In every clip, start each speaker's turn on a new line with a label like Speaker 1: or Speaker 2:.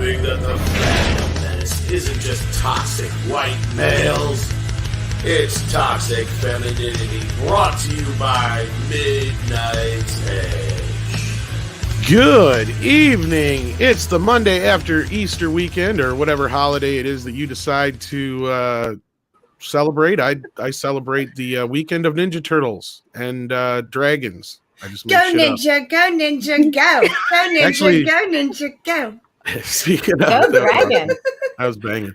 Speaker 1: proving that the fandom menace isn't just toxic white males. It's toxic femininity brought to you by Midnight's Edge.
Speaker 2: Good evening. It's the Monday after Easter weekend, or whatever holiday it is that you decide to celebrate. I celebrate the weekend of Ninja Turtles and dragons. I just
Speaker 3: go ninja, go ninja, go. Go ninja,
Speaker 2: Actually,
Speaker 3: go ninja, go.
Speaker 2: Speaking of
Speaker 4: dragon.
Speaker 2: I was banging.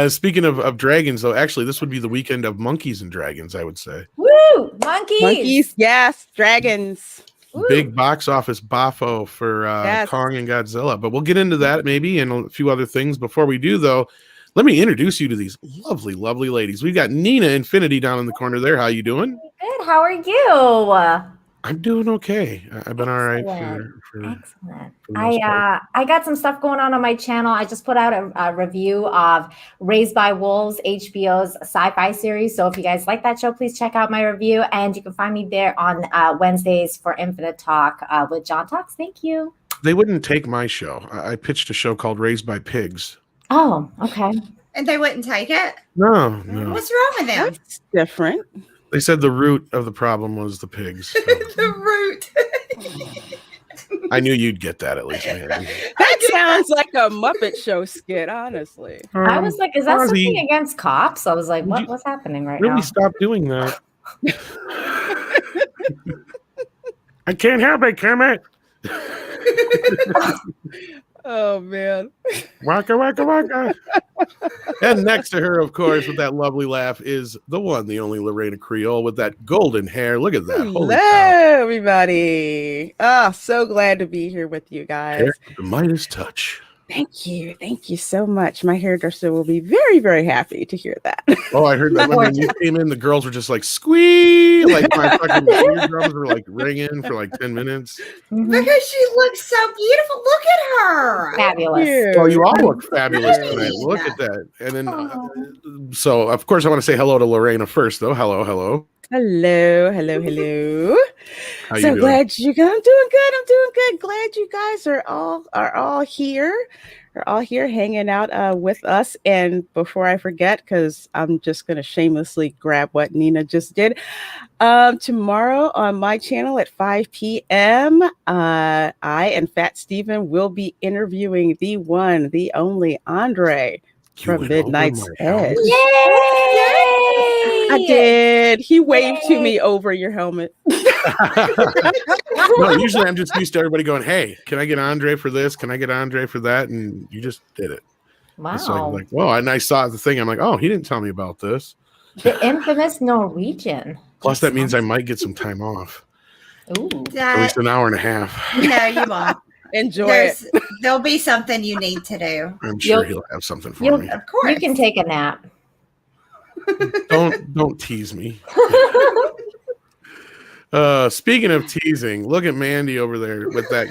Speaker 2: Speaking of dragons, though, actually, this would be the weekend of monkeys and dragons, I would say.
Speaker 4: Woo! Monkeys,
Speaker 5: yes, dragons.
Speaker 4: Woo.
Speaker 2: Big box office boffo for Kong and Godzilla. But we'll get into that maybe and a few other things. Before we do, though, let me introduce you to these lovely, lovely ladies. We've got Nina Infinity down in the corner there. How you doing?
Speaker 4: Good. How are you?
Speaker 2: I'm doing okay. I've been all right.
Speaker 4: Excellent. I got some stuff going on my channel. I just put out a review of Raised by Wolves, HBO's sci-fi series. So if you guys like that show, please check out my review. And you can find me there on Wednesdays for Infinite Talk with John Talks. Thank you.
Speaker 2: They wouldn't take my show. I pitched a show called Raised by Pigs.
Speaker 4: Oh, okay.
Speaker 3: And they wouldn't take it?
Speaker 2: No.
Speaker 3: What's wrong with them?
Speaker 5: That's different.
Speaker 2: They said the root of the problem was the pigs. So.
Speaker 3: The root.
Speaker 2: I knew you'd get that at least, man.
Speaker 5: That sounds like a Muppet Show skit, honestly.
Speaker 4: I was like, is that
Speaker 2: Ozzy,
Speaker 4: something against cops? I was like, what's happening right now?
Speaker 2: Really stop doing that. I can't help it, Kermit.
Speaker 5: Oh, man.
Speaker 2: Waka, waka, waka. And next to her, of course, with that lovely laugh is the one, the only Lorena Creole with that golden hair. Look at that.
Speaker 5: Hello, everybody. Oh, so glad to be here with you guys.
Speaker 2: Hair, the Midas touch.
Speaker 5: Thank you. Thank you so much. My hairdresser will be very, very happy to hear that.
Speaker 2: Oh, I heard that when you came in, the girls were just like, squee! Like my fucking eardrums were like ringing for like 10 minutes.
Speaker 3: Because she looks so beautiful. Look at her.
Speaker 4: Fabulous.
Speaker 2: Well, you all look fabulous tonight. Look at that. And then, so of course, I want to say hello to Lorena first, though. Hello.
Speaker 5: Hello.
Speaker 2: How you
Speaker 5: So
Speaker 2: doing?
Speaker 5: glad you guys. I'm doing good. Glad you guys are all here. Are all here hanging out with us. And before I forget, because I'm just gonna shamelessly grab what Nina just did. Tomorrow on my channel at 5 p.m. I and Fat Steven will be interviewing the one, the only Andre from Midnight's Edge.
Speaker 4: Yay!
Speaker 5: I did. He waved to me over your helmet.
Speaker 2: No, usually I'm just used to everybody going, hey, can I get Andre for this? Can I get Andre for that? And you just did it.
Speaker 4: Wow.
Speaker 2: And so I'm like, whoa. And I saw the thing. I'm like, oh, he didn't tell me about this.
Speaker 4: The infamous Norwegian.
Speaker 2: Plus, that means I might get some time off.
Speaker 4: Ooh.
Speaker 2: At least an hour and a half.
Speaker 3: No, you won't.
Speaker 5: Enjoy it.
Speaker 3: There'll be something you need to do.
Speaker 2: I'm sure he'll have something for me.
Speaker 3: Of course.
Speaker 4: You can take a nap.
Speaker 2: Don't tease me. Speaking of teasing, look at Mandy over there with that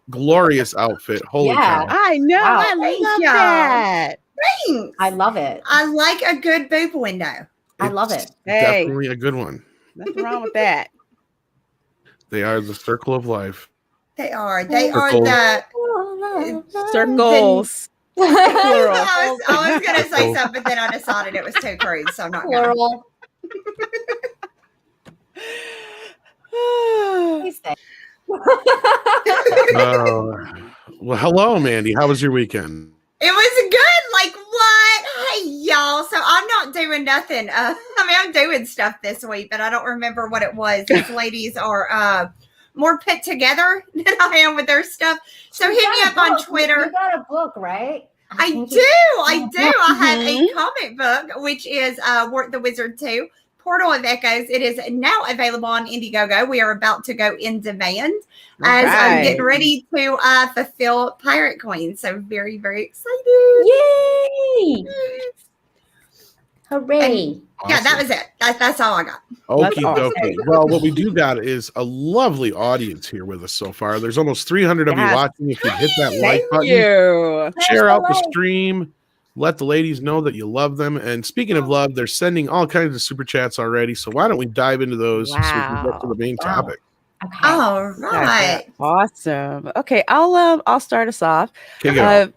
Speaker 2: glorious outfit. Holy cow.
Speaker 5: I know.
Speaker 4: Wow.
Speaker 5: I love that.
Speaker 3: Thanks.
Speaker 4: I love it.
Speaker 3: I like a good boob window.
Speaker 4: I love it.
Speaker 5: Hey.
Speaker 2: Definitely a good one.
Speaker 5: Nothing wrong with that.
Speaker 2: They are the circle of life.
Speaker 3: They are. They are
Speaker 2: Circle.
Speaker 3: the
Speaker 5: Circles.
Speaker 3: I was gonna say something, then I decided it was too crude, so I'm not gonna.
Speaker 4: Plural.
Speaker 2: Well, hello, Mandy. How was your weekend?
Speaker 3: It was good. Like what? Hey, y'all. So I'm not doing nothing. I'm doing stuff this week, but I don't remember what it was. These ladies are more put together than I am with their stuff. So hit me up on Twitter.
Speaker 4: You got a book, right?
Speaker 3: I do. I have a comic book, which is Work the Wizard 2, Portal of Echoes. It is now available on Indiegogo. We are about to go in demand as I'm getting ready to fulfill Pirate Queen. So very, very excited.
Speaker 4: Yay! Hooray.
Speaker 3: Yeah, that was it. That's all I got.
Speaker 2: Okie
Speaker 5: awesome.
Speaker 2: dokie. Well, what we do got is a lovely audience here with us so far. There's almost 300 of you watching. If you hit that like button, share out the stream, let the ladies know that you love them. And speaking of love, they're sending all kinds of super chats already. So why don't we dive into those so we can get to the main topic?
Speaker 4: Okay.
Speaker 3: All right.
Speaker 5: Awesome. Okay, I'll start us off.
Speaker 2: Kick it off.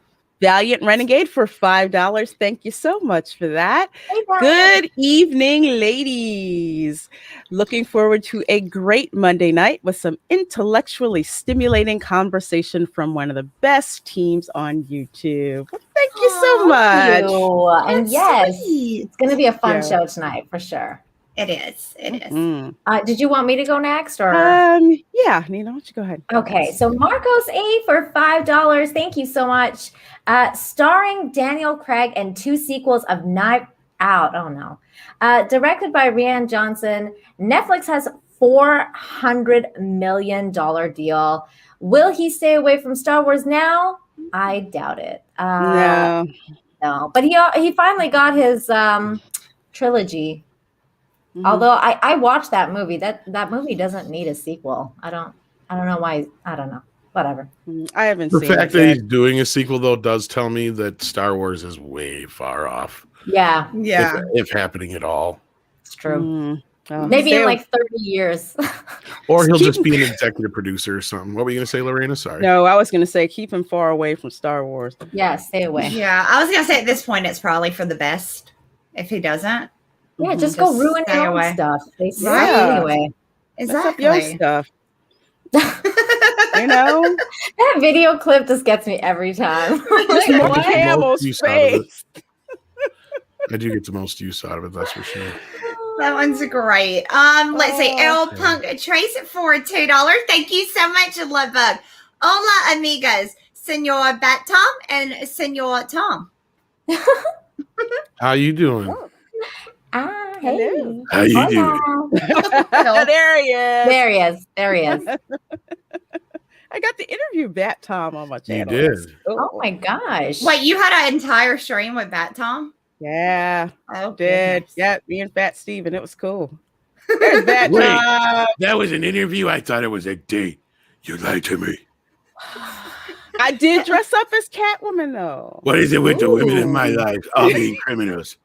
Speaker 5: Valiant Renegade for $5. Thank you so much for that.
Speaker 4: Hey,
Speaker 5: Good evening, ladies. Looking forward to a great Monday night with some intellectually stimulating conversation from one of the best teams on YouTube. Well, thank you so much.
Speaker 4: And
Speaker 3: That's
Speaker 4: yes,
Speaker 3: sweet.
Speaker 4: it's going to be a fun show tonight for sure.
Speaker 3: It is. It is.
Speaker 4: Did you want me to go next, or?
Speaker 5: Yeah, Nina, why don't you go ahead?
Speaker 4: Okay, so Marcos A for $5. Thank you so much. Starring Daniel Craig and 2 sequels of Knives Out. Oh no. Directed by Rian Johnson. Netflix has $400 million deal. Will he stay away from Star Wars now? I doubt it. No, but he finally got his trilogy. Mm-hmm. Although I watched that movie. That movie doesn't need a sequel. I don't know why. I don't know. Whatever.
Speaker 5: I haven't seen it.
Speaker 2: The fact that he's doing a sequel though does tell me that Star Wars is way far off.
Speaker 4: Yeah.
Speaker 2: If happening at all.
Speaker 4: It's true. Maybe in like 30 years.
Speaker 2: Or he'll just be an executive producer or something. What were you going to say, Lorena? Sorry.
Speaker 5: No, I was going to say keep him far away from Star Wars.
Speaker 4: Yeah, stay away.
Speaker 3: Yeah, I was going to say at this point it's probably for the best if he doesn't.
Speaker 4: Yeah, just go ruin your own stuff. They suck anyway.
Speaker 3: Exactly.
Speaker 5: Your stuff. You know?
Speaker 4: That video clip just gets me every time.
Speaker 5: Mark Hamill's face.
Speaker 2: I do get the most use out of it, that's for sure.
Speaker 3: That one's great. Let's see. L Punk Trace it for $2. Thank you so much, Lovebug. Hola, amigos. Senor Bat Tom and Senor Tom.
Speaker 2: How you doing?
Speaker 4: Hey.
Speaker 2: How you doing?
Speaker 5: There he is.
Speaker 4: There he is.
Speaker 5: I got the interview Bat Tom on my channel.
Speaker 2: You did.
Speaker 4: Oh my gosh.
Speaker 3: Wait, you had an entire stream with Bat Tom?
Speaker 5: Yeah.
Speaker 3: Oh,
Speaker 5: did.
Speaker 3: Goodness.
Speaker 5: Yeah, me and Fat Steve, and it was cool. There's Bat
Speaker 2: Wait,
Speaker 5: Tom.
Speaker 2: that was an interview? I thought it was a date. You lied to me.
Speaker 5: I did dress up as Catwoman, though.
Speaker 2: What is it with the women in my life? All being criminals.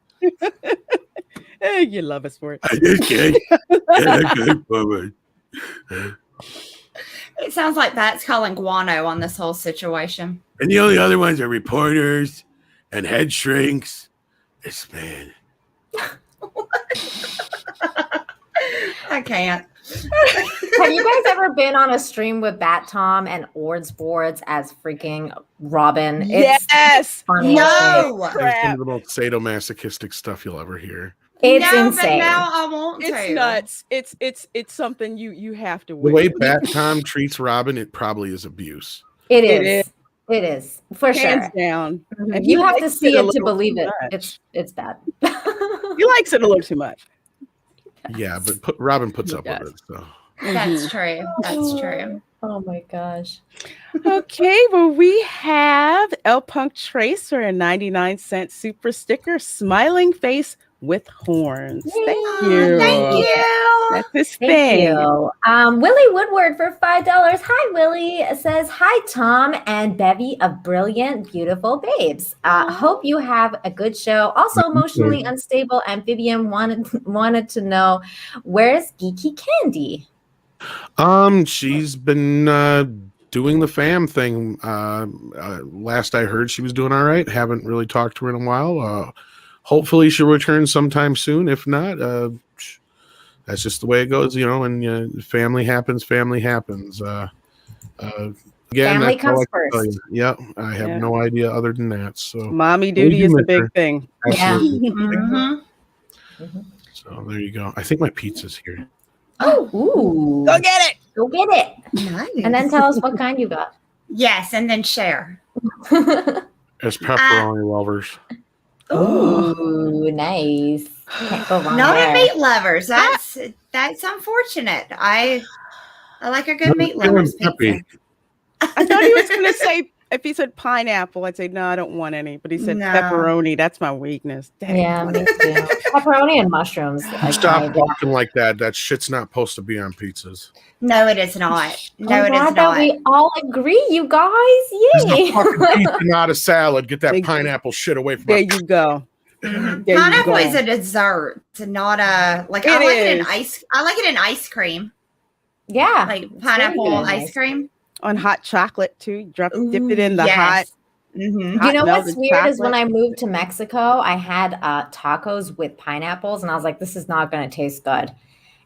Speaker 5: Hey, you love us for it.
Speaker 2: I just can't. Good woman.
Speaker 3: It sounds like Bat's calling guano on this whole situation.
Speaker 2: And the only other ones are reporters and head shrinks. This man.
Speaker 3: I can't.
Speaker 4: Have you guys ever been on a stream with Bat Tom and Ords Boards as freaking Robin?
Speaker 5: Yes.
Speaker 4: Funny.
Speaker 3: No.
Speaker 2: There's some of the most sadomasochistic stuff you'll ever hear.
Speaker 4: It's
Speaker 3: no,
Speaker 4: insane.
Speaker 3: But now I won't.
Speaker 5: It's nuts. It's something you have to
Speaker 2: The
Speaker 5: win.
Speaker 2: way Bat Tom treats Robin, it probably is abuse.
Speaker 4: It is. It is for
Speaker 5: Hands
Speaker 4: sure.
Speaker 5: down. And
Speaker 4: You have to
Speaker 5: likes
Speaker 4: see
Speaker 5: a
Speaker 4: it to
Speaker 5: little
Speaker 4: believe
Speaker 5: too
Speaker 4: it.
Speaker 5: much.
Speaker 4: It's bad.
Speaker 5: He likes it a little too much.
Speaker 2: Yeah, but Robin puts up with it. So
Speaker 3: That's true. That's true.
Speaker 4: Oh my gosh.
Speaker 5: Okay, well, we have El Punk Trace for a 99-cent super sticker, smiling face with horns. Thank you.
Speaker 3: Thank you.
Speaker 5: That's his
Speaker 4: Thank
Speaker 5: thing.
Speaker 4: you. Willie Woodward for $5. Hi, Willie. Says, hi, Tom and Bevy of brilliant, beautiful babes. Hope you have a good show. Also, emotionally unstable amphibian wanted to know, where's Geeky Candy?
Speaker 2: She's been doing the fam thing. Last I heard, she was doing all right. Haven't really talked to her in a while. Hopefully she'll return sometime soon. If not, that's just the way it goes, you know, and family happens. Again,
Speaker 4: Family comes first.
Speaker 2: Yeah, I have no idea other than that. So
Speaker 5: Mommy duty is a big thing.
Speaker 2: Absolutely.
Speaker 3: Mm-hmm.
Speaker 2: So there you go. I think my pizza's here.
Speaker 4: Oh, ooh.
Speaker 5: Go get it.
Speaker 4: Go get it.
Speaker 3: Nice.
Speaker 4: And then tell us what kind you got.
Speaker 3: Yes, and then share.
Speaker 2: As pepperoni lovers.
Speaker 4: Ooh, nice. Can't go wrong
Speaker 3: Not
Speaker 4: there.
Speaker 3: a meat lovers. That's unfortunate. I like a good meat lovers pizza.
Speaker 5: I thought he was going to say, if he said pineapple, I'd say, no, I don't want any. But he said
Speaker 3: No.
Speaker 5: pepperoni. That's my weakness. Dang.
Speaker 4: Yeah, me too. Pepperoni and mushrooms.
Speaker 2: Stop talking like that. That shit's not supposed to be on pizzas.
Speaker 3: No, it is not. No,
Speaker 4: I'm
Speaker 3: it is
Speaker 4: glad that
Speaker 3: not.
Speaker 4: we all agree, you guys.
Speaker 2: It's
Speaker 4: Yay.
Speaker 2: a fucking pizza, not a salad. Get that
Speaker 5: Big-
Speaker 2: pineapple shit away from
Speaker 5: There
Speaker 2: my
Speaker 5: you go.
Speaker 3: Mhm.
Speaker 5: There you
Speaker 3: Pineapple
Speaker 5: go.
Speaker 3: is a dessert, not a like.
Speaker 5: It
Speaker 3: I like it in
Speaker 5: is.
Speaker 3: ice. I like it in ice cream,
Speaker 4: Yeah.
Speaker 3: like
Speaker 4: it's
Speaker 3: pineapple
Speaker 4: very good in
Speaker 3: ice cream.
Speaker 5: On hot chocolate, too. Dip it in the
Speaker 3: Yes.
Speaker 5: hot
Speaker 3: Mm-hmm.
Speaker 4: You know what's weird is when I moved to Mexico, I had tacos with pineapples, and I was like, "This is not going to taste good."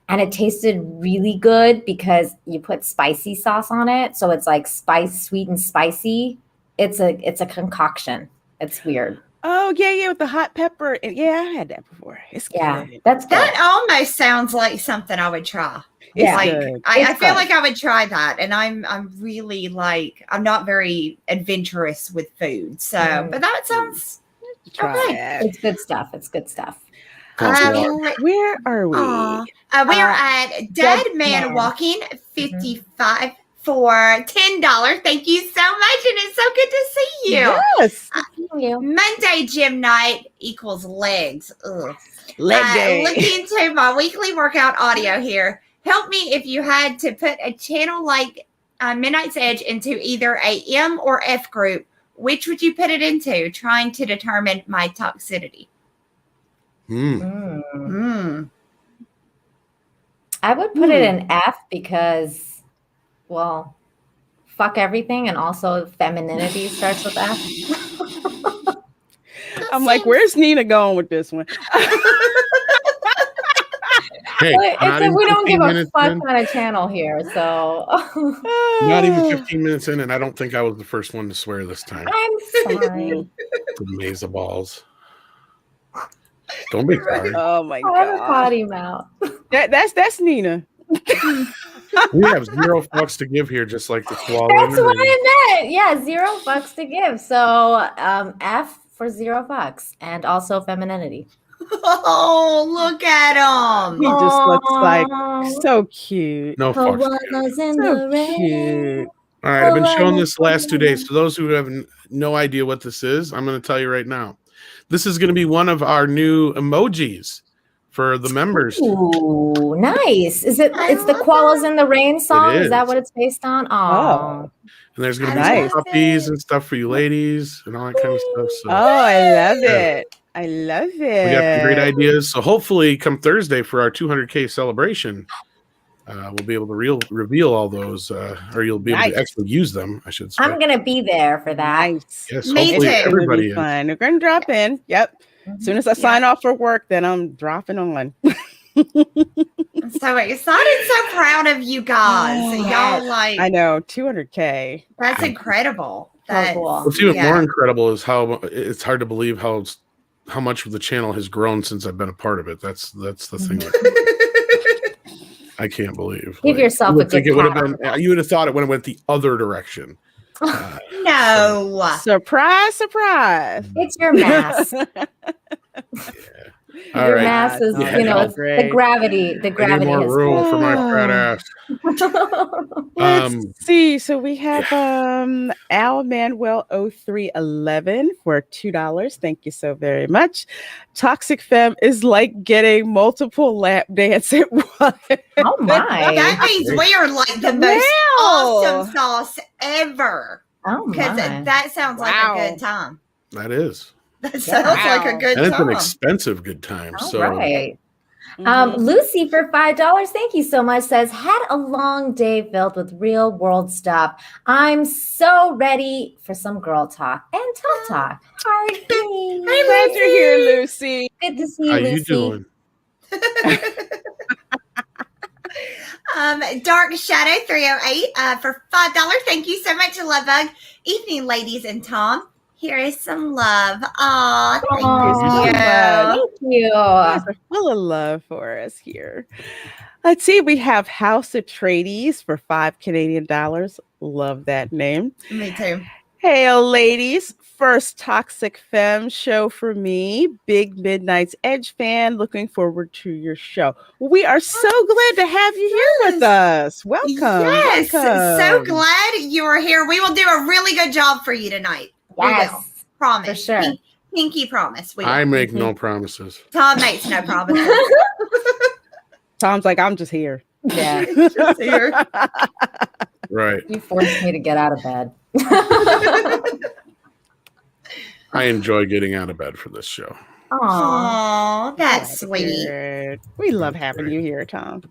Speaker 4: And it tasted really good because you put spicy sauce on it, so it's like sweet and spicy. It's a concoction. It's weird.
Speaker 5: Oh yeah, with the hot pepper. Yeah, I had that before. It's good.
Speaker 4: Yeah, that's good.
Speaker 3: That almost sounds like something I would try.
Speaker 5: Yeah,
Speaker 3: like
Speaker 5: good.
Speaker 3: I feel like I would try that, and I'm really like I'm not very adventurous with food, so but that sounds okay.
Speaker 4: It's good stuff. It's good stuff.
Speaker 5: Where are we?
Speaker 3: We are at Dead Man Walking 55 for $10. Thank you so much, and it's so good to see you.
Speaker 5: Yes.
Speaker 3: Monday gym night equals legs. Ugh.
Speaker 5: Leg day.
Speaker 3: Look into my weekly workout audio here. Help me if you had to put a channel like Midnight's Edge into either a M or F group. Which would you put it into? Trying to determine my toxicity.
Speaker 4: I would put it in F because, well, fuck everything, and also femininity starts with F.
Speaker 5: I'm like, where's Nina going with this one?
Speaker 2: Hey,
Speaker 4: we don't give a fuck kind of channel here, so
Speaker 2: not even 15 minutes in, and I don't think I was the first one to swear this time.
Speaker 4: I'm sorry.
Speaker 2: The maze of balls. Don't be sorry.
Speaker 5: Oh my
Speaker 4: I have a
Speaker 5: god.
Speaker 4: potty mouth.
Speaker 5: That's Nina.
Speaker 2: We have 0 fucks to give here, just like the koala.
Speaker 4: That's what I meant. Yeah, 0 fucks to give. So F for 0 fucks, and also femininity.
Speaker 3: Oh, look at him.
Speaker 5: He just looks like so cute.
Speaker 2: No fucks.
Speaker 5: So cute.
Speaker 2: All right, I've been showing this the last 2 days. For those who have no idea what this is, I'm going to tell you right now. This is going to be one of our new emojis for the members.
Speaker 4: Ooh, nice. Is it? It's the Koalas in the Rain song. Is that what it's based on? Oh.
Speaker 2: And there's going to be some puppies and stuff for you ladies and all that kind of stuff. So,
Speaker 5: I love it. I love it.
Speaker 2: We got some great ideas. So hopefully come Thursday for our 200K celebration, we'll be able to reveal all those, or you'll be able to actually use them, I should say.
Speaker 4: I'm going to be there for that.
Speaker 5: Nice.
Speaker 2: Yes, hopefully everybody is.
Speaker 5: Fun. We're going to drop in. Yep. As soon as I sign off for work, then I'm dropping on.
Speaker 3: I'm so excited, so proud of you guys. Y'all like
Speaker 5: I know 200K.
Speaker 3: That's incredible. That's
Speaker 4: cool.
Speaker 2: What's even more incredible is how it's hard to believe how much of the channel has grown since I've been a part of it. That's the thing. I can't believe.
Speaker 4: Give yourself a good
Speaker 2: you would have thought it would have went the other direction.
Speaker 3: No.
Speaker 5: Surprise.
Speaker 4: It's your mask. Your mask is, the gravity. I need
Speaker 2: more room for my fat ass.
Speaker 5: Let's see. So we have Al Manuel 0311 for $2. Thank you so very much. Toxic Femme is like getting multiple lap dance at once.
Speaker 4: Oh my!
Speaker 3: That means we are like the most awesome sauce ever.
Speaker 4: Oh my!
Speaker 3: Because that sounds like a good time.
Speaker 2: That is.
Speaker 3: That sounds like a good time.
Speaker 2: And it's an expensive good time.
Speaker 4: All right. Lucy for $5, thank you so much, says, had a long day filled with real world stuff. I'm so ready for some girl talk and tough talk.
Speaker 5: Hey, glad you're here, Lucy.
Speaker 4: Good to see you,
Speaker 2: How
Speaker 4: Lucy.
Speaker 2: you doing?
Speaker 3: Dark Shadow 308 for $5. Thank you so much, Love Bug. Evening, ladies and Tom. Here is some love. Aw,
Speaker 4: thank you.
Speaker 5: Thank you. Full of love for us here. Let's see. We have House Atreides for $5 Canadian. Love that name.
Speaker 3: Me too.
Speaker 5: Hey, ladies. First Toxic Femme show for me. Big Midnight's Edge fan. Looking forward to your show. We are so glad to have you here with us. Welcome.
Speaker 3: Yes.
Speaker 5: Welcome.
Speaker 3: So glad you are here. We will do a really good job for you tonight.
Speaker 4: Yes.
Speaker 3: Promise.
Speaker 4: For sure.
Speaker 3: Pinky promise.
Speaker 2: I make no promises.
Speaker 3: Tom makes no promises.
Speaker 5: Tom's like, I'm just here.
Speaker 4: Yeah.
Speaker 3: Just here.
Speaker 2: Right.
Speaker 4: You forced me to get out of bed.
Speaker 2: I enjoy getting out of bed for this show.
Speaker 3: Aww, that's sweet.
Speaker 5: We love having you here, Tom.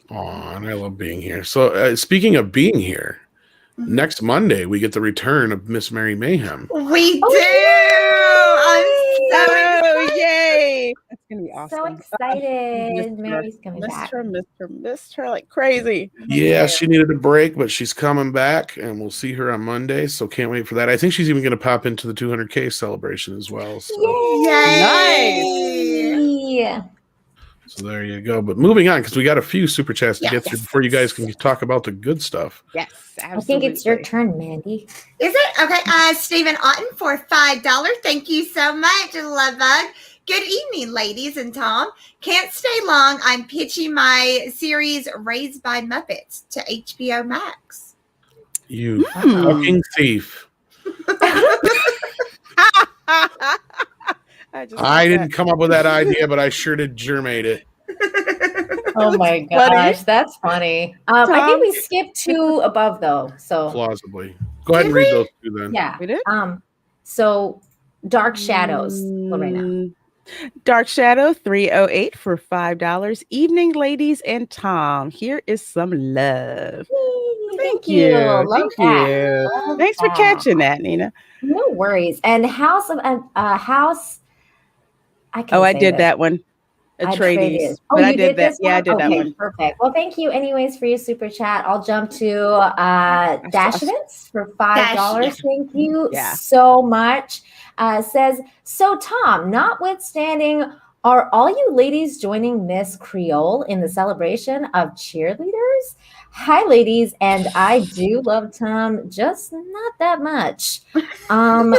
Speaker 2: Aw, and I love being here. So speaking of being here, next Monday we get the return of Miss Mary Mayhem.
Speaker 3: We do. I'm so excited.
Speaker 5: Yay! That's gonna be awesome.
Speaker 4: So excited. Mary's coming back.
Speaker 5: Missed her like crazy.
Speaker 2: Yeah, she needed a break, but she's coming back, and we'll see her on Monday. So can't wait for that. I think she's even going to pop into the 200K celebration as well. So.
Speaker 3: Yay!
Speaker 4: Nice.
Speaker 2: So there you go. But moving on, because we got a few super chats to get through before you guys can talk about the good stuff.
Speaker 5: Yes, absolutely.
Speaker 4: I think it's your turn, Mandy.
Speaker 3: Is it? Okay. Stephen Otten for $5. Thank you so much, Love Bug. Good evening, ladies and Tom. Can't stay long. I'm pitching my series Raised by Muppets to HBO Max.
Speaker 2: You fucking thief. I didn't come up with that idea, but I sure did germinate it.
Speaker 4: Oh my gosh, that's funny. I think we skipped 2 above though. So
Speaker 2: plausibly. Go ahead and read those 2 then.
Speaker 4: Yeah.
Speaker 5: We did?
Speaker 4: So Dark Shadows, Lorena.
Speaker 5: Dark Shadow 308 for $5. Evening, ladies and Tom. Here is some love. Thank you.
Speaker 4: Love that. Love
Speaker 5: Thanks for catching that, Nina.
Speaker 4: No worries. And House of House.
Speaker 5: I did that one. Atreides.
Speaker 4: Oh,
Speaker 5: I did that. Yeah, I did that one.
Speaker 4: Perfect. Well, thank you anyways for your super chat. I'll jump to Dash Events for $5. Thank you so much. Says, so Tom, notwithstanding, are all you ladies joining Miss Creole in the celebration of cheerleaders? Hi, ladies, and I do love Tom, just not that much. I'm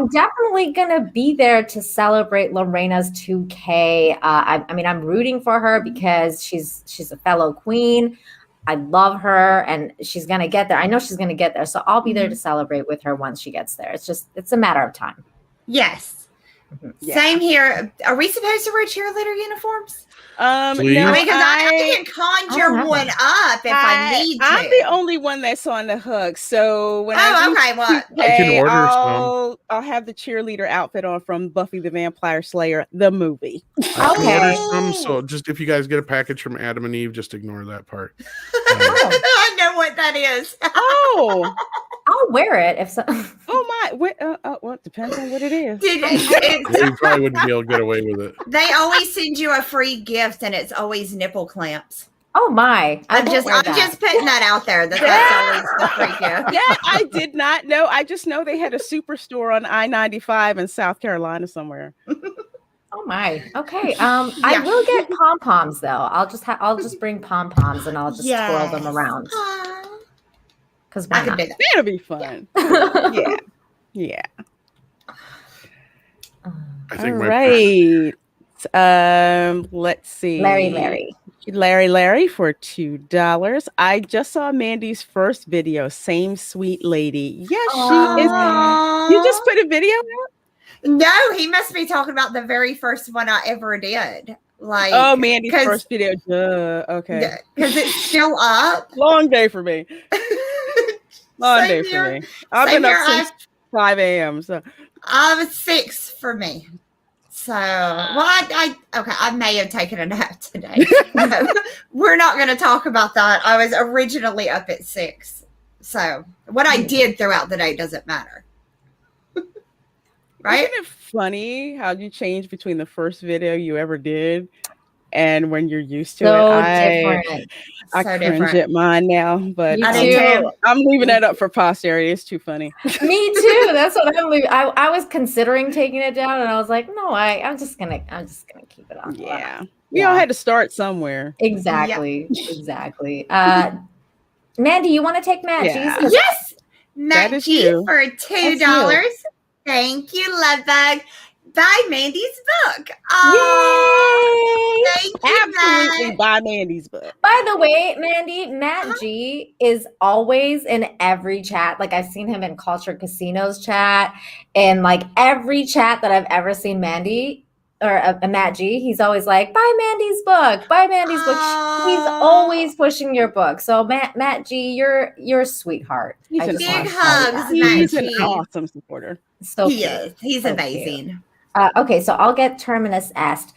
Speaker 4: definitely gonna be there to celebrate Lorena's 2K. I mean, I'm rooting for her because she's a fellow queen. I love her, and she's gonna get there. I know she's gonna get there, so I'll be there to celebrate with her once she gets there. It's a matter of time.
Speaker 3: Yes. Same here. Are we supposed to wear cheerleader uniforms?
Speaker 5: No,
Speaker 3: because I can conjure one up if I need to.
Speaker 5: I'm the only one that's on the hook. So when
Speaker 3: I
Speaker 2: can order some.
Speaker 5: I'll have the cheerleader outfit on from Buffy the Vampire Slayer, the movie.
Speaker 2: I can order some, so just if you guys get a package from Adam and Eve, just ignore that part.
Speaker 3: I know what that is.
Speaker 5: Oh.
Speaker 4: I'll wear it if so.
Speaker 5: Oh my! Well, it depends on what it is.
Speaker 2: You probably wouldn't be able to get away with it.
Speaker 3: They always send you a free gift, and it's always nipple clamps.
Speaker 4: Oh my!
Speaker 3: I'm just putting that out there. That's always the free gift.
Speaker 5: Yeah, I did not know. I just know they had a superstore on I-95 in South Carolina somewhere.
Speaker 4: Oh my! Okay. I will get pom poms though. I'll just bring pom poms and I'll just twirl them around. Because why not?
Speaker 5: That'll be fun. Yeah.
Speaker 2: I think
Speaker 5: all right. Let's see.
Speaker 4: Larry
Speaker 5: for $2. I just saw Mandy's first video. Same sweet lady. Yes, she is. You just put a video out?
Speaker 3: No, he must be talking about the very first one I ever did. Like,
Speaker 5: Mandy's first video. Okay.
Speaker 3: Because it's still up.
Speaker 5: Long day for me. Long day for me. I've been up since 5 a.m. So
Speaker 3: I was 6 for me. So I may have taken a nap today. We're not going to talk about that. I was originally up at 6. So what I did throughout the day doesn't matter. Right?
Speaker 5: Isn't it funny how you change between the first video you ever did and when you're used to it? I cringe at mine now, but I'm leaving that up for posterity. It's too funny.
Speaker 4: Me too. That's what I'm leaving. I was considering taking it down, and I was like, no, I'm just gonna keep it on.
Speaker 5: Yeah, we all had to start somewhere.
Speaker 4: Exactly. Mandy, you want to take Matt G's?
Speaker 3: Yes, Matt G for $2. Thank you, Love Bug. Buy Mandy's book.
Speaker 4: Oh,
Speaker 3: thank you,
Speaker 5: absolutely buy Mandy's book.
Speaker 4: By the way, Mandy, Matt G is always in every chat. Like I've seen him in Culture Casinos chat, and like every chat that I've ever seen Mandy or Matt G, he's always like, buy Mandy's book, buy Mandy's book. He's always pushing your book. So Matt G, you're a sweetheart.
Speaker 3: Big hugs, Matt G.
Speaker 5: He's an awesome supporter.
Speaker 3: So he is. He's amazing.
Speaker 4: Okay, so I'll get Terminus asked.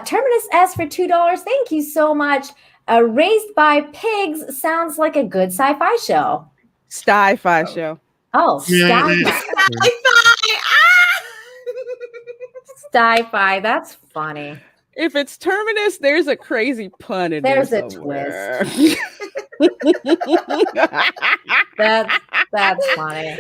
Speaker 4: Terminus asked for $2. Thank you so much. Raised by Pigs sounds like a good sci-fi show.
Speaker 5: Sci-fi show.
Speaker 4: Oh, sci-fi. Sci-fi. That's funny.
Speaker 5: If it's Terminus, there's a crazy pun in
Speaker 4: There's
Speaker 5: there
Speaker 4: a
Speaker 5: somewhere.
Speaker 4: twist. That's funny.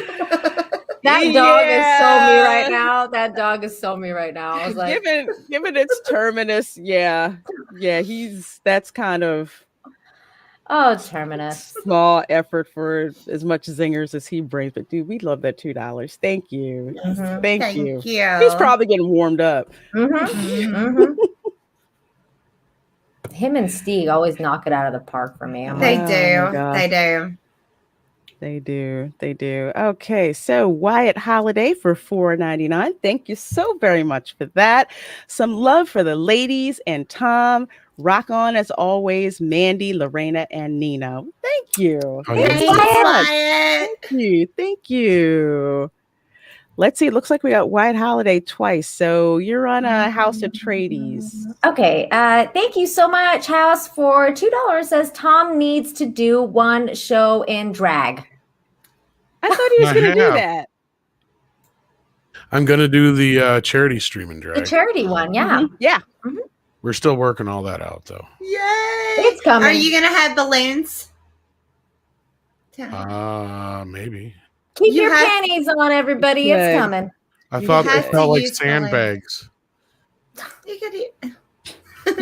Speaker 4: That dog is so me right now. That dog is so me right now. I was like,
Speaker 5: given its Terminus, yeah, that's kind of
Speaker 4: Terminus.
Speaker 5: small effort for as much zingers as he brings. But dude, we love that $2. Thank you.
Speaker 4: Mm-hmm.
Speaker 5: Thank you. He's probably getting warmed up.
Speaker 4: Mm-hmm. Mm-hmm. Him and Steve always knock it out of the park for me.
Speaker 3: They do.
Speaker 5: They do. Okay, so Wyatt Holiday for $4.99. Thank you so very much for that. Some love for the ladies and Tom. Rock on as always, Mandy, Lorena, and Nino. Thank you. Thank you. Let's see. It looks like we got Wyatt Holiday twice. So you're on a House of Tradies.
Speaker 4: Okay. Thank you so much, House. For $2 says Tom needs to do one show in drag.
Speaker 5: I thought he was going to do that.
Speaker 2: I'm going to do the charity stream in drag.
Speaker 4: The charity one, yeah.
Speaker 5: Mm-hmm. Yeah.
Speaker 4: Mm-hmm.
Speaker 2: We're still working all that out, though.
Speaker 3: Yay!
Speaker 4: It's coming.
Speaker 3: Are you going to have balloons?
Speaker 2: Maybe.
Speaker 4: Keep your panties on, everybody.
Speaker 5: Yeah.
Speaker 4: It's coming.
Speaker 2: I thought they felt like sandbags.
Speaker 3: You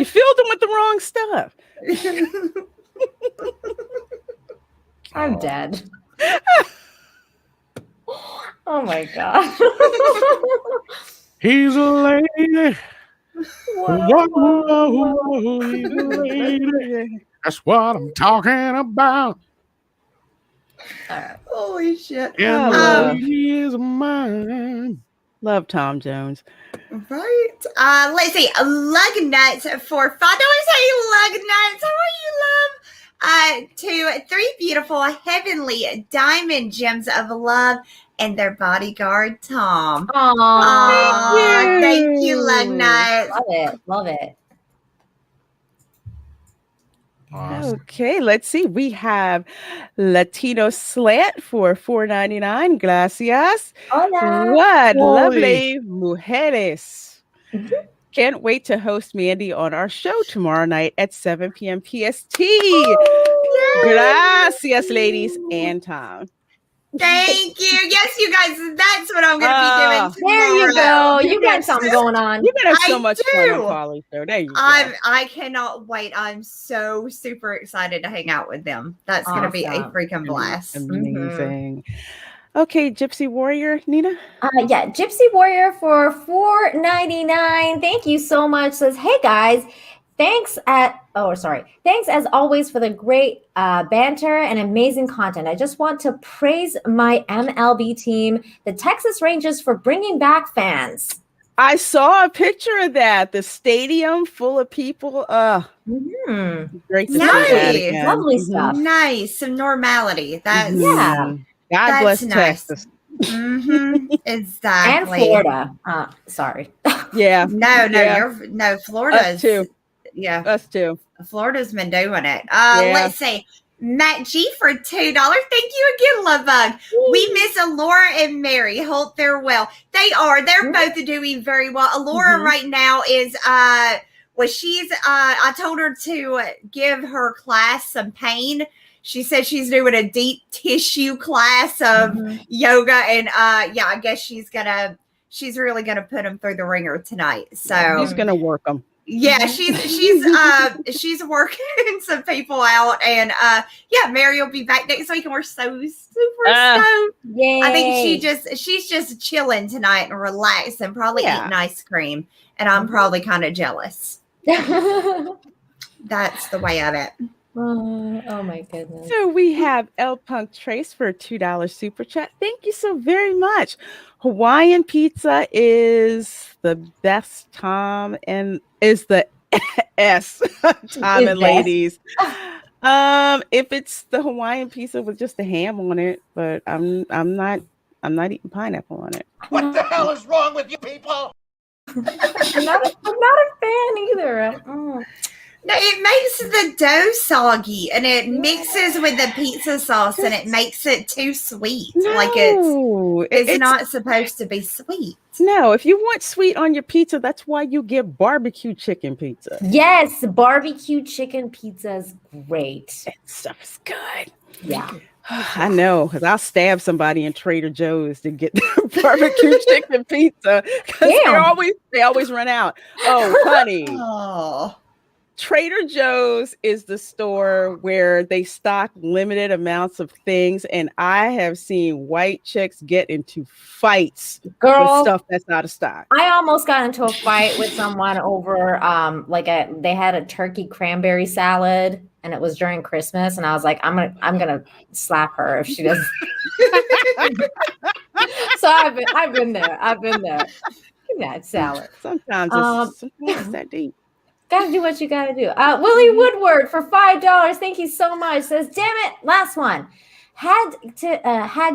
Speaker 5: filled them with the wrong stuff.
Speaker 4: I'm dead. Oh my God.
Speaker 2: He's a lady.
Speaker 4: Whoa.
Speaker 2: He's a lady. That's what I'm talking about.
Speaker 3: Holy shit.
Speaker 2: And the lady is mine.
Speaker 5: Love Tom Jones.
Speaker 3: Right. Let's see. Lug nuts for $5. Hey, lug nuts. How are you, love? To 3 beautiful heavenly diamond gems of love and their bodyguard, Tom.
Speaker 4: Aww.
Speaker 3: Thank you, lug nuts.
Speaker 4: Love it.
Speaker 2: Awesome.
Speaker 5: Okay, let's see. We have Latino Slant for $4.99. Gracias.
Speaker 4: Hola.
Speaker 5: What
Speaker 2: Holy.
Speaker 5: lovely mujeres. Can't wait to host Mandy on our show tomorrow night at 7 p.m. PST. Gracias, ladies and Tom.
Speaker 3: Thank you. Yes, you guys, that's what I'm going to be doing tomorrow.
Speaker 4: There you go. You got something going on.
Speaker 5: You're going to have so much fun on Polly's show. There you go.
Speaker 3: I cannot wait. I'm so super excited to hang out with them. That's going to be a freaking blast.
Speaker 5: Amazing. Okay, Gypsy Warrior, Nina?
Speaker 4: Yeah, Gypsy Warrior for $4.99. Thank you so much. Says, hey guys, thanks as always for the great banter and amazing content. I just want to praise my MLB team, the Texas Rangers, for bringing back fans.
Speaker 5: I saw a picture of that. The stadium full of people. Great to see that again.
Speaker 4: Lovely stuff.
Speaker 3: Nice. Some normality. That's
Speaker 5: God bless
Speaker 3: nice.
Speaker 5: Texas.
Speaker 3: Exactly.
Speaker 4: And Florida. Sorry.
Speaker 5: Yeah.
Speaker 3: No, Florida's
Speaker 5: Us too.
Speaker 3: Yeah.
Speaker 5: Us too.
Speaker 3: Florida's been doing it. Let's see. Matt G for $2. Thank you again, Love Bug. We miss Alora and Mary. Hope they're well. They are. They're both doing very well. Alora right now is I told her to give her class some pain. She said she's doing a deep tissue class of yoga, and I guess she's really gonna put them through the ringer tonight. So
Speaker 5: he's gonna work them.
Speaker 3: Yeah, she's working some people out, and Mary will be back next week, and we're so super stoked.
Speaker 4: Yay.
Speaker 3: I think she's just chilling tonight and relaxing, probably eating ice cream, and I'm probably kind of jealous. That's the way of it.
Speaker 4: Oh my goodness.
Speaker 5: So we have El Punk Trace for $2 super chat. Thank you so very much. Hawaiian pizza is the best, Tom, and is the S Tom and ladies. If it's the Hawaiian pizza with just the ham on it, but I'm not eating pineapple on it.
Speaker 1: What the hell is wrong with you people?
Speaker 4: I'm not a fan either.
Speaker 3: No, it makes the dough soggy and it mixes with the pizza sauce and it makes it too sweet.
Speaker 5: No,
Speaker 3: like it's not supposed to be sweet.
Speaker 5: No, if you want sweet on your pizza, that's why you get barbecue chicken pizza.
Speaker 4: Yes, barbecue chicken pizza is great.
Speaker 5: That stuff is good.
Speaker 4: Yeah.
Speaker 5: I know, because I'll stab somebody in Trader Joe's to get barbecue chicken pizza because they always run out. Oh, honey.
Speaker 3: Oh.
Speaker 5: Trader Joe's is the store where they stock limited amounts of things, and I have seen white chicks get into fights with stuff that's out of stock.
Speaker 4: I almost got into a fight with someone over they had a turkey cranberry salad, and it was during Christmas, and I was like, I'm gonna slap her if she doesn't. So I've been there. Give me that salad.
Speaker 5: Sometimes it's that deep.
Speaker 4: Gotta do what you gotta do. Willie Woodward for $5. Thank you so much. Says, damn it, last one. Had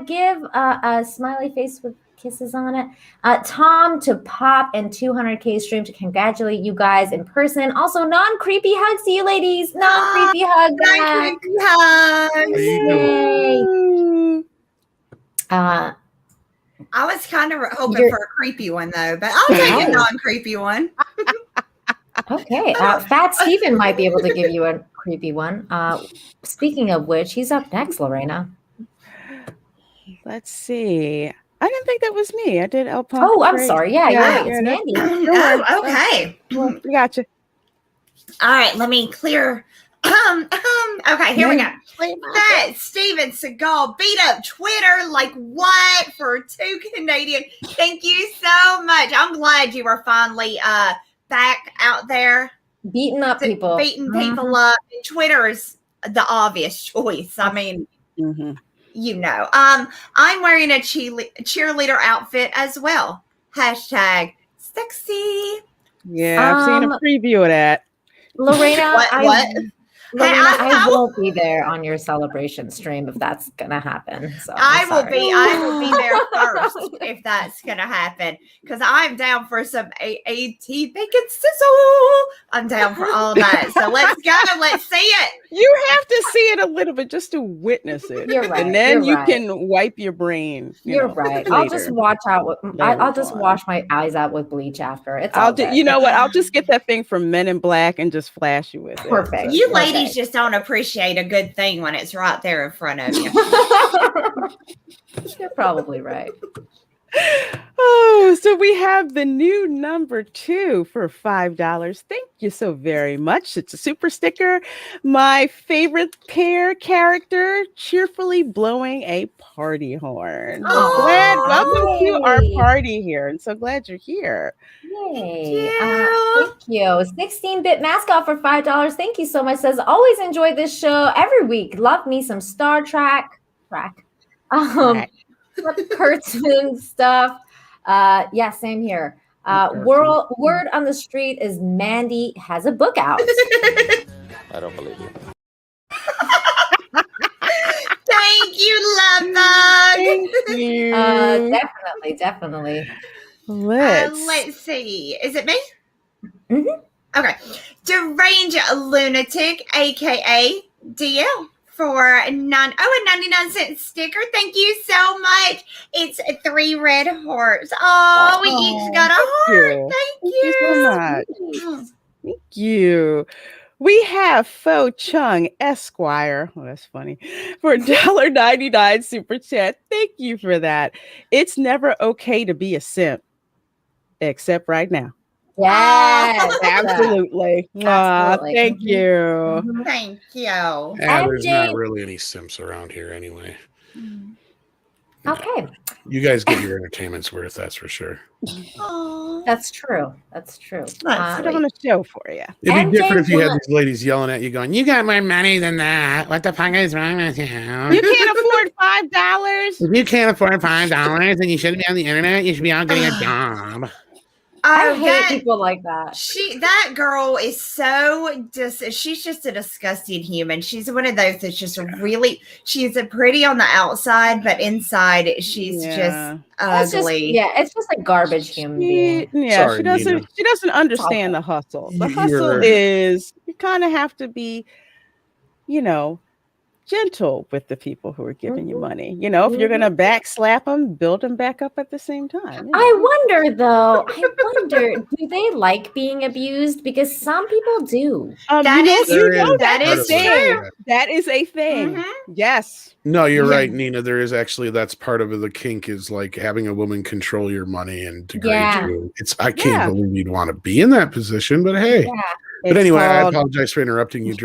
Speaker 4: give a smiley face with kisses on it. Tom to pop and 200K stream to congratulate you guys in person. Also, non-creepy hugs to you ladies. Non-creepy hug.
Speaker 3: Non-creepy hugs.
Speaker 4: Yay.
Speaker 3: I was kind of hoping for a creepy one though, but I'll take a non-creepy one.
Speaker 4: Okay, Fat Steven might be able to give you a creepy one. Speaking of which, he's up next, Lorena.
Speaker 5: Let's see. I didn't think that was me. I did El Pump.
Speaker 4: Oh, I'm sorry. Yeah, you're right. It's Mandy.
Speaker 3: Oh, okay.
Speaker 5: We got you.
Speaker 3: All right, let me clear. Okay, here we go. That Steven Seagal beat up Twitter like what for 2 Canadian. Thank you so much. I'm glad you were finally back out there
Speaker 4: beating up people.
Speaker 3: Beating people up. Twitter is the obvious choice. I mean, you know. I'm wearing a cheerleader outfit as well. #sexy.
Speaker 5: Yeah, I've seen a preview of that.
Speaker 4: Lorena,
Speaker 3: what?
Speaker 4: Lorena, I won't be there on your celebration stream if that's gonna happen. So
Speaker 3: I will be there first if that's gonna happen because I'm down for some AAT bacon sizzle. I'm down for all that. So let's go. Let's see it.
Speaker 5: You have to see it a little bit just to witness it.
Speaker 4: You're right.
Speaker 5: And then you can wipe your brain.
Speaker 4: You're right.
Speaker 5: Later.
Speaker 4: I'll just watch out. I'll just wash my eyes out with bleach after.
Speaker 5: You know what? I'll just get that thing from Men in Black and just flash you with it.
Speaker 4: Perfect.
Speaker 3: You ladies just don't appreciate a good thing when it's right there in front of you.
Speaker 4: You're probably right.
Speaker 5: Oh, so we have the new number 2 for $5. Thank you so very much. It's a super sticker. My favorite pair character cheerfully blowing a party horn. Welcome to our party here. And so glad you're here.
Speaker 4: Yay. Thank you. 16-bit mascot for $5. Thank you so much. Says, always enjoy this show every week. Love me some Star Trek. Kurtzman stuff. Yeah, same here. Word on the street is Mandy has a book out.
Speaker 6: I don't believe you.
Speaker 3: Thank you, Love Bug.
Speaker 5: Thank you.
Speaker 4: Definitely.
Speaker 5: Let's
Speaker 3: see. Is it me?
Speaker 4: Mm-hmm.
Speaker 3: Okay. Deranged Lunatic, aka DL. For a 99-cent sticker. Thank you so much. It's 3 red hearts. Oh, we each got a heart. Thank you
Speaker 5: so much. Thank you. We have Fo Chung Esquire. Oh, that's funny. For $1.99 super chat. Thank you for that. It's never okay to be a simp, except right now.
Speaker 4: Yes,
Speaker 5: absolutely. Thank you.
Speaker 3: Thank you.
Speaker 2: There's not really any simps around here anyway.
Speaker 4: Okay.
Speaker 2: You guys get your entertainment's worth, that's for sure.
Speaker 4: That's true. That's true.
Speaker 5: Let's put on a show for you.
Speaker 2: It'd be different if you had these ladies yelling at you going, you got more money than that. What the fuck is wrong with you?
Speaker 5: You can't afford $5.
Speaker 2: If you can't afford $5 and you shouldn't be on the internet, you should be out getting a job.
Speaker 4: I hate people like that.
Speaker 3: That girl is she's just a disgusting human. She's one of those that's just she's a pretty on the outside, but inside she's just ugly.
Speaker 4: It's just a garbage human being.
Speaker 5: Yeah,
Speaker 2: Sorry,
Speaker 5: she doesn't understand the hustle. The hustle is you kind of have to be, gentle with the people who are giving you money. If you're gonna backslap them, build them back up at the same time.
Speaker 4: I wonder though. Do they like being abused? Because some people do.
Speaker 3: That is
Speaker 5: true. That is a thing.
Speaker 3: Mm-hmm.
Speaker 5: Yes.
Speaker 2: No, you're right, Nina. There is actually that's part of the kink is like having a woman control your money and degrade you. I can't believe you'd want to be in that position, but hey.
Speaker 4: Yeah.
Speaker 2: But anyway, I apologize for interrupting you.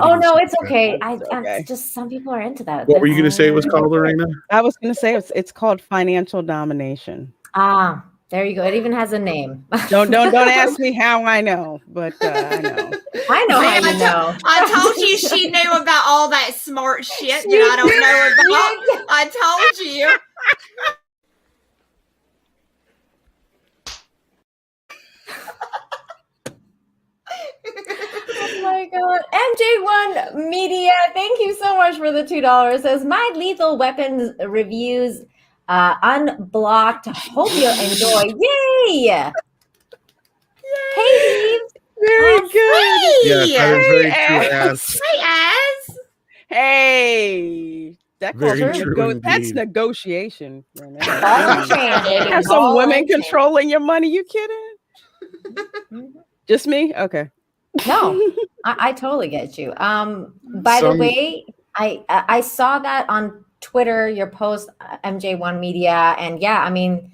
Speaker 4: Oh no, it's okay. I just some people are into that.
Speaker 2: What were you going to say it was called, Lorena?
Speaker 5: I was going to say it's called financial domination.
Speaker 4: Ah, there you go. It even has a name.
Speaker 5: Don't ask me how I know, but I know.
Speaker 4: I know how you know.
Speaker 3: I told you she knew about all that smart shit that I don't know about. I told you.
Speaker 4: Oh my god. MJ1 Media, thank you so much for the $2. Says my Lethal Weapons reviews unblocked. Hope you enjoy. Yay! Hey,
Speaker 5: very good.
Speaker 2: Yes, that is very true. Ass.
Speaker 3: Hey, Az.
Speaker 5: Hey. That's negotiation. Have some women controlling your money. You kidding? Just me? Okay.
Speaker 4: No, I totally get you. By the way, I saw that on Twitter, your post, MJ1 Media, and yeah, I mean,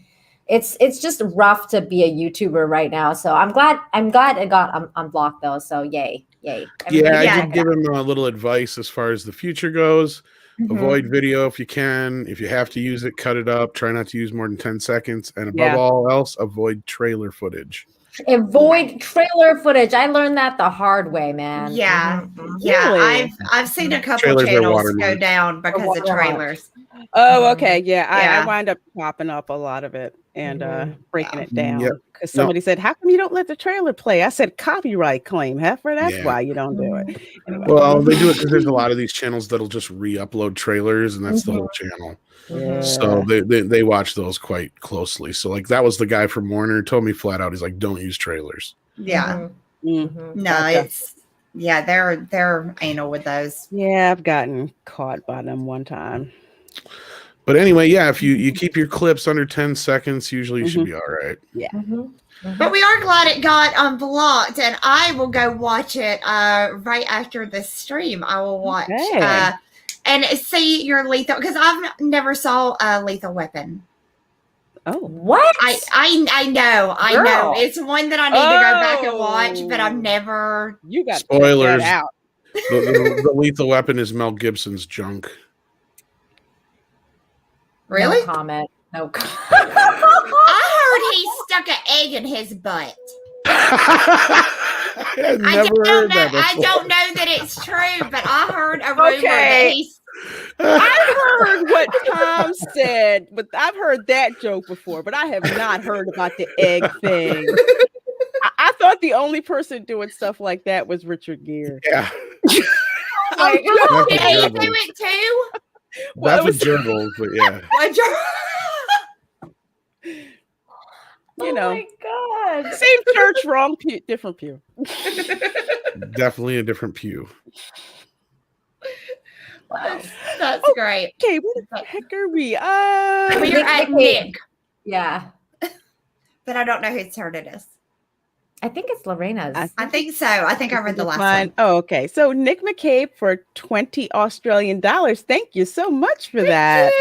Speaker 4: it's just rough to be a YouTuber right now. So I'm glad it got unblocked though. So yay. I
Speaker 2: did give him a little advice as far as the future goes.
Speaker 4: Mm-hmm.
Speaker 2: Avoid video if you can. If you have to use it, cut it up. Try not to use more than 10 seconds. And above all else, avoid trailer footage.
Speaker 4: Avoid trailer footage. I learned that the hard way, man.
Speaker 3: Yeah.
Speaker 4: Mm-hmm.
Speaker 3: Yeah.
Speaker 5: Really?
Speaker 3: I've seen a couple channels go down because of trailers.
Speaker 5: Oh, okay. Yeah. I wind up popping up a lot of it and breaking it down. Because somebody said, how come you don't let the trailer play? I said, copyright claim, heifer. That's why you don't do it. Anyway.
Speaker 2: Well, they do it because there's a lot of these channels that'll just re-upload trailers, and that's the whole channel.
Speaker 5: Yeah.
Speaker 2: So they watch those quite closely. So like that was the guy from Warner told me flat out, he's like, don't use trailers.
Speaker 3: Yeah.
Speaker 5: Mm-hmm.
Speaker 3: No, they're anal with those.
Speaker 5: Yeah, I've gotten caught by them one time.
Speaker 2: But anyway, if you keep your clips under 10 seconds, usually you should be all right.
Speaker 5: Yeah.
Speaker 3: But we are glad it got unblocked, and I will go watch it right after the stream. I will watch and see your Lethal, because I've never saw a Lethal Weapon.
Speaker 5: Oh,
Speaker 4: what?
Speaker 3: I know. It's one that I need to go back and watch, but I've never.
Speaker 5: You got
Speaker 2: spoilers.
Speaker 5: That out.
Speaker 2: The Lethal Weapon is Mel Gibson's junk.
Speaker 3: Really?
Speaker 4: No comment. No comment.
Speaker 3: I heard he stuck an egg in his butt. I don't know that it's true, but I heard a rumor that he's.
Speaker 5: I heard what Tom said, but I've heard that joke before, but I have not heard about the egg thing. I thought the only person doing stuff like that was Richard Gere.
Speaker 2: Yeah.
Speaker 3: Did he do it too?
Speaker 2: That's a gerbil, but yeah.
Speaker 5: You know,
Speaker 4: my God.
Speaker 5: Same church, wrong pew, different pew.
Speaker 2: Definitely a different pew.
Speaker 3: Wow. That's great.
Speaker 5: Okay, where the heck are we?
Speaker 3: We're at Nick.
Speaker 4: Yeah.
Speaker 3: But I don't know whose turn it is.
Speaker 4: I think it's Lorena's.
Speaker 3: I think so. I think I read the last one.
Speaker 5: Oh, okay. So Nick McCabe for 20 Australian dollars. Thank you so much for that.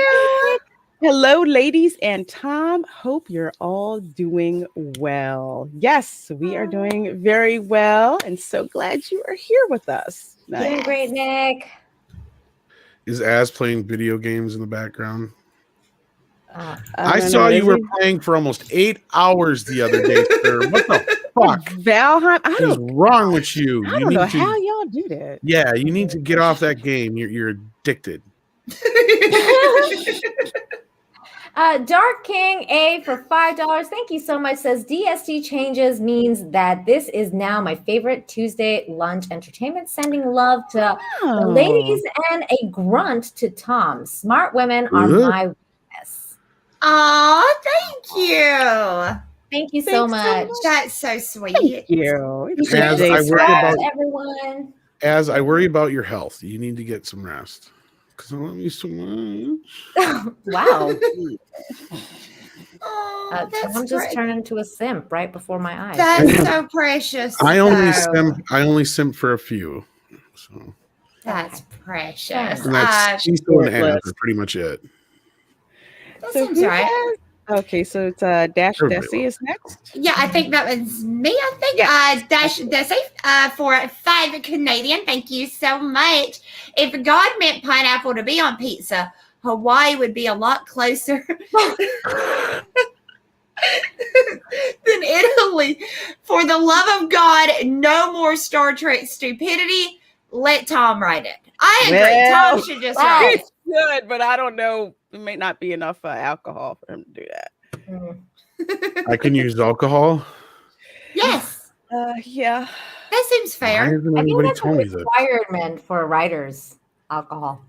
Speaker 5: Hello, ladies and Tom. Hope you're all doing well. Yes, we are doing very well, and so glad you are here with us.
Speaker 4: Doing great, Nick.
Speaker 2: Is Az playing video games in the background?
Speaker 5: I
Speaker 2: saw you were playing for almost 8 hours the other day, sir. What the fuck?
Speaker 5: Valheim?
Speaker 2: What is wrong with you?
Speaker 5: I don't know how y'all do that.
Speaker 2: Yeah, you need to get off that game. You're addicted.
Speaker 4: Dark King A for $5. Thank you so much. Says DST changes means that this is now my favorite Tuesday lunch entertainment. Sending love to the ladies and a grunt to Tom. Smart women are my weakness.
Speaker 3: Oh, thank you.
Speaker 4: Thank you so much.
Speaker 3: That's so sweet.
Speaker 5: Thank you.
Speaker 4: Everyone.
Speaker 2: As I worry about your health, you need to get some rest. Because I love you so much.
Speaker 4: Wow.
Speaker 3: That's
Speaker 4: Tom just turned into a simp right before my eyes.
Speaker 3: That's so precious.
Speaker 2: I only simp for a few. So
Speaker 3: that's precious.
Speaker 2: And that's she's still an ad for pretty much it.
Speaker 3: That seems right.
Speaker 5: Okay, so it's Dash Desi is next.
Speaker 3: Yeah, I think that was me. I think Dash Desi for 5 Canadian. Thank you so much. If God meant pineapple to be on pizza, Hawaii would be a lot closer than Italy. For the love of God, no more Star Trek stupidity. Let Tom write it. I agree.
Speaker 5: Well,
Speaker 3: Tom should just write it.
Speaker 5: Good, but I don't know. It may not be enough alcohol for him to do that.
Speaker 2: I can use alcohol.
Speaker 3: Yes.
Speaker 5: Yeah.
Speaker 3: That seems fair.
Speaker 4: I think that's a requirement for writers. Alcohol.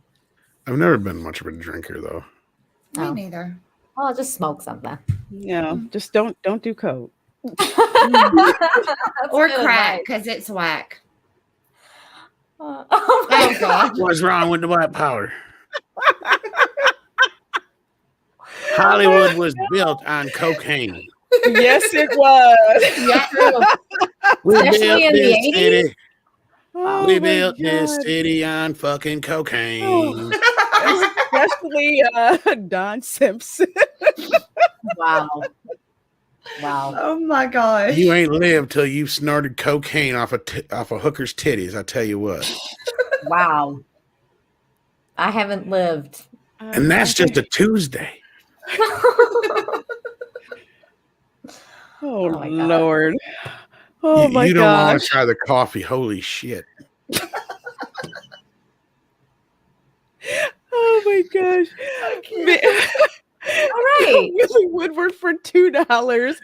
Speaker 2: I've never been much of a drinker though.
Speaker 3: Me neither.
Speaker 4: Well, I'll just smoke something.
Speaker 5: No, just don't do coke.
Speaker 3: Or crack, because it's whack.
Speaker 4: Oh my God.
Speaker 2: What's wrong with the white powder? Hollywood was built on cocaine.
Speaker 5: Yes, it was.
Speaker 4: Yeah,
Speaker 2: we
Speaker 4: especially in the 80s.
Speaker 2: City. Oh, we built this city on fucking cocaine.
Speaker 5: Especially Don Simpson.
Speaker 4: Wow.
Speaker 3: Oh my gosh.
Speaker 2: You ain't lived till you've snorted cocaine off a hooker's titties, I tell you what.
Speaker 4: Wow. I haven't lived.
Speaker 2: And that's just a Tuesday.
Speaker 5: Oh Lord. Oh my God.
Speaker 2: You don't want to try the coffee. Holy shit.
Speaker 5: Oh my gosh.
Speaker 4: All right.
Speaker 5: Willie Woodward for $2.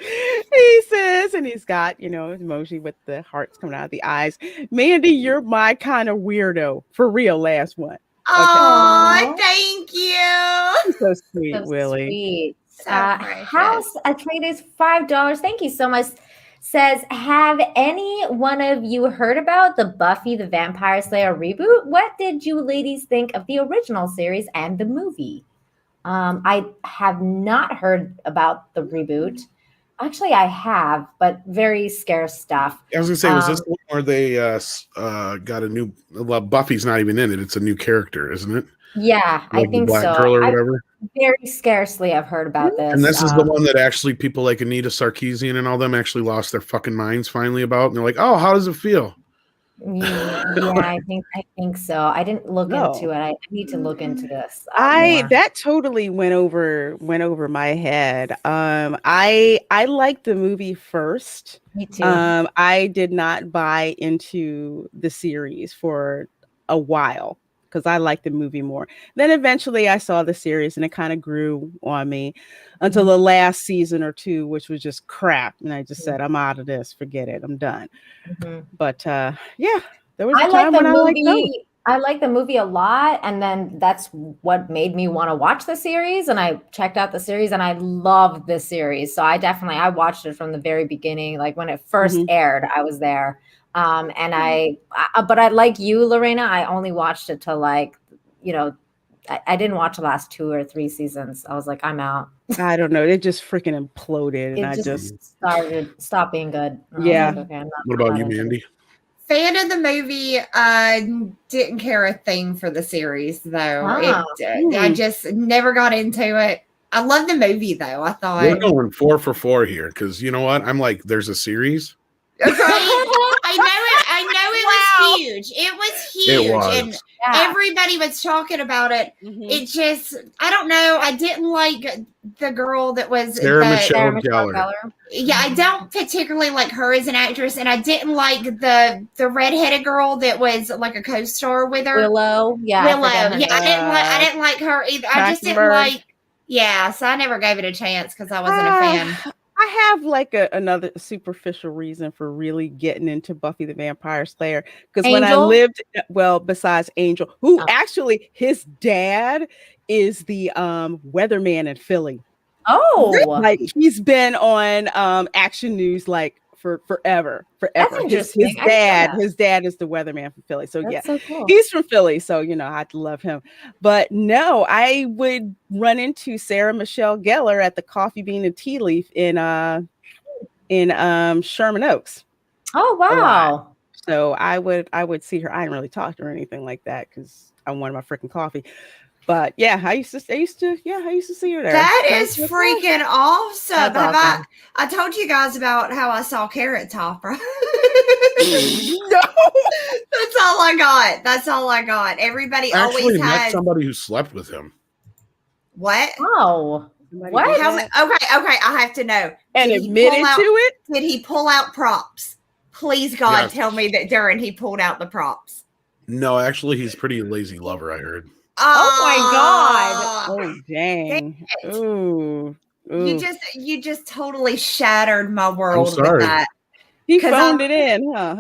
Speaker 5: He says, and he's got, emoji with the hearts coming out of the eyes. Mandy, you're my kind of weirdo. For real, last one.
Speaker 3: Oh, thank you.
Speaker 5: So sweet, Willie.
Speaker 4: Sweet. House Atreides $5. Thank you so much. Says, have any one of you heard about the Buffy the Vampire Slayer reboot? What did you ladies think of the original series and the movie? I have not heard about the reboot. Actually, I have, but very scarce stuff.
Speaker 2: I was gonna say, was this one where they got a new? Well, Buffy's not even in it; it's a new character, isn't it?
Speaker 4: Yeah,
Speaker 2: like
Speaker 4: I think
Speaker 2: Black
Speaker 4: so.
Speaker 2: Girl or whatever.
Speaker 4: Very scarcely I've heard about this.
Speaker 2: And this is the one that actually people like Anita Sarkeesian and all them actually lost their fucking minds finally about. And they're like, "Oh, how does it feel?"
Speaker 4: Yeah, I think so. I didn't look into it. I need to look into this.
Speaker 5: That totally went over my head. I liked the movie first.
Speaker 4: Me too.
Speaker 5: I did not buy into the series for a while because I liked the movie more. Then eventually I saw the series and it kind of grew on me until the last season or two, which was just crap. And I just said, I'm out of this. Forget it. I'm done. But yeah, there was a time when I liked those.
Speaker 4: I like the movie a lot, and then that's what made me want to watch the series. And I checked out the series, and I loved the series. So I watched it from the very beginning. Like when it first aired, I was there. But I like you, Lorena. I only watched it till I didn't watch the last 2 or 3 seasons. I was like, I'm out.
Speaker 5: I don't know. It just freaking imploded, and I
Speaker 4: just stopped being good.
Speaker 5: Yeah.
Speaker 4: Like, okay,
Speaker 2: what about you, Mandy?
Speaker 3: Fan of the movie, didn't care a thing for the series though. I just never got into it. I love the movie though. I thought
Speaker 2: we're going 4 for 4 here because you know what? I'm like, there's a series.
Speaker 3: Okay. I know it was huge. It was huge.
Speaker 2: It was.
Speaker 3: And everybody was talking about it. It just, I don't know. I didn't like the girl that was
Speaker 2: Sarah Michelle Gellar.
Speaker 3: Yeah, I don't particularly like her as an actress, and I didn't like the redheaded girl that was like a co-star with her.
Speaker 4: Willow. Yeah.
Speaker 3: I didn't like her either. I just didn't like. Yeah, so I never gave it a chance because I wasn't a fan.
Speaker 5: I have like another superficial reason for really getting into Buffy the Vampire Slayer, because when I lived, besides Angel, who actually his dad is the weatherman in Philly.
Speaker 4: Oh,
Speaker 5: like he's been on Action News like for forever.
Speaker 4: That's interesting.
Speaker 5: His dad is the weatherman from Philly. So
Speaker 4: That's so cool.
Speaker 5: he's from Philly, so I'd love him. But no, I would run into Sarah Michelle Gellar at the Coffee Bean and Tea Leaf in Sherman Oaks.
Speaker 4: Oh wow.
Speaker 5: So I would see her. I didn't really talk to her or anything like that because I wanted my freaking coffee. But yeah, I used to see her there.
Speaker 3: That is freaking awesome.
Speaker 4: Awesome.
Speaker 3: I told you guys about how I saw Carrot Top, right?
Speaker 5: No.
Speaker 3: That's all I got. Everybody
Speaker 2: actually
Speaker 3: always
Speaker 2: met
Speaker 3: has
Speaker 2: somebody who slept with him.
Speaker 3: What?
Speaker 4: Oh. What?
Speaker 3: Okay, I have to know.
Speaker 5: And admitted to it?
Speaker 3: Did he pull out props? Please, God,
Speaker 2: Yes.
Speaker 3: tell me that during he pulled out the props.
Speaker 2: No, actually, he's a pretty lazy lover, I heard.
Speaker 4: Oh my God.
Speaker 5: Oh dang. Ooh.
Speaker 3: You just totally shattered my world
Speaker 2: I'm sorry.
Speaker 3: with that.
Speaker 5: He phoned it in, huh?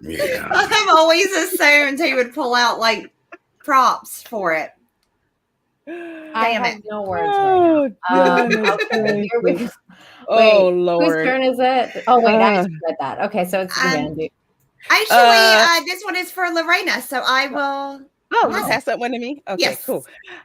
Speaker 2: Yeah.
Speaker 3: I've always assumed he would pull out like props for it.
Speaker 4: I
Speaker 3: Damn
Speaker 4: have
Speaker 3: it.
Speaker 4: no words right now. Okay, here we go.
Speaker 5: Oh
Speaker 4: Wait,
Speaker 5: Lord.
Speaker 4: whose turn is it? Oh wait, I just read that. Okay, so it's Randy.
Speaker 3: Actually, this one is for Lorena, so I will.
Speaker 5: Oh, you pass that one to me? Okay,
Speaker 3: Yes.
Speaker 5: cool.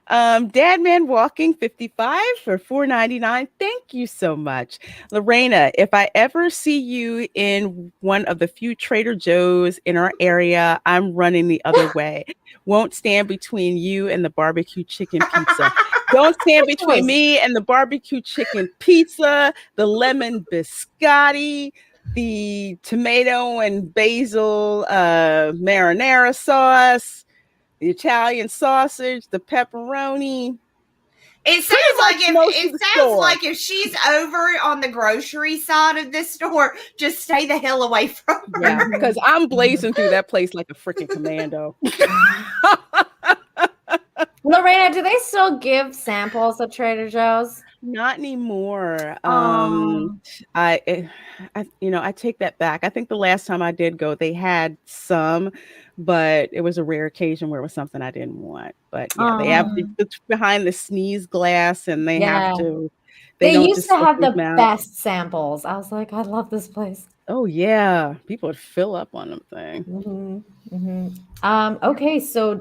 Speaker 5: Dadman Walking 55 for $4.99. Thank you so much. Lorena, if I ever see you in one of the few Trader Joe's in our area, I'm running the other way. Won't stand between you and the barbecue chicken pizza. Don't stand between me and the barbecue chicken pizza, the lemon biscotti, the tomato and basil marinara sauce, the Italian sausage, the pepperoni.
Speaker 3: It sounds like if she's over on the grocery side of this store, just stay the hell away from her.
Speaker 5: Yeah, because I'm blazing through that place like a freaking commando.
Speaker 4: Lorena, do they still give samples at Trader Joe's?
Speaker 5: Not anymore. I take that back. I think the last time I did go, they had some, but it was a rare occasion where it was something I didn't want. But yeah, they have it's behind the sneeze glass, and they have to.
Speaker 4: They used to have the best samples. I was like, I love this place.
Speaker 5: Oh yeah, people would fill up on them thing.
Speaker 4: Okay, so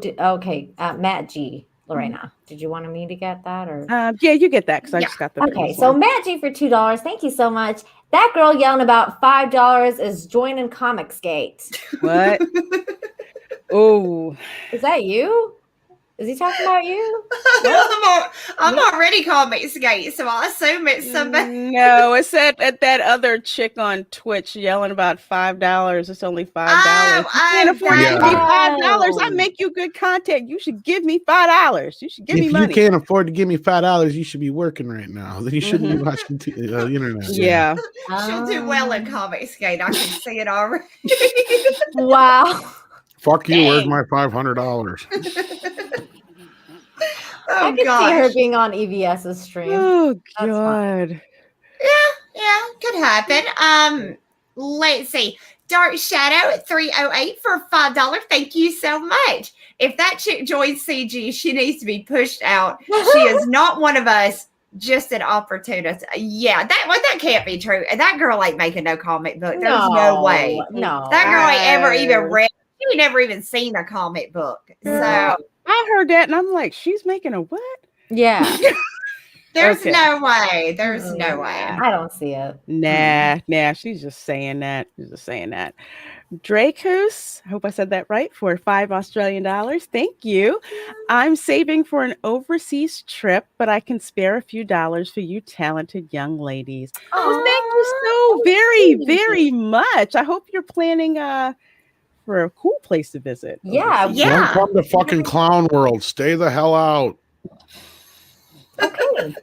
Speaker 4: Matt G. Lorena, did you want me to get that or?
Speaker 5: Yeah, you get that because I just got the.
Speaker 4: Okay, so Matt G for $2. Thank you so much. That girl yelling about $5 is joining Comicsgate.
Speaker 5: What? Oh,
Speaker 4: is that you? Is he talking about you?
Speaker 3: I'm already Comicsgate, so I assume it's somebody.
Speaker 5: No, it said that other chick on Twitch yelling about $5. It's only $5. You can't afford to give me $5. I make you good content. You should give me $5. You should give me money.
Speaker 2: If you can't afford to give me $5, you should be working right now. Then you shouldn't be watching the internet.
Speaker 5: Yeah.
Speaker 3: She'll do well in Comicsgate. I can see it already.
Speaker 4: Wow.
Speaker 2: Fuck you. Where's my $500?
Speaker 4: I can see her being on EVS's stream.
Speaker 5: Oh God.
Speaker 3: Yeah, could happen. Let's see. Dark Shadow at 308 for $5. Thank you so much. If that chick joins CG, she needs to be pushed out. She is not one of us. Just an opportunist. Yeah, that can't be true. That girl ain't making no comic book. There's no way.
Speaker 4: No,
Speaker 3: that girl ain't ever even read. She never even seen a comic book. So.
Speaker 5: I heard that and I'm like, she's making a what?
Speaker 4: Yeah.
Speaker 3: There's no way. There's no way.
Speaker 4: I don't see it.
Speaker 5: Nah. She's just saying that. Dracos, I hope I said that right, for $5 Australian. Thank you. I'm saving for an overseas trip, but I can spare a few dollars for you talented young ladies. Oh, thank you so very, very much. I hope you're planning for a cool place to visit.
Speaker 3: Yeah.
Speaker 2: Don't come to fucking Clown World. Stay the hell out.
Speaker 4: Okay.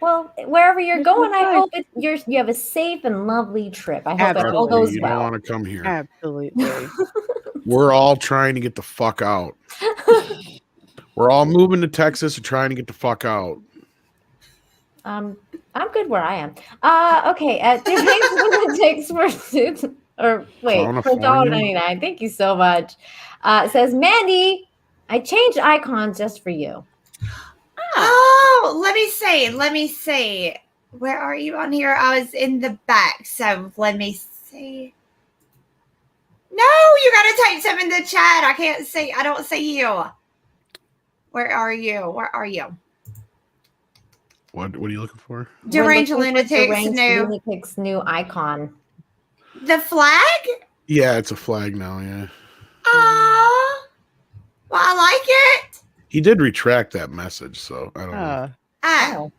Speaker 4: Well, wherever you're going, I hope you have a safe and lovely trip. I hope it all goes well.
Speaker 2: You don't want to come here.
Speaker 5: Absolutely.
Speaker 2: We're all trying to get the fuck out. We're all moving to Texas and trying to get the fuck out.
Speaker 4: I'm good where I am. Okay. Takes for $1.99. Thank you so much. It says, Mandy, I changed icons just for you.
Speaker 3: Oh, let me see. Where are you on here? I was in the back, so let me see. No, you gotta type some in the chat. I can't see. I don't see you. Where are you? What are you?
Speaker 2: What are you looking for?
Speaker 3: Deranged Lunatic's
Speaker 4: new icon.
Speaker 3: The flag?
Speaker 2: Yeah, it's a flag now, yeah.
Speaker 3: Oh, well, I like it.
Speaker 2: He did retract that message, so I don't know.
Speaker 3: Oh.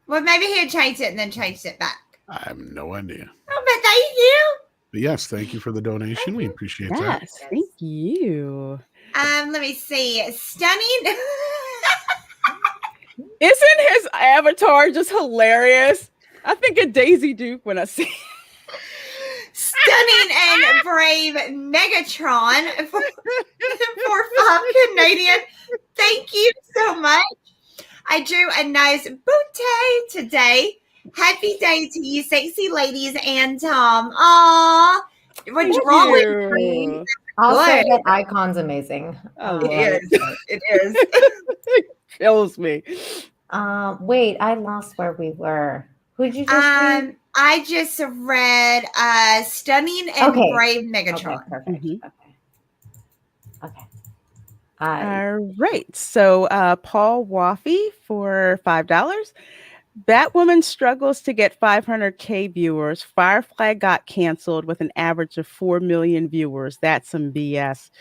Speaker 3: Well, maybe he had changed it and then changed it back.
Speaker 2: I have no idea.
Speaker 3: Oh, but thank you.
Speaker 2: But yes, thank you for the donation. We appreciate that.
Speaker 5: Yes, thank you.
Speaker 3: Let me see. Stunning.
Speaker 5: Isn't his avatar just hilarious? I think of Daisy Duke when I see
Speaker 3: Stunning and brave Megatron for 5 Canadian. Thank you so much. I drew a nice bouquet today. Happy day to you, sexy ladies and Tom. Aww. What's wrong with me?
Speaker 4: Also, that icon's amazing.
Speaker 3: It is.
Speaker 5: it kills me.
Speaker 4: Wait, I lost where we were. Who'd you just read?
Speaker 3: I just read Stunning and Brave Megatron.
Speaker 4: Okay, perfect.
Speaker 5: Mm-hmm.
Speaker 4: Okay.
Speaker 5: All right. So Paul Waffy for $5. Batwoman struggles to get 500K viewers. Firefly got canceled with an average of 4 million viewers. That's some BS.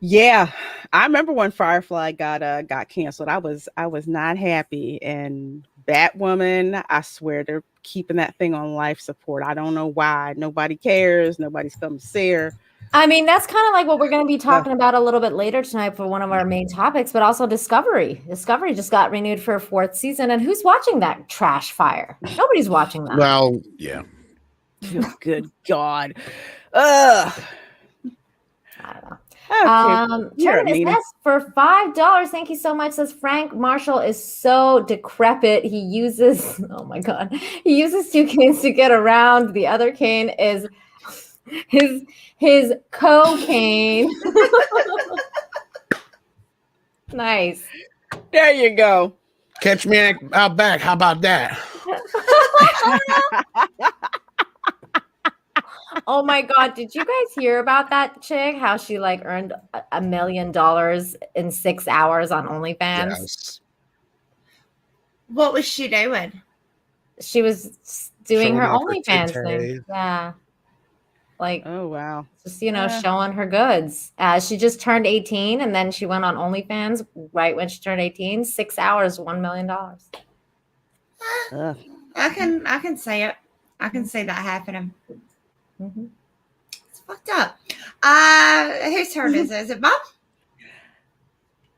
Speaker 5: Yeah, I remember when Firefly got canceled. I was not happy. And Batwoman, I swear they're keeping that thing on life support. I don't know why. Nobody cares. Nobody's come to see her.
Speaker 4: I mean, that's kind of like what we're going to be talking about a little bit later tonight for one of our main topics, but also Discovery. Discovery just got renewed for a 4th season. And who's watching that trash fire? Nobody's watching that.
Speaker 2: Well, yeah.
Speaker 5: Good God. Ugh.
Speaker 4: I don't know.
Speaker 5: Okay.
Speaker 4: For $5, thank you so much. Says Frank Marshall is so decrepit. He uses, oh my God, he uses 2 canes to get around. The other cane is his cocaine. Nice.
Speaker 5: There you go.
Speaker 2: Catch me out back. How about that?
Speaker 4: Oh my God. Did you guys hear about that chick? How she earned $1 million in 6 hours on OnlyFans?
Speaker 2: Yes.
Speaker 3: What was she doing?
Speaker 4: She was doing her
Speaker 2: Showing off her
Speaker 4: OnlyFans
Speaker 2: titties.
Speaker 4: thing. Yeah.
Speaker 5: Oh, wow.
Speaker 4: Just, showing her goods. She just turned 18 and then she went on OnlyFans right when she turned 18. 6 hours, $1 million.
Speaker 3: I can say it. I can see that happening.
Speaker 4: Mm-hmm.
Speaker 3: It's fucked up. Whose turn is it? Is it Bob?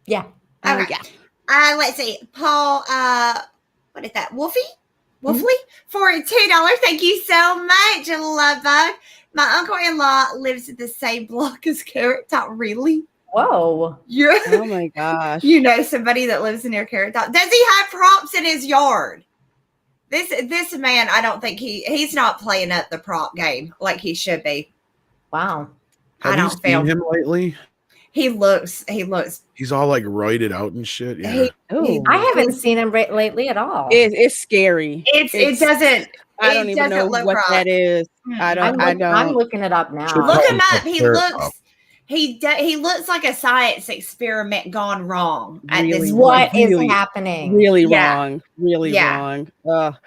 Speaker 4: Yeah.
Speaker 3: Okay. Yeah. Let's see. Paul, what is that? Wolfie? For $2. Thank you so much, Love Bug. My uncle-in-law lives in the same block as Carrot Top. Really?
Speaker 4: Whoa.
Speaker 3: Yeah.
Speaker 5: Oh my gosh.
Speaker 3: You know somebody that lives near Carrot Top. Does he have props in his yard? This man, I don't think he's not playing up the prop game like he should be.
Speaker 4: Wow.
Speaker 2: Have you seen him lately?
Speaker 3: He looks.
Speaker 2: He's all roided out and shit. Yeah.
Speaker 4: I haven't seen him lately at all.
Speaker 5: It's scary.
Speaker 3: It doesn't.
Speaker 5: I don't even know what that is.
Speaker 4: I'm looking it up now.
Speaker 3: Look him up. He looks like a science experiment gone wrong at
Speaker 5: Really
Speaker 3: this.
Speaker 4: What is happening?
Speaker 5: Really wrong. Really wrong. Well,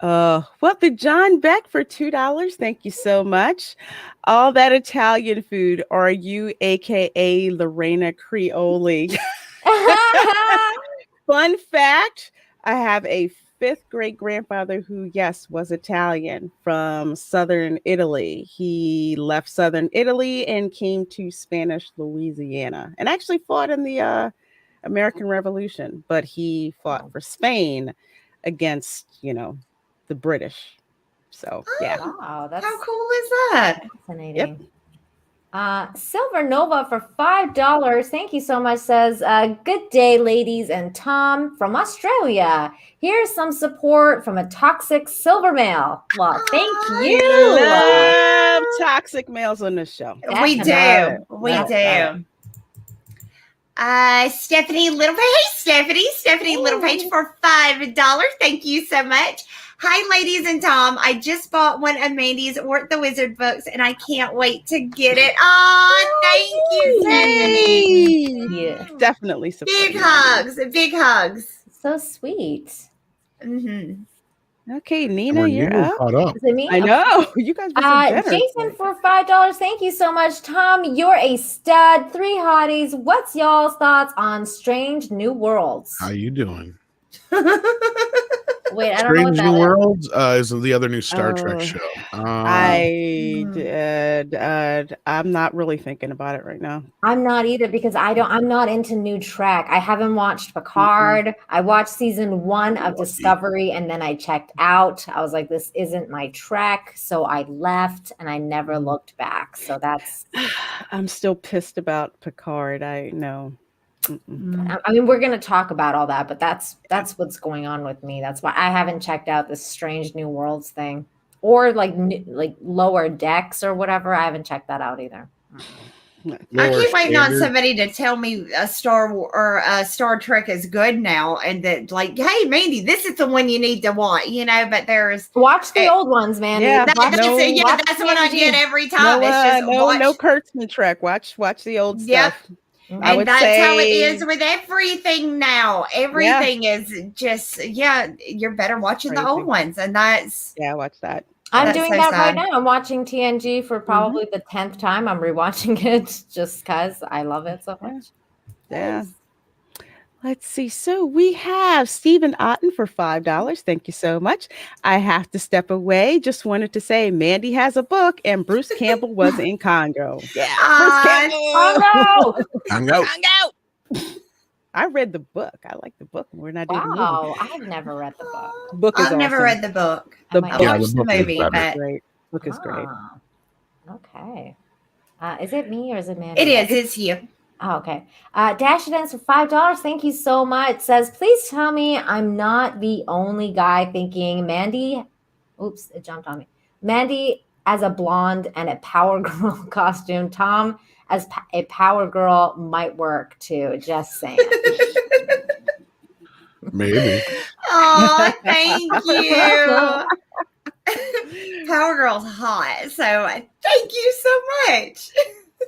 Speaker 5: the John Beck for $2. Thank you so much. All that Italian food. Are you AKA Lorena Creole? Fun fact, I have a 5th great grandfather who, yes, was Italian from Southern Italy. He left Southern Italy and came to Spanish Louisiana and actually fought in the American Revolution, but he fought for Spain against, the British. So, yeah.
Speaker 4: Wow, that's
Speaker 3: how cool is that?
Speaker 4: fascinating.
Speaker 5: Yep.
Speaker 4: Silver Nova for $5. Thank you so much. Says, good day, ladies and Tom from Australia. Here's some support from a toxic silver male. Well, thank you.
Speaker 5: Love toxic males on this show.
Speaker 3: We do. We do. Stephanie Littlepage. Hey, Stephanie Littlepage for $5. Thank you so much. Hi, ladies and Tom. I just bought one of Mandy's Work the Wizard books, and I can't wait to get it. Oh, thank you, Stephanie.
Speaker 4: Yeah.
Speaker 5: Definitely support.
Speaker 3: Big hugs. Big hugs.
Speaker 4: So sweet.
Speaker 3: Mm-hmm.
Speaker 5: Okay, Nina, you're up.
Speaker 2: Caught up.
Speaker 4: Is it me?
Speaker 5: I know. You guys were so generous.
Speaker 4: Jason for $5. Thank you so much. Tom, you're a stud. 3 hotties. What's y'all's thoughts on Strange New Worlds?
Speaker 2: How you doing?
Speaker 4: Wait, I don't know what
Speaker 2: Strange
Speaker 4: that
Speaker 2: New
Speaker 4: is.
Speaker 2: Worlds is the other new Star Trek show.
Speaker 5: I'm not really thinking about it right now.
Speaker 4: I'm not either because I'm not into new Trek. I haven't watched Picard. I watched season 1 of Discovery and then I checked out. I was like, this isn't my Trek. So I left and I never looked back. So that's
Speaker 5: I'm still pissed about Picard. I know.
Speaker 4: I mean, we're going to talk about all that, but that's what's going on with me. That's why I haven't checked out this Strange New Worlds thing or like Lower Decks or whatever. I haven't checked that out either.
Speaker 3: I keep waiting on somebody to tell me a Star Trek is good now, and that like, hey, Mandy, this is the one you need to watch, But there's
Speaker 4: watch the old ones, man.
Speaker 5: Yeah,
Speaker 3: that's what I get every time.
Speaker 5: No Kurtzman Trek. Watch the old stuff.
Speaker 3: And that's how it is with everything now. Everything is just, you're better watching the old ones. And that's...
Speaker 5: Yeah, watch that.
Speaker 4: I'm doing that right now. I'm watching TNG for probably the 10th time. I'm rewatching it just because I love it so much.
Speaker 5: Yeah. Let's see. So we have Stephen Otten for $5. Thank you so much. I have to step away. Just wanted to say Mandy has a book and Bruce Campbell was in Congo. Yeah. Bruce Campbell.
Speaker 2: Congo.
Speaker 5: I read the book. I like the book. We're not doing the movie.
Speaker 4: Wow. I've never read the book.
Speaker 5: Book is
Speaker 3: I've never read the book.
Speaker 5: The
Speaker 3: I watched the movie, but
Speaker 5: great. Book is great.
Speaker 4: Okay. Is it me or is it Mandy?
Speaker 3: It is. It's you.
Speaker 4: Oh, okay. Dash It Ends for $5. Thank you so much. Says, please tell me I'm not the only guy thinking Mandy. Oops, it jumped on me. Mandy as a blonde and a Power Girl costume. Tom as a Power Girl might work too. Just saying.
Speaker 2: Maybe.
Speaker 3: Oh, thank you. Power Girl's hot. So thank you so much.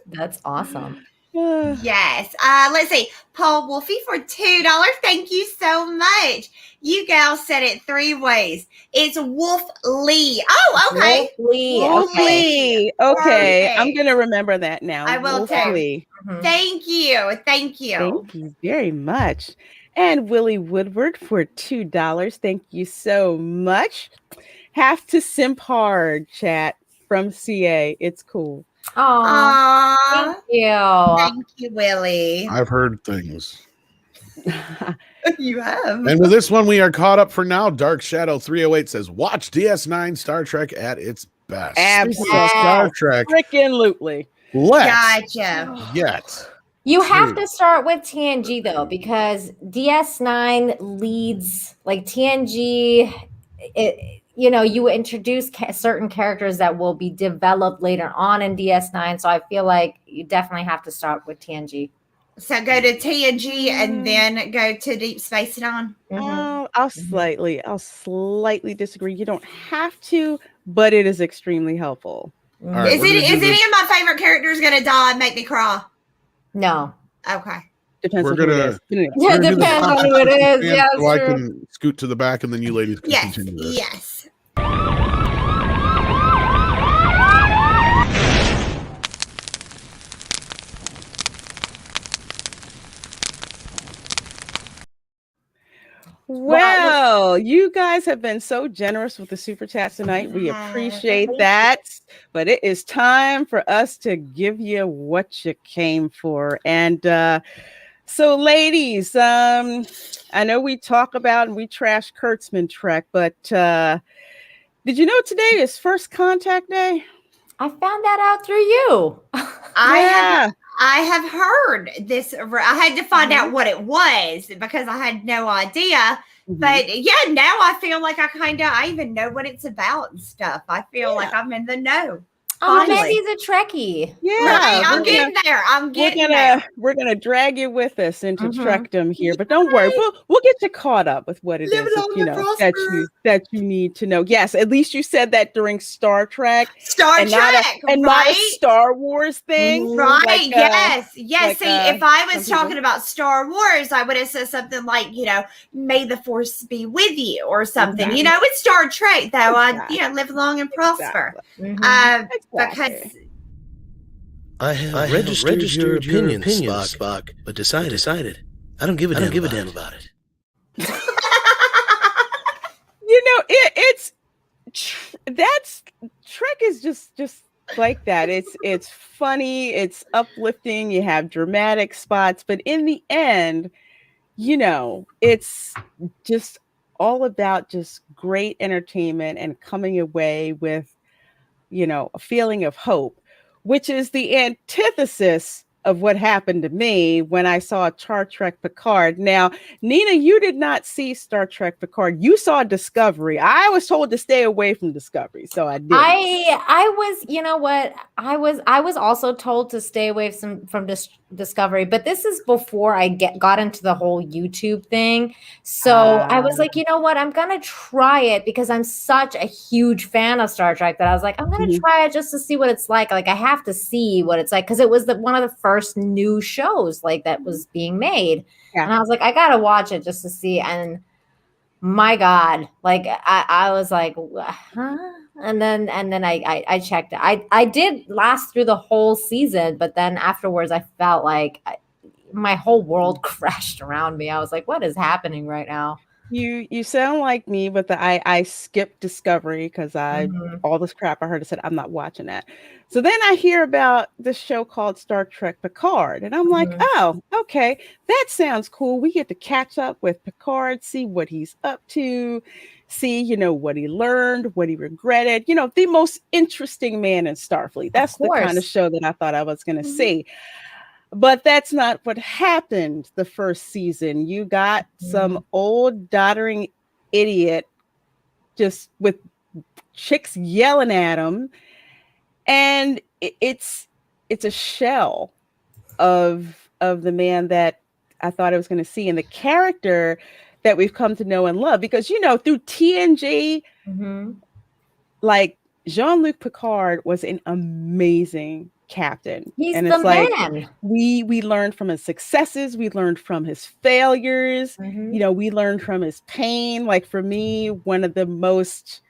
Speaker 4: That's awesome.
Speaker 3: Yes. Let's see. Paul Wolfie for $2. Thank you so much. You gals said it 3 ways. It's Wolf Lee. Oh, okay.
Speaker 4: Wolf Lee.
Speaker 5: Okay. I'm going to remember that now.
Speaker 3: I will too.
Speaker 4: Mm-hmm.
Speaker 3: Thank you.
Speaker 5: Thank you very much. And Willie Woodward for $2. Thank you so much. Have to simp hard, chat from CA. It's cool.
Speaker 4: Oh, thank you.
Speaker 3: Thank you, Willie.
Speaker 2: I've heard things.
Speaker 3: You have.
Speaker 2: And with this one, we are caught up for now. Dark Shadow 308 says, watch DS9 Star Trek at its best.
Speaker 5: Absolutely.
Speaker 2: Star Trek.
Speaker 5: Frickin' lootly.
Speaker 3: Gotcha.
Speaker 2: Yet.
Speaker 4: You have to start with TNG though, because DS9 leads like TNG. You introduce certain characters that will be developed later on in DS9. So I feel like you definitely have to start with TNG.
Speaker 3: So go to TNG and then go to Deep Space Nine.
Speaker 5: I'll slightly disagree. You don't have to, but it is extremely helpful.
Speaker 2: Right,
Speaker 3: is any of my favorite characters going to die and make me cry?
Speaker 4: No.
Speaker 3: Okay.
Speaker 5: Depends
Speaker 2: We're
Speaker 5: on
Speaker 2: gonna,
Speaker 5: who it is.
Speaker 4: Yeah, depends on who it is. Yeah,
Speaker 2: so I can scoot to the back and then you ladies can continue this.
Speaker 3: Yes.
Speaker 5: Well, you guys have been so generous with the super chats tonight. We appreciate that. But it is time for us to give you what you came for. And so, ladies, I know we talk about and we trash Kurtzman Trek, but did you know today is First Contact Day?
Speaker 4: I found that out through you.
Speaker 3: I have heard this. I had to find out what it was because I had no idea. But yeah, now I feel like I even know what it's about and stuff. I feel like I'm in the know.
Speaker 4: Oh, Mandy's a Trekkie.
Speaker 5: Yeah,
Speaker 3: right. I'm getting there.
Speaker 5: We're gonna drag you with us into Trekdom here, but don't worry, we'll get you caught up with what it is that you need to know. Yes, at least you said that during Star Trek, not a Star Wars thing,
Speaker 3: right?
Speaker 5: Like,
Speaker 3: yes. See, if I was talking about Star Wars, I would have said something like, "May the Force be with you" or something.
Speaker 5: Exactly.
Speaker 3: It's Star Trek, though.
Speaker 5: Exactly.
Speaker 3: Live long and prosper.
Speaker 5: Exactly.
Speaker 3: Because
Speaker 7: I have registered your opinion, Spock, but decided I don't give a damn about it.
Speaker 5: Trek is just like that. It's funny, it's uplifting, you have dramatic spots, but in the end, it's just all about just great entertainment and coming away with a feeling of hope, which is the antithesis of what happened to me when I saw Star Trek Picard. Now, Nina, you did not see Star Trek Picard. You saw Discovery. I was told to stay away from Discovery, so I did.
Speaker 4: I was, I was also told to stay away from Discovery, but this is before I got into the whole YouTube thing. So I was like, you know what? I'm gonna try it because I'm such a huge fan of Star Trek that I was like, I'm gonna try it just to see what it's like. Like I have to see what it's like because it was one of the first new shows like that was being made, and I was like, I gotta watch it just to see. And my God, like I was like, huh? And then I checked it. I did last through the whole season, but then afterwards I felt like my whole world crashed around me. I was like, what is happening right now?
Speaker 5: You sound like me, but I skipped Discovery because all this crap I heard. I said I'm not watching that. So then I hear about this show called Star Trek Picard, and I'm like, oh, okay, that sounds cool. We get to catch up with Picard, see what he's up to, see what he learned, what he regretted. The most interesting man in Starfleet. That's the kind of show that I thought I was going to see. But that's not what happened the first season. You got some old doddering idiot just with chicks yelling at him. And it's a shell of the man that I thought I was going to see, and the character that we've come to know and love. Because, through TNG, like Jean-Luc Picard was an amazing captain.
Speaker 4: He's
Speaker 5: and
Speaker 4: the
Speaker 5: it's like
Speaker 4: man.
Speaker 5: We learned from his successes, we learned from his failures, we learned from his pain. Like for me, one of the most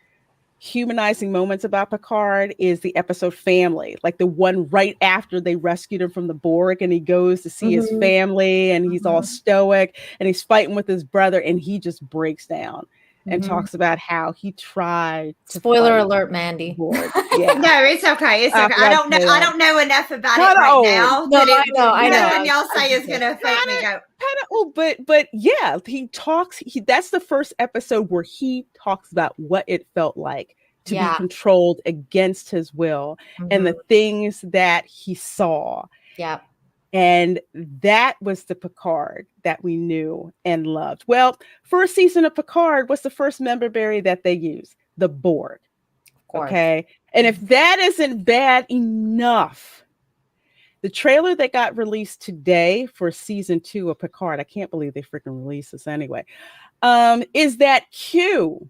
Speaker 5: humanizing moments about Picard is the episode Family, like the one right after they rescued him from the Borg and he goes to see his family and he's all stoic and he's fighting with his brother and he just breaks down and talks about how he tried to
Speaker 4: spoiler alert, Mandy.
Speaker 5: Yeah.
Speaker 3: No, it's okay. It's okay. I don't know enough about it right now.
Speaker 4: No, I know.
Speaker 3: When y'all say it's gonna affect me,
Speaker 5: but yeah, he talks. That's the first episode where he talks about what it felt like to be controlled against his will and the things that he saw.
Speaker 4: Yeah.
Speaker 5: And that was the Picard that we knew and loved. Well, first season of Picard was the first member berry that they used, the Borg. Okay. And if that isn't bad enough, the trailer that got released today for season 2 of Picard, I can't believe they freaking released this anyway, is that Q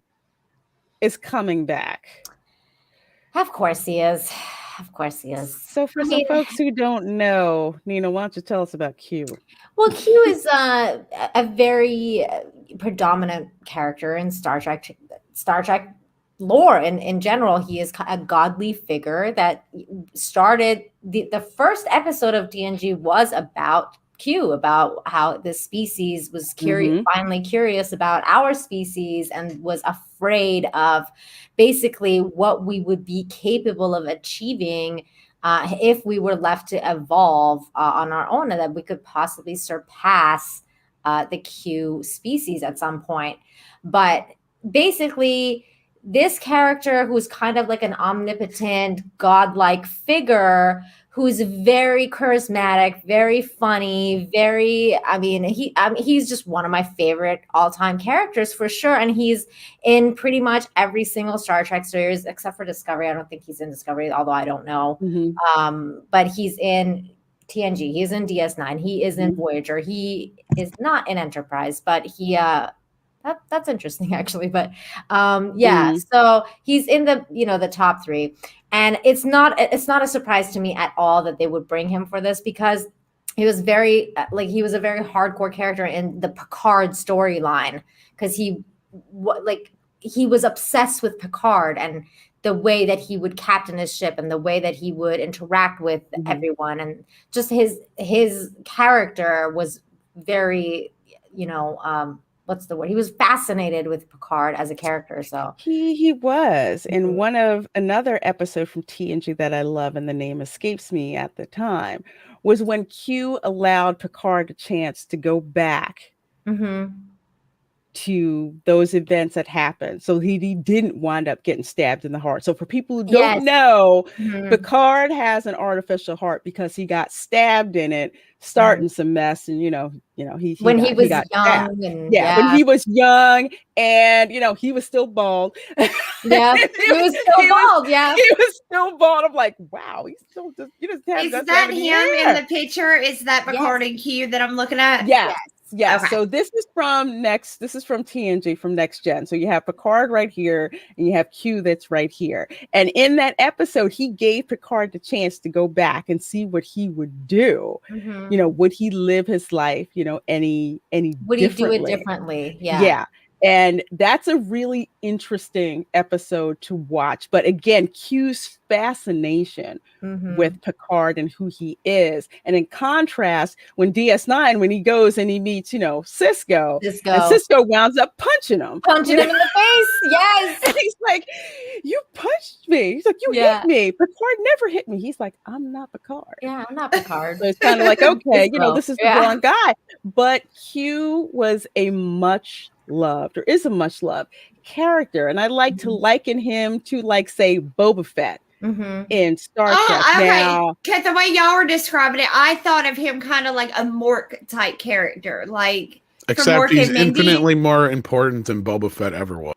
Speaker 5: is coming back.
Speaker 4: Of course he is. Of course he is.
Speaker 5: So for some folks who don't know, Nina, why don't you tell us about Q?
Speaker 4: Well, Q is a very predominant character in Star Trek lore. In general, he is a godly figure that started the first episode of DNG was about Q, about how the species was finally curious about our species and was afraid of basically what we would be capable of achieving if we were left to evolve on our own, and that we could possibly surpass the Q species at some point. But basically, this character, who's kind of like an omnipotent, godlike figure, who's very charismatic, very funny, he's just one of my favorite all-time characters for sure. And he's in pretty much every single Star Trek series except for Discovery. I don't think he's in Discovery, although I don't know. But he's in TNG, he's in DS9, he is in Voyager, he is not in Enterprise, but he that's interesting actually. But so he's in the the top 3. And it's not a surprise to me at all that they would bring him for this, because he was very he was a very hardcore character in the Picard storyline, because he was obsessed with Picard and the way that he would captain his ship and the way that he would interact with everyone, and just his character was very what's the word? He was fascinated with Picard as a character. So
Speaker 5: he was in another episode from TNG that I love, and the name escapes me at the time, was when Q allowed Picard a chance to go back to those events that happened. So he didn't wind up getting stabbed in the heart. So for people who don't know, Picard has an artificial heart because he got stabbed in it, starting some mess. And he got young, and when he was young, and he was still bald.
Speaker 4: He was still bald.
Speaker 5: He was still bald. I'm like, wow, he's still just
Speaker 3: is that him in the picture? Is that Picard and Q that I'm looking at?
Speaker 5: Yes. Okay. So this is from TNG, from Next Gen. So you have Picard right here, and you have Q that's right here. And in that episode, he gave Picard the chance to go back and see what he would do. Would he live his life, any
Speaker 4: would he do it differently?
Speaker 5: Yeah. And that's a really interesting episode to watch. But again, Q's fascination with Picard and who he is. And in contrast, when DS9, when he goes and he meets, Cisco, and Cisco winds up punching him in
Speaker 4: the face. Yes.
Speaker 5: And he's like, you punched me. He's like, you hit me. Picard never hit me. He's like, I'm not Picard.
Speaker 4: Yeah, I'm not Picard.
Speaker 5: So it's kind of like, okay, this is the wrong guy. But Q was a much loved character, and I like to liken him to, say, Boba Fett in Star Trek.
Speaker 3: Okay.
Speaker 5: Now,
Speaker 3: Because the way y'all were describing it, I thought of him kind of like a Mork type character,
Speaker 2: except he's infinitely more important than Boba Fett ever was.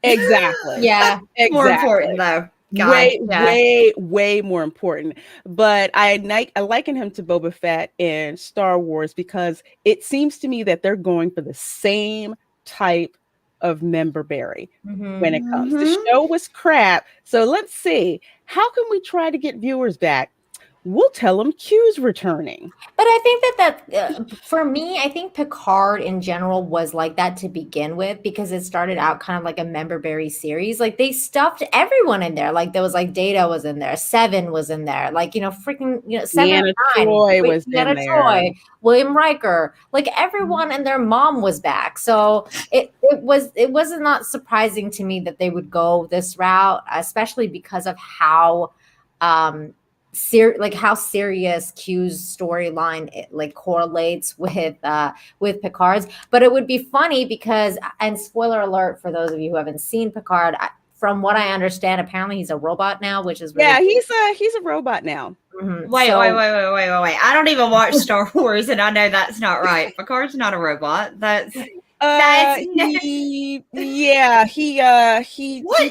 Speaker 5: Exactly.
Speaker 3: Exactly. More important though.
Speaker 5: Way more important. But I liken him to Boba Fett in Star Wars because it seems to me that they're going for the same type of member berry when it comes. The show was crap. So let's see. How can we try to get viewers back? We'll tell them Q's returning.
Speaker 4: But I think that for me, I think Picard in general was like that to begin with, because it started out kind of like a member berry series. Like they stuffed everyone in there. Like there was Data was in there, Seven was in there, freaking Seven,
Speaker 5: Troy was in there.
Speaker 4: William Riker, everyone and their mom was back. So it was not surprising to me that they would go this route, especially because of how how serious Q's storyline correlates with Picard's. But it would be funny because, and spoiler alert for those of you who haven't seen Picard, from what I understand, apparently he's a robot now, which is really
Speaker 5: he's a robot now.
Speaker 3: Wait. I don't even watch Star Wars, and I know that's not right. Picard's not a robot.
Speaker 5: He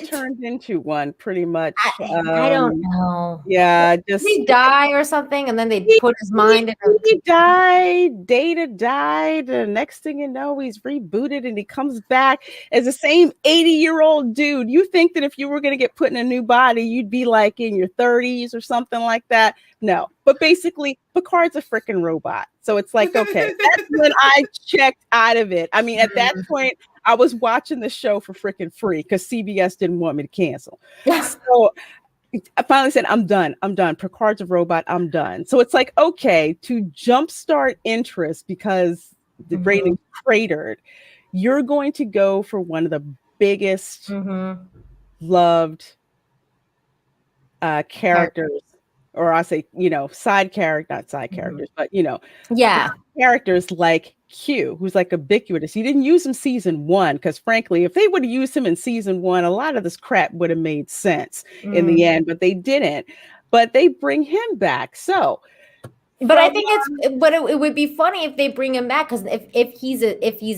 Speaker 5: turned into one pretty much.
Speaker 4: I don't know.
Speaker 5: Yeah,
Speaker 4: did he die or something, and then they put his mind in.
Speaker 5: He died. Data died. The next thing you know, he's rebooted, and he comes back as the same 80-year-old dude. You think that if you were going to get put in a new body, you'd be in your 30s or something like that? No, but basically, Picard's a freaking robot. So it's okay, that's when I checked out of it. I mean, at that point, I was watching the show for freaking free because CBS didn't want me to cancel. So I finally said, I'm done. Picard's a robot. I'm done. So it's okay, to jumpstart interest because the rating cratered, you're going to go for one of the biggest loved characters. Or I say, side character, not side characters, but characters like Q, who's ubiquitous. He didn't use him season 1 because, frankly, if they would have used him in season 1, a lot of this crap would have made sense in the end, but they didn't. but they bring him back. So,
Speaker 4: but I think it would be funny if they bring him back, because if he's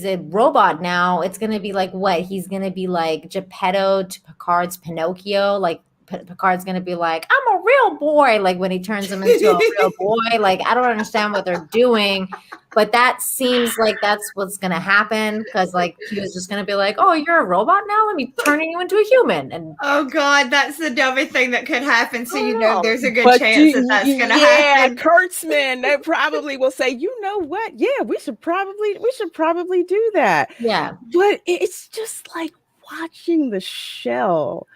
Speaker 4: a robot now, it's gonna be like what? He's gonna be like Geppetto to Picard's Pinocchio. Like Picard's gonna be like, I'm a real boy. Like when he turns him into a real boy. Like I don't understand what they're doing, but that seems like that's what's gonna happen, because like he was just gonna be like, oh, you're a robot now? Let me turn you into a human. And
Speaker 3: oh God, that's the dumbest thing that could happen. So there's a good chance that's gonna happen.
Speaker 5: Kurtzman, they probably will say, you know what? Yeah, we should probably do that.
Speaker 4: Yeah,
Speaker 5: but it's just like watching the shell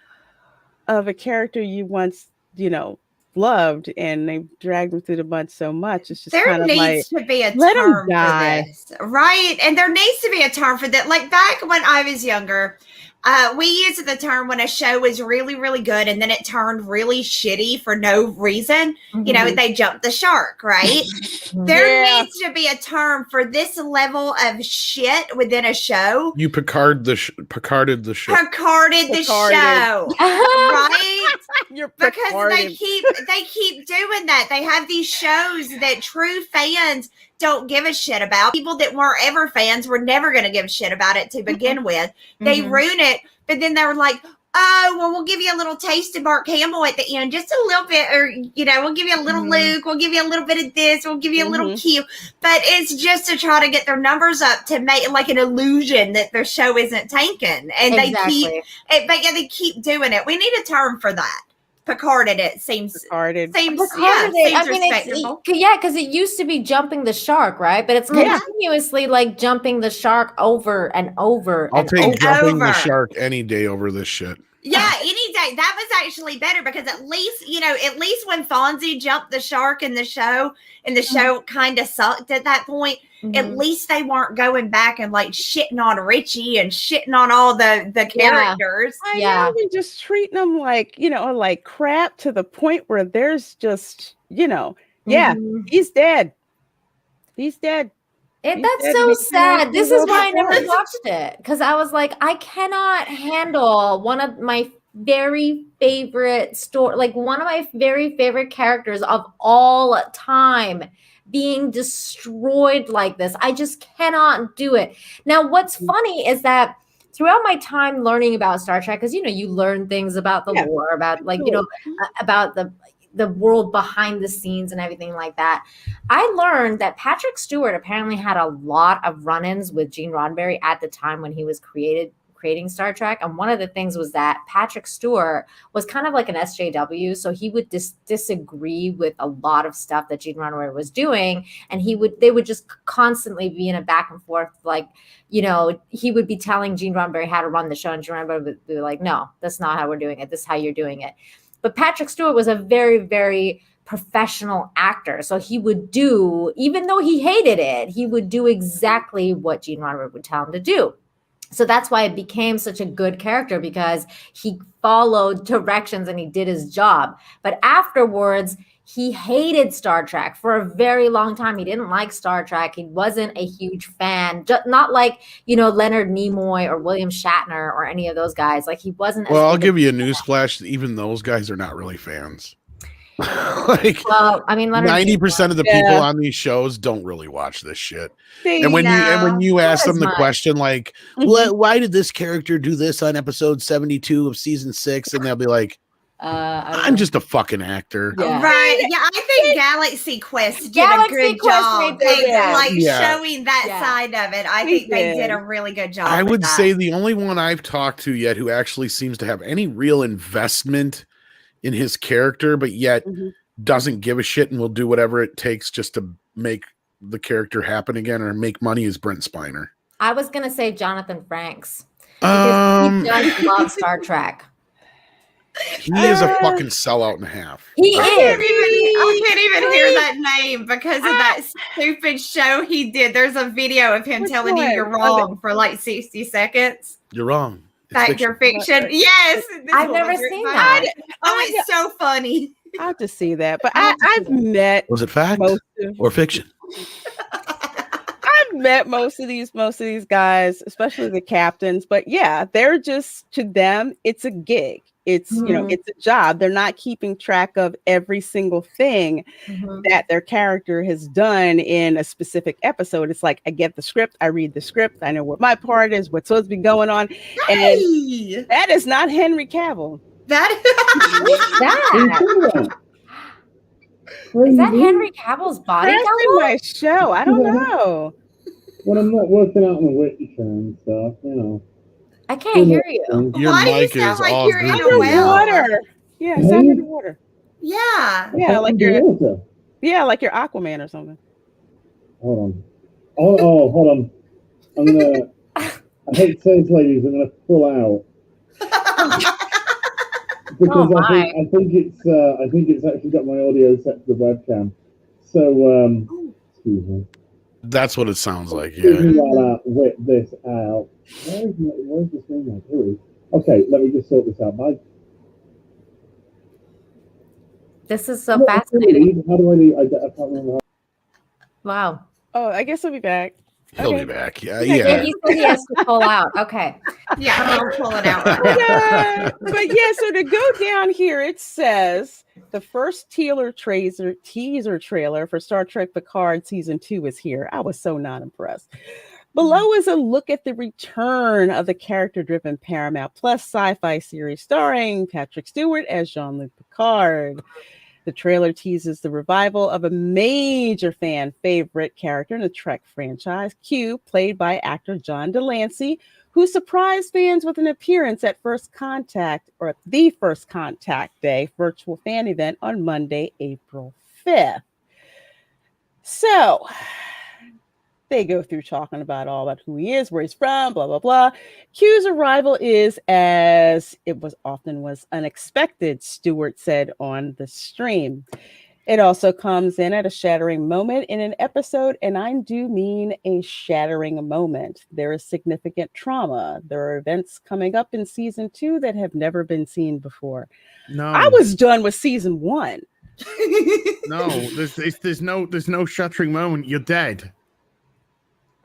Speaker 5: of a character you once, loved, and they dragged them through the mud so much. It's just kind of like,
Speaker 3: there needs to be a
Speaker 5: let
Speaker 3: term
Speaker 5: them die.
Speaker 3: for this, right? And there needs to be a term for that. Like back when I was younger, we used the term when a show was really, really good and then it turned really shitty for no reason.
Speaker 4: Mm-hmm.
Speaker 3: They jumped the shark, right? There needs to be a term for this level of shit within a show.
Speaker 2: You Picarded the show.
Speaker 3: Picarded the show, right? Because they keep doing that. They have these shows that true fans don't give a shit about. People that weren't ever fans were never going to give a shit about it to begin with. They ruin it, but then they were like, oh, well, we'll give you a little taste of Mark Hamill at the end, just a little bit, or, we'll give you a little Luke, we'll give you a little bit of this, we'll give you a little Q. But it's just to try to get their numbers up, to make like an illusion that their show isn't tanking. And they keep doing it. We need a term for that. Picarded, it seems.
Speaker 5: Seems
Speaker 3: respectable.
Speaker 4: Because it used to be jumping the shark, right? But it's continuously like jumping the shark over and over.
Speaker 2: I'll take jumping the shark any day over this shit.
Speaker 3: Yeah, any day. That was actually better, because at least when Fonzie jumped the shark in the show, and the show kind of sucked at that point, at least they weren't going back and like shitting on Richie and shitting on all the characters.
Speaker 5: I know, we just treating them like, like crap, to the point where there's just, he's dead. He's dead.
Speaker 4: That's so sad. This is why I never watched it, because I was like, I cannot handle one of my very favorite one of my very favorite characters of all time being destroyed like this. I just cannot do it. Now, what's funny is that throughout my time learning about Star Trek, because you learn things about the lore, about about the world behind the scenes and everything like that. I learned that Patrick Stewart apparently had a lot of run-ins with Gene Roddenberry at the time when he was creating Star Trek. And one of the things was that Patrick Stewart was kind of like an SJW. So he would disagree with a lot of stuff that Gene Roddenberry was doing. And they would just constantly be in a back and forth. Like, he would be telling Gene Roddenberry how to run the show, and Gene Roddenberry would be like, no, that's not how we're doing it. This is how you're doing it. But Patrick Stewart was a very, very professional actor. So he would do, even though he hated it, he would do exactly what Gene Roddenberry would tell him to do. So that's why it became such a good character, because he followed directions and he did his job. But afterwards, he hated Star Trek for a very long time. He didn't like Star Trek. He wasn't a huge fan, not like, Leonard Nimoy or William Shatner or any of those guys. Like he wasn't.
Speaker 2: Well, I'll give you a newsflash. Even those guys are not really fans. Leonard 90% of the people on these shows don't really watch this shit. And when you ask them the question, like, why did this character do this on episode 72 of season 6? And they'll be like, I'm just a fucking actor.
Speaker 3: Yeah. Right. Yeah, I think Galaxy Quest did a good job. Showing that side of it. I think they did a really good job.
Speaker 2: I would say the only one I've talked to yet who actually seems to have any real investment in his character, but yet doesn't give a shit and will do whatever it takes just to make the character happen again or make money, is Brent Spiner.
Speaker 4: I was going to say Jonathan Frakes. Because he does love Star Trek.
Speaker 2: He is a fucking sellout and a half.
Speaker 3: I can't even hear that name because of that stupid show he did. There's a video of him telling you you're wrong for like 60 seconds.
Speaker 2: You're wrong.
Speaker 3: Fact or fiction? Yes.
Speaker 4: I've never seen that.
Speaker 3: It's so funny.
Speaker 5: I'll just see that. But I've met.
Speaker 2: Was it fact or fiction?
Speaker 5: I've met most of these guys, especially the captains. But yeah, they're just, to them, it's a gig. It's it's a job. They're not keeping track of every single thing that their character has done in a specific episode. It's like, I get the script, I read the script, I know what my part is, what's supposed to be going on.
Speaker 3: Hey!
Speaker 5: And that is not Henry Cavill.
Speaker 4: Who's that? Is that Henry Cavill's body
Speaker 5: That's in my show. I don't know.
Speaker 8: When I'm not working out on the Witcher and stuff,
Speaker 4: I can't hear you.
Speaker 2: Your mic is all
Speaker 3: you're in a
Speaker 5: Under
Speaker 3: well?
Speaker 5: water. Yeah, it's under the water.
Speaker 3: Yeah.
Speaker 5: Yeah, like you're like you're Aquaman or something.
Speaker 8: Hold on. Oh, hold on. I'm gonna. I hate to say this, ladies. I'm gonna pull out because I think it's actually got my audio set to the webcam. So excuse me.
Speaker 2: That's what it sounds like.
Speaker 8: Excuse
Speaker 2: Yeah.
Speaker 8: me while I whip this out. Where's the screen now? Here it is. Okay, let me just sort this out. Bye.
Speaker 4: This is so fascinating.
Speaker 8: How do I leave? I can't remember.
Speaker 4: Wow.
Speaker 5: Oh, I guess I'll be back.
Speaker 2: He'll
Speaker 5: Okay.
Speaker 2: be back. Yeah.
Speaker 4: He said he has to pull out. Okay.
Speaker 3: Yeah, I'll pull it out right now.
Speaker 5: But yeah, so to go down here, it says the first teaser trailer for Star Trek Picard Season 2 is here. I was so not impressed. Below is a look at the return of the character-driven Paramount Plus sci-fi series starring Patrick Stewart as Jean-Luc Picard. The trailer teases the revival of a major fan favorite character in the Trek franchise, Q, played by actor John Delancey, who surprised fans with an appearance at First Contact, or the First Contact Day virtual fan event on Monday, April 5th. So they go through talking about all about who he is, where he's from, blah, blah, blah. Q's arrival is, as it was unexpected, Stewart said on the stream. It also comes in at a shattering moment in an episode, and I do mean a shattering moment. There is significant trauma. There are events coming up in season 2 that have never been seen before.
Speaker 2: No,
Speaker 5: I was done with season 1.
Speaker 2: No, there's no shattering moment. You're dead.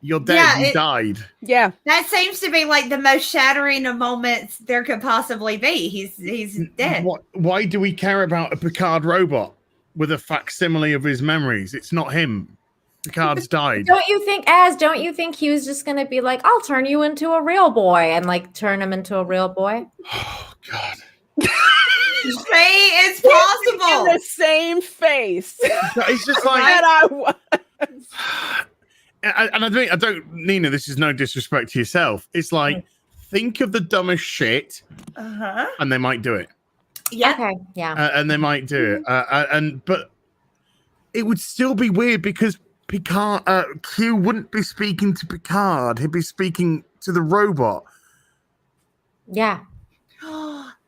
Speaker 2: You're dead.
Speaker 3: Yeah,
Speaker 2: you died.
Speaker 5: Yeah.
Speaker 3: That seems to be like the most shattering of moments there could possibly be. He's dead.
Speaker 2: Why do we care about a Picard robot with a facsimile of his memories? It's not him. Picard's died.
Speaker 4: Don't you think he was just going to be like, I'll turn you into a real boy and like turn him into a real boy?
Speaker 2: Oh, God.
Speaker 3: See, it's possible.
Speaker 5: In the same face.
Speaker 2: It's just like
Speaker 5: that I was.
Speaker 2: And I don't, Nina, this is no disrespect to yourself. It's like, think of the dumbest shit, and they might do it.
Speaker 3: Yeah.
Speaker 4: Okay. Yeah.
Speaker 2: And they might do it. But it would still be weird because Picard, Q wouldn't be speaking to Picard. He'd be speaking to the robot.
Speaker 4: Yeah.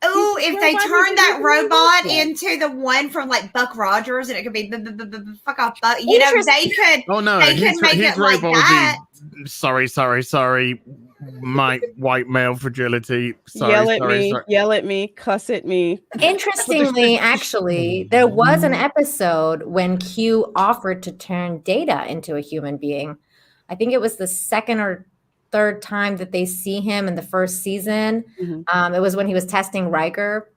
Speaker 3: Oh, if they turn that robot into the one from like Buck Rogers, and it could be fuck off Buck. You know, they could.
Speaker 2: Oh no,
Speaker 3: they could make it like that.
Speaker 2: Sorry. My white male fragility. Sorry,
Speaker 5: Yell at me, cuss at me.
Speaker 4: Interestingly, actually, there was an episode when Q offered to turn Data into a human being. I think it was the second or third time that they see him in the first season. It was when he was testing Riker,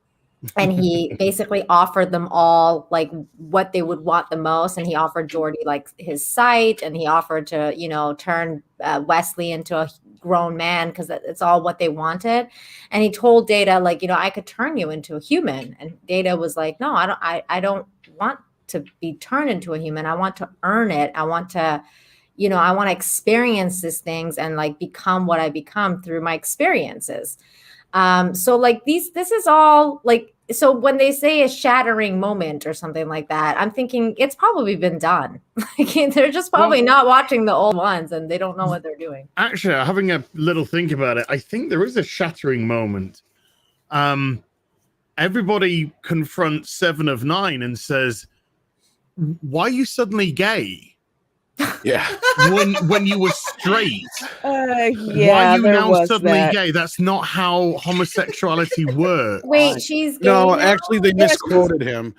Speaker 4: and he basically offered them all like what they would want the most, and he offered Geordi like his sight, and he offered to turn Wesley into a grown man because it's all what they wanted. And he told Data like, I could turn you into a human, and Data was like, no, I don't want to be turned into a human. I want to earn it. I want to I want to experience these things and like become what I become through my experiences. So like this is all like, so when they say a shattering moment or something like that, I'm thinking it's probably been done. Like they're just probably not watching the old ones and they don't know what they're doing.
Speaker 2: Actually, having a little think about it, I think there is a shattering moment. Everybody confronts 7 of 9 and says, why are you suddenly gay? Yeah. when you were straight.
Speaker 5: Yeah.
Speaker 2: Why are you now suddenly gay? That's not how homosexuality works.
Speaker 4: Wait, she's gay.
Speaker 2: No, actually they misquoted him.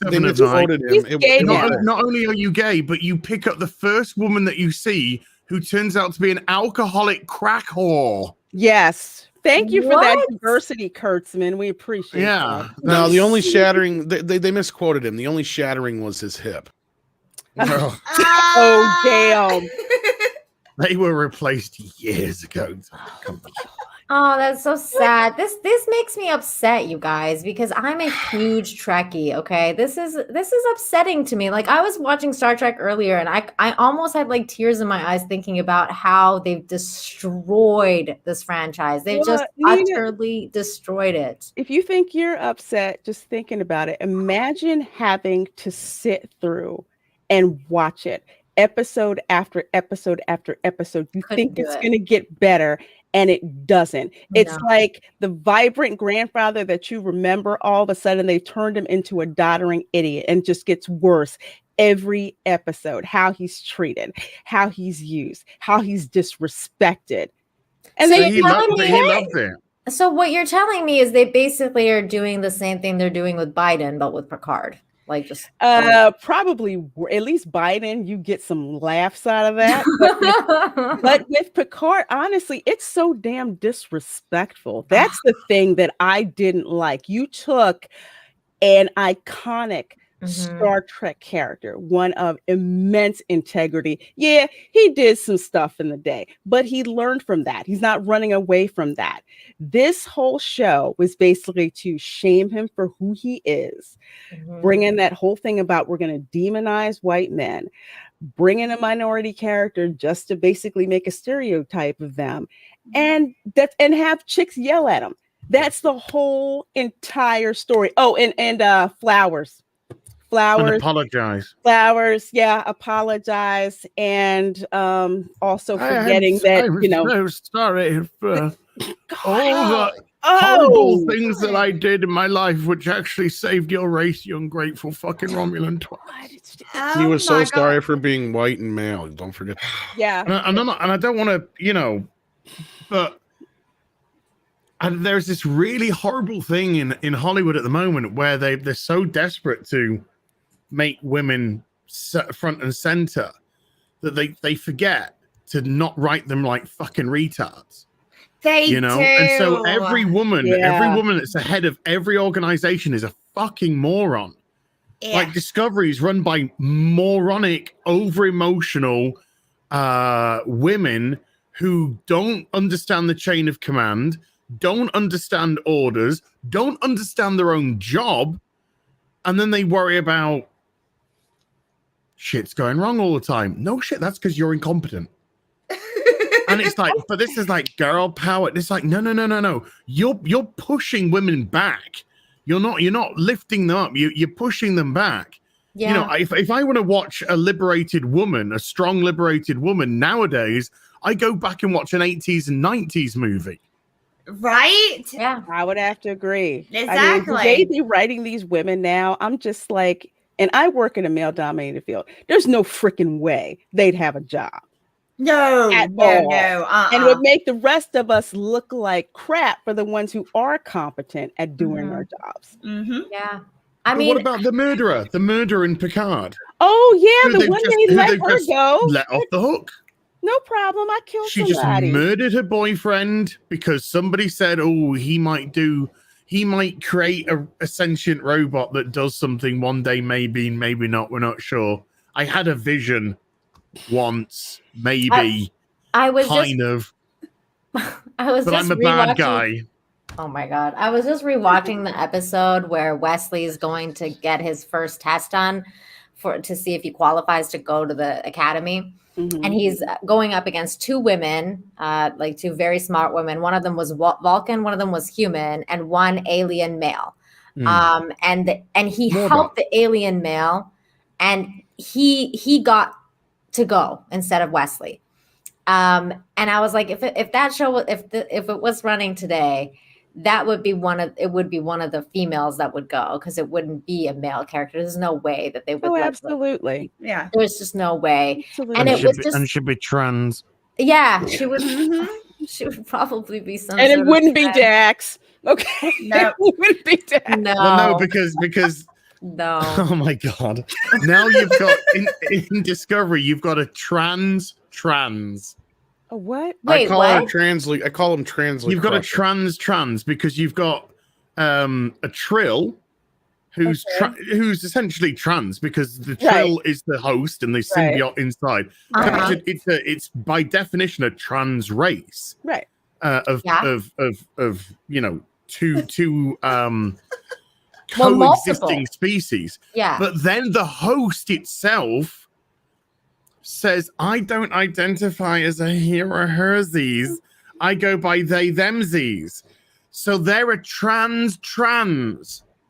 Speaker 2: they misquoted him.
Speaker 9: Not only are you gay, but you pick up the first woman that you see who turns out to be an alcoholic crack whore.
Speaker 5: Yes. Thank you for that diversity, Kurtzman. We appreciate it.
Speaker 2: Yeah. No, the only shattering, they misquoted him. The only shattering was his hip.
Speaker 5: Oh, damn.
Speaker 9: They were replaced years ago.
Speaker 4: Oh, that's so sad. This makes me upset, you guys, because I'm a huge Trekkie. Okay, this is upsetting to me. Like, I was watching Star Trek earlier, and I almost had like tears in my eyes thinking about how they've destroyed this franchise. They've just utterly destroyed it.
Speaker 5: If you think you're upset just thinking about it, imagine having to sit through and watch it episode after episode after episode. You think it's going to get better, and it doesn't. It's like the vibrant grandfather that you remember, all of a sudden they turned him into a doddering idiot, and just gets worse every episode. How he's treated, how he's used, how he's disrespected. And
Speaker 4: so
Speaker 5: then
Speaker 9: he loved it.
Speaker 4: So what you're telling me is they basically are doing the same thing they're doing with Biden, but with Picard. Like, just
Speaker 5: probably at least Biden, you get some laughs out of that. But with Picard, honestly, it's so damn disrespectful. That's the thing that I didn't like. You took an iconic Star Trek character, one of immense integrity. Yeah, he did some stuff in the day, but he learned from that. He's not running away from that. This whole show was basically to shame him for who he is, bring in that whole thing about we're going to demonize white men, bring in a minority character just to basically make a stereotype of them, and have chicks yell at him. That's the whole entire story. Oh, and Flowers.
Speaker 9: And apologize.
Speaker 5: Flowers, yeah, apologize, and also forgetting
Speaker 9: I'm so sorry for all the horrible things that I did in my life, which actually saved your race, you ungrateful fucking Romulan twat.
Speaker 2: He was so sorry for being white and male. Don't forget.
Speaker 5: Yeah,
Speaker 9: and I don't want to, but. And there's this really horrible thing in Hollywood at the moment where they're so desperate to make women front and center that they forget to not write them like fucking retards.
Speaker 3: They do.
Speaker 9: And so every woman that's the head of every organization is a fucking moron. Yeah. Like Discovery is run by moronic, over-emotional women who don't understand the chain of command, don't understand orders, don't understand their own job, and then they worry about shit's going wrong all the time. No shit, that's because you're incompetent. And it's like, but this is like girl power. It's like, no. You're pushing women back. You're not lifting them up. You're pushing them back. Yeah. If I want to watch a liberated woman, a strong liberated woman nowadays, I go back and watch an 80s and 90s movie.
Speaker 3: Right?
Speaker 5: Yeah, I would have to agree.
Speaker 3: Exactly.
Speaker 5: They be writing these women now. I'm just like, and I work in a male-dominated field. There's no freaking way they'd have a job.
Speaker 3: No.
Speaker 5: And would make the rest of us look like crap for the ones who are competent at doing our jobs.
Speaker 4: Yeah.
Speaker 9: I mean, what about the murderer in Picard?
Speaker 5: Oh yeah, the one they let her go.
Speaker 9: Let off the hook.
Speaker 5: No problem. I killed somebody.
Speaker 9: She just murdered her boyfriend because somebody said, "Oh, he might create a sentient robot that does something one day, maybe not. We're not sure." I had a vision once, maybe. I was but I'm a bad guy.
Speaker 4: Oh my God. I was just rewatching the episode where Wesley is going to get his first test done to see if he qualifies to go to the academy. And he's going up against two women, like two very smart women. One of them was Vulcan, one of them was human, and one alien male. And he helped the alien male, and he got to go instead of Wesley. And I was like, if that show, if it was running today, that would be one of the females that would go, because it wouldn't be a male character. There's no way that they would.
Speaker 5: Oh, absolutely.
Speaker 3: Yeah.
Speaker 4: There's just no way.
Speaker 5: Absolutely.
Speaker 9: And she'd be trans.
Speaker 4: Yeah, she would. She would probably be some.
Speaker 5: And it wouldn't be Dax. Okay.
Speaker 3: No,
Speaker 5: it wouldn't be Dax.
Speaker 4: No.
Speaker 9: Well, no, because
Speaker 4: No.
Speaker 9: Oh my god! Now you've got in Discovery, you've got a trans.
Speaker 5: A what?
Speaker 4: Wait,
Speaker 2: I call
Speaker 4: what?
Speaker 2: I call them trans.
Speaker 9: You've got a trans because you've got a Trill who's essentially trans because the Trill is the host and the symbiote inside. So it's by definition a trans race,
Speaker 5: right?
Speaker 9: Of you know two coexisting species.
Speaker 4: Yeah.
Speaker 9: But then the host itself says, I don't identify as a he or hersies. I go by they themsies. So they're a trans.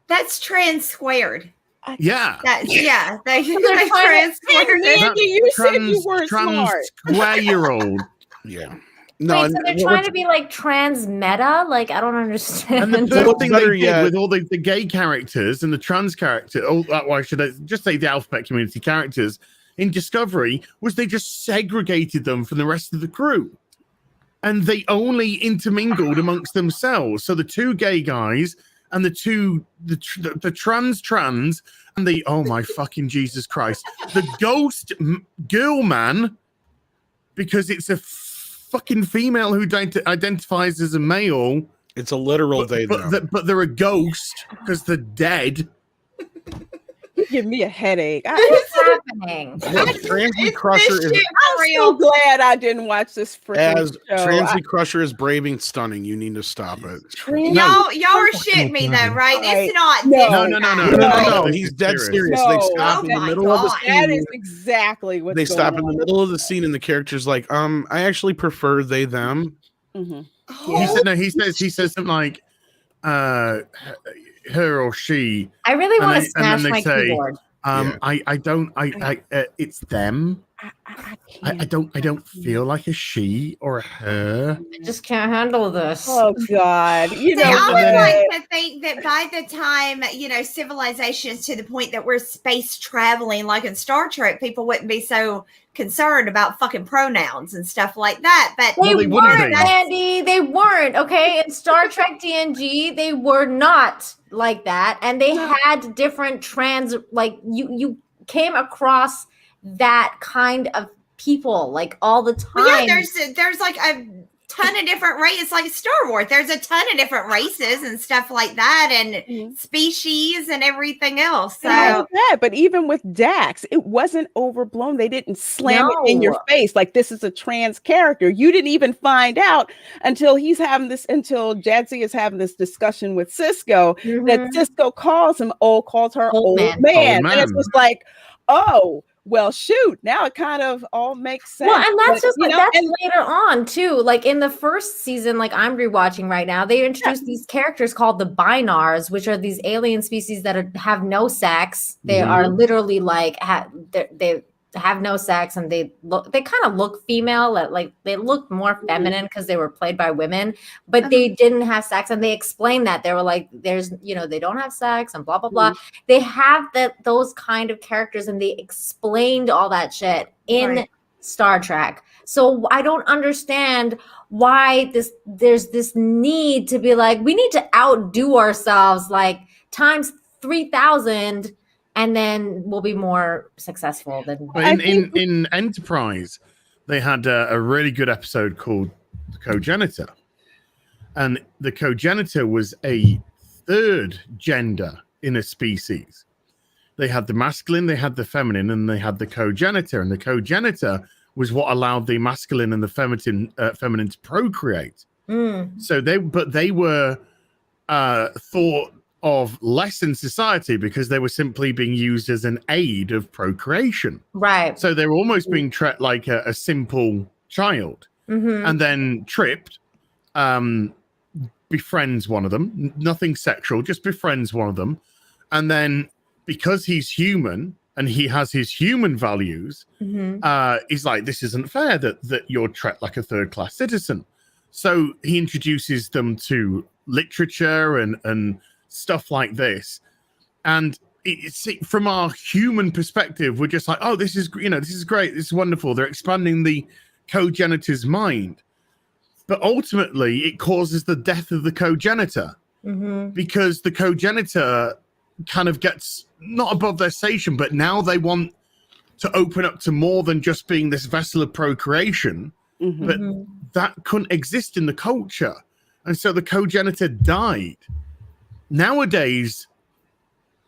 Speaker 3: That's trans squared.
Speaker 9: Yeah.
Speaker 3: That's They
Speaker 5: They're
Speaker 3: trans squared.
Speaker 5: Andy, you said you weren't smart.
Speaker 9: Square-year-old.
Speaker 2: Yeah.
Speaker 4: No, so they're trying to be like trans meta. Like I don't understand.
Speaker 9: And the first thing they did with all the gay characters and the trans characters, why should I just say the alphabet community characters in Discovery, was they just segregated them from the rest of the crew, and they only intermingled amongst themselves. So the two gay guys and the trans and the oh my fucking Jesus Christ, the ghost girl man, because it's a fucking female who identifies as a male.
Speaker 2: It's a literal
Speaker 9: but they're a ghost because they're dead.
Speaker 5: You give me a headache.
Speaker 4: What's happening?
Speaker 2: Transy Crusher is.
Speaker 5: I'm so glad I didn't watch this freaking show.
Speaker 2: Transy Crusher is brave and stunning. You need to stop it.
Speaker 3: Y'all are shitting me though, right? It's not.
Speaker 2: No. He's dead serious.
Speaker 5: No.
Speaker 2: They stop in the middle of the scene.
Speaker 5: That is exactly what
Speaker 2: they stop in the middle of the scene, and the character's like, I actually prefer they them.
Speaker 5: Mm-hmm.
Speaker 9: He says something like, her or she.
Speaker 4: I really want to smash my keyboard.
Speaker 9: It's them. I don't feel like a she or a her.
Speaker 4: I just can't handle this.
Speaker 5: Oh God!
Speaker 3: I would like to think that by the time civilizations to the point that we're space traveling, like in Star Trek, people wouldn't be so concerned about fucking pronouns and stuff like that. But
Speaker 4: they weren't, Andy. They weren't. Okay, in Star Trek DNG, they were not like that, and they had different trans. Like you came across that kind of people like all the time.
Speaker 3: Well, yeah, there's like a ton of different races, like Star Wars. There's a ton of different races and stuff like that, and species and everything else. So
Speaker 5: but even with Dax, it wasn't overblown. They didn't slam it in your face like this is a trans character. You didn't even find out until Jadzia is having this discussion with Cisco that Cisco calls her old man. And it's just like, oh. Well, shoot! Now it kind of all makes sense.
Speaker 4: Well, and that's that's later on too. Like in the first season, like I'm rewatching right now, they introduced these characters called the Binars, which are these alien species that have no sex. They are literally like they have no sex, and they kind of look female. Like they look more feminine because they were played by women, but they didn't have sex, and they explained that they were like, "There's they don't have sex," and blah blah blah. They have those kind of characters, and they explained all that shit in Star Trek. So I don't understand why there's this need to be like, we need to outdo ourselves like times 3,000. And then we'll be more successful than
Speaker 9: in Enterprise. They had a really good episode called The Cogenitor, and the Cogenitor was a third gender in a species. They had the masculine, they had the feminine, and they had the cogenitor. And the cogenitor was what allowed the masculine and the feminine to procreate. So they were thought of less in society because they were simply being used as an aid of procreation.
Speaker 4: Right.
Speaker 9: So they were almost being treated like a simple child. And then Tripped befriends one of them. Nothing sexual, just befriends one of them. And then because he's human and he has his human values, he's like, this isn't fair that you're treated like a third-class citizen. So he introduces them to literature and stuff like this, and it's from our human perspective, we're just like, oh, this is great, this is wonderful. They're expanding the cogenitor's mind, but ultimately it causes the death of the cogenitor because the cogenitor kind of gets not above their station, but now they want to open up to more than just being this vessel of procreation. But that couldn't exist in the culture, and so the cogenitor died. Nowadays,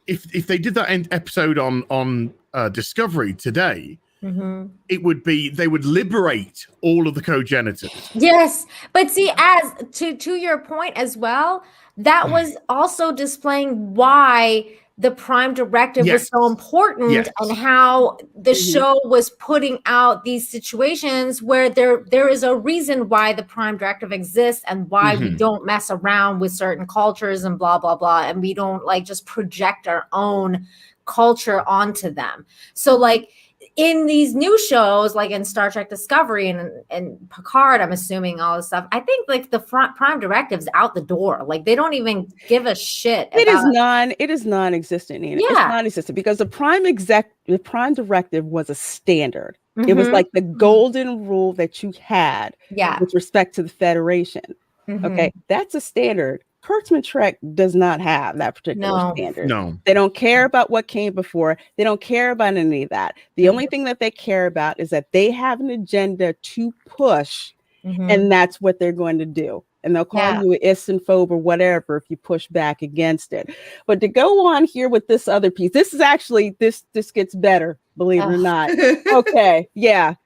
Speaker 9: if they did that episode on Discovery today, it would be they would liberate all of the cogenitors.
Speaker 4: Yes, but see, as to your point as well, that was also displaying why the Prime Directive was so important, and how the show was putting out these situations where there is a reason why the Prime Directive exists, and why we don't mess around with certain cultures and blah blah blah, and we don't like just project our own culture onto them. So like in these new shows, like in Star Trek Discovery and Picard, I'm assuming all this stuff, I think like the Prime Directive's out the door. Like they don't even give a shit.
Speaker 5: It is non-existent, Nina.
Speaker 4: Yeah.
Speaker 5: It's non-existent because the Prime Directive was a standard. It was like the golden rule that you had with respect to the Federation. Okay, that's a standard. Kurtzman Trek does not have that particular standard.
Speaker 9: No.
Speaker 5: They don't care about what came before. They don't care about any of that. The only thing that they care about is that they have an agenda to push, and that's what they're going to do. And they'll call you an istinphobe or whatever if you push back against it. But to go on here with this other piece, this is actually, this gets better, believe it or not. Okay,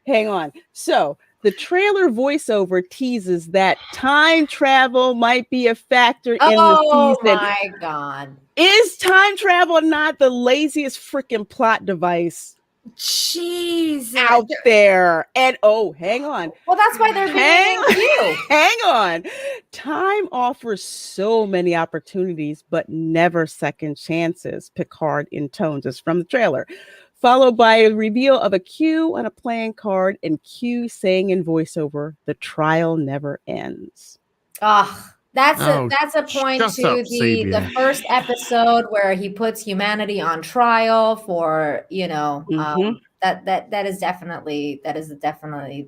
Speaker 5: hang on. So the trailer voiceover teases that time travel might be a factor in the season.
Speaker 4: Oh my God.
Speaker 5: Is time travel not the laziest freaking plot device out there? And hang on.
Speaker 4: Well, that's why they're
Speaker 5: hang on. Time offers so many opportunities, but never second chances, Picard intones from the trailer, followed by a reveal of a Q on a playing card and Q saying in voiceover, "The trial never ends."
Speaker 4: That's a point to the first episode where he puts humanity on trial for, that is definitely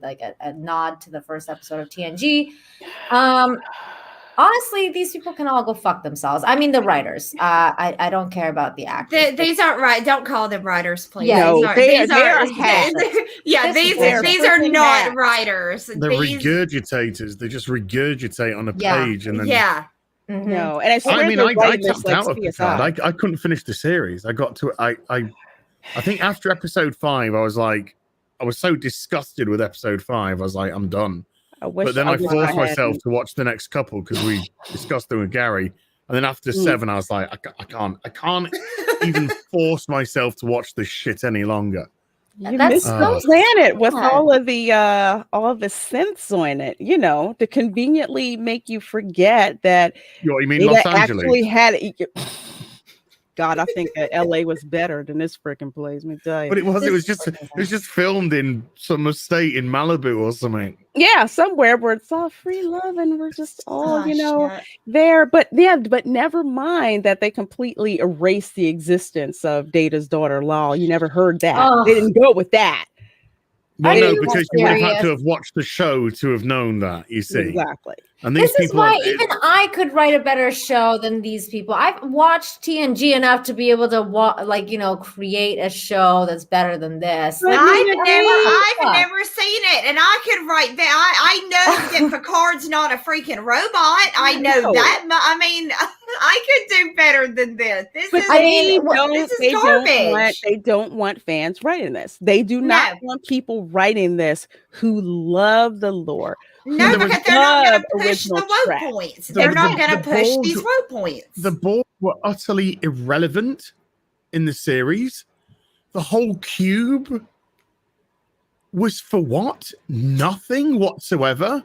Speaker 4: like a nod to the first episode of TNG. Honestly, these people can all go fuck themselves. I mean, the writers. I don't care about the actors.
Speaker 3: These aren't right. Don't call them writers, please.
Speaker 4: Yeah,
Speaker 3: these are not writers.
Speaker 9: They're regurgitators. They just regurgitate on a page and then
Speaker 5: No, and I
Speaker 9: tapped out of Picard. I couldn't finish the series. I got to I think after episode 5, I was so disgusted with episode 5. I was like, I'm done. But then I forced myself to watch the next couple because we discussed them with Gary. And then after 7, I was like, I can't even force myself to watch this shit any longer.
Speaker 5: You missed the planet with all of the synths on it, to conveniently make you forget that
Speaker 9: you mean Los Angeles
Speaker 5: actually had God, I think LA was better than this freaking place. Let me tell you.
Speaker 9: But it was just filmed in some estate in Malibu or something.
Speaker 5: Yeah, somewhere where it's all free love and we're just all, there. But never mind that they completely erased the existence of Data's daughter, Lal. You never heard that. They didn't go with that.
Speaker 9: Well, no, because you would have had to have watched the show to have known that, you see.
Speaker 5: Exactly.
Speaker 9: And these
Speaker 4: this is why even I could write a better show than these people. I've watched TNG enough to be able to create a show that's better than this.
Speaker 3: I've never seen it, and I could write that. I know that Picard's not a freaking robot. I know that. I mean, I could do better than this. This is garbage.
Speaker 5: They don't want fans writing this. They do not want people writing this who love the lore.
Speaker 3: No, because they're not going to push the woke points. They're not going to push these woke points.
Speaker 9: The Borg were utterly irrelevant in the series. The whole cube was for what? Nothing whatsoever.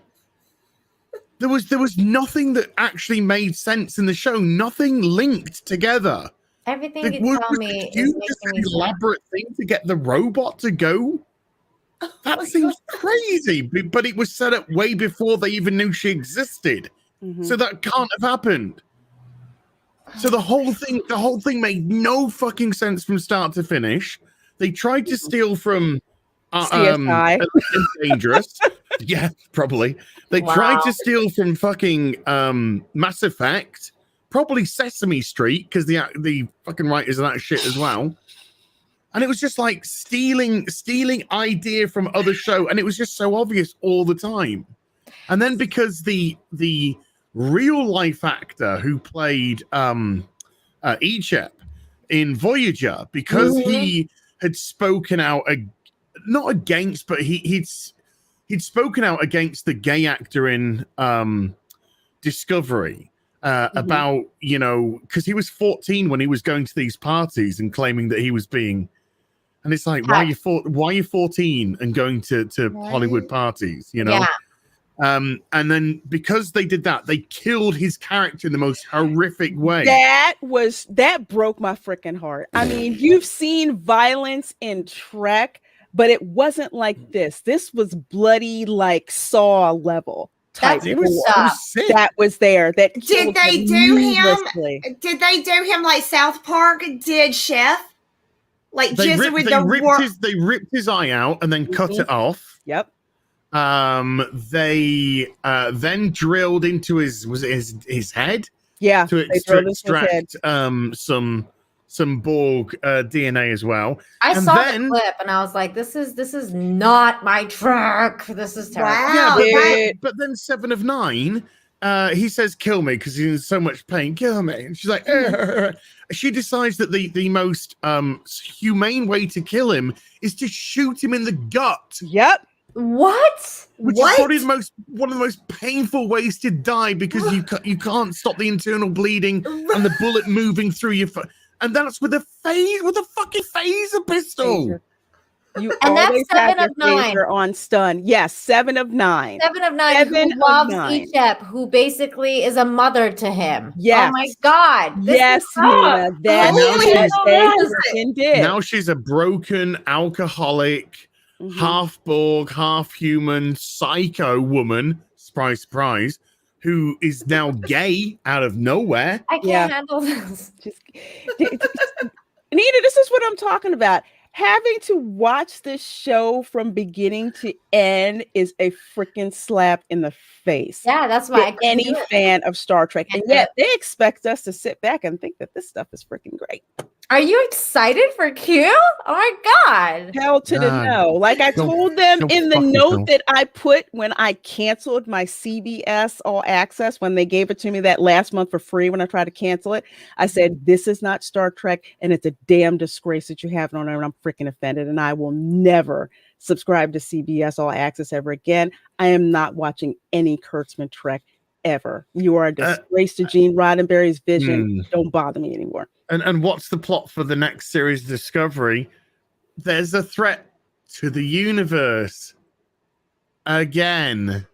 Speaker 9: There was nothing that actually made sense in the show. Nothing linked together.
Speaker 4: Everything you tell me is making
Speaker 9: an elaborate thing to get the robot to go. That seems crazy, but it was set up way before they even knew she existed. So that can't have happened. So the whole thing made no fucking sense from start to finish. They tried to steal from Dangerous. Yeah, probably. They tried to steal from fucking Mass Effect. probably Sesame Street because the fucking writers of that shit as well. And it was just like stealing idea from other show, and it was just so obvious all the time. And then because the real life actor who played Egypt in Voyager, because he had spoken out not against, but he'd spoken out against the gay actor in Discovery about, you know, because he was 14 when he was going to these parties and claiming that he was being. And it's like, why are you 14 and going to Hollywood parties, you know? Yeah. And then because they did that, they killed his character in the most horrific way.
Speaker 5: That broke my freaking heart. I mean, you've seen violence in Trek, but it wasn't like this. This was bloody, like Saw level type.
Speaker 3: It was
Speaker 5: sick. That was there. That
Speaker 3: did they do him? Did they do him like South Park did Chef? Like
Speaker 9: they ripped his eye out and then cut it off.
Speaker 5: Yep.
Speaker 9: They then drilled into his head.
Speaker 5: Yeah.
Speaker 9: To extract some Borg DNA as well.
Speaker 4: I saw the clip and I was like, "This is not my Trek. This is terrible."
Speaker 9: Yeah, but then 7 of 9. He says, "Kill me," because he's in so much pain. Kill me, and she's like, she decides that the most humane way to kill him is to shoot him in the gut.
Speaker 5: Yep.
Speaker 4: What?
Speaker 9: Which is probably one of the most painful ways to die, because you can't stop the internal bleeding and the bullet moving through your and that's with a fucking phaser pistol.
Speaker 5: You and always that's 7 of 9 on stun. Yes, 7 of 9.
Speaker 4: 7 of 9. Who loves Egypt, who basically is a mother to him.
Speaker 5: Yes.
Speaker 4: Oh my God.
Speaker 5: Yes, Nina.
Speaker 9: Now she's a broken alcoholic, half Borg, half human, psycho woman. Surprise, surprise. Who is now gay out of nowhere.
Speaker 4: I can't handle this.
Speaker 5: Nina, this is what I'm talking about. Having to watch this show from beginning to end is a freaking slap in the face.
Speaker 4: Yeah, that's why
Speaker 5: any fan of Star Trek. And yet they expect us to sit back and think that this stuff is freaking great.
Speaker 4: Are you excited for Q? Oh my God.
Speaker 5: Hell to the no. Like I told them in the note that I put when I canceled my CBS All Access, when they gave it to me that last month for free when I tried to cancel it, I said, this is not Star Trek and it's a damn disgrace that you have it on there, and I'm freaking offended, and I will never subscribe to CBS All Access ever again. I am not watching any Kurtzman Trek ever. You are a disgrace to Gene Roddenberry's vision. Don't bother me anymore.
Speaker 9: And what's the plot for the next series, Discovery? There's a threat to the universe again.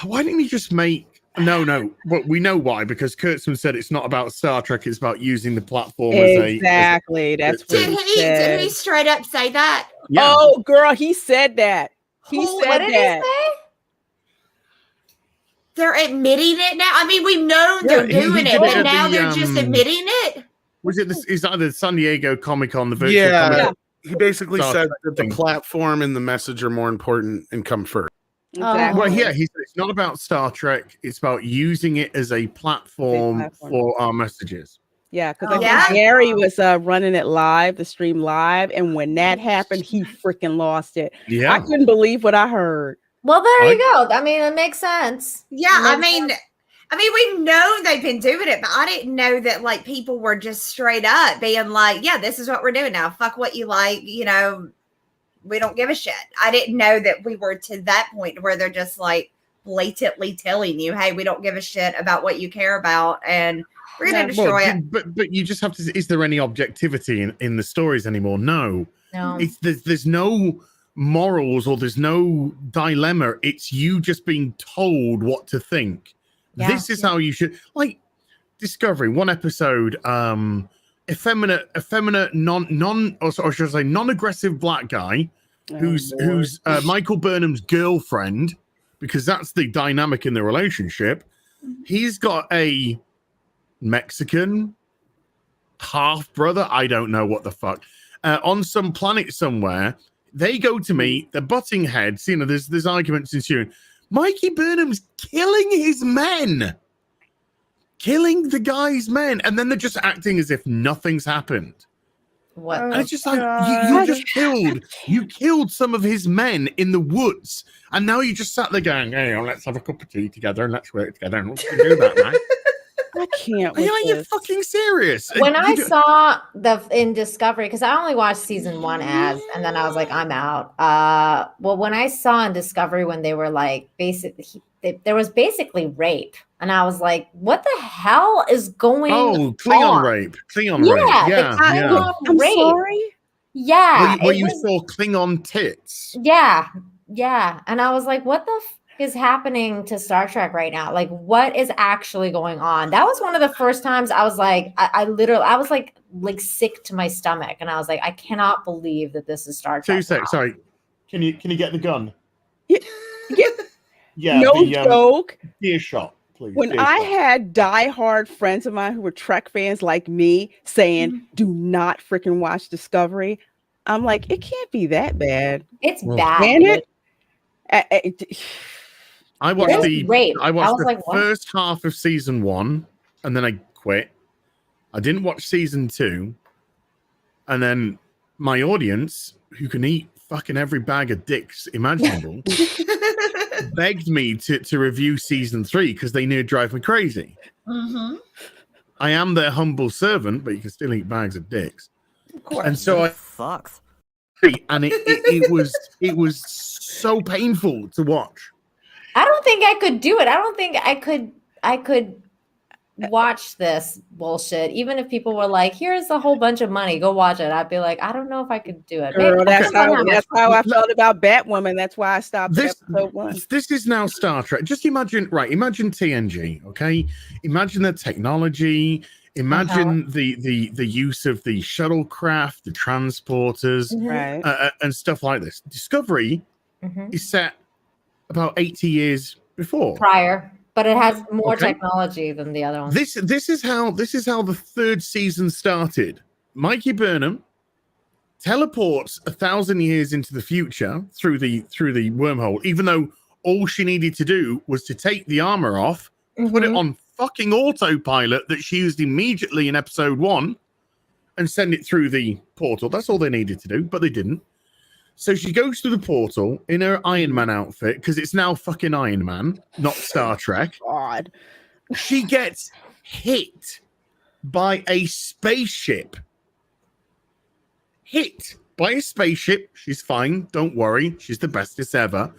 Speaker 9: Why didn't you just make... No, but we know why, because Kurtzman said it's not about Star Trek, it's about using the platform
Speaker 5: exactly. That's what
Speaker 3: did he straight up say that?
Speaker 5: Yeah. Oh, girl, he said that. He said
Speaker 4: what did
Speaker 5: that.
Speaker 4: He say?
Speaker 3: They're admitting it now. I mean, we've known they're doing it, but now they're just admitting it.
Speaker 9: Was it? Is that the San Diego Comic-Con? The virtual Comic-Con?
Speaker 2: He basically said that the platform and the message are more important and come first.
Speaker 5: Exactly.
Speaker 9: Well, yeah, he said it's not about Star Trek. It's about using it as a platform for our messages.
Speaker 5: Yeah, because I think Gary was running it live, the stream live, and when that happened, he freaking lost it.
Speaker 9: Yeah,
Speaker 5: I couldn't believe what I heard.
Speaker 4: Well, there you go. I mean, it makes sense.
Speaker 3: Yeah, I mean, we've known they've been doing it, but I didn't know that like people were just straight up being like, "Yeah, this is what we're doing now. Fuck what you like, you know. We don't give a shit." I didn't know that we were to that point where they're just like blatantly telling you, "Hey, we don't give a shit about what you care about, and we're going to destroy it."
Speaker 9: But you just have to. Is there any objectivity in the stories anymore? No. There's no morals or there's no dilemma. It's you just being told what to think. This is how you should, like Discovery, one episode, effeminate non-aggressive black guy who's Michael Burnham's girlfriend, because that's the dynamic in the relationship. He's got a Mexican half brother, I don't know what the fuck, on some planet somewhere. They go to meet, they're butting heads, you know, there's arguments ensuing, Mikey Burnham's killing his men. Killing the guy's men. And then they're just acting as if nothing's happened.
Speaker 4: What?
Speaker 9: And it's just like, you just killed some of his men in the woods. And now you just sat there going, hey, let's have a cup of tea together and let's work together. And let's do that, man.
Speaker 5: I can't.
Speaker 9: Are you fucking serious?
Speaker 4: When I saw in Discovery, because I only watched season 1 and then I was like, I'm out. Well, when I saw in Discovery when they were like, there was basically rape. And I was like, what the hell is going on?
Speaker 9: Oh, Klingon rape. Klingon rape. Yeah.
Speaker 5: I'm sorry.
Speaker 4: Yeah.
Speaker 9: Where you saw Klingon tits.
Speaker 4: Yeah. Yeah. And I was like, what the is happening to Star Trek right now? Like, what is actually going on? That was one of the first times I was like, I was like sick to my stomach. And I was like, I cannot believe that this is Star Trek.
Speaker 9: 2 seconds. Sorry. Can you get the gun?
Speaker 5: Yeah. No joke.
Speaker 9: Dear shot. Please,
Speaker 5: when I had diehard friends of mine who were Trek fans like me saying, do not freaking watch Discovery, I'm like, it can't be that bad.
Speaker 4: It's bad.
Speaker 5: Can it?
Speaker 9: I watched the
Speaker 4: what?
Speaker 9: first half of season 1 and then I quit. I didn't watch season 2. And then my audience, who can eat fucking every bag of dicks imaginable, begged me to review season 3 because they knew it'd drive me crazy.
Speaker 3: Mm-hmm.
Speaker 9: I am their humble servant, but you can still eat bags of dicks.
Speaker 3: Of course.
Speaker 9: And so I
Speaker 10: sucks.
Speaker 9: And it was so painful to watch.
Speaker 4: I don't think I could do it. I don't think I could watch this bullshit. Even if people were like, here's a whole bunch of money, go watch it. I'd be like, I don't know if I could do it.
Speaker 5: Girl, that's how I felt about Batwoman. That's why I stopped episode 1.
Speaker 9: This is now Star Trek. Just imagine TNG, okay? Imagine the technology, imagine the use of the shuttlecraft, the transporters, and stuff like this. Discovery is set about 80 years
Speaker 4: prior. But it has more technology than the other ones.
Speaker 9: This is how the 3rd season started. Mikey Burnham teleports 1,000 years into the future through the wormhole, even though all she needed to do was to take the armor off, put it on fucking autopilot that she used immediately in episode 1, and send it through the portal. That's all they needed to do, but they didn't. So she goes through the portal in her Iron Man outfit, because it's now fucking Iron Man, not Star Trek.
Speaker 5: God.
Speaker 9: She gets hit by a spaceship. Hit by a spaceship. She's fine. Don't worry. She's the bestest ever.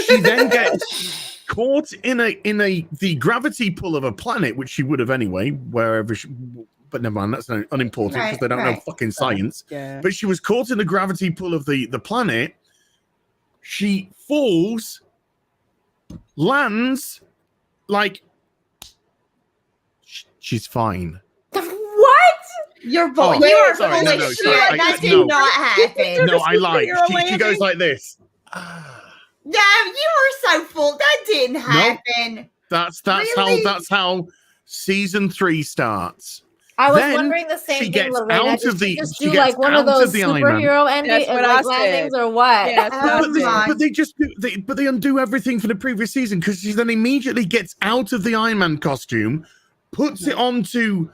Speaker 9: She then gets caught in the gravity pull of a planet, which she would have anyway, wherever she... But never mind, that's unimportant because they don't know fucking science. Yeah. But she was caught in the gravity pull of the planet. She falls, lands, like she's fine.
Speaker 3: What? You're you are full of shit. That did not happen.
Speaker 9: No, I lied. She goes like this.
Speaker 3: No, you were so full. That didn't happen.
Speaker 9: That's how season 3 starts.
Speaker 4: I was wondering the same thing, Lorena. Did she just do like one of those superhero endings or what?
Speaker 5: Yeah,
Speaker 9: but they undo everything from the previous season because she then immediately gets out of the Iron Man costume, puts it onto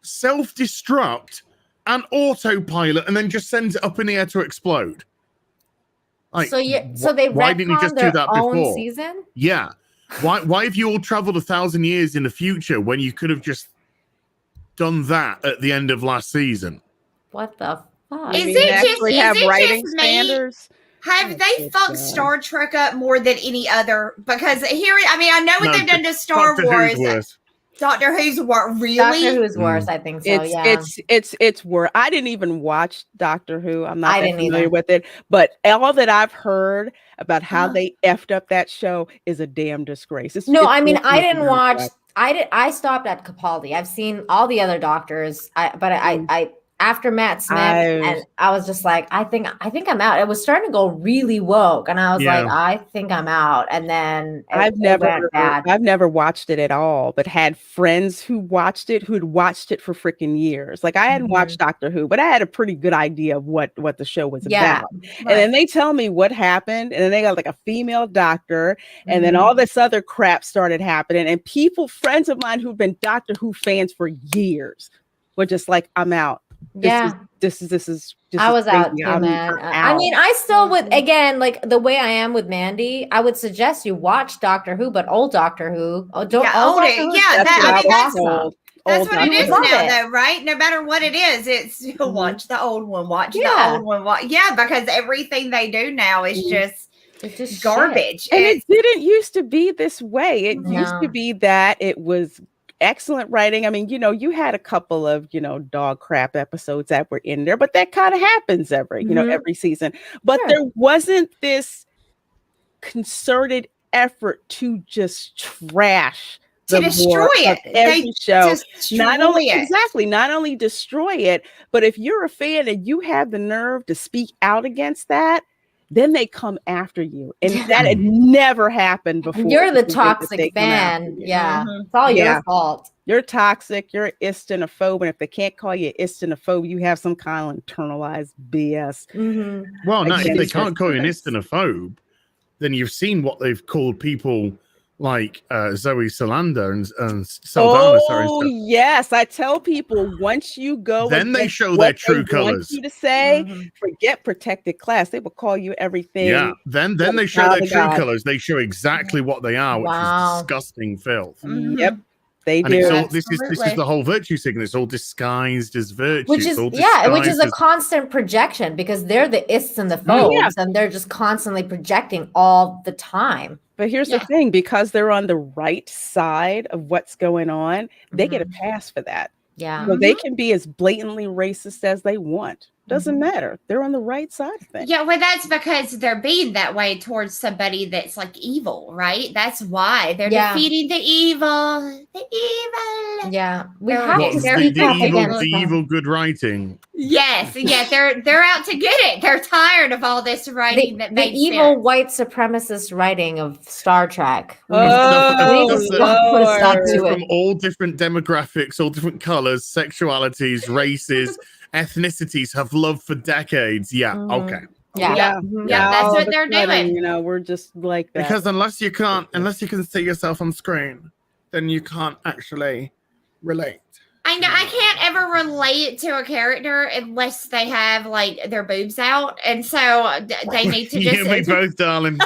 Speaker 9: self-destruct and autopilot, and then just sends it up in the air to explode. Like,
Speaker 4: so they
Speaker 9: why didn't you just do that before?
Speaker 4: Season?
Speaker 9: Yeah. Why have you all traveled 1,000 years in the future when you could have just done that at the end of last season?
Speaker 4: What the fuck?
Speaker 3: Is it just
Speaker 5: writing standards?
Speaker 3: Have they fucked Star Trek up more than any other? Because here, I mean, I know what they've done to Star Wars. Doctor Who's what? Really?
Speaker 4: Doctor Who's worse, I think so.
Speaker 5: It's worse. I didn't even watch Doctor Who. I'm not familiar with it, but all that I've heard about how they effed up that show is a damn disgrace.
Speaker 4: I didn't watch. I stopped at Capaldi. I've seen all the other doctors, but I after Matt Smith, and I was just like, I think I'm out. It was starting to go really woke, and I was like, I think I'm out. And then
Speaker 5: I've never watched it at all, but had friends who watched it who'd watched it for freaking years. Like I hadn't watched Doctor Who, but I had a pretty good idea of what the show was about. And then they tell me what happened, and then they got like a female doctor, and then all this other crap started happening, and friends of mine who've been Doctor Who fans for years were just like, I'm out. This is
Speaker 4: I was out too, man. I mean, I still would, again, like the way I am with Mandy, I would suggest you watch Doctor Who, but old Doctor Who. That's
Speaker 3: what it is now, though, right? No matter what it is, it's watch the old one, watch the old one. Because everything they do now is just garbage.
Speaker 5: Shit. And it didn't used to be this way. It used to be that it was excellent writing. I mean, you had a couple of, dog crap episodes that were in there, but that kind of happens every season. But there wasn't this concerted effort to just trash
Speaker 3: to destroy it.
Speaker 5: Every show. Not only destroy it, but if you're a fan and you have the nerve to speak out against that, then they come after you. And that had never happened before.
Speaker 4: You're the toxic fan. Yeah. It's all your fault.
Speaker 5: You're toxic. You're istinophobe. And if they can't call you istinophobe, you have some kind of internalized BS.
Speaker 9: Well, no, if they can't call you an istinophobe, then you've seen what they've called people like Zoe Saldana and Saldana.
Speaker 5: Yes, I tell people once you go,
Speaker 9: then they show their true colors.
Speaker 5: You to say, forget protected class. They will call you everything.
Speaker 9: Yeah. Then they show their true colors. They show exactly what they are, which is disgusting filth.
Speaker 5: Yep. They do.
Speaker 9: It's this is the whole virtue signal. It's all disguised as virtue.
Speaker 4: Which is a constant projection because they're the ists and the phobes, and they're just constantly projecting all the time.
Speaker 5: But here's the thing, because they're on the right side of what's going on, they get a pass for that.
Speaker 4: Yeah.
Speaker 5: So they can be as blatantly racist as they want. Doesn't matter. They're on the right side of things.
Speaker 3: Yeah, well, that's because they're being that way towards somebody that's like evil, right? That's why they're defeating the evil. The evil.
Speaker 4: Yeah.
Speaker 3: We have to speak
Speaker 9: up against the evil good writing.
Speaker 3: Yes, they're out to get it. They're tired of all this writing that makes
Speaker 4: the evil
Speaker 3: sense.
Speaker 4: white supremacist writing of Star Trek.
Speaker 9: From all different demographics, all different colors, sexualities, races, ethnicities have loved for decades. Okay.
Speaker 3: Yeah, that's what they're doing.
Speaker 5: We're just like that.
Speaker 9: Because unless you can see yourself on screen, then you can't actually relate.
Speaker 3: I know I can't ever relate to a character unless they have like their boobs out, and so they need to just.
Speaker 9: You and me both, darling.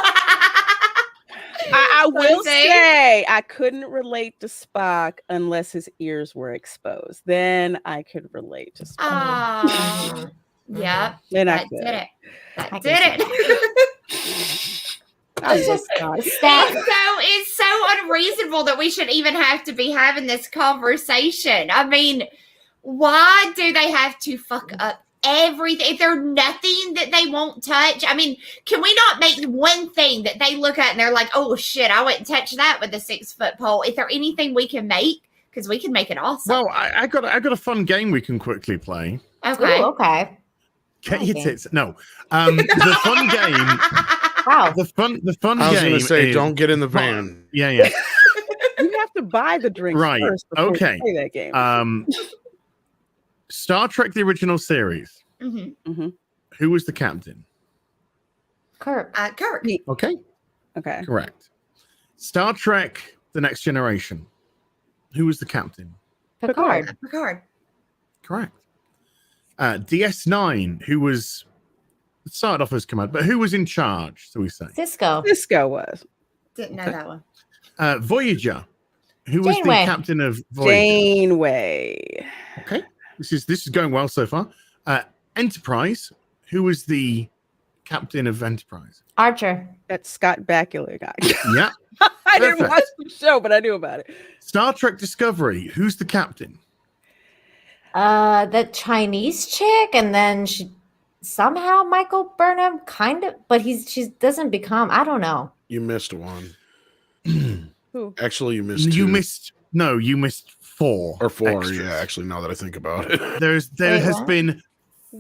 Speaker 5: I will say I couldn't relate to Spock unless his ears were exposed. Then I could relate to Spock.
Speaker 3: Yeah.
Speaker 5: Then
Speaker 3: I did it. That did it. It's so unreasonable that we should even have to be having this conversation. I mean, why do they have to fuck up everything? Is there nothing that they won't touch? I mean, can we not make one thing that they look at and they're like, oh shit, I wouldn't touch that with a 6-foot pole? Is there anything we can make? Because we can make it awesome.
Speaker 9: Well, I got a fun game we can quickly play.
Speaker 3: Okay.
Speaker 4: Ooh, okay.
Speaker 9: Get your tits. No. The fun game.
Speaker 4: Wow.
Speaker 9: The fun game.
Speaker 2: I was going to say, don't get in the van.
Speaker 9: Yeah.
Speaker 5: You have to buy the drinks first before you play that game.
Speaker 9: Star Trek: The Original Series. Who was the captain?
Speaker 4: Kirk.
Speaker 3: Kirk.
Speaker 9: Okay. Correct. Star Trek: The Next Generation. Who was the captain?
Speaker 4: Picard.
Speaker 9: Correct. DS9. Who was started off as command, but who was in charge? So we say
Speaker 4: Cisco.
Speaker 5: Cisco was.
Speaker 3: Didn't know that one.
Speaker 9: Voyager. Who was the captain of Voyager?
Speaker 5: Janeway.
Speaker 9: Okay. This is going well so far. Enterprise. Who was the captain of Enterprise?
Speaker 4: Archer.
Speaker 5: That Scott Bakula guy.
Speaker 9: Yeah.
Speaker 5: I didn't watch the show, but I knew about it.
Speaker 9: Star Trek Discovery. Who's the captain?
Speaker 4: The Chinese chick, and then she somehow Michael Burnham, kind of, but she doesn't become. I don't know.
Speaker 2: You missed one.
Speaker 5: Who?
Speaker 2: Actually, you missed two.
Speaker 9: You missed 4
Speaker 2: or 4.
Speaker 9: extras.
Speaker 2: Yeah, actually, now that I think about it,
Speaker 9: There has been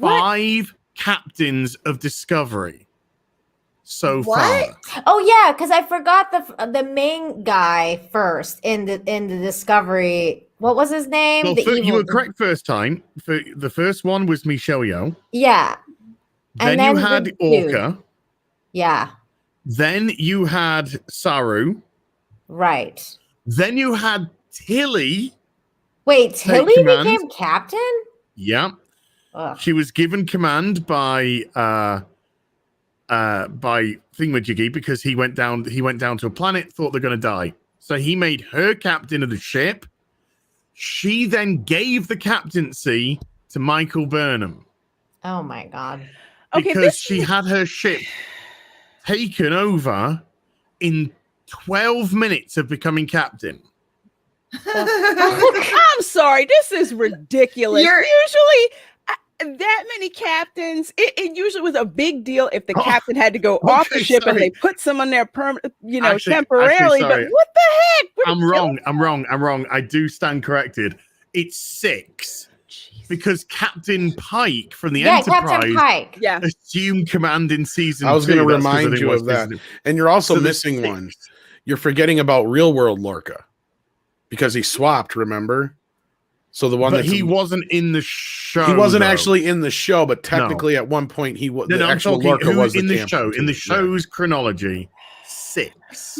Speaker 9: 5 captains of Discovery so far.
Speaker 4: Oh yeah, because I forgot the main guy first in the Discovery. What was his name?
Speaker 9: Well, you were correct first time. For the first one was Michelle Yeoh.
Speaker 4: Yeah.
Speaker 9: Then you had Orca.
Speaker 4: Yeah.
Speaker 9: Then you had Saru.
Speaker 4: Right.
Speaker 9: Then you had Tilly.
Speaker 4: Wait, Tilly became captain?
Speaker 9: Yeah.
Speaker 4: Ugh.
Speaker 9: She was given command by Thingamajiggy because he went down to a planet, thought they're gonna die. So he made her captain of the ship. She then gave the captaincy to Michael Burnham.
Speaker 4: Oh my god.
Speaker 9: Because she had her ship taken over in 12 minutes of becoming captain.
Speaker 5: I'm sorry, this is ridiculous. Usually, that many captains, it usually was a big deal if the captain had to go off the ship and they put someone there temporarily. But what the heck?
Speaker 9: I'm wrong. I do stand corrected. It's 6. Because Captain Pike from the Enterprise assumed command in season 2.
Speaker 2: I was going to remind you of that. And you're also missing one. You're forgetting about Real World Lorca. Because he swapped, remember? So the one that
Speaker 9: he wasn't in the show.
Speaker 2: He wasn't actually in the show, but technically at one point he was. The actual Lorca was
Speaker 9: in the show. In the show's chronology, 6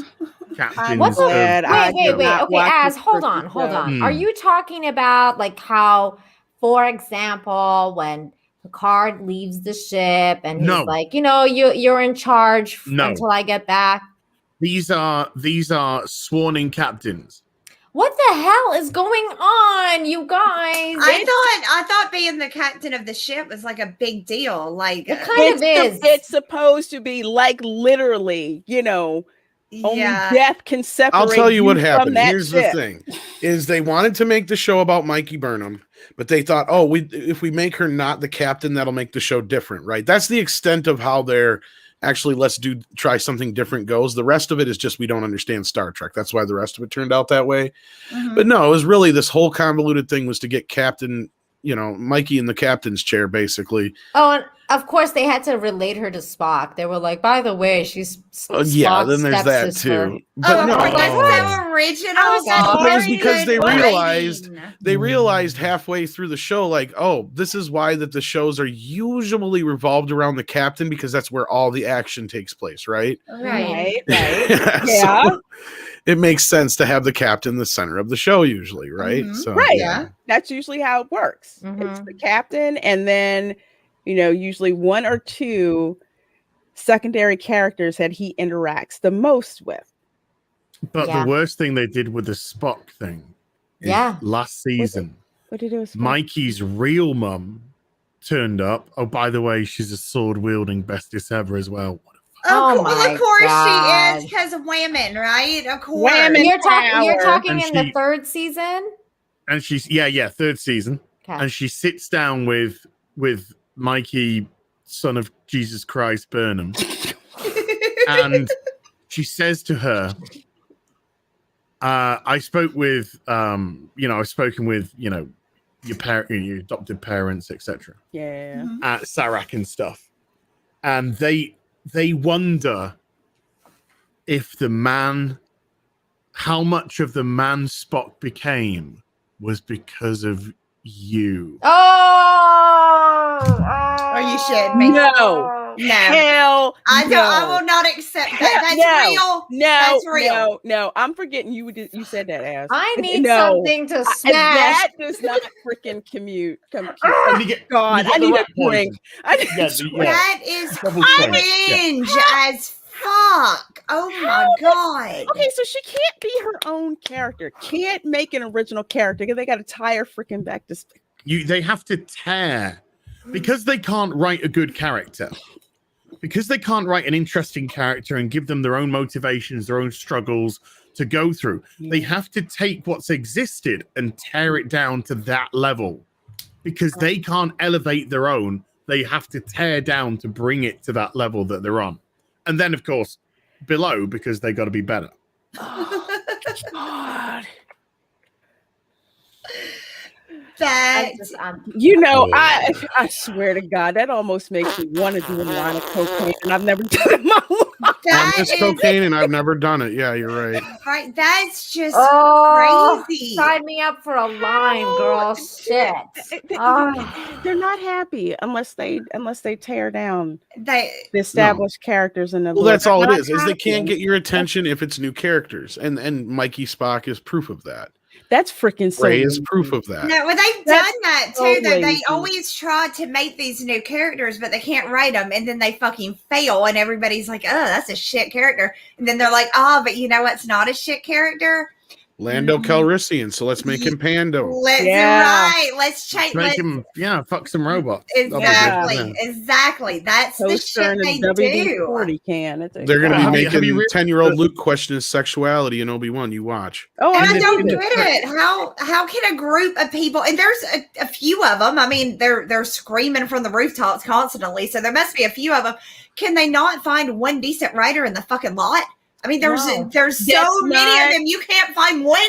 Speaker 9: captains. Wait.
Speaker 4: Okay, Az, hold on. Are you talking about like how, for example, when Picard leaves the ship and he's like, you're in charge until I get back?
Speaker 9: These are sworn-in captains.
Speaker 4: What the hell is going on, you guys?
Speaker 3: I thought being the captain of the ship was like a big deal. Like
Speaker 4: it kind of is.
Speaker 5: It's supposed to be like literally, only death can separate.
Speaker 2: I'll tell you what happened.
Speaker 5: Here's
Speaker 2: the thing: is they wanted to make the show about Mikey Burnham, but they thought, if we make her not the captain, that'll make the show different, right? That's the extent of how they're actually try something different goes. The rest of it is just we don't understand Star Trek. That's why the rest of it turned out that way. Mm-hmm. But no, it was really this whole convoluted thing was to get Captain, Mikey in the captain's chair, basically.
Speaker 4: Oh, and of course they had to relate her to Spock. They were like, by the way, she's Spock's
Speaker 2: then there's that too. But
Speaker 3: so original.
Speaker 2: It was because they realized halfway through the show, like, this is why that the shows are usually revolved around the captain, because that's where all the action takes place, right?
Speaker 3: Right.
Speaker 5: Yeah.
Speaker 2: So it makes sense to have the captain the center of the show usually, right?
Speaker 5: Mm-hmm.
Speaker 2: So
Speaker 5: that's usually how it works.
Speaker 4: Mm-hmm.
Speaker 5: It's the captain, and then usually 1 or 2 secondary characters that he interacts the most with.
Speaker 9: But the worst thing they did with the Spock thing last season,
Speaker 5: what did it do with Spock?
Speaker 9: Mikey's real mum turned up. Oh, by the way, she's a sword-wielding bestest ever as well.
Speaker 3: Of course she is, because of women, right? Of course.
Speaker 4: You're talking in the 3rd season?
Speaker 9: And she's, 3rd season. Okay. And she sits down with Mikey, son of Jesus Christ, Burnham. And she says to her, I've spoken with, your adopted parents, etc.
Speaker 5: Yeah.
Speaker 9: At Sarak and stuff. And they wonder if how much of the man Spock became was because of you.
Speaker 3: Are you shitting me?
Speaker 5: No. Hell,
Speaker 3: I will not accept that. That's real. That's real.
Speaker 5: No. I'm forgetting you said that, ass.
Speaker 4: I need something to smash.
Speaker 5: That does not freaking compute. God, I need a drink.
Speaker 3: That is cringe as fuck. Oh my god.
Speaker 5: Okay, so she can't be her own character. Can't make an original character because they got to tie her freaking back to.
Speaker 9: They have to tear because they can't write a good character. Because they can't write an interesting character and give them their own motivations, their own struggles to go through. They have to take what's existed and tear it down to that level. Because they can't elevate their own. They have to tear down to bring it to that level that they're on. And then, of course, below, because they got to be better.
Speaker 5: God.
Speaker 3: That
Speaker 5: I swear to God, that almost makes me want to do a line of cocaine, and I've never done it in my life.
Speaker 2: It's cocaine, and I've never done it. Yeah, you're right.
Speaker 3: Right, that's just crazy.
Speaker 4: Sign me up for a line, girl. Shit.
Speaker 5: They're not happy unless they tear down
Speaker 3: the
Speaker 5: established characters in the.
Speaker 2: Well, that's all it is they can't get your attention if it's new characters, and Mikey Spock is proof of that.
Speaker 5: That's freaking so
Speaker 2: Ray is proof of that.
Speaker 3: No, well, they've done that too. Though they always try to make these new characters, but they can't write them, and then they fucking fail, and everybody's like, "Oh, that's a shit character," and then they're like, "Oh, but you know what's not a shit character?
Speaker 2: Lando Calrissian, so let's make him Pando.
Speaker 3: Let's change.
Speaker 9: Make him, fuck some robots.
Speaker 3: Exactly. That's the shit they do.
Speaker 2: They're going to be making 10-year-old Luke question his sexuality in Obi-Wan. You watch.
Speaker 3: Oh, and I don't get it. How can a group of people, and there's a few of them. I mean, they're screaming from the rooftops constantly, so there must be a few of them. Can they not find one decent writer in the fucking lot? I mean, there's so many of them. You can't find one.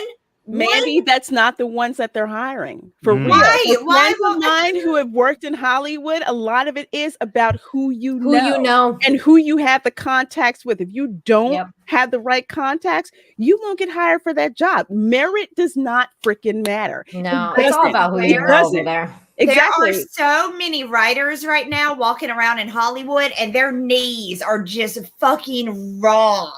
Speaker 5: Maybe that's not the ones that they're hiring for real. Friends of mine who have worked in Hollywood, a lot of it is about who you know and who you have the contacts with. If you don't have the right contacts, you won't get hired for that job. Merit does not freaking matter.
Speaker 4: No, it's all about who you know over there.
Speaker 5: Exactly.
Speaker 3: There are so many writers right now walking around in Hollywood, and their knees are just fucking raw.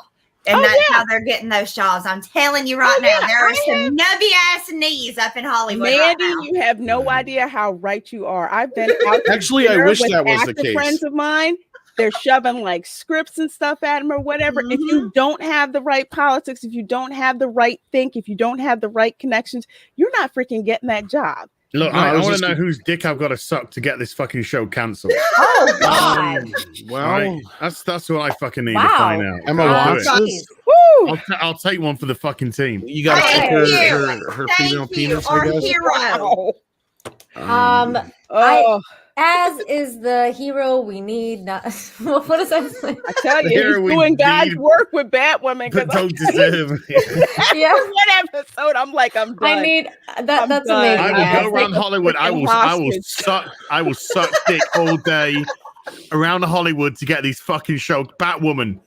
Speaker 3: And that's how they're getting those jobs. I'm telling you right now, there are some nubby ass knees up in Hollywood.
Speaker 5: Mandy, you have no idea how right you are. I've been out
Speaker 2: actually. I wish that was the case.
Speaker 5: Friends of mine, they're shoving like scripts and stuff at them or whatever. If you don't have the right politics, if you don't have the right think, if you don't have the right connections, you're not freaking getting that job.
Speaker 9: Look, I want to know whose dick I've got to suck to get this fucking show cancelled.
Speaker 4: Oh God!
Speaker 2: Well,
Speaker 9: that's what I fucking need to find out.
Speaker 2: Emma Watson.
Speaker 9: I'll take one for the fucking team.
Speaker 2: You got to take her female penis, I guess.
Speaker 4: As is the hero, we need not. What does that say?
Speaker 5: I tell you, he's doing God's work with Batwoman.
Speaker 9: But don't deserve.
Speaker 5: One episode, I'm done.
Speaker 4: I need that. That's amazing.
Speaker 9: I will go around Hollywood. I will suck dick all day around Hollywood to get these fucking shows. Batwoman,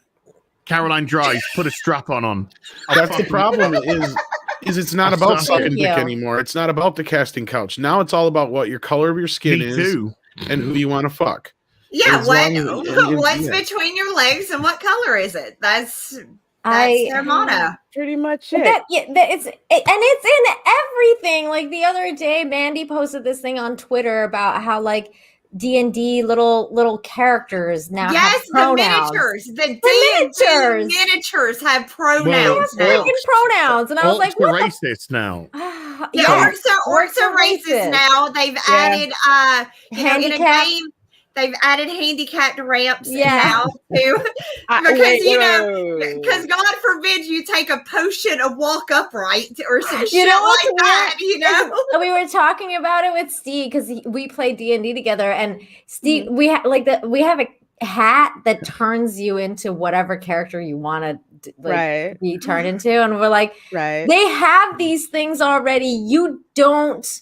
Speaker 9: Caroline Dries, put a strap on.
Speaker 2: That's the problem. Is it's not about sucking dick anymore. It's not about the casting couch. Now it's all about what your color of your skin is and who you want to fuck.
Speaker 3: Yeah, what's between your legs and what color is it? That's their motto.
Speaker 5: Pretty much it.
Speaker 4: It's in everything. Like the other day, Mandy posted this thing on Twitter about how like D&D little characters now have pronouns.
Speaker 3: The D&D miniatures have pronouns now.
Speaker 4: Pronouns, and I was like,
Speaker 9: "What?" Racist now.
Speaker 3: Orcs are racist now. They've added, in a game, they've added handicapped ramps now too, because God forbid you take a potion of walk upright or some shit like that.
Speaker 4: We were talking about it with Steve because we play D&D together, and Steve, we have a hat that turns you into whatever character you want to be turned into, and we're like, they have these things already. You don't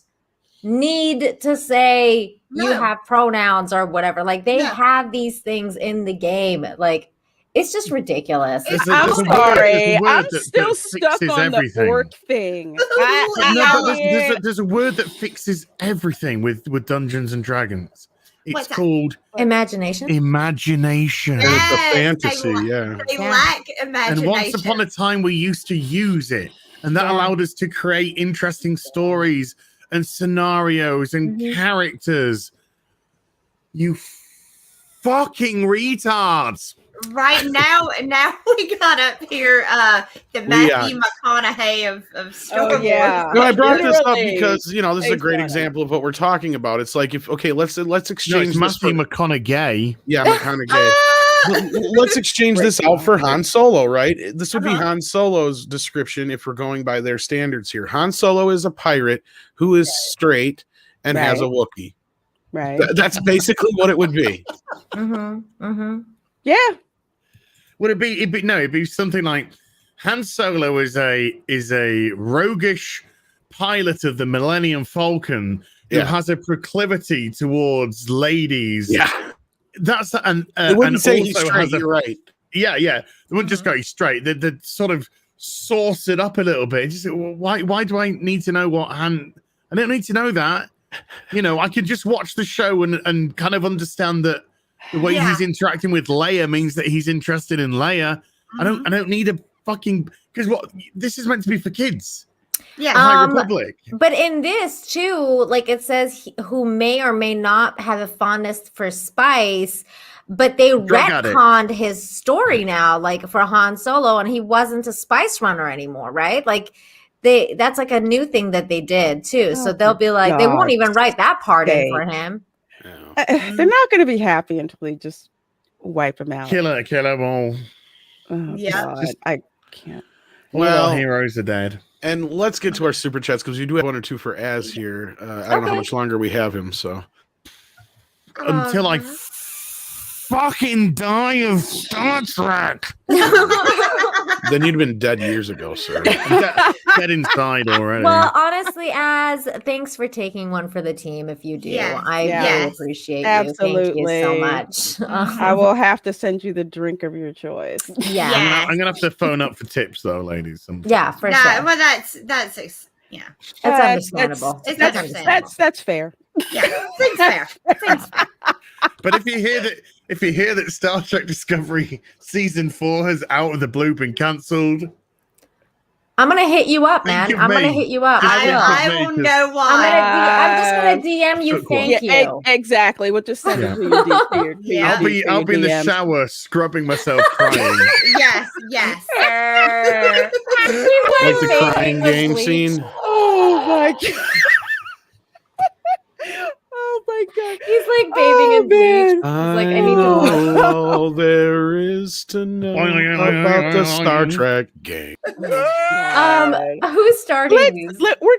Speaker 4: need to say you have pronouns or whatever. Like they have these things in the game. Like it's just ridiculous.
Speaker 5: I'm sorry. I'm still stuck on the orc thing.
Speaker 9: There's a word that fixes everything with Dungeons and Dragons. It's called
Speaker 4: imagination.
Speaker 9: Imagination.
Speaker 2: It's a fantasy,
Speaker 3: They lack imagination.
Speaker 9: And once upon a time, we used to use it, and that allowed us to create interesting stories and scenarios and characters. You fucking retards.
Speaker 3: Right now we got up here the Matthew McConaughey of Star Wars.
Speaker 2: No, I brought this up because this is a great example of what we're talking about. It's like let's exchange
Speaker 9: Matthew McConaughey.
Speaker 2: Yeah, McConaughey. Let's exchange this out for Han Solo, right? This would be Han Solo's description if we're going by their standards here. Han Solo is a pirate who is straight and has a Wookiee.
Speaker 5: Right.
Speaker 2: That's basically what it would be.
Speaker 5: Yeah.
Speaker 9: Would it be? It'd be something like Han Solo is a roguish pilot of the Millennium Falcon who has a proclivity towards ladies.
Speaker 2: Yeah.
Speaker 9: That's
Speaker 2: I wouldn't say he's straight. You're right.
Speaker 9: Yeah. They wouldn't just go straight. They sort of sauce it up a little bit. Just well, why do I need to know what hand? I don't need to know that. I could just watch the show and kind of understand that the way he's interacting with Leia means that he's interested in Leia. I don't need a fucking because this is meant to be for kids.
Speaker 3: Yeah,
Speaker 9: High Republic.
Speaker 4: But in this too, like it says, who may or may not have a fondness for spice, but they retconned his story now, like for Han Solo, and he wasn't a spice runner anymore, right? Like that's like a new thing that they did too. So they'll be like, they won't even write that part in for him.
Speaker 5: They're not going to be happy until they just wipe him out.
Speaker 9: Kill them all.
Speaker 5: Oh, God. I can't.
Speaker 9: Well, all heroes are dead.
Speaker 2: And let's get to our super chats because we do have one or two for Az here. I don't know how much longer we have him, so
Speaker 9: until I fucking die of Star Trek.
Speaker 2: Then you'd have been dead years ago, sir.
Speaker 9: Dead inside already.
Speaker 4: Well, honestly, Az, thanks for taking one for the team. If you do, I really appreciate you. Thank you so much.
Speaker 5: I will have to send you the drink of your choice.
Speaker 4: Yeah,
Speaker 9: I'm gonna have to phone up for tips though, ladies.
Speaker 4: Yeah, for sure.
Speaker 3: Well, that's
Speaker 4: understandable.
Speaker 5: That's fair.
Speaker 3: Yeah, seems fair.
Speaker 9: But if you hear that Star Trek Discovery season 4 has out of the blue been cancelled,
Speaker 4: I'm gonna hit you up, man. I'm gonna hit you up.
Speaker 3: I will know why.
Speaker 4: I'm just gonna DM you. Thank you.
Speaker 5: Exactly. We'll just send it to you.
Speaker 9: I'll be in the shower scrubbing myself, crying.
Speaker 3: Yes.
Speaker 2: Like the crying game scene.
Speaker 5: Oh my God. Oh my God.
Speaker 4: He's like bathing in bleach. He's like, I need to
Speaker 2: all there is to know about the Star Trek game.
Speaker 4: Who's starting these?
Speaker 5: We're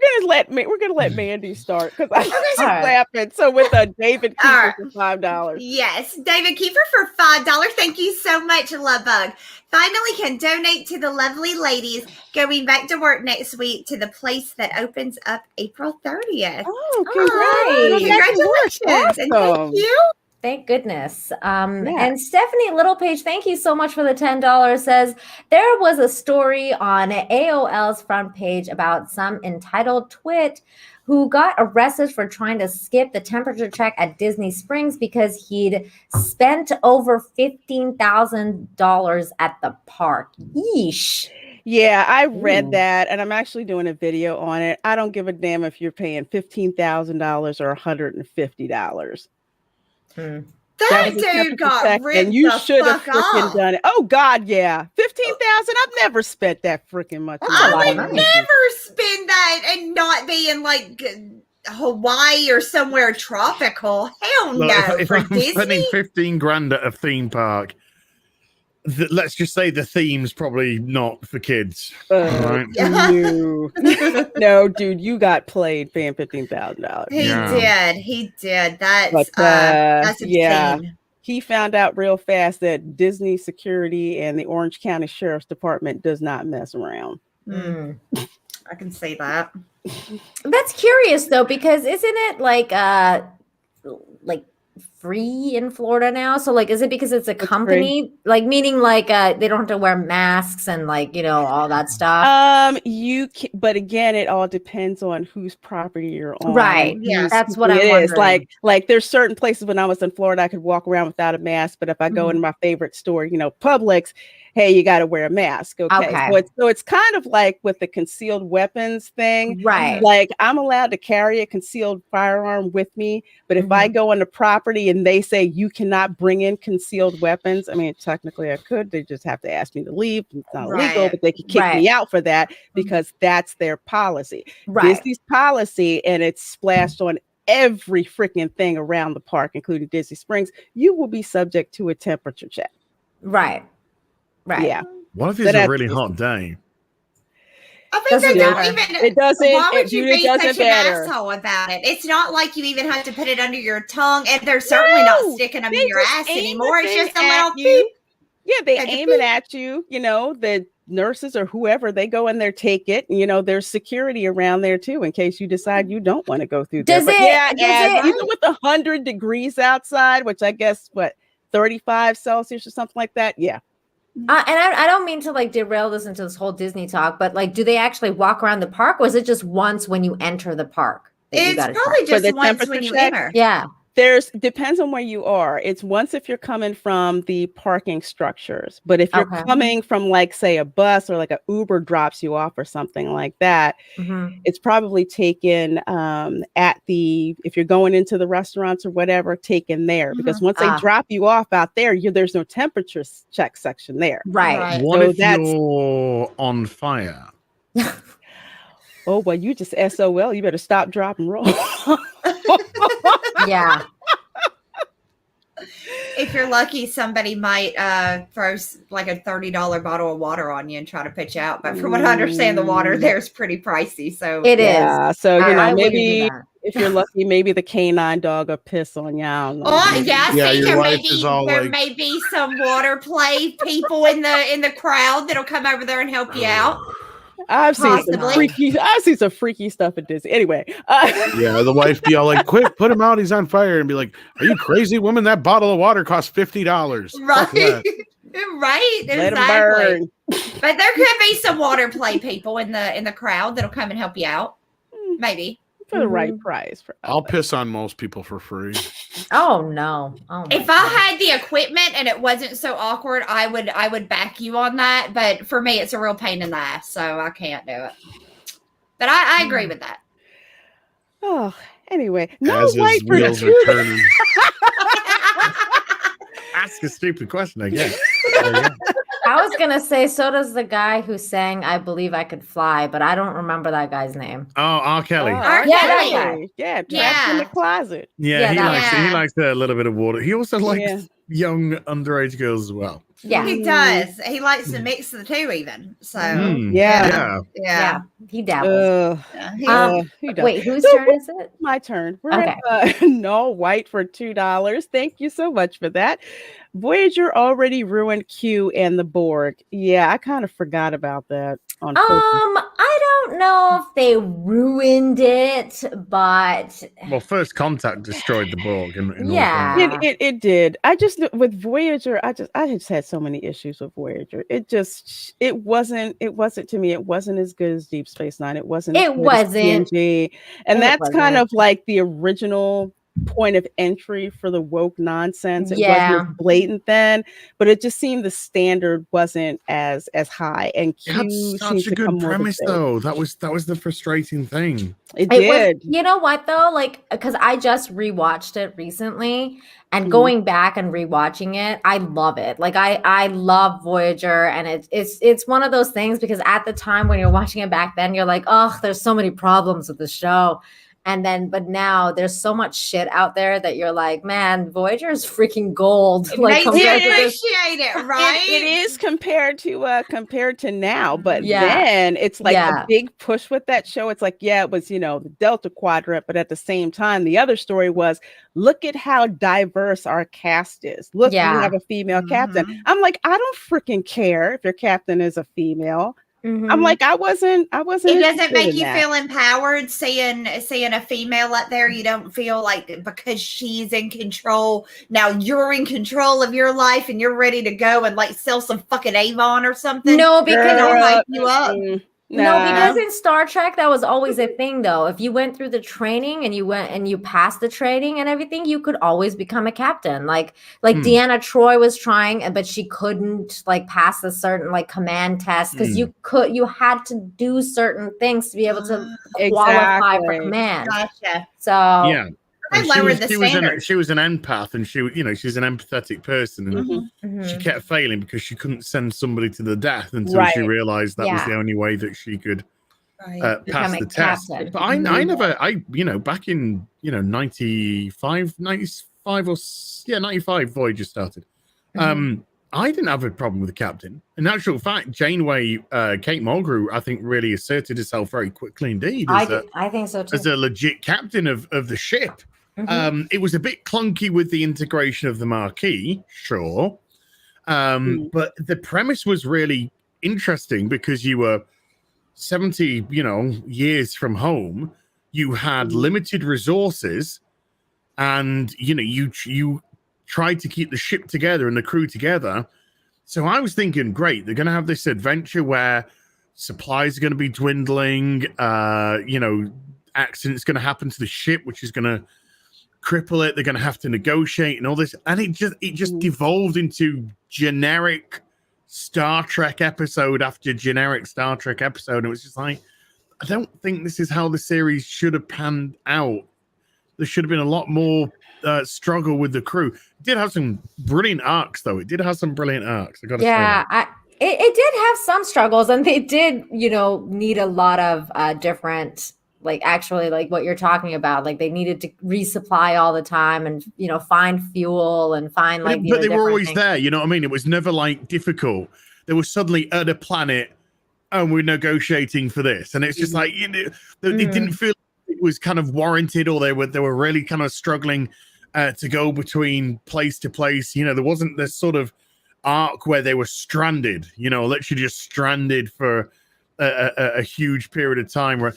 Speaker 5: gonna let Mandy start because I'm just laughing. So with David Kiefer for $5.
Speaker 3: Yes, David Kiefer for $5. Thank you so much, Love Bug. Finally can donate to the lovely ladies going back to work next week to the place that opens up April 30th.
Speaker 5: Oh,
Speaker 3: congratulations.
Speaker 5: Awesome.
Speaker 3: And thank you.
Speaker 4: Thank goodness. And Stephanie Littlepage, thank you so much for the $10, says, there was a story on AOL's front page about some entitled twit who got arrested for trying to skip the temperature check at Disney Springs because he'd spent over $15,000 at the park. Yeesh.
Speaker 5: Yeah, I read that, and I'm actually doing a video on it. I don't give a damn if you're paying $15,000 or $150.
Speaker 3: That dude got ripped
Speaker 5: and you should have
Speaker 3: fuck
Speaker 5: freaking
Speaker 3: off.
Speaker 5: done it. Oh God, yeah, 15,000. I've never spent that freaking much.
Speaker 3: I would never spend that and not be in like Hawaii or somewhere tropical. Hell no.
Speaker 9: If
Speaker 3: for
Speaker 9: I'm
Speaker 3: Disney?
Speaker 9: spending 15 grand at a theme park, let's just say the theme's probably not for kids. Right?
Speaker 5: No, dude, you got played paying $15,000.
Speaker 3: He did. That's insane.
Speaker 5: He found out real fast that Disney security and the Orange County Sheriff's Department does not mess around.
Speaker 3: I can say that.
Speaker 4: That's curious though, because isn't it like free in Florida now? So like, is it because it's a company? Like meaning like they don't have to wear masks and like, all that stuff.
Speaker 5: You can, but again, it all depends on whose property you're on.
Speaker 4: Right. Yeah. That's what I'm wondering.
Speaker 5: Like there's certain places when I was in Florida, I could walk around without a mask. But if I go into my favorite store, Publix, hey, you got to wear a mask. Okay. So it's kind of like with the concealed weapons thing.
Speaker 4: Right.
Speaker 5: Like I'm allowed to carry a concealed firearm with me. But if I go on the property and they say you cannot bring in concealed weapons, I mean, technically I could. They just have to ask me to leave. It's not illegal, but they could kick me out for that because that's their policy. Disney's policy, and it's splashed on every freaking thing around the park, including Disney Springs. You will be subject to a temperature check.
Speaker 4: Right.
Speaker 5: Yeah.
Speaker 9: What if it's a really hot day?
Speaker 3: I think they don't even.
Speaker 5: It doesn't.
Speaker 3: Why would you be such an
Speaker 5: matter.
Speaker 3: asshole about it? It's not like you even have to put it under your tongue, and they're certainly not sticking them in your ass anymore. It's just a little.
Speaker 5: Yeah, they aim it at you. The nurses or whoever, they go in there, take it. You know, there's security around there too, in case you decide you don't want to go through there. Even with 100 degrees outside, which I guess 35 Celsius or something like that. Yeah.
Speaker 4: And I don't mean to like derail this into this whole Disney talk, but like, do they actually walk around the park, or is it just once when you enter the park?
Speaker 3: It's probably just once when you enter.
Speaker 4: Yeah.
Speaker 5: Depends on where you are. It's once if you're coming from the parking structures, but if you're coming from like say a bus or like a Uber drops you off or something like that, it's probably taken if you're going into the restaurants or whatever, taken there, because once they drop you off out there, there's no temperature check section there.
Speaker 4: Right.
Speaker 9: What if you're on fire?
Speaker 5: Oh, well, you just SOL. You better stop, drop, and roll.
Speaker 4: Yeah.
Speaker 3: If you're lucky, somebody might throw like a $30 bottle of water on you and try to put you out. But from what I understand, the water there's pretty pricey. So
Speaker 4: it is.
Speaker 5: So maybe if you're lucky, maybe the canine dog will piss on you. I don't know.
Speaker 3: There may be some water play people in the crowd that'll come over there and help you out.
Speaker 5: I've seen some freaky stuff at Disney. Anyway,
Speaker 2: the wife be all like, "Quick, put him out! He's on fire!" And be like, "Are you crazy, woman? That bottle of water costs $50."
Speaker 3: Right, right,
Speaker 5: let him burn.
Speaker 3: But there could be some water play people in the crowd that'll come and help you out. Maybe
Speaker 5: for the right price.
Speaker 2: I'll piss on most people for free.
Speaker 4: Oh no!
Speaker 3: If I had the equipment and it wasn't so awkward, I would back you on that. But for me, it's a real pain in the ass, so I can't do it. But I agree with that.
Speaker 5: Oh, anyway, no white for turning.
Speaker 9: Ask a stupid question again.
Speaker 4: I was gonna say, so does the guy who sang "I Believe I Could Fly," but I don't remember that guy's name.
Speaker 9: Oh, R. Kelly.
Speaker 3: R. Kelly.
Speaker 5: Trapped in the closet.
Speaker 9: Yeah, he likes a little bit of water. He also likes young underage girls as well.
Speaker 4: Yeah,
Speaker 3: he does. He likes to mix the two, even. So
Speaker 4: he dabbles.
Speaker 5: He
Speaker 4: wait, whose turn is it?
Speaker 5: My turn. We're at, no white for $2. Thank you so much for that. Voyager already ruined Q and the Borg. Yeah, I kind of forgot about that.
Speaker 4: I don't know if they ruined it, but
Speaker 5: First
Speaker 9: Contact destroyed the Borg.
Speaker 5: It did. I just with Voyager, I just had so many issues with Voyager. It wasn't to me. It wasn't as good as Deep Space Nine. It wasn't. TNG. And that's kind of like the original point of entry for the woke nonsense. It wasn't as blatant then, but it just seemed the standard wasn't as high. And Q
Speaker 9: had such a good premise, though. That was the frustrating thing.
Speaker 5: It did.
Speaker 4: You know what though? Like, because I just rewatched it recently, and going back and rewatching it, I love it. Like I love Voyager, and it's one of those things because at the time when you're watching it back then, you're like, oh, there's so many problems with the show. But now there's so much shit out there that you're like, man, Voyager is freaking gold. Like,
Speaker 3: appreciate it, right?
Speaker 5: It is compared to now, but then it's like a big push with that show. It's like, it was, the Delta Quadrant, but at the same time, the other story was, look at how diverse our cast is. Look, we have a female captain. I'm like, I don't freaking care if your captain is a female. I'm like, I wasn't.
Speaker 3: It doesn't make you feel empowered seeing a female up there. You don't feel like because she's in control. Now you're in control of your life and you're ready to go and like sell some fucking Avon or something.
Speaker 4: No, because
Speaker 3: it'll hype you up.
Speaker 4: No, because in Star Trek, that was always a thing, though. If you went through the training and you passed the training and everything, you could always become a captain. Like Deanna Troi was trying, but she couldn't like pass a certain like command test because you had to do certain things to be able to qualify for command.
Speaker 3: Gotcha.
Speaker 4: So
Speaker 9: she was an empath, and she's an empathetic person, and she kept failing because she couldn't send somebody to the death until she realized that was the only way that she could pass the test. But I never, back in 95 Voyager started. I didn't have a problem with the captain. In actual fact, Janeway, Kate Mulgrew, I think really asserted herself very quickly indeed.
Speaker 4: I think so too.
Speaker 9: As a legit captain of the ship. It was a bit clunky with the integration of the Marquis, sure. But the premise was really interesting because you were 70, years from home. You had limited resources, and you tried to keep the ship together and the crew together. So I was thinking, great, they're going to have this adventure where supplies are going to be dwindling. Accidents going to happen to the ship, which is going to cripple it. They're going to have to negotiate and all this, and it just devolved into generic Star Trek episode after generic Star Trek episode. And it was just like, I don't think this is how the series should have panned out. There should have been a lot more struggle with the crew. It did have some brilliant arcs, though. It did have some brilliant arcs. I got to say that.
Speaker 4: It did have some struggles, and they did, need a lot of different, actually, what you're talking about. Like, they needed to resupply all the time and, find fuel and find,
Speaker 9: but they were always things there. You know what I mean? It was never, difficult. They were suddenly at a planet, and we're negotiating for this. And it's just like, they didn't feel it was kind of warranted, or they were really kind of struggling to go between place to place. There wasn't this sort of arc where they were stranded, literally just stranded for a huge period of time. Where,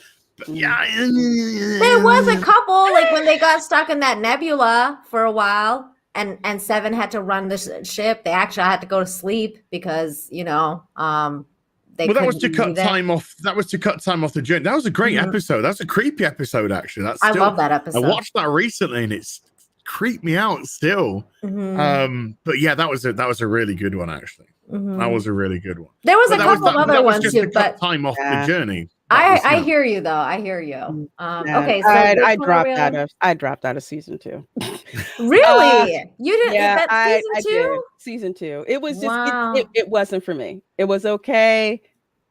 Speaker 4: there was a couple, when they got stuck in that nebula for a while, and Seven had to run the ship. They actually had to go to sleep because that was to cut time off. That was to cut time off the journey. That was a great episode. That's a creepy episode, actually. I love that episode.
Speaker 9: I watched that recently, and it's creeped me out still. But yeah, that was a really good one, actually. That was a really good one.
Speaker 4: There was a couple of other ones too, but
Speaker 9: time off the journey.
Speaker 4: I hear you though. I hear you. Okay, so
Speaker 5: I dropped out of season 2.
Speaker 4: Really? You didn't? That season 2?
Speaker 5: I did. Season 2. It was just it wasn't for me. It was okay.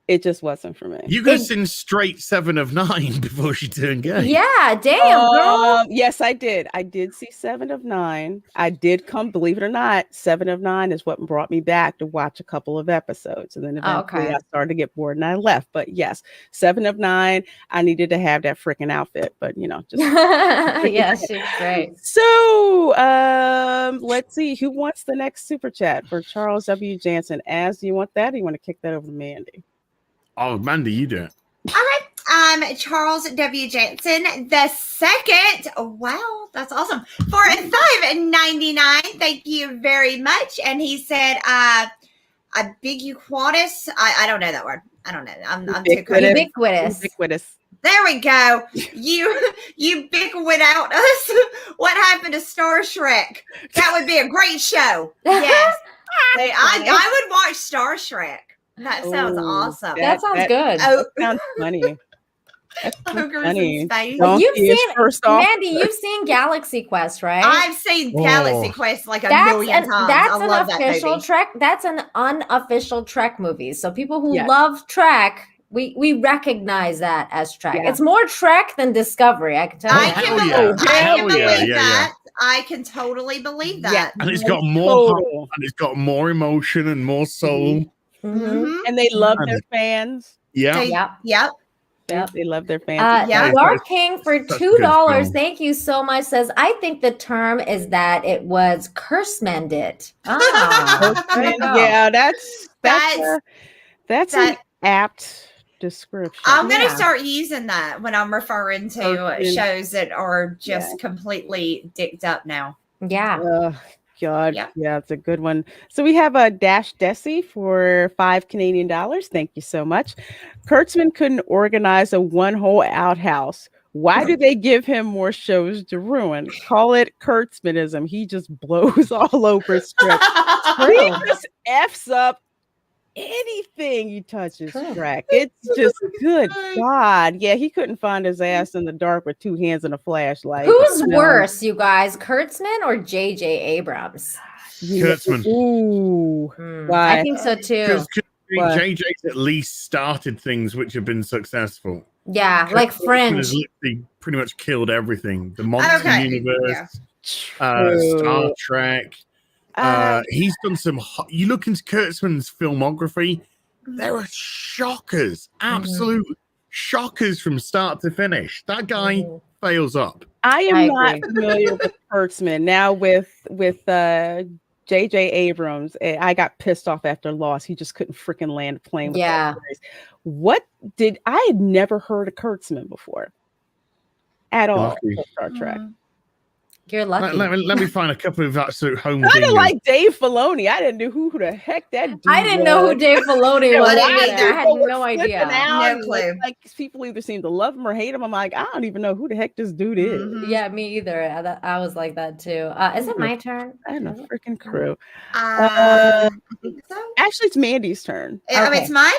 Speaker 5: It just wasn't for me.
Speaker 9: You could have seen straight 7 of 9 before she turned gay.
Speaker 4: Yeah, damn, girl.
Speaker 5: Yes, I did. I did see 7 of 9. I did believe it or not, 7 of 9 is what brought me back to watch a couple of episodes. And then eventually I started to get bored and I left. But yes, 7 of 9, I needed to have that freaking outfit. But, just.
Speaker 4: Yeah, she's great.
Speaker 5: So let's see. Who wants the next super chat for Charles W. Jansen? Az, do you want that? Or you want to kick that over to Mandy?
Speaker 9: Oh, Mandy, you do it.
Speaker 3: All right. Charles W. Jansen the second. Wow, that's awesome. For $5.99. Thank you very much. And he said, a ubiquitous. I don't know that word. I don't know. I'm too crazy.
Speaker 4: Ubiquitous.
Speaker 3: There we go. You ubiquit out us. What happened to Star Trek? That would be a great show. Yes. I would watch Star Trek. That sounds awesome.
Speaker 4: That sounds good.
Speaker 5: That sounds funny.
Speaker 3: Ogres in space.
Speaker 4: Mandy, you've seen Galaxy Quest, right?
Speaker 3: I've seen Galaxy Quest a million times.
Speaker 4: That's an official Trek. That's an unofficial Trek movie. So people who love Trek, we recognize that as Trek. Yeah. It's more Trek than Discovery. I can tell you.
Speaker 3: I can believe that. I can totally believe that.
Speaker 9: Yeah. And it's got more heart, and it's got more emotion and more soul.
Speaker 5: And they love their fans.
Speaker 3: Yep.
Speaker 5: They love their fans.
Speaker 4: Dark King for $2. Thank you so much. Says, I think the term is that it was curse mended.
Speaker 5: Yeah, that's an apt description.
Speaker 3: I'm gonna start using that when I'm referring to shows that are just completely dicked up now.
Speaker 4: Yeah.
Speaker 5: God, yeah, it's a good one. So we have a Dash Desi for $5 Canadian. Thank you so much. Kurtzman couldn't organize a one whole outhouse. Why do they give him more shows to ruin? Call it Kurtzmanism. He just blows all over script. He just F's up anything you touch his track. It's just good God. Yeah, he couldn't find his ass in the dark with 2 hands and a flashlight.
Speaker 4: Who's worse, you guys, Kurtzman or J.J. Abrams?
Speaker 9: Kurtzman.
Speaker 5: Ooh.
Speaker 4: I think so too.
Speaker 9: Because JJ's at least started things which have been successful.
Speaker 4: Yeah, like Fringe.
Speaker 9: Has literally pretty much killed everything. The Monster Universe, Star Trek. He's done some. You look into Kurtzman's filmography, there are shockers, absolute shockers from start to finish. That guy fails up.
Speaker 5: I am not familiar with Kurtzman now with J.J. Abrams, I got pissed off after Lost. He just couldn't freaking land a plane with that series. I had never heard of Kurtzman before at all for Star Trek.
Speaker 4: You're lucky.
Speaker 9: Let me find a couple of absolute home
Speaker 5: Kind
Speaker 9: dingers.
Speaker 5: of like Dave Filoni. I didn't know who the heck that dude
Speaker 4: I didn't know who Dave Filoni was. I had no idea.
Speaker 3: No clue.
Speaker 5: Like people either seem to love him or hate him. I'm like, I don't even know who the heck this dude is.
Speaker 4: Yeah, me either. I was like that too. Is it my turn?
Speaker 5: I had no freaking clue.
Speaker 3: I think so.
Speaker 5: Actually, it's Mandy's turn.
Speaker 3: It's mine.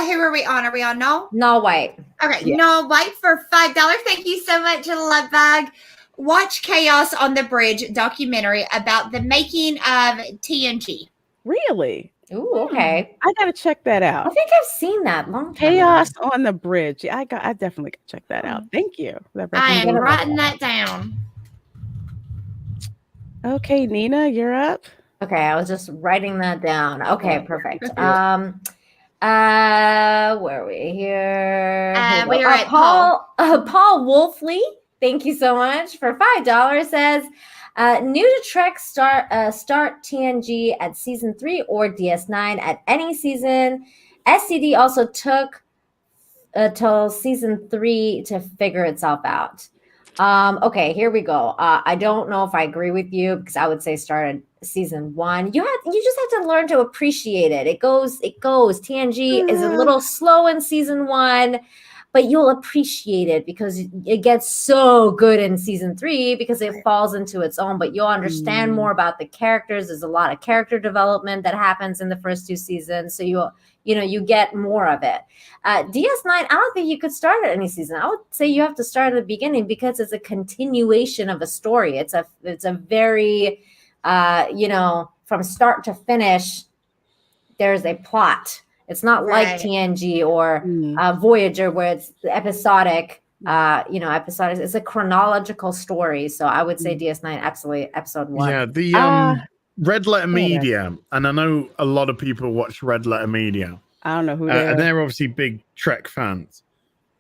Speaker 3: Who are we on? Are we on Null?
Speaker 4: Null White.
Speaker 3: Okay, Null White for $5. Thank you so much, Love Bag. Watch Chaos on the Bridge documentary about the making of TNG.
Speaker 5: Really?
Speaker 4: Ooh, okay.
Speaker 5: I gotta check that out.
Speaker 4: I think I've seen that long time
Speaker 5: Chaos
Speaker 4: ago.
Speaker 5: on the Bridge. Yeah, I definitely gotta check that out. Thank you.
Speaker 3: I am writing that down.
Speaker 5: Okay, Nina, you're up.
Speaker 4: Okay, I was just writing that down. Okay, perfect. Where are we here?
Speaker 3: We are at
Speaker 4: Paul Wolfley. Thank you so much for $5. Says new to Trek start TNG at season 3 or DS9 at any season. SCD also took till season 3 to figure itself out. Okay, here we go. I don't know if I agree with you because I would say start at season 1. You just have to learn to appreciate it. It goes. TNG is a little slow in season 1. But you'll appreciate it because it gets so good in season 3 because it falls into its own. But you'll understand more about the characters. There's a lot of character development that happens in the first 2 seasons. So you get more of it. DS9, I don't think you could start at any season. I would say you have to start at the beginning because it's a continuation of a story. It's a very from start to finish, there's a plot. It's not like TNG or Voyager where it's episodic. Episodic. It's a chronological story. So I would say DS9 absolutely episode 1.
Speaker 9: Yeah, the Red Letter Media, and I know a lot of people watch Red Letter Media.
Speaker 5: I don't know who they are.
Speaker 9: And they're obviously big Trek fans,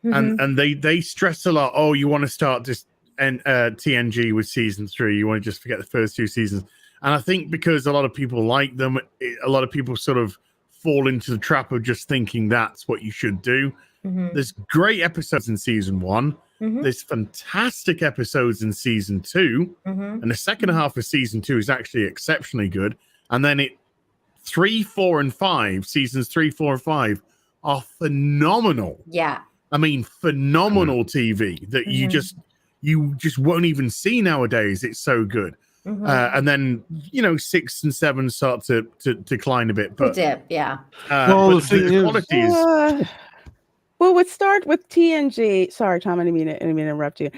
Speaker 9: and they stress a lot. Oh, you want to start just TNG with season 3? You want to just forget the first 2 seasons? And I think because a lot of people like them, a lot of people sort of fall into the trap of just thinking that's what you should do. There's great episodes in season 1. There's fantastic episodes in season 2. And the second half of season 2 is actually exceptionally good. And then 3, 4, and 5, seasons 3, 4, and 5 are phenomenal.
Speaker 4: Yeah.
Speaker 9: I mean, phenomenal TV that you just won't even see nowadays. It's so good. And then 6 and 7 start to decline a bit, but
Speaker 4: dip, yeah.
Speaker 9: Well, the quality is.
Speaker 5: Well, let's start with TNG. Sorry, Tom, I didn't mean to interrupt you.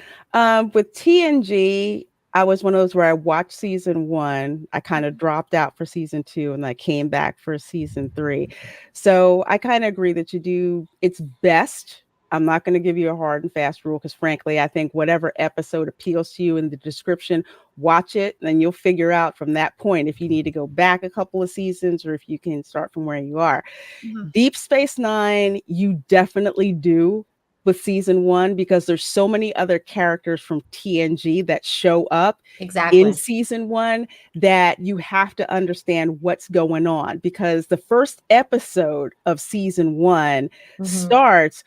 Speaker 5: With TNG, I was one of those where I watched season 1. I kind of dropped out for season 2, and I came back for season 3. So I kind of agree that you do. It's best. I'm not going to give you a hard and fast rule because, frankly, I think whatever episode appeals to you in the description, watch it, and then you'll figure out from that point if you need to go back a couple of seasons or if you can start from where you are. Deep Space Nine, you definitely do with season 1 because there's so many other characters from TNG that show up in season 1 that you have to understand what's going on because the first episode of season 1 starts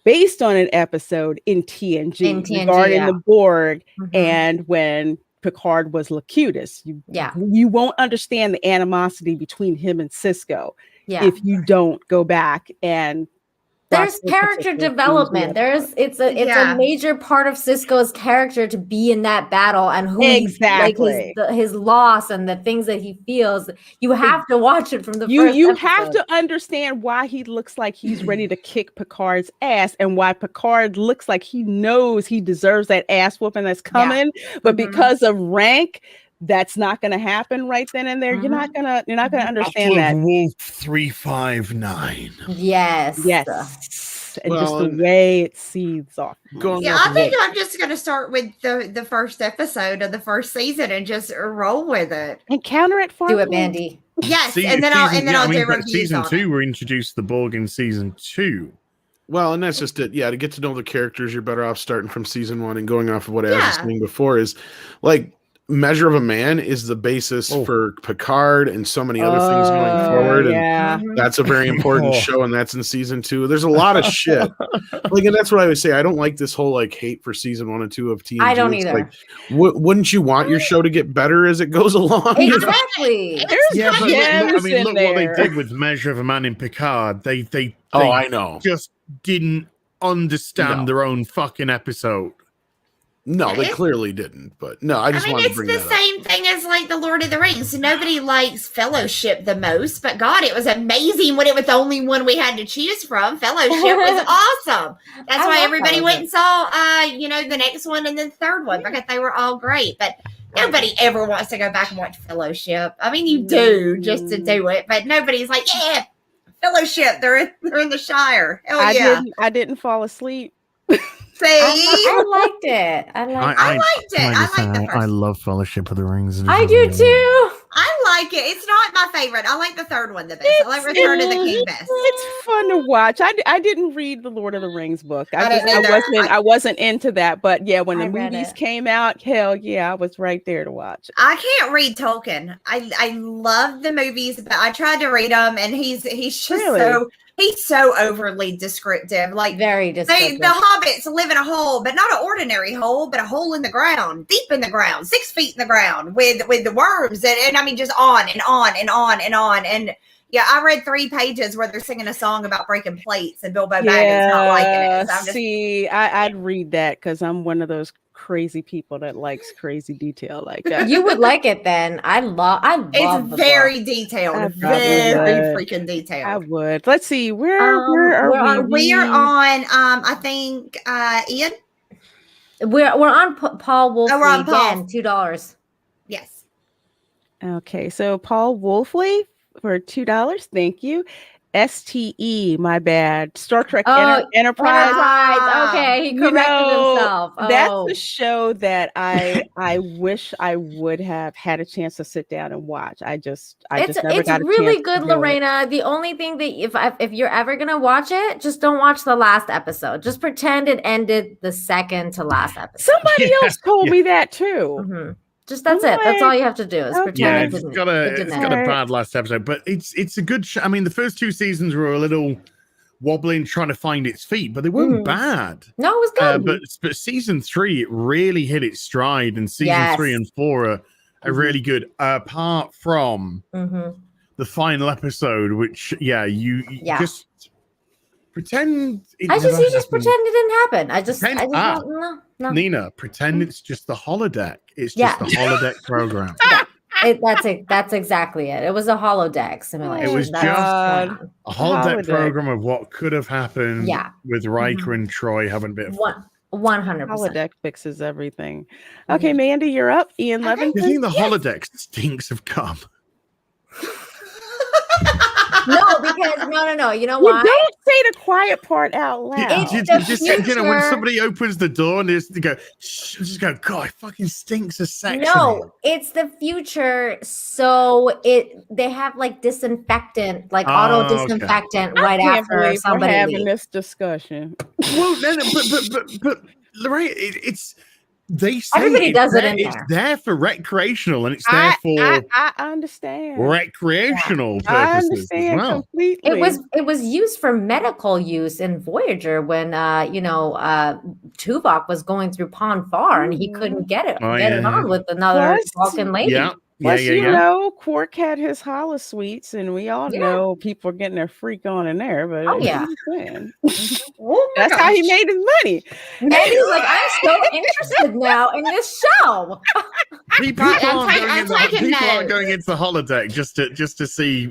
Speaker 5: based on an episode in TNG regarding the Borg and when Picard was Locutus. You won't understand the animosity between him and Cisco if you don't go back and
Speaker 4: there's character development. It's a major part of Cisco's character to be in that battle and who his loss and the things that he feels. You have to watch it from the first
Speaker 5: You
Speaker 4: episode.
Speaker 5: have to understand why he looks like he's ready to kick Picard's ass and why Picard looks like he knows he deserves that ass whooping that's coming, but because of rank, that's not going to happen right then and there. You're not gonna understand that.
Speaker 9: Wolf 359.
Speaker 4: Yes.
Speaker 5: And just the way it seeds off.
Speaker 3: I think I'm just going to start with the first episode of the first season and just roll with it
Speaker 5: and counter it for
Speaker 4: do it, Mandy.
Speaker 3: Yes, and then I'll do reviews
Speaker 9: season
Speaker 3: on
Speaker 9: 2. We introduced the Borg in season 2.
Speaker 2: Well, and that's just it. Yeah, to get to know the characters, you're better off starting from season 1 and going off of what I was saying before is like Measure of a Man is the basis for Picard and so many other things going forward. And that's a very important show, and that's in season 2. There's a lot of shit. And that's what I would say. I don't like this whole hate for season 1 and 2 of TNG.
Speaker 4: I don't either.
Speaker 2: Wouldn't you want your show to get better as it goes along?
Speaker 4: Exactly.
Speaker 9: Look what they did with Measure of a Man in Picard. They
Speaker 2: I know.
Speaker 9: Just didn't understand their own fucking episode.
Speaker 2: No, they clearly didn't. But no, I just wanted to bring that up.
Speaker 3: It's the same thing as like the Lord of the Rings. Nobody likes Fellowship the most, but God, it was amazing when it was the only one we had to choose from. Fellowship was awesome. That's why everybody went and saw, the next one and then the third one because they were all great. But nobody ever wants to go back and watch Fellowship. I mean, you do just to do it, but nobody's like, yeah, Fellowship. They're in the Shire. Hell yeah!
Speaker 5: I didn't fall asleep.
Speaker 3: See,
Speaker 4: I liked it. I
Speaker 3: liked it. I liked the first.
Speaker 9: I love Fellowship of the Rings.
Speaker 4: I do too.
Speaker 3: I like it. It's not my favorite. I like the third one the best. I like Return of the King best.
Speaker 5: It's fun to watch. I didn't read the Lord of the Rings book. I wasn't into that. But yeah, when the movies came out, hell yeah, I was right there to watch.
Speaker 3: I can't read Tolkien. I love the movies, but I tried to read them, and he's just he's so overly descriptive. Like
Speaker 4: very descriptive.
Speaker 3: The hobbits live in a hole, but not an ordinary hole, but a hole in the ground, deep in the ground, 6 feet in the ground, with the worms, and I mean just on and on and on and on. And yeah, I read 3 pages where they're singing a song about breaking plates, and Bilbo Baggins not liking it. So
Speaker 5: I'd read that because I'm one of those crazy people that likes crazy detail like that.
Speaker 4: You would like it then. I love
Speaker 3: it's very detailed, very freaking detailed.
Speaker 5: I would. Let's see, where are we?
Speaker 3: We are on I think Ian.
Speaker 4: We're on Paul Wolfley
Speaker 3: we're on
Speaker 4: again, $2.
Speaker 3: Yes.
Speaker 5: Okay, so Paul Wolfley for $2. Thank you. STE, my bad. Star Trek Enterprise.
Speaker 4: Okay, he corrected himself.
Speaker 5: That's the show that I wish I would have had a chance to sit down and watch. I just never got a chance.
Speaker 4: It's really good, Lorena. The only thing that if you're ever gonna watch it, just don't watch the last episode. Just pretend it ended the second to last episode.
Speaker 5: Somebody else told me that too.
Speaker 4: Mm-hmm. Just that's it. That's all you have to do is pretend.
Speaker 9: Yeah, it's got a bad last episode, but it's a good show. I mean, the first 2 seasons were a little wobbling, trying to find its feet, but they weren't bad.
Speaker 4: No, it was good.
Speaker 9: But season 3, it really hit its stride, and season 3 and 4 are really good. Apart from the final episode, which you just pretend.
Speaker 4: You just pretend it didn't happen. No.
Speaker 9: Nina, pretend it's just the holodeck. It's just the holodeck program.
Speaker 4: That's exactly it. It was a holodeck simulation.
Speaker 9: It was just a holodeck program of what could have happened with Riker and Troy having a bit of
Speaker 4: 100%.
Speaker 5: Holodeck fixes everything. Okay, Mandy, you're up. Ian Levin.
Speaker 9: You think the holodeck stinks of cum?
Speaker 4: No, because no. You know why?
Speaker 5: Don't say the quiet part out loud.
Speaker 9: When somebody opens the door and they go, God, it fucking stinks of sex.
Speaker 4: No, it's the future. So they have like disinfectant, like auto disinfectant right after somebody
Speaker 5: we're having this discussion.
Speaker 9: Well, but Lorraine, it's. They say
Speaker 4: everybody does it in there.
Speaker 9: It's there for recreational, and it's there for
Speaker 5: I understand
Speaker 9: recreational purposes.
Speaker 5: I understand
Speaker 9: as well.
Speaker 5: Completely.
Speaker 4: It was used for medical use in Voyager when Tuvok was going through Pon Farr and he couldn't get it on with another Vulcan lady.
Speaker 9: Yeah.
Speaker 5: Plus, you know, Quark had his holosuites, and we all know people are getting their freak on in there. But that's how he made his money.
Speaker 4: And he's like, I'm so interested now in this show.
Speaker 9: People aren't going into the holodeck just to see,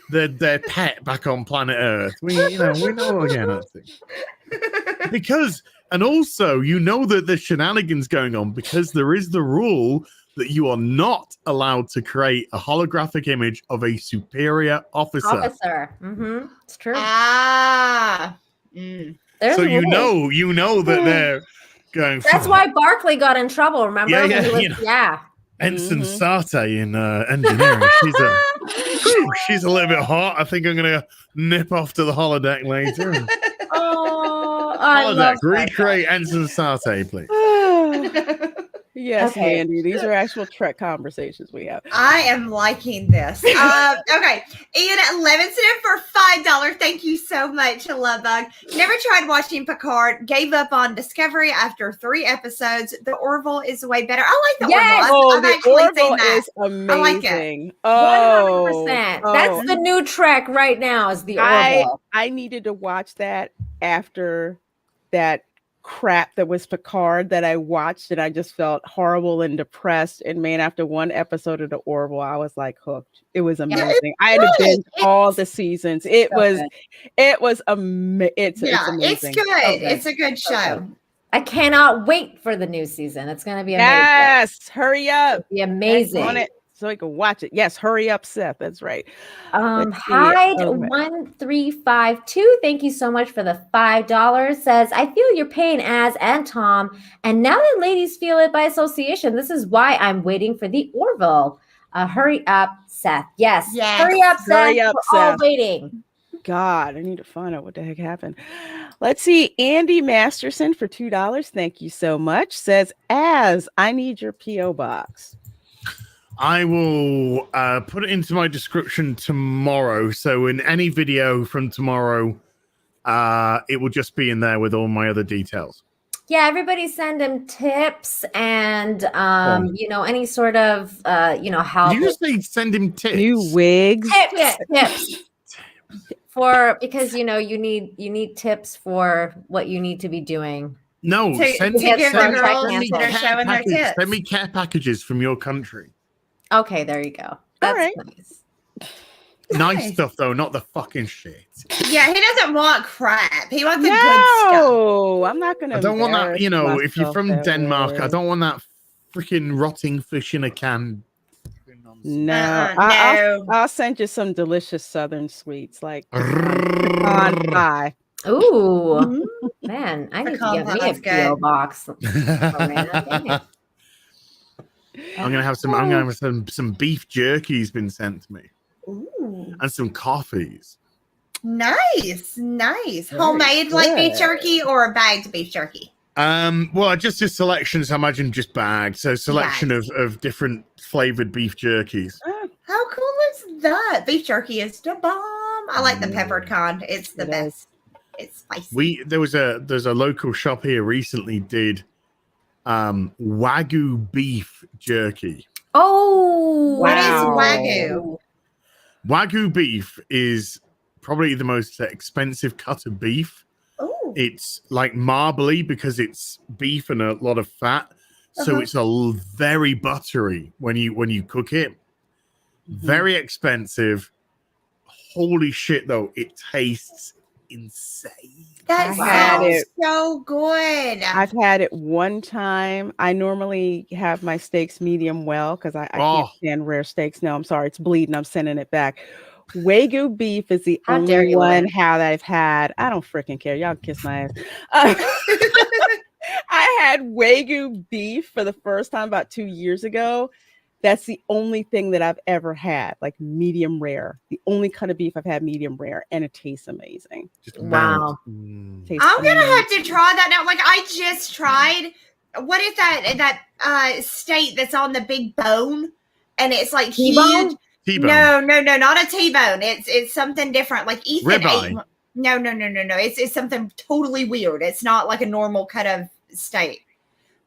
Speaker 9: their pet back on planet Earth. We know again. Because, and also, that the shenanigans going on because there is the rule that you are not allowed to create a holographic image of a superior officer.
Speaker 4: It's true.
Speaker 9: So you know that they're going.
Speaker 4: That's why Barclay got in trouble. Remember?
Speaker 9: Ensign Sarte in engineering. She's a little bit hot. I think I'm gonna nip off to the holodeck later.
Speaker 4: I love
Speaker 9: recreate Ensign Sarte, please.
Speaker 5: Yes,
Speaker 4: Okay.
Speaker 5: Mandy. These are actual Trek conversations we have.
Speaker 3: I am liking this. Okay. Ian Levinson for $5. Thank you so much, Lovebug. Never tried watching Picard. Gave up on Discovery after 3 episodes. The Orville is way better. I like the Orville. I've
Speaker 5: the
Speaker 3: actually seen
Speaker 5: Orville
Speaker 3: that.
Speaker 5: is amazing.
Speaker 3: I like it.
Speaker 4: 100%. That's the new Trek right now. Is the Orville.
Speaker 5: I needed to watch that after that crap that was Picard that I watched, and I just felt horrible and depressed. And man, after 1 episode of the Orville, I was like hooked. It was amazing. I had to binge all the seasons. It was amazing. It's amazing.
Speaker 3: It's good. It's a good show.
Speaker 4: I cannot wait for the new season. It's going to be amazing.
Speaker 5: Yes, hurry up.
Speaker 4: It'll be amazing.
Speaker 5: I want it so I can watch it. Yes, hurry up, Seth. That's right.
Speaker 4: Hide1352, thank you so much for the $5. Says, I feel your pain, Az and Tom, and now that ladies feel it by association, this is why I'm waiting for the Orville. Hurry up, Seth. Yes. Hurry up, Seth.
Speaker 5: Hurry up,
Speaker 4: We're all
Speaker 5: Seth.
Speaker 4: waiting.
Speaker 5: God, I need to find out what the heck happened. Let's see. Andy Masterson for $2. Thank you so much. Says, Az, I need your P.O. box.
Speaker 9: I will put it into my description tomorrow. So in any video from tomorrow, it will just be in there with all my other details.
Speaker 4: Yeah, everybody send him tips and any sort of help.
Speaker 9: Did you just say send him tips?
Speaker 5: New wigs.
Speaker 4: Tips. Because you need tips for what you need to be doing.
Speaker 9: No,
Speaker 3: send me
Speaker 9: care packages from your country.
Speaker 4: Okay, there you go. That's nice.
Speaker 9: Nice stuff though, not the fucking shit.
Speaker 3: Yeah, he doesn't want crap. He wants the good stuff.
Speaker 5: No, I'm not gonna.
Speaker 9: I don't want that. If you're from Denmark, I don't want that freaking rotting fish in a can.
Speaker 5: No, I'll send you some delicious Southern sweets like pecan pie.
Speaker 4: Ooh, man, I need to get me a P.O. box.
Speaker 9: I'm gonna have some beef jerky's been sent to me.
Speaker 3: Ooh.
Speaker 9: And some coffees.
Speaker 3: Nice. Homemade like beef jerky or bagged beef jerky?
Speaker 9: Well, just a selection, so I imagine just bagged. So selection of different flavored beef jerkies.
Speaker 3: How cool is that? Beef jerky is the bomb. I like the peppered kind. It's the best. It's spicy.
Speaker 9: There's a local shop here recently did Wagyu beef jerky.
Speaker 4: Oh,
Speaker 3: what is Wagyu?
Speaker 9: Wagyu beef is probably the most expensive cut of beef.
Speaker 3: Ooh.
Speaker 9: It's like marbly because it's beef and a lot of fat, so it's very buttery when you cook it. Very expensive. Holy shit, though, it tastes insane.
Speaker 3: That sounds so good.
Speaker 5: I've had it one time. I normally have my steaks medium well because I can't stand rare steaks. No, I'm sorry, it's bleeding. I'm sending it back. Wagyu beef is the only one that I've had. I don't freaking care. Y'all kiss my ass. I had Wagyu beef for the first time about 2 years ago. That's the only thing that I've ever had, like medium rare. The only cut of beef I've had medium rare, and it tastes amazing.
Speaker 4: Wow.
Speaker 3: I'm gonna have to try that now. Like I just tried. What is that steak that's on the big bone, and it's like
Speaker 4: T-bone?
Speaker 3: huge. T-bone. No, not a T-bone. It's something different. Like Ethan ate. No. It's something totally weird. It's not like a normal cut of steak.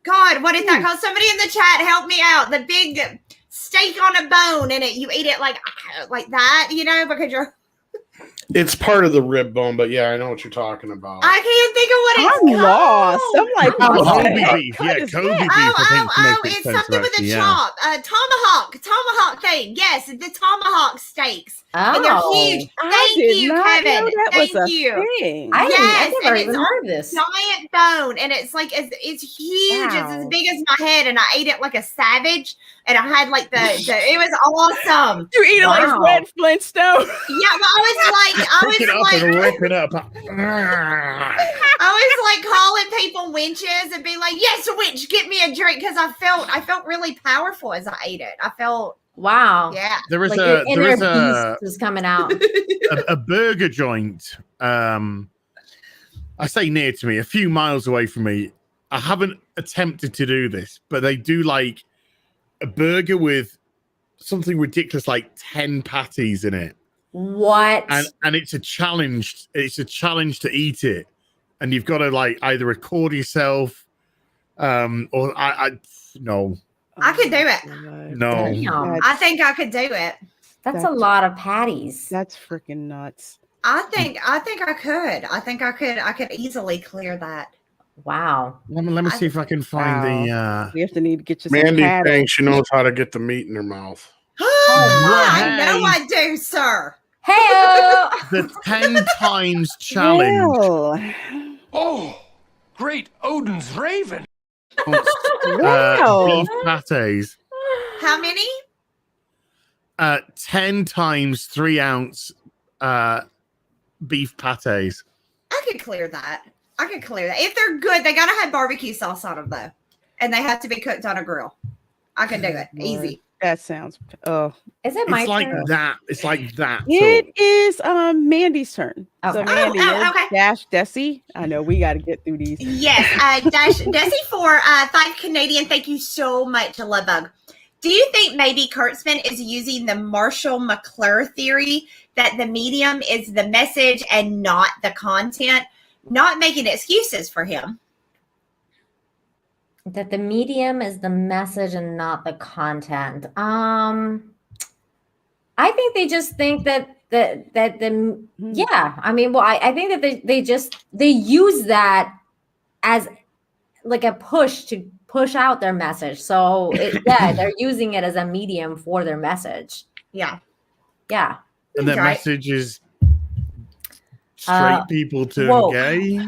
Speaker 3: God, what is that called? Somebody in the chat, help me out. The big steak on a bone, and you eat it like that, because you're.
Speaker 2: It's part of the rib bone, but yeah, I know what you're talking about.
Speaker 3: I can't think of what it's called.
Speaker 5: I'm lost. I'm like,
Speaker 9: Kobe beef. Yeah, Kobe beef.
Speaker 3: It's something with a chop. Tomahawk thing. Yes, the tomahawk steaks.
Speaker 4: Oh.
Speaker 3: And they're huge. Thank you, Kevin. Thank you.
Speaker 4: I never even heard of this.
Speaker 3: Giant bone, and it's like it's huge. Wow. It's as big as my head, and I ate it like a savage. And I had like it was awesome.
Speaker 5: You eat it like Red Flintstone.
Speaker 3: Yeah, well, I was like calling people wenches and be like, "Yes, wench, get me a drink," because I felt really powerful as I ate it. I felt
Speaker 4: wow.
Speaker 3: Yeah,
Speaker 9: there is
Speaker 4: beast coming out.
Speaker 9: a burger joint. I say near to me, a few miles away from me. I haven't attempted to do this, but they do like a burger with something ridiculous like 10 patties in it.
Speaker 4: What?
Speaker 9: And it's a challenge. It's a challenge to eat it, and you've got to like either record yourself, or I no.
Speaker 3: I could do it.
Speaker 9: No,
Speaker 3: I think I could do it.
Speaker 4: That's a lot of patties.
Speaker 5: That's freaking nuts.
Speaker 3: I think I could. I think I could easily clear that.
Speaker 4: Wow.
Speaker 9: Let me see if I can find the.
Speaker 5: We have to need to get you.
Speaker 2: Mandy thinks she knows how to get the meat in her mouth.
Speaker 3: I know I do, sir.
Speaker 4: Hey,
Speaker 9: the 10 times challenge.
Speaker 5: Well.
Speaker 10: Oh, great Odin's raven.
Speaker 9: Beef pates.
Speaker 3: How many?
Speaker 9: 10 times 3 ounce beef pates.
Speaker 3: I could clear that. If they're good, they gotta have barbecue sauce on them though, and they have to be cooked on a grill. I can do it easy.
Speaker 5: That sounds.
Speaker 4: Is it my
Speaker 9: like
Speaker 4: turn?
Speaker 9: that? It's like that.
Speaker 5: It is Mandy's turn.
Speaker 4: Okay.
Speaker 5: So Mandy
Speaker 3: okay.
Speaker 5: Dash Desi. I know we got to get through these.
Speaker 3: Yes, Desi for 5 Canadian. Thank you so much, Lovebug. Do you think maybe Kurtzman is using the Marshall McClure theory that the medium is the message and not the content, not making excuses for him?
Speaker 4: That the medium is the message and not the content. I think they just think that yeah. I mean, well, I think that they use that as like a push to push out their message. So they're using it as a medium for their message.
Speaker 3: Yeah.
Speaker 9: And their message is straight people turn gay.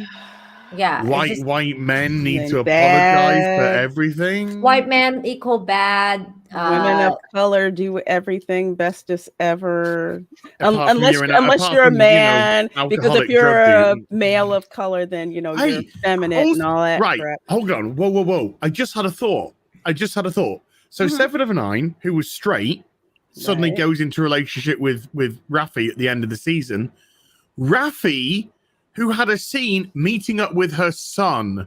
Speaker 4: Yeah.
Speaker 9: White men need to apologize for everything.
Speaker 4: White men equal bad.
Speaker 5: Women of color do everything bestest ever. Unless you're a man, because if you're a male of color, then you're feminine and all that.
Speaker 9: Right.
Speaker 5: Crap.
Speaker 9: Hold on. Whoa. I just had a thought. So 7 of 9, who was straight, suddenly goes into a relationship with Raffi at the end of the season. Raffi, who had a scene meeting up with her son,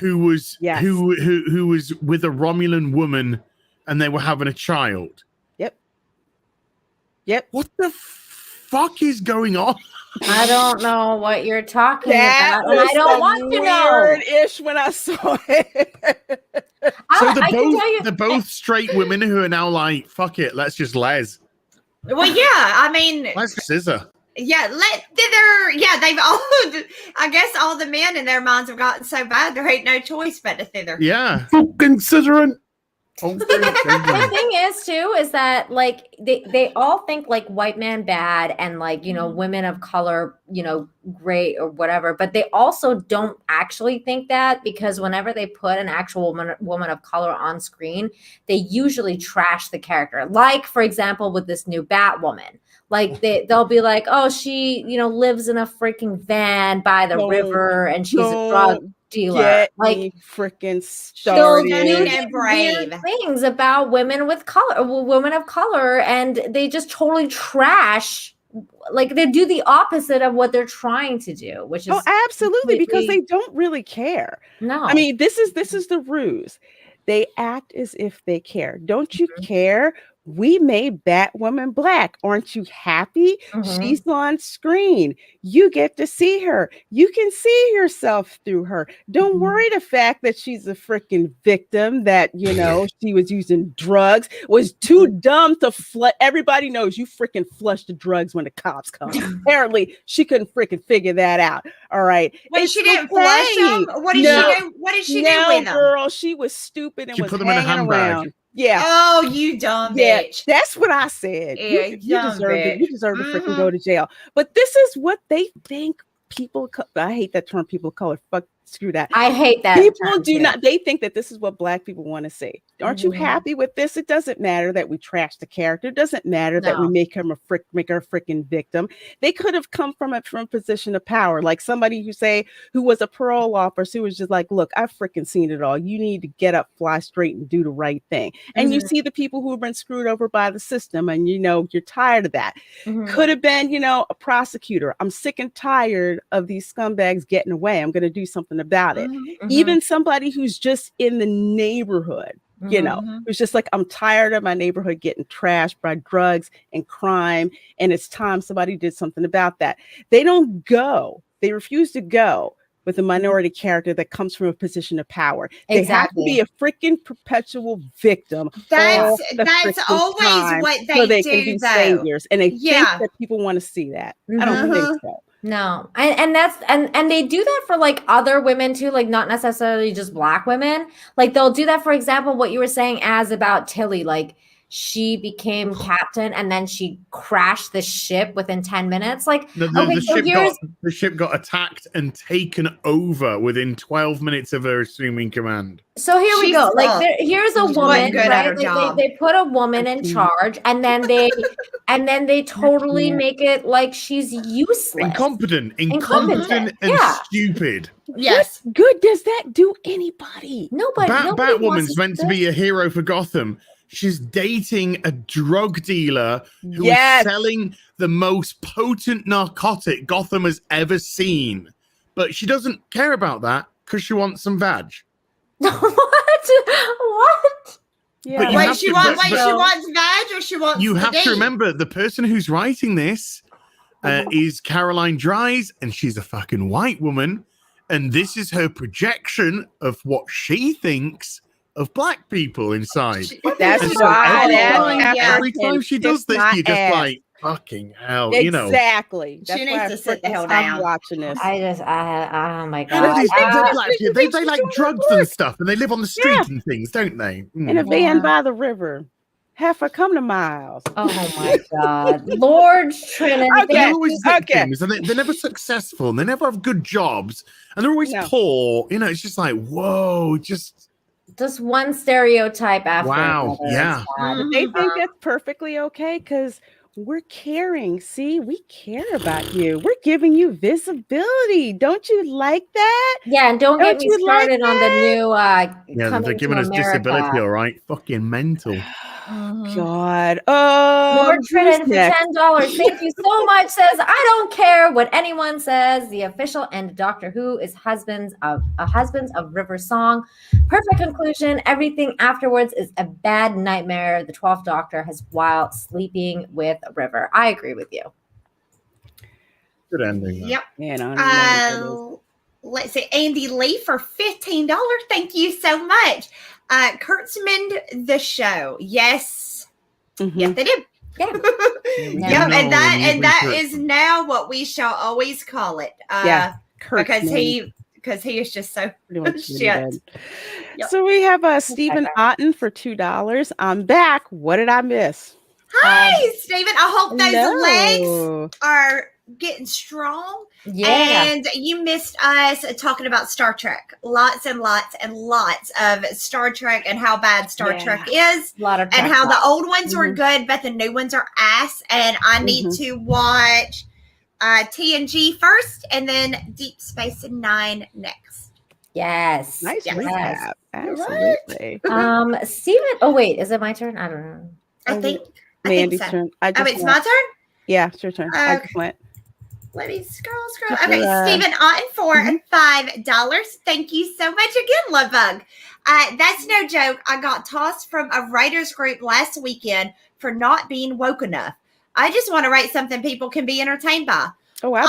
Speaker 9: who was who was with a Romulan woman, and they were having a child.
Speaker 5: Yep.
Speaker 9: What the fuck is going on?
Speaker 4: I don't know what you're talking about, and I don't want to know.
Speaker 5: Weird-ish when I saw it.
Speaker 9: So they're both straight women who are now like, fuck it, let's just les.
Speaker 3: Well, yeah. I mean,
Speaker 9: let's scissor.
Speaker 3: Yeah, they've all. I guess all the men in their minds have gotten so bad there ain't no choice but to thither.
Speaker 9: Yeah,
Speaker 2: considering.
Speaker 4: The thing is too is that like they all think like white man bad and like women of color great or whatever, but they also don't actually think that, because whenever they put an actual woman of color on screen, they usually trash the character. Like for example, with this new Batwoman. Like they'll be like, oh, she lives in a freaking van by the river and she's a drug dealer. Like
Speaker 5: freaking started.
Speaker 3: And brave
Speaker 4: things about women of color, and they just totally trash. Like they do the opposite of what they're trying to do, which is
Speaker 5: absolutely, because they don't really care.
Speaker 4: No,
Speaker 5: I mean this is the ruse. They act as if they care. Don't you care? We made Batwoman black. Aren't you happy? She's on screen. You get to see her. You can see yourself through her. Don't worry the fact that she's a freaking victim, that, she was using drugs, was too dumb to everybody knows you freaking flush the drugs when the cops come. Apparently, she couldn't freaking figure that out. All right.
Speaker 3: Wait, she didn't flush them? What did she do? What did she do with them?
Speaker 5: Girl, she was stupid and
Speaker 9: she
Speaker 5: was
Speaker 9: put them in a handbag.
Speaker 5: Yeah.
Speaker 3: Oh, you dumb bitch.
Speaker 5: That's what I said.
Speaker 3: Yeah,
Speaker 5: you deserve to freaking go to jail. But this is what they think people. I hate that term, people of color. Fuck, screw that.
Speaker 4: I hate that.
Speaker 5: People do not. They think that this is what black people want to see. Aren't you happy with this? It doesn't matter that we trash the character. It doesn't matter that we make her a freaking victim. They could have come from a position of power, like somebody who was a parole officer, who was just like, look, I've freaking seen it all. You need to get up, fly straight, and do the right thing. And you see the people who have been screwed over by the system, and you're tired of that. Could have been, a prosecutor. I'm sick and tired of these scumbags getting away. I'm going to do something something about it. Even somebody who's just in the neighborhood, you know, who's just like, I'm tired of my neighborhood getting trashed by drugs and crime, and it's time somebody did something about that. They don't go. They refuse to go with a minority character that comes from a position of power. They have to be a freaking perpetual victim.
Speaker 3: That's always what they
Speaker 5: can
Speaker 3: do,
Speaker 5: be
Speaker 3: though.
Speaker 5: saviors, and they think that people want to see that. I don't think so.
Speaker 4: No, and that's and they do that for like other women too, like not necessarily just Black women. Like they'll do that, for example, what you were saying as about Tilly, like she became captain and then she crashed the ship within 10 minutes. Like
Speaker 9: the ship got attacked and taken over within 12 minutes of her assuming command.
Speaker 4: So here we go. Like here's a woman, right? They put a woman in charge, and then they totally make it like she's useless,
Speaker 9: incompetent and stupid.
Speaker 3: Yes.
Speaker 5: What good does that do anybody?
Speaker 4: Nobody.
Speaker 9: Batwoman's meant to be a hero for Gotham. She's dating a drug dealer who is selling the most potent narcotic Gotham has ever seen. But she doesn't care about that because she wants some vag.
Speaker 4: What?
Speaker 3: Yeah. Wait, she wants vag or she wants
Speaker 9: You have to remember, the person who's writing this is Caroline Dries, and she's a fucking white woman. And this is her projection of what she thinks of Black people inside.
Speaker 5: That's
Speaker 9: every time she does this, you're just like, fucking hell, you know.
Speaker 5: Exactly.
Speaker 3: She needs to sit the hell down.
Speaker 5: Watching this.
Speaker 4: Oh my God.
Speaker 9: They like drugs and stuff, and they live on the street and things, don't they?
Speaker 5: In a van by the river. Heifer, come to my house.
Speaker 4: Oh my God. Lord Trinity.
Speaker 9: They're always victims, and they're never successful, and they never have good jobs, and they're always poor. You know, it's just like, whoa, just
Speaker 4: one stereotype after
Speaker 9: wow,
Speaker 4: another.
Speaker 9: yeah.
Speaker 5: They think that's perfectly okay because we're caring. See, we care about you. We're giving you visibility. Don't you like that?
Speaker 4: Yeah, and don't get me started on the new
Speaker 9: they're giving us disability, all right? Fucking mental.
Speaker 5: God.
Speaker 4: Lord Trinity for $10. Thank you so much. Says, I don't care what anyone says. The official end of Doctor Who is Husbands of River song. Perfect conclusion. Everything afterwards is a bad nightmare the 12th Doctor has while sleeping with River. I agree with you.
Speaker 9: Good ending.
Speaker 3: Yep.
Speaker 5: Yeah,
Speaker 3: let's say Andy Lee for $15. Thank you so much. Kurtzman the show. Yes. Yes, they did. Yeah. And that is now what we shall always call it. Because he is just so shit.
Speaker 5: Yep. So we have Stephen Otten for $2. I'm back. What did I miss?
Speaker 3: Hi, Stephen. I hope those legs are getting strong.
Speaker 4: Yeah.
Speaker 3: And you missed us talking about Star Trek. Lots and lots and lots of Star Trek and how bad Star Trek is. And how the old ones were good, but the new ones are ass. And I need to watch TNG first and then Deep Space Nine next.
Speaker 4: Yes.
Speaker 5: Nice
Speaker 4: recap.
Speaker 5: Absolutely.
Speaker 4: Steven, oh wait, is it my turn? I don't know.
Speaker 3: I think
Speaker 5: Mandy's
Speaker 3: so.
Speaker 5: turn.
Speaker 3: It's my turn?
Speaker 5: Yeah, it's your turn. I just went.
Speaker 3: Let me scroll. Okay, Stephen Otten for $5. Thank you so much again, Love Bug. That's no joke. I got tossed from a writers group last weekend for not being woke enough. I just want to write something people can be entertained by.
Speaker 5: Oh, I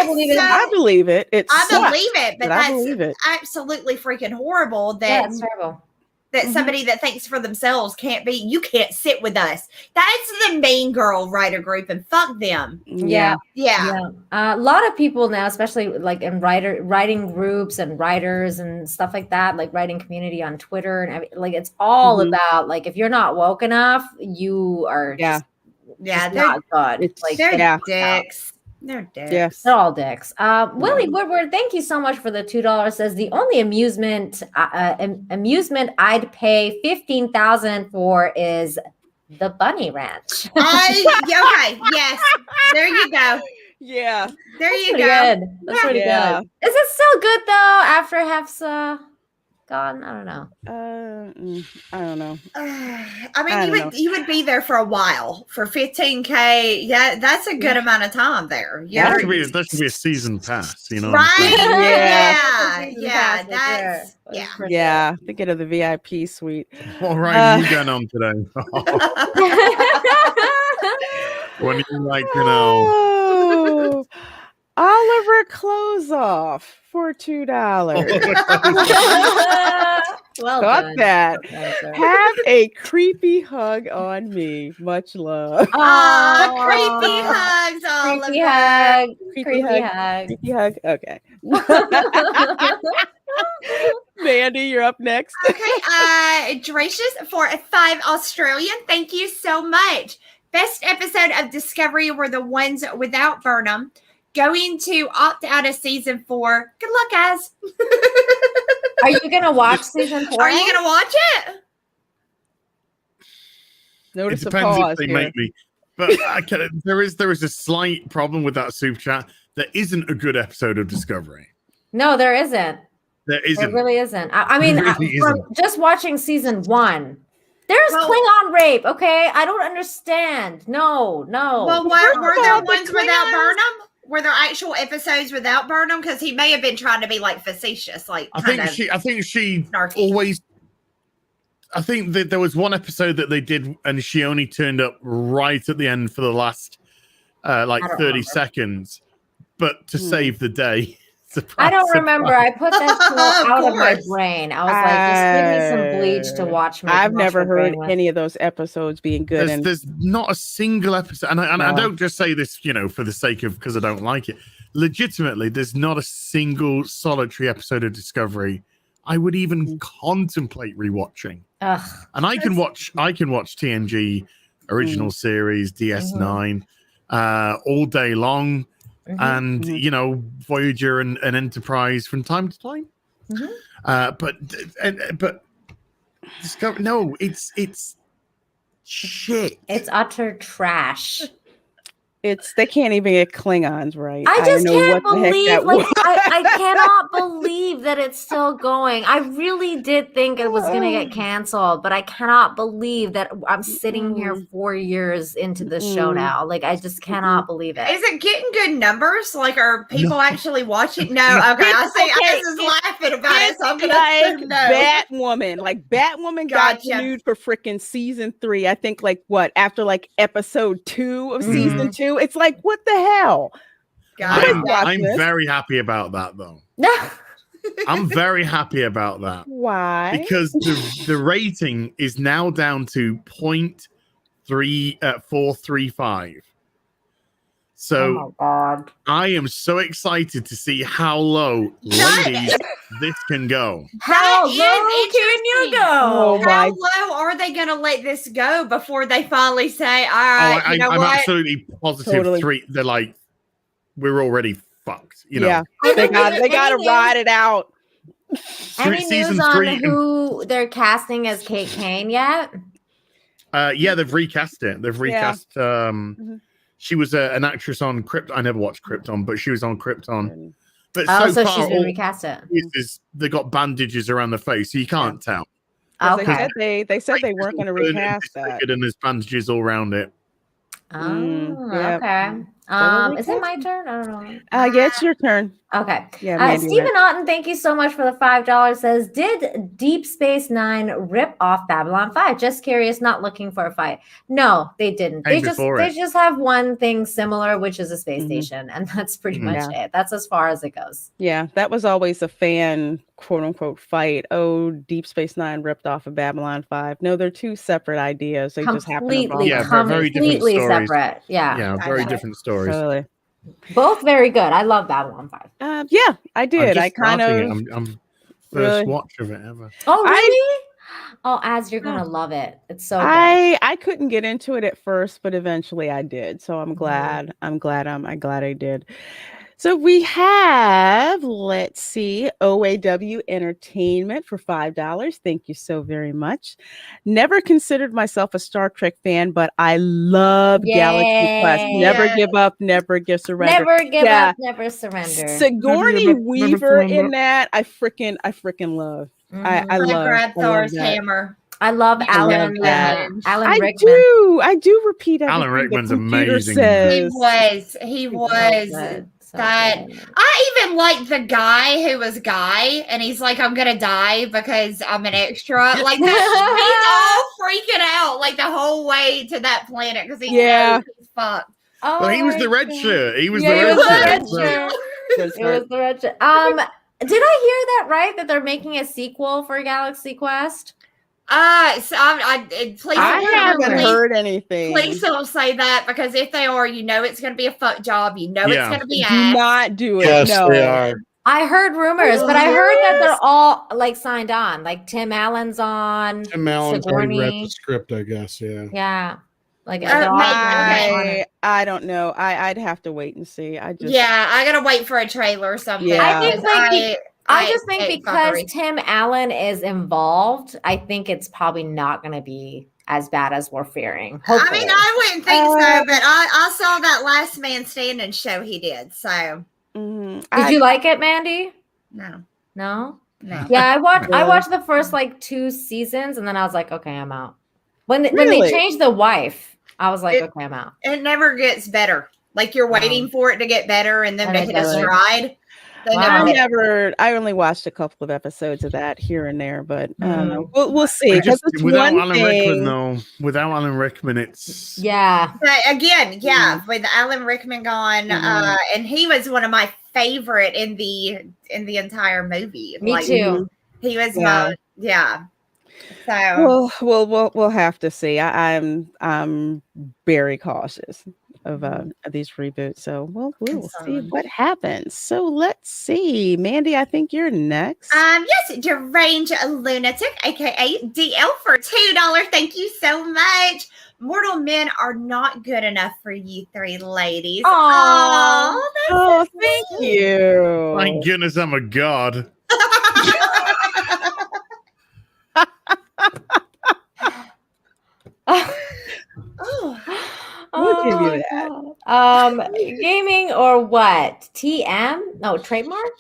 Speaker 5: believe it. I believe it.
Speaker 3: I believe it, but
Speaker 5: I believe it.
Speaker 3: Absolutely freaking horrible. That's
Speaker 4: terrible.
Speaker 3: That somebody that thinks for themselves you can't sit with us. That's the Mean Girl writer group, and fuck them.
Speaker 4: Yeah.
Speaker 3: A
Speaker 4: lot of people now, especially like in writing groups and writers and stuff like that, like writing community on Twitter and like it's all about like if you're not woke enough, you are just not good.
Speaker 3: It's like they're dicks. They're dicks.
Speaker 5: Yes.
Speaker 4: They're all dicks. Willie Woodward, thank you so much for the $2. Says the only amusement I'd pay $15,000 for is the Bunny Ranch.
Speaker 3: Okay, yes. There you go.
Speaker 5: Yeah.
Speaker 3: There you go.
Speaker 4: Good. That's pretty good. Is it still good though after Hefsa gone? I don't know.
Speaker 5: I don't know.
Speaker 3: I mean, you would be there for a while for $15K. Yeah, that's a good amount of time there.
Speaker 9: That should be a season pass, you know?
Speaker 3: Right? Yeah.
Speaker 5: Yeah. Thinking of the VIP suite.
Speaker 9: What ride are you going on today? What do you like to know?
Speaker 5: Oh, Oliver clothes off for $2.
Speaker 4: Well
Speaker 5: Got
Speaker 4: done.
Speaker 5: that.
Speaker 4: Well done,
Speaker 5: Have a creepy hug on me. Much love.
Speaker 3: Creepy hugs, Oliver.
Speaker 4: Creepy hug.
Speaker 5: Creepy hug. Creepy hug. Okay. Mandy, you're up next.
Speaker 3: Okay. Gracious for a 5 Australian. Thank you so much. Best episode of Discovery were the ones without Burnham. Going to opt out of season 4. Good luck, guys.
Speaker 4: Are you gonna watch season 4?
Speaker 3: Are you gonna watch it?
Speaker 5: Notice
Speaker 9: it depends
Speaker 5: a pause
Speaker 9: if they
Speaker 5: here.
Speaker 9: make me. But there is a slight problem with that super chat. There isn't a good episode of Discovery.
Speaker 4: No, there isn't.
Speaker 9: There isn't.
Speaker 4: There really isn't. I mean,
Speaker 9: There really
Speaker 4: from
Speaker 9: isn't.
Speaker 4: just watching season 1, there's Klingon rape. Okay, I don't understand. No.
Speaker 3: Well, were there ones without Burnham? Were there actual episodes without Burnham? Because he may have been trying to be like facetious, like
Speaker 9: I think she always. I think that there was one episode that they did, and she only turned up right at the end for the last 30 seconds, but to save the day.
Speaker 4: I don't remember. I put that out of my brain. I was like, just give me some bleach to watch.
Speaker 5: I've never heard any of those episodes being good.
Speaker 9: There's not a single episode, and I don't just say this, for the sake of because I don't like it. Legitimately, there's not a single solitary episode of Discovery I would even contemplate rewatching.
Speaker 4: Ugh.
Speaker 9: And I can watch TNG original series, DS9 all day long. And Voyager and Enterprise from time to time, but Discovery, no, it's shit.
Speaker 4: It's utter trash.
Speaker 5: They can't even get Klingons right.
Speaker 4: I just can't believe, I
Speaker 5: I
Speaker 4: cannot believe that it's still going. I really did think it was going to get canceled, but I cannot believe that I'm sitting here 4 years into this show now. Like, I just cannot believe it.
Speaker 3: Is it getting good numbers? Like, are people actually watching? No, okay. I see. I was laughing about it, so I'm gonna assume no.
Speaker 5: Batwoman, Batwoman got renewed for freaking season 3. I think after episode 2 of season 2. It's like, what the hell?
Speaker 9: I'm very happy about that, though. I'm very happy about that.
Speaker 5: Why?
Speaker 9: Because the rating is now down to 0.435. So,
Speaker 4: oh my God.
Speaker 9: I am so excited to see how low, ladies, this can go.
Speaker 4: How low can you go?
Speaker 3: How low are they going to let this go before they finally say, all right,
Speaker 9: I'm absolutely positive 3. They're like, we're already fucked.
Speaker 5: Yeah, they got to ride it out.
Speaker 4: Any news on who they're casting as Kate Kane yet?
Speaker 9: Yeah, they've recast it. They've recast. She was an actress on Krypton. I never watched Krypton, but she was on Krypton. But
Speaker 4: so far, she's been recast it.
Speaker 9: They got bandages around the face, so you can't tell.
Speaker 5: Okay. They said they weren't going to recast that.
Speaker 9: And there's bandages all around it.
Speaker 4: Okay. Is it my turn? I don't know.
Speaker 5: Yeah, it's your turn.
Speaker 4: Okay.
Speaker 5: Yeah,
Speaker 4: Stephen Otten, thank you so much for the $5. Says, did Deep Space Nine rip off Babylon 5? Just curious, not looking for a fight. No, they didn't. They just have one thing similar, which is a space station, and that's pretty much it. That's as far as it goes.
Speaker 5: Yeah, that was always a fan quote unquote fight. Oh, Deep Space Nine ripped off of Babylon 5. No, they're two separate ideas. They just happen to
Speaker 9: very different stories.
Speaker 4: Separate. Yeah,
Speaker 9: very different stories.
Speaker 5: Totally.
Speaker 4: Both very good. I love Babylon 5.
Speaker 5: Yeah, I did. I'm
Speaker 9: first really? Watch of it ever.
Speaker 4: Oh, really? Az, you're gonna love it. It's so good.
Speaker 5: I couldn't get into it at first, but eventually I did. So I'm glad. I'm glad I did. So we have, let's see, OAW Entertainment for $5. Thank you so very much. Never considered myself a Star Trek fan, but I love Galaxy Quest. Never give up, never surrender.
Speaker 4: Never give up, never surrender.
Speaker 5: Sigourney Weaver in that, I freaking love. I love
Speaker 3: grab Thor's
Speaker 5: that.
Speaker 3: hammer.
Speaker 4: I love Alan
Speaker 3: Rickman.
Speaker 4: Rickman.
Speaker 5: I do repeat everything
Speaker 9: Alan Rickman's
Speaker 5: the computer
Speaker 9: amazing.
Speaker 5: says.
Speaker 3: He was. That I even liked the guy who was Guy, and he's like, "I'm gonna die because I'm an extra." Like that, he's all freaking out like the whole way to that planet because he knows he's fucked.
Speaker 9: Well, he was the red shirt. He was the
Speaker 4: It
Speaker 9: red
Speaker 4: was the
Speaker 9: shirt.
Speaker 4: red shirt. It was the red shirt. Did I hear that right? That they're making a sequel for Galaxy Quest?
Speaker 3: So please,
Speaker 5: I haven't heard anything.
Speaker 3: Please don't say that because if they are, you know it's going to be a fuck job. You know it's going to be ass.
Speaker 5: Do not do it.
Speaker 2: Yes,
Speaker 5: no.
Speaker 2: they are.
Speaker 4: I heard rumors, but I heard that they're all like signed on. Like Tim Allen's on.
Speaker 2: Tim Allen's already read
Speaker 4: Sigourney.
Speaker 2: the script, I guess. Yeah.
Speaker 4: Yeah. Like
Speaker 5: I don't know. I'd have to wait and see. I
Speaker 3: gotta wait for a trailer or something.
Speaker 5: Yeah.
Speaker 4: I just think because Tim Allen is involved, I think it's probably not going to be as bad as we're fearing. Hopefully.
Speaker 3: I mean, I wouldn't think so, but I saw that Last Man Standing show he did. So,
Speaker 4: did you like it, Mandy?
Speaker 3: No.
Speaker 4: Yeah, I watched the first like 2 seasons, and then I was like, okay, I'm out. When they changed the wife, I was like, okay, I'm out.
Speaker 3: It never gets better. Like you're waiting for it to get better, and then they hit a stride.
Speaker 5: I only watched a couple of episodes of that here and there, but we'll see.
Speaker 9: Without Alan Rickman, it's
Speaker 3: But again, with Alan Rickman gone, and he was one of my favorite in the entire movie.
Speaker 4: Me too.
Speaker 3: He was So
Speaker 5: we'll have to see. I'm very cautious of these reboots, so we'll see what happens. So let's see, Mandy, I think you're next.
Speaker 3: Yes, Deranged Lunatic, aka DL, for $2. Thank you so much. Mortal men are not good enough for you 3 ladies.
Speaker 5: Oh, thank you.
Speaker 9: Thank goodness I'm a god.
Speaker 5: We'll give you that.
Speaker 4: Gaming or what? TM? No, trademark?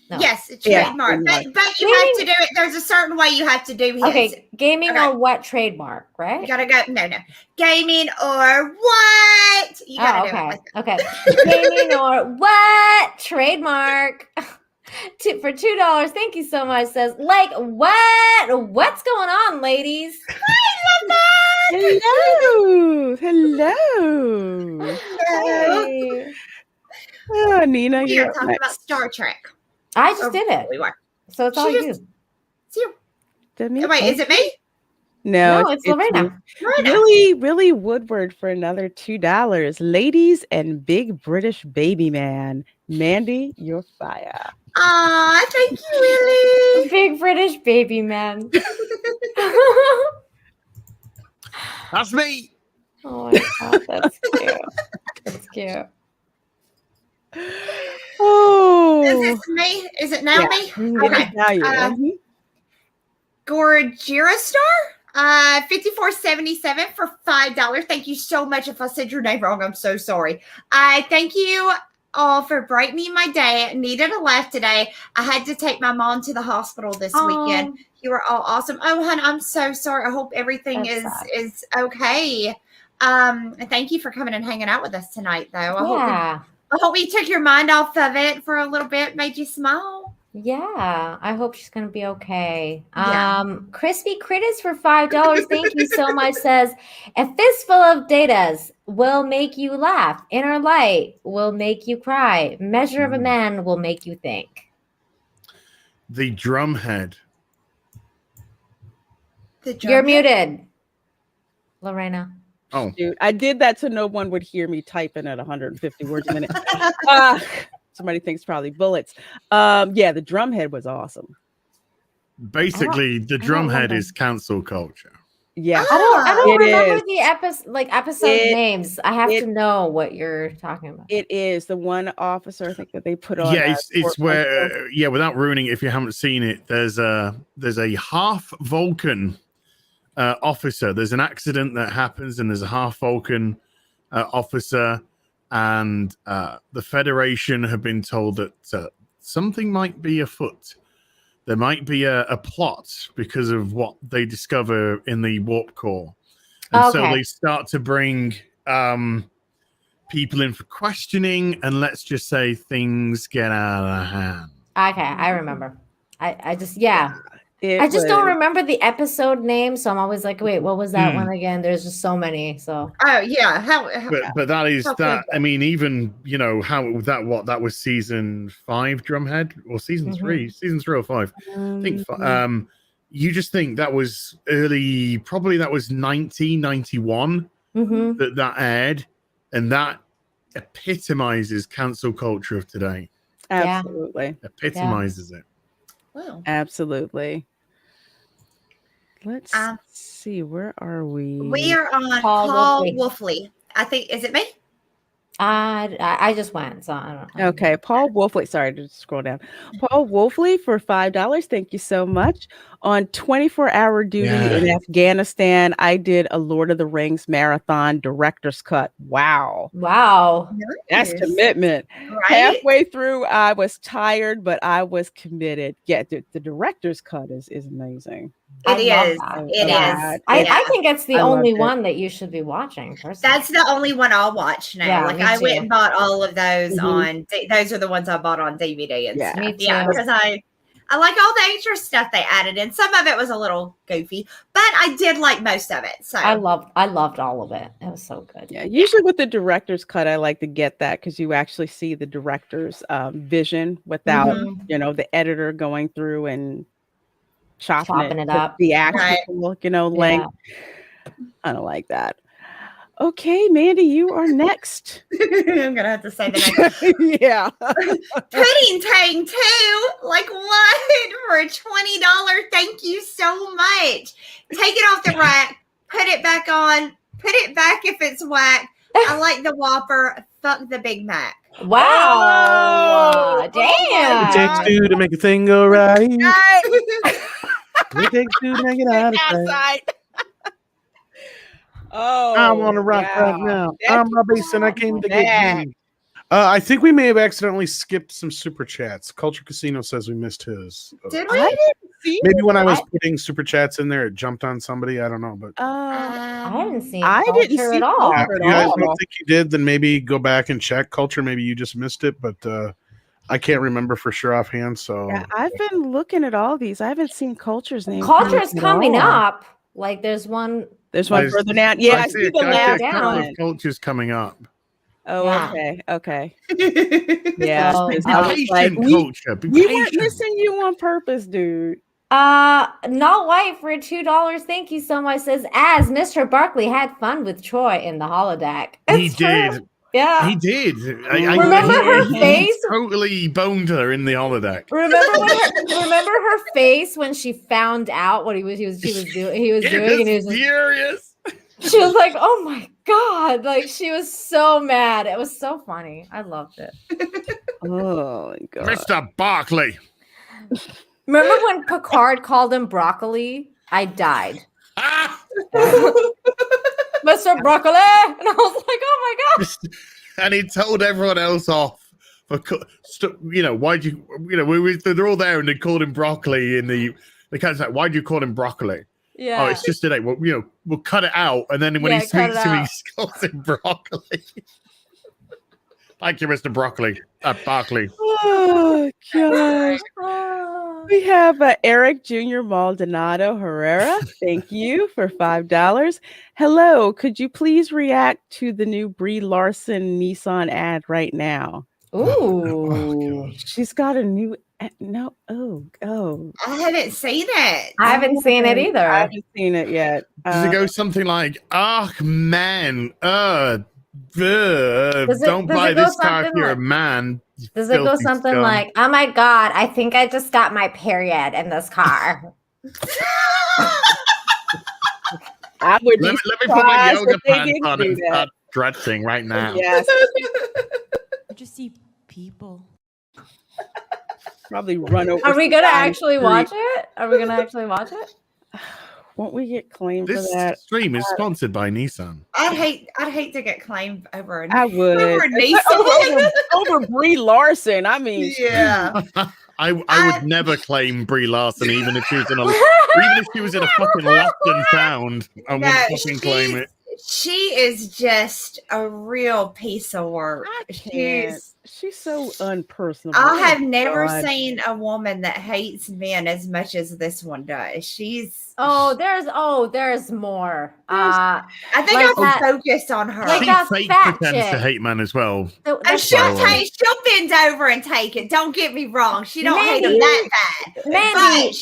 Speaker 4: No.
Speaker 3: Yes, trademark. But you have to do it. There's a certain way you have to do it.
Speaker 4: Okay, gaming or what trademark, right?
Speaker 3: You gotta go. No. Gaming or what? You gotta do it.
Speaker 4: Okay. Gaming or what? Trademark. For $2. Thank you so much. Says like what? What's going on, ladies?
Speaker 5: Hello.
Speaker 4: Hey.
Speaker 5: Oh, Nina,
Speaker 3: we are talking about Star Trek.
Speaker 4: I just did it.
Speaker 3: We were.
Speaker 4: So it's all you.
Speaker 3: It's you.
Speaker 5: Wait,
Speaker 3: is it me?
Speaker 5: No,
Speaker 4: it's Lorena.
Speaker 5: Really Woodward for another $2. Ladies and Big British Baby Man. Mandy, you're fire.
Speaker 3: Thank you, Willie.
Speaker 4: Big British Baby Man.
Speaker 9: That's me.
Speaker 4: Oh my god, that's cute. That's cute.
Speaker 5: Oh,
Speaker 3: is this me? Is it now me? Okay.
Speaker 5: Now you.
Speaker 3: Gorgira Star, 54.77 for $5. Thank you so much. If I said your name wrong, I'm so sorry. I thank you all for brightening my day. I needed a laugh today. I had to take my mom to the hospital this weekend. You were all awesome. Oh, hon, I'm so sorry. I hope everything is okay. And thank you for coming and hanging out with us tonight, though. I hope we took your mind off of it for a little bit, made you smile.
Speaker 4: Yeah, I hope she's gonna be okay. Crispy Critters for $5. Thank you so much. Says a fistful of datas will make you laugh. Inner light will make you cry. Measure of a man will make you think.
Speaker 9: The drumhead.
Speaker 4: You're muted, Lorena.
Speaker 9: Oh,
Speaker 5: dude, I did that so no one would hear me typing at 150 words a minute. Somebody thinks probably bullets. The drumhead was awesome.
Speaker 9: Basically, the drumhead is cancel culture.
Speaker 5: Yeah,
Speaker 4: I don't remember the episode names. I have to know what you're talking about.
Speaker 5: It is the one officer I think that they put on.
Speaker 9: Yeah, it's where without ruining it, if you haven't seen it, there's a half Vulcan officer. There's an accident that happens, and there's a half Vulcan officer, and the Federation have been told that something might be afoot. there might be a plot because of what they discover in the warp core. And so they start to bring people in for questioning, and let's just say things get out of hand.
Speaker 4: Okay, I remember. I just don't remember the episode name, so I'm always like, wait, what was that one again? There's just so many. So
Speaker 3: oh yeah,
Speaker 9: but that is that. I mean, even that was season 5 Drumhead or season 3, season 3 or 5. I think you just think that was early, probably that was 1991 that aired, and that epitomizes cancel culture of today.
Speaker 5: Absolutely.
Speaker 9: Epitomizes it.
Speaker 3: Wow.
Speaker 5: Absolutely. Let's see, where are we?
Speaker 3: We are on Paul Wolfley. I think, is it me?
Speaker 4: I just went, so I don't know.
Speaker 5: Okay, Paul Wolfley. Sorry to scroll down. Paul Wolfley for $5. Thank you so much. On 24-hour duty in Afghanistan, I did a Lord of the Rings marathon director's cut. Wow. That's commitment. Right? Halfway through, I was tired, but I was committed. Yeah, the director's cut is amazing.
Speaker 3: It is.
Speaker 4: I think it's the only one that you should be watching. Personally.
Speaker 3: That's the only one I'll watch now.
Speaker 4: Yeah,
Speaker 3: like I went and bought all of those on. Those are the ones I bought on DVD and stuff.
Speaker 4: Me too.
Speaker 3: Yeah, because I like all the extra stuff they added in. Some of it was a little goofy, but I did like most of it. So
Speaker 4: I loved all of it. It was so good.
Speaker 5: Yeah, usually with the director's cut, I like to get that because you actually see the director's vision without the editor going through and chopping it up. The actual length. I don't like that. Okay, Mandy, you are next.
Speaker 3: I'm gonna have to say the next.
Speaker 5: Yeah.
Speaker 3: Pudding Tang too. Like what? For a $20. Thank you so much. Take it off the rack. Put it back on. Put it back if it's whack. I like the Whopper. Fuck the Big Mac.
Speaker 4: Wow. Damn.
Speaker 2: It takes two to make a thing go right. It takes two to make it out of sight.
Speaker 5: Oh,
Speaker 2: I'm on a rock right now. I'm Rob Basin. I came to get you. I think we may have accidentally skipped some super chats. Culture Casino says we missed his.
Speaker 3: Did we?
Speaker 2: Maybe when I was putting super chats in there, it jumped on somebody. I don't know, but
Speaker 4: I haven't seen.
Speaker 5: I didn't see
Speaker 4: at all.
Speaker 2: If you guys don't think you did, then maybe go back and check Culture. Maybe you just missed it, but I can't remember for sure offhand. So
Speaker 5: I've been looking at all these. I haven't seen Culture's name.
Speaker 4: Culture's coming up. Like there's one.
Speaker 5: There's one further down. Yeah, I see the last
Speaker 9: one. Culture's coming up.
Speaker 5: Oh,
Speaker 4: yeah.
Speaker 5: Okay. Yeah.
Speaker 9: Culture.
Speaker 5: We weren't missing you on purpose, dude.
Speaker 4: Not white for $2. Thank you so much. Says as Mr. Barkley had fun with Troy in the holodeck.
Speaker 9: He did.
Speaker 4: Yeah,
Speaker 9: he did.
Speaker 4: Remember her face?
Speaker 9: Totally boned her in the holodeck.
Speaker 4: Remember her face when she found out what he was doing, and he was
Speaker 9: furious.
Speaker 4: She was like, "Oh my god!" Like she was so mad. It was so funny. I loved it.
Speaker 5: Oh my god,
Speaker 9: Mr. Barkley.
Speaker 4: Remember when Picard called him broccoli? I died. Mr. Broccoli, and I was like, "Oh my god!"
Speaker 9: And he told everyone else off for, why'd you, they're all there and they called him broccoli in the kind of like, why'd you call him broccoli?
Speaker 4: Yeah.
Speaker 9: Oh, it's just today. Well, we'll cut it out, and then when he speaks to me, he calls him broccoli. Thank you, Mr. Broccoli. Barkley.
Speaker 5: Oh gosh. We have Eric Jr. Maldonado Herrera. Thank you for $5. Hello, could you please react to the new Brie Larson Nissan ad right now?
Speaker 4: Ooh,
Speaker 5: she's got a new. No, oh!
Speaker 3: I haven't seen it.
Speaker 4: I haven't seen it either.
Speaker 5: I haven't seen it yet.
Speaker 9: Does it go something like, "Oh man, don't buy this car if you're a man"?
Speaker 4: Does it go something like, "Oh my god, I think I just got my period in this car"?
Speaker 5: I would.
Speaker 9: Let me put my yoga pants on and start stretching right now.
Speaker 5: Yes.
Speaker 11: I just see people.
Speaker 5: Probably run over.
Speaker 4: Are we gonna actually watch it?
Speaker 5: Won't we get claimed
Speaker 9: this
Speaker 5: for that?
Speaker 9: Stream is sponsored by Nissan.
Speaker 3: I'd hate to get claimed over.
Speaker 5: I would
Speaker 3: over Nissan
Speaker 5: over Brie Larson. I mean,
Speaker 3: yeah.
Speaker 9: I would never claim Brie Larson, even if she was in a fucking Lost and Found. I wouldn't fucking claim it.
Speaker 3: She is just a real piece of work.
Speaker 5: She's so unpersonable.
Speaker 3: I have never seen a woman that hates men as much as this one does.
Speaker 4: There's more.
Speaker 3: I think I'm focused on her.
Speaker 4: Like that
Speaker 9: She
Speaker 4: fat
Speaker 9: pretends
Speaker 4: chick.
Speaker 9: to hate men as well.
Speaker 3: She'll bend over and take it. Don't get me wrong. She don't hate him that bad.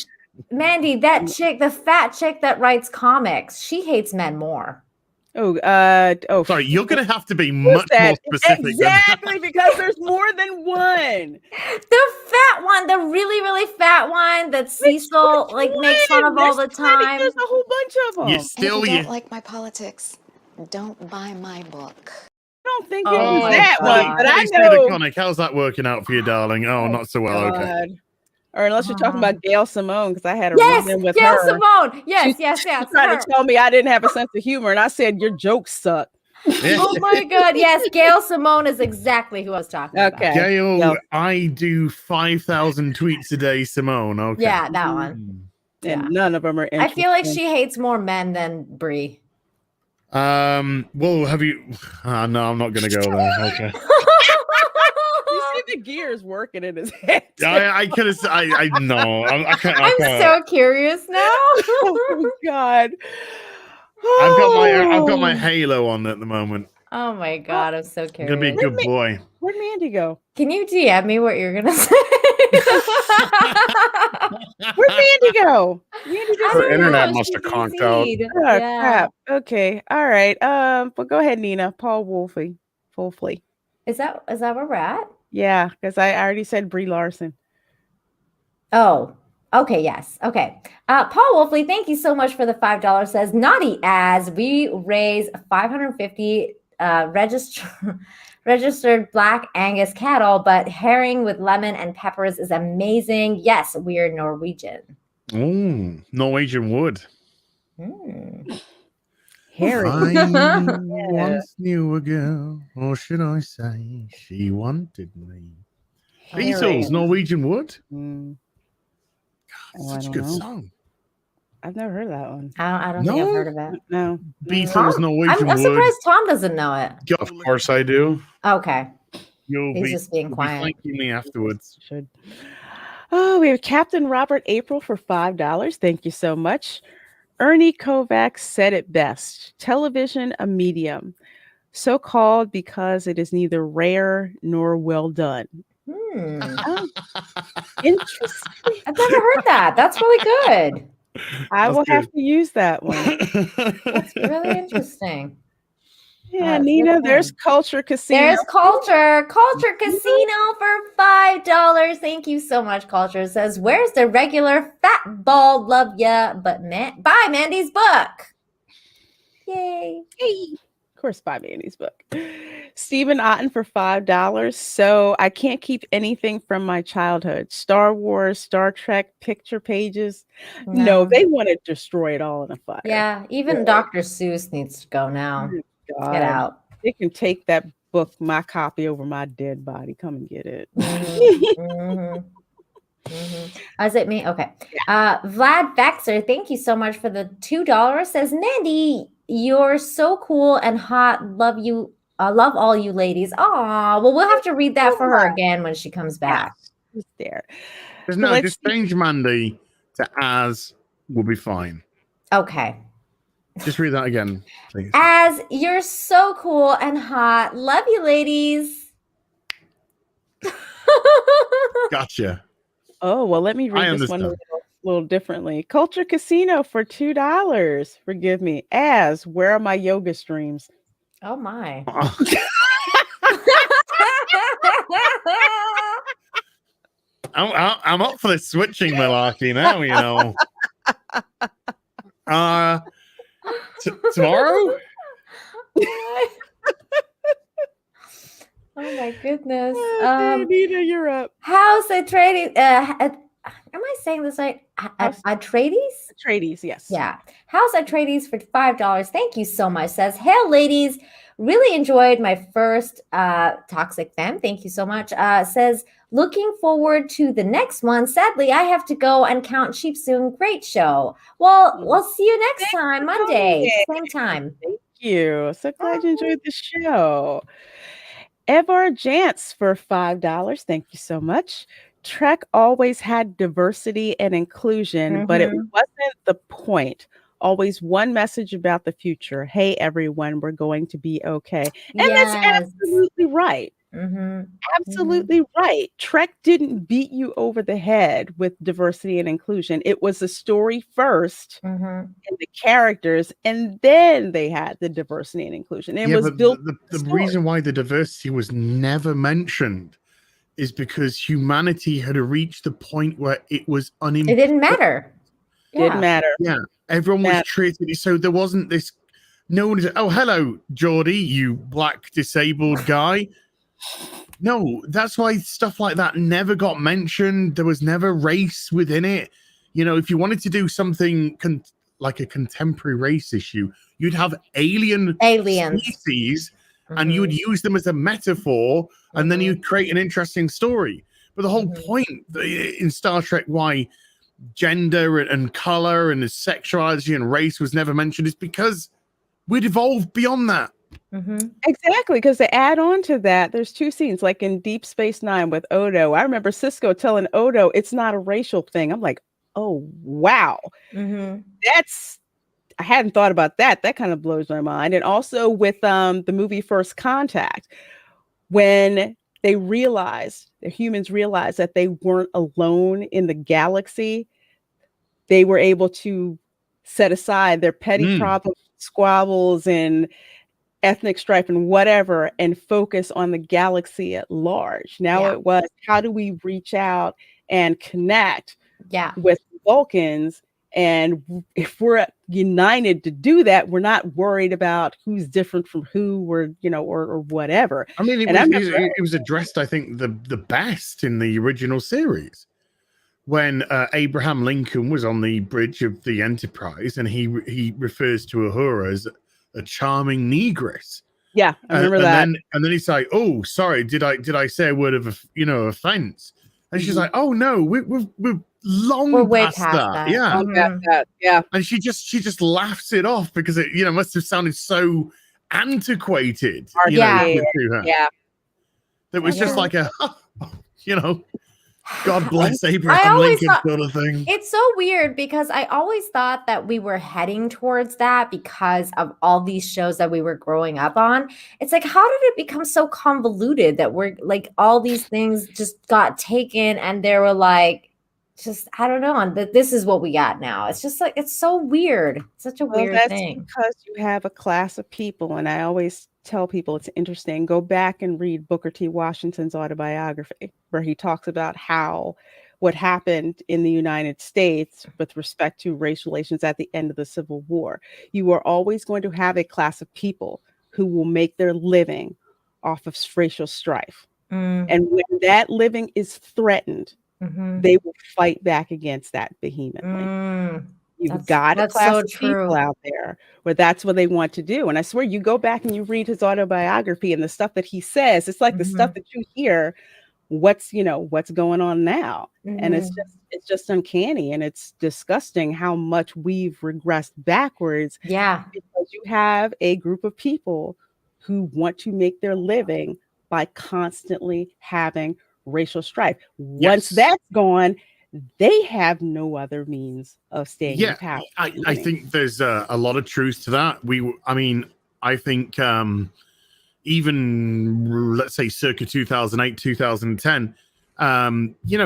Speaker 4: Mandy, that chick, the fat chick that writes comics, she hates men more.
Speaker 9: Sorry, you're gonna have to be much more specific.
Speaker 5: Exactly, because there's more than one.
Speaker 4: The fat one, the really, really fat one that Cecil makes fun of all the time.
Speaker 5: There's a whole bunch of them.
Speaker 12: If you don't like my politics, don't buy my book.
Speaker 5: I don't think it was that one, but I know.
Speaker 9: How's that working out for you, darling? Oh, not so well.
Speaker 5: God.
Speaker 9: Okay.
Speaker 5: Or unless you're talking about Gail Simone, because I had a run-in with
Speaker 4: Gail
Speaker 5: her.
Speaker 4: Simone. Yes.
Speaker 5: She tried to tell me I didn't have a sense of humor, and I said your jokes suck.
Speaker 4: Oh my God! Yes, Gail Simone is exactly who I was talking about.
Speaker 9: Gail, I do 5,000 tweets a day, Simone. Okay.
Speaker 4: Yeah, that one.
Speaker 5: And none of them are
Speaker 4: I feel like she hates more men than Brie.
Speaker 9: Well, have you? No, I'm not going to go there. Okay.
Speaker 5: You see the gears working in his head.
Speaker 9: I could have. I know. I can't.
Speaker 4: I'm so curious now.
Speaker 5: Oh God.
Speaker 9: I've got my halo on at the moment.
Speaker 4: Oh my God, I'm so curious.
Speaker 9: I'm gonna be a good boy.
Speaker 5: Where'd Mandy go?
Speaker 4: Can you DM me what you're gonna say?
Speaker 5: Where'd Mandy go?
Speaker 2: Her internet must have conked out.
Speaker 5: Oh, crap. Okay. All right. Well, go ahead, Nina. Paul Wolfley.
Speaker 4: Is that where we're at?
Speaker 5: Yeah, because I already said Brie Larson.
Speaker 4: Oh, okay, yes. Okay. Paul Wolfley, thank you so much for the $5. Says, naughty as we raise 550 registered Black Angus cattle, but herring with lemon and peppers is amazing. Yes, we're Norwegian.
Speaker 9: Norwegian wood.
Speaker 5: Herring.
Speaker 9: I once knew a girl, or should I say, she wanted me. Beatles, Norwegian wood.
Speaker 5: God,
Speaker 9: such a good song.
Speaker 5: I've never heard that one.
Speaker 4: I don't think I've heard of it.
Speaker 5: No.
Speaker 9: Beatles, Norwegian
Speaker 4: I'm
Speaker 9: wood.
Speaker 4: surprised Tom doesn't know it.
Speaker 2: Of course I do.
Speaker 4: Okay.
Speaker 9: He's
Speaker 4: just being quiet.
Speaker 9: Thanking me afterwards.
Speaker 5: Should. Oh, we have Captain Robert April for $5. Thank you so much. Ernie Kovacs said it best. Television, a medium. So called because it is neither rare nor well done.
Speaker 4: Oh,
Speaker 5: interesting.
Speaker 4: I've never heard that. That's really good.
Speaker 5: I will have to use that one.
Speaker 4: That's really interesting.
Speaker 5: Yeah, Nina, there's Culture Casino.
Speaker 4: There's Culture Casino for $5. Thank you so much, Culture. It says, where's the regular fat bald love ya, but buy Mandy's book. Yay.
Speaker 5: Hey. Of course, buy Mandy's book. Stephen Otten for $5. So I can't keep anything from my childhood. Star Wars, Star Trek, picture pages. No, they want to destroy it all in a fire.
Speaker 4: Yeah, even Dr. Seuss needs to go now.
Speaker 5: God.
Speaker 4: Get out.
Speaker 5: They can take that book, my copy, over my dead body. Come and get it.
Speaker 4: Is it me? Okay. Vlad Baxter, thank you so much for the $2. Says, Mandy, you're so cool and hot. Love you. Love all you ladies. Aw, well, we'll have to read that for her again when she comes back.
Speaker 5: She's there.
Speaker 9: No, just change Mandy to as will be fine.
Speaker 4: Okay.
Speaker 9: Just read that again, please.
Speaker 4: As you're so cool and hot. Love you, ladies.
Speaker 9: Gotcha.
Speaker 5: Oh, well, let me read this one a little differently. Culture Casino for $2. Forgive me. As, where are my yoga streams?
Speaker 4: Oh, my.
Speaker 9: I'm up for the switching malarkey now, you know. Tomorrow?
Speaker 4: Oh my goodness.
Speaker 5: Nina, you're up.
Speaker 4: How's the trading? Am I saying this right? Atreides?
Speaker 5: Atreides, yes.
Speaker 4: Yeah. House Atreides for $5. Thank you so much. Says, "Hail, ladies. Really enjoyed my first Toxic Femme. Thank you so much." Says, "Looking forward to the next one. Sadly, I have to go and count sheep soon. Great show. Well, we'll see you next time, Monday, same time."
Speaker 5: Thank you. So glad you enjoyed the show. Evar Jantz for $5. Thank you so much. Trek always had diversity and inclusion, but it wasn't the point. Always one message about the future. Hey, everyone, we're going to be okay. And that's absolutely right. Absolutely right. Trek didn't beat you over the head with diversity and inclusion. It was the story first and the characters, and then they had the diversity and inclusion. It was built.
Speaker 9: The reason why the diversity was never mentioned is because humanity had reached the point where it was unimportant.
Speaker 4: It didn't matter.
Speaker 5: Didn't matter.
Speaker 9: Yeah, everyone was treated so there wasn't this. No one is. Oh, hello, Geordie, you black disabled guy. No, that's why stuff like that never got mentioned. There was never race within it. You know, if you wanted to do something like a contemporary race issue, you'd have aliens species and you would use them as a metaphor, and then you'd create an interesting story. But the whole point in Star Trek, why gender and color and sexuality and race was never mentioned, is because we'd evolved beyond that.
Speaker 5: Exactly, because to add on to that, there's two scenes like in Deep Space Nine with Odo. I remember Cisco telling Odo it's not a racial thing. I'm like, oh wow, that's, I hadn't thought about that. That kind of blows my mind. And also with the movie First Contact, when they realized, the humans realized that they weren't alone in the galaxy, they were able to set aside their petty problems, squabbles, and ethnic strife and whatever, and focus on the galaxy at large. Now it was, how do we reach out and connect with Vulcans? And if we're united to do that, we're not worried about who's different from who, or or whatever.
Speaker 9: I mean, it was addressed, I think, the best in the original series, when Abraham Lincoln was on the bridge of the Enterprise, and he refers to Uhura as a charming negress.
Speaker 5: Yeah, I remember that.
Speaker 9: And then he's like, "Oh, sorry, did I say a word of offense?" And she's like, "Oh no, we're long
Speaker 4: way
Speaker 9: past that. Yeah,
Speaker 5: yeah."
Speaker 9: And she just laughs it off because it must have sounded so antiquated. To her.
Speaker 5: Yeah,
Speaker 9: it was just like a God bless Abraham Lincoln sort of thing.
Speaker 4: It's so weird because I always thought that we were heading towards that because of all these shows that we were growing up on. It's like, how did it become so convoluted that we're like, all these things just got taken and they were like, just, I don't know, and this is what we got now. It's just like, it's so weird. It's such a weird thing.
Speaker 5: Because you have a class of people, and I always tell people it's interesting. Go back and read Booker T. Washington's autobiography, where he talks about what happened in the United States with respect to race relations at the end of the Civil War. You are always going to have a class of people who will make their living off of racial strife. And when that living is threatened, they will fight back against that vehemently. You've got a class of people out there where that's what they want to do. And I swear, you go back and you read his autobiography and the stuff that he says, it's like the stuff that you hear, what's going on now. And it's just uncanny, and it's disgusting how much we've regressed backwards.
Speaker 4: Yeah.
Speaker 5: Because you have a group of people who want to make their living by constantly having racial strife. Once that's gone, they have no other means of staying in power.
Speaker 9: I think there's a lot of truth to that. I think even let's say circa 2008, 2010,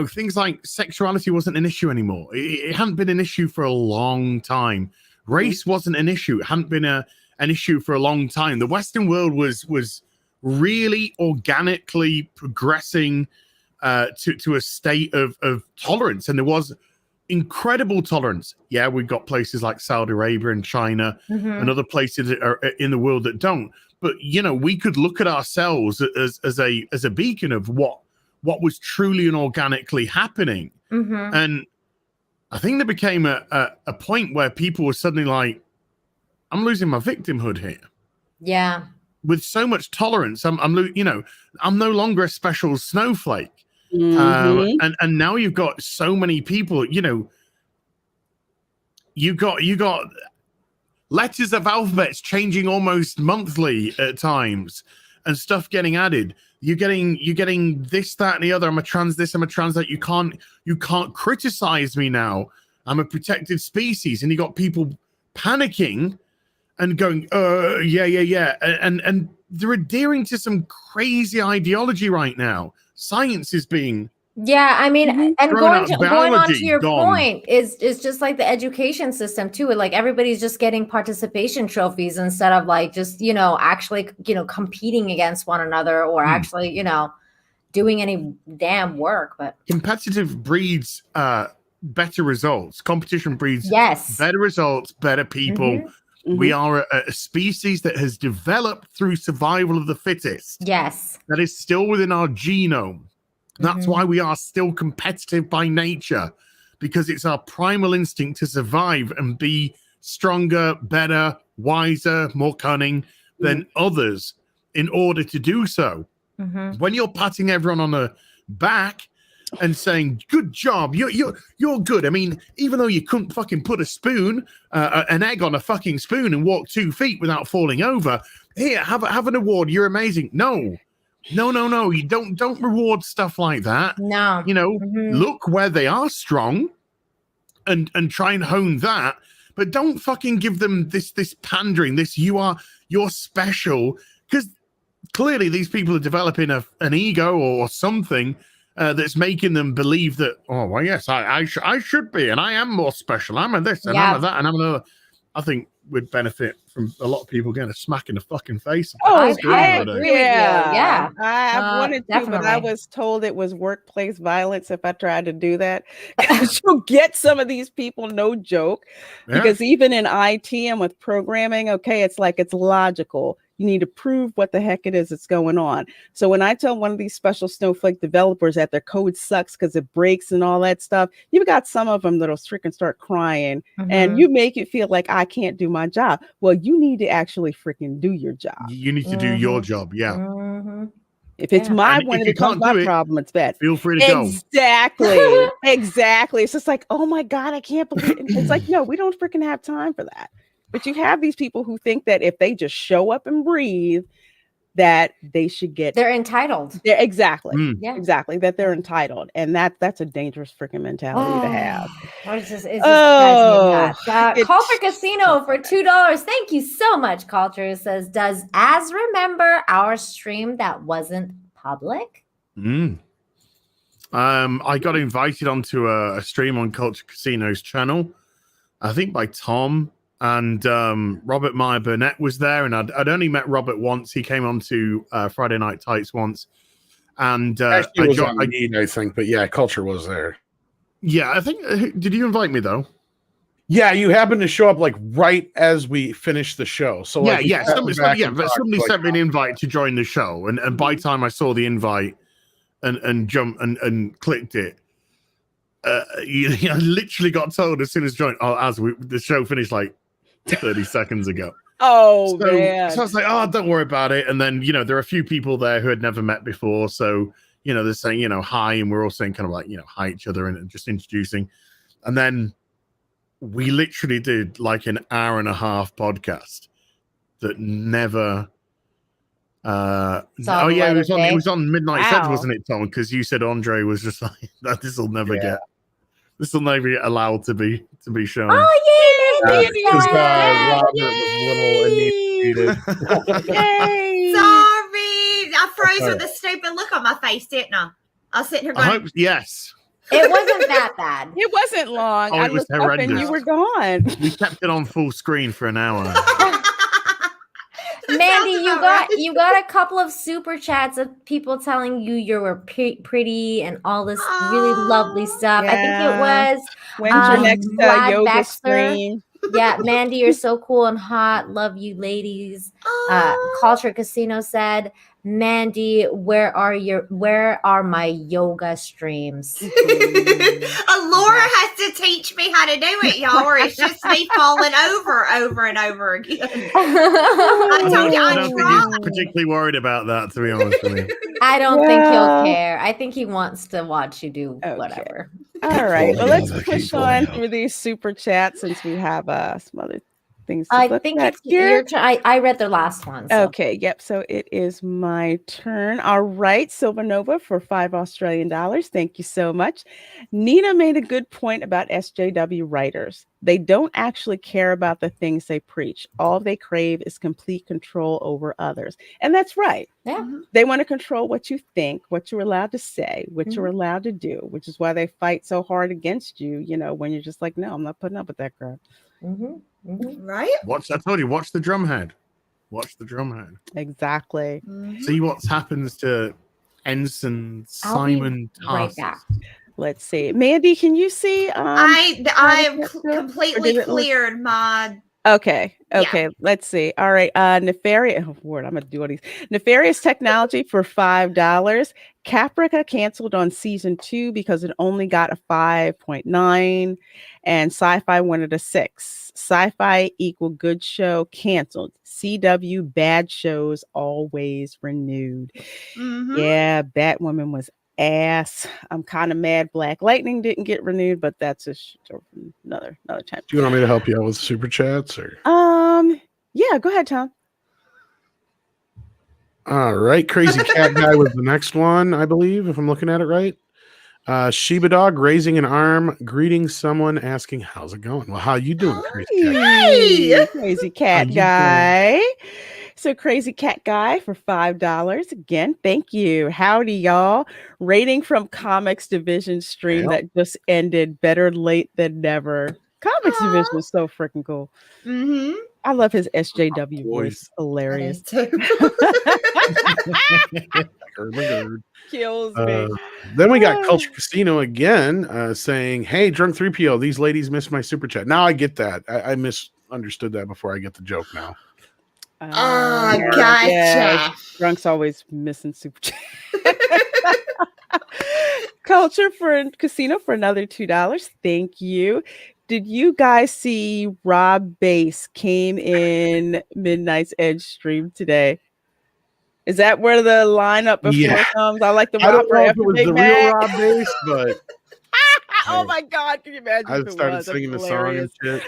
Speaker 9: things like sexuality wasn't an issue anymore. It hadn't been an issue for a long time. Race wasn't an issue. It hadn't been an issue for a long time. The Western world was really organically progressing to a state of tolerance, and there was incredible tolerance. Yeah, we've got places like Saudi Arabia and China and other places in the world that don't. But we could look at ourselves as a beacon of what was truly and organically happening. And I think there became a point where people were suddenly like, I'm losing my victimhood here.
Speaker 4: Yeah.
Speaker 9: With so much tolerance, I'm no longer a special snowflake.
Speaker 5: Mm-hmm.
Speaker 9: And now you've got so many people, you got letters of alphabets changing almost monthly at times and stuff getting added. You're getting this, that, and the other. I'm a trans this, I'm a trans that. You can't criticize me now. I'm a protected species. And you got people panicking and going, yeah. And they're adhering to some crazy ideology right now. Science is being
Speaker 4: and going on to your
Speaker 9: gone.
Speaker 4: point is just like the education system too. Like everybody's just getting participation trophies instead of like just actually competing against one another or actually doing any damn work. But
Speaker 9: competitive breeds better results. Competition breeds better results, better people.
Speaker 4: Mm-hmm.
Speaker 9: We are a species that has developed through survival of the fittest.
Speaker 4: Yes,
Speaker 9: that is still within our genome. That's why we are still competitive by nature, because it's our primal instinct to survive and be stronger, better, wiser, more cunning than others in order to do so. When you're patting everyone on the back and saying, good job, you're good. I mean, even though you couldn't fucking put an egg on a fucking spoon and walk 2 feet without falling over, here, have an award, you're amazing. No. You don't reward stuff like that.
Speaker 4: No.
Speaker 9: Look where they are strong and try and hone that, but don't fucking give them this pandering, this you're special, because clearly these people are developing an ego or something that's making them believe that, oh well, yes, I should be, and I am more special. I'm a this and I'm a that and I'm another. I think would benefit from a lot of people getting a smack in the fucking face.
Speaker 5: I agree with you.
Speaker 4: Yeah.
Speaker 5: I wanted to, but I was told it was workplace violence if I tried to do that. You'll get some of these people, no joke, because even in IT and with programming, it's logical. You need to prove what the heck it is that's going on. So when I tell one of these special snowflake developers that their code sucks because it breaks and all that stuff, you've got some of them that'll freaking start crying and you make it feel like I can't do my job. Well, you need to actually freaking do your job.
Speaker 9: You need to do your job. Yeah.
Speaker 5: If it's my one, it becomes my problem. It's bad.
Speaker 9: Feel free to go.
Speaker 5: Exactly. It's just like, oh my God, I can't believe it. It's like, no, we don't freaking have time for that. But you have these people who think that if they just show up and breathe, that they should get.
Speaker 4: They're entitled.
Speaker 5: Exactly. Exactly. That they're entitled, and that's a dangerous freaking mentality to have.
Speaker 4: Culture Casino for $2. Thank you so much. Culture says, "Does Az remember our stream that wasn't public?"
Speaker 9: I got invited onto a stream on Culture Casino's channel, I think by Tom. And Robert Meyer Burnett was there, and I'd only met Robert once. He came on to Friday Night Tights once, and
Speaker 2: I think, but yeah, Culture was there.
Speaker 9: Yeah, I think. Did you invite me though?
Speaker 2: Yeah, you happened to show up like right as we finished the show. So
Speaker 9: somebody sent me an invite to join the show, and by the time I saw the invite and jumped and clicked it. I literally got told as soon as joined. The show finished like 30 seconds ago.
Speaker 5: Man.
Speaker 9: So I was like, don't worry about it. And then there are a few people there who had never met before, so they're saying hi, and we're all saying kind of like hi each other and just introducing. And then we literally did like an hour and a half podcast that never. It was on Midnight Feds, wasn't it, Tom? Because you said Andre was just like that. This will never get allowed to be shown.
Speaker 3: Oh
Speaker 2: Robert was a little inebriated.
Speaker 3: Sorry, I froze with a stupid look on my face, didn't I? I was sitting here going,
Speaker 9: yes.
Speaker 4: It wasn't that bad.
Speaker 5: It wasn't long.
Speaker 9: It was horrendous.
Speaker 5: And you were gone.
Speaker 9: We kept it on full screen for an hour.
Speaker 4: Mandy, you got a couple of super chats of people telling you were pretty and all this really lovely stuff. I think it was
Speaker 5: when's your next yoga stream?
Speaker 4: Yeah, Mandy, you're so cool and hot. Love you, ladies. Culture Casino said, Mandy, where are my yoga streams?
Speaker 3: Laura has to teach me how to do it, y'all, or it's just me falling over and over again. I told you
Speaker 9: I don't think he's particularly worried about that, to be honest with you.
Speaker 4: I don't think he'll care. I think he wants to watch you do whatever.
Speaker 5: All right. Well, let's push on through these super chats since we have some other things to look at here.
Speaker 4: I read the last one. So.
Speaker 5: Okay. Yep. So it is my turn. All right. Silvanova for $5 Thank you so much. Nina made a good point about SJW writers. They don't actually care about the things they preach. All they crave is complete control over others. And that's right.
Speaker 4: Yeah.
Speaker 5: They want to control what you think, what you're allowed to say, what you're allowed to do, which is why they fight so hard against you, you know, when you're just like, no, I'm not putting up with that crap.
Speaker 3: Right?
Speaker 9: I told you, watch the drumhead. Watch the drumhead.
Speaker 5: Exactly.
Speaker 9: See what happens to Ensign Simon
Speaker 5: right back. Let's see. Mandy, can you see?
Speaker 3: I have completely cleared my.
Speaker 5: Okay.
Speaker 3: Yeah.
Speaker 5: Let's see. All right. Nefarious. Oh, Lord, I'm gonna do all these. Nefarious Technology for $5. Caprica canceled on season 2 because it only got a 5.9, and Sci-Fi wanted a 6. Sci-Fi equal good show canceled. CW bad shows always renewed. Yeah, Batwoman was ass. I'm kind of mad Black Lightning didn't get renewed, but that's another time.
Speaker 2: Do you want me to help you out with super chats or?
Speaker 5: Yeah, go ahead, Tom.
Speaker 2: All right, Crazy Cat Guy was the next one, I believe, if I'm looking at it right. Shiba Dog raising an arm, greeting someone, asking, "How's it going?" Well, how you doing, Crazy Cat?
Speaker 5: Hey, Crazy Cat Guy. So Crazy Cat Guy for $5. Again, thank you. Howdy, y'all. Rating from Comics Division stream that just ended. Better late than never. Comics Division is so freaking cool. I love his SJW voice. Hilarious. Kills me.
Speaker 2: Then we got Culture Casino again saying, "Hey, Drunk 3PO, these ladies missed my super chat." Now I get that. I misunderstood that before I get the joke now.
Speaker 3: Gotcha.
Speaker 5: Yeah, Drunk's always missing super chat. Culture for Casino for another $2. Thank you. Did you guys see Rob Bass came in Midnight's Edge stream today? Is that where the lineup before comes? I like the
Speaker 2: I don't know if it was
Speaker 5: Big
Speaker 2: the
Speaker 5: Mac.
Speaker 2: real Rob Bass, but
Speaker 5: oh my God, can you imagine?
Speaker 2: I started singing the song and shit.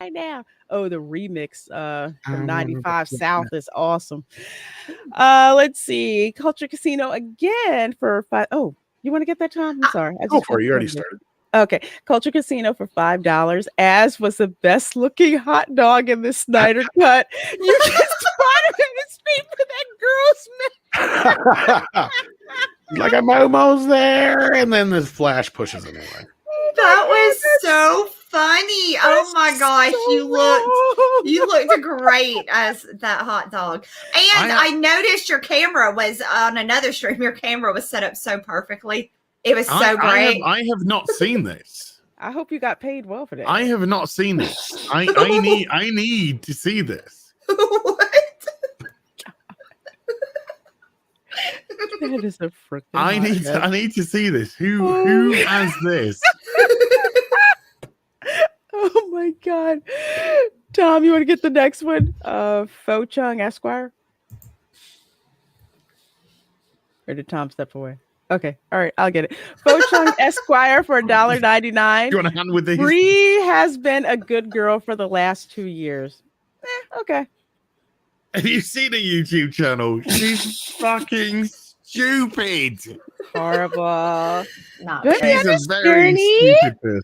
Speaker 5: Right now. Oh, the remix from 95 South is awesome. Let's see. Culture Casino again for $5. Oh, you want to get that, Tom? I'm sorry.
Speaker 2: Go for it. You already started.
Speaker 5: Okay. Culture Casino for $5. As was the best looking hot dog in the Snyder cut. You can spot him in the street for that girl's
Speaker 2: Like, I'm almost there, and then this flash pushes him away.
Speaker 3: That was so funny. Oh my gosh, you looked great as that hot dog. And I noticed your camera was on another stream. Your camera was set up so perfectly. It was so great.
Speaker 9: I have not seen this.
Speaker 5: I hope you got paid well for that.
Speaker 9: I have not seen this. I need to see this.
Speaker 3: What?
Speaker 5: That is a freaking
Speaker 9: I need to see this. Who has this?
Speaker 5: Oh my God. Tom, you want to get the next one? Fo Chung Esquire? Or did Tom step away? Okay. All right. I'll get it. Fo Chung Esquire for $1.99.
Speaker 9: You want to hand with these?
Speaker 5: Bree has been a good girl for the last 2 years. Okay.
Speaker 9: Have you seen a YouTube channel? She's fucking stupid.
Speaker 5: Horrible.
Speaker 4: Not
Speaker 5: Good
Speaker 9: She's a very
Speaker 5: journey.
Speaker 9: stupid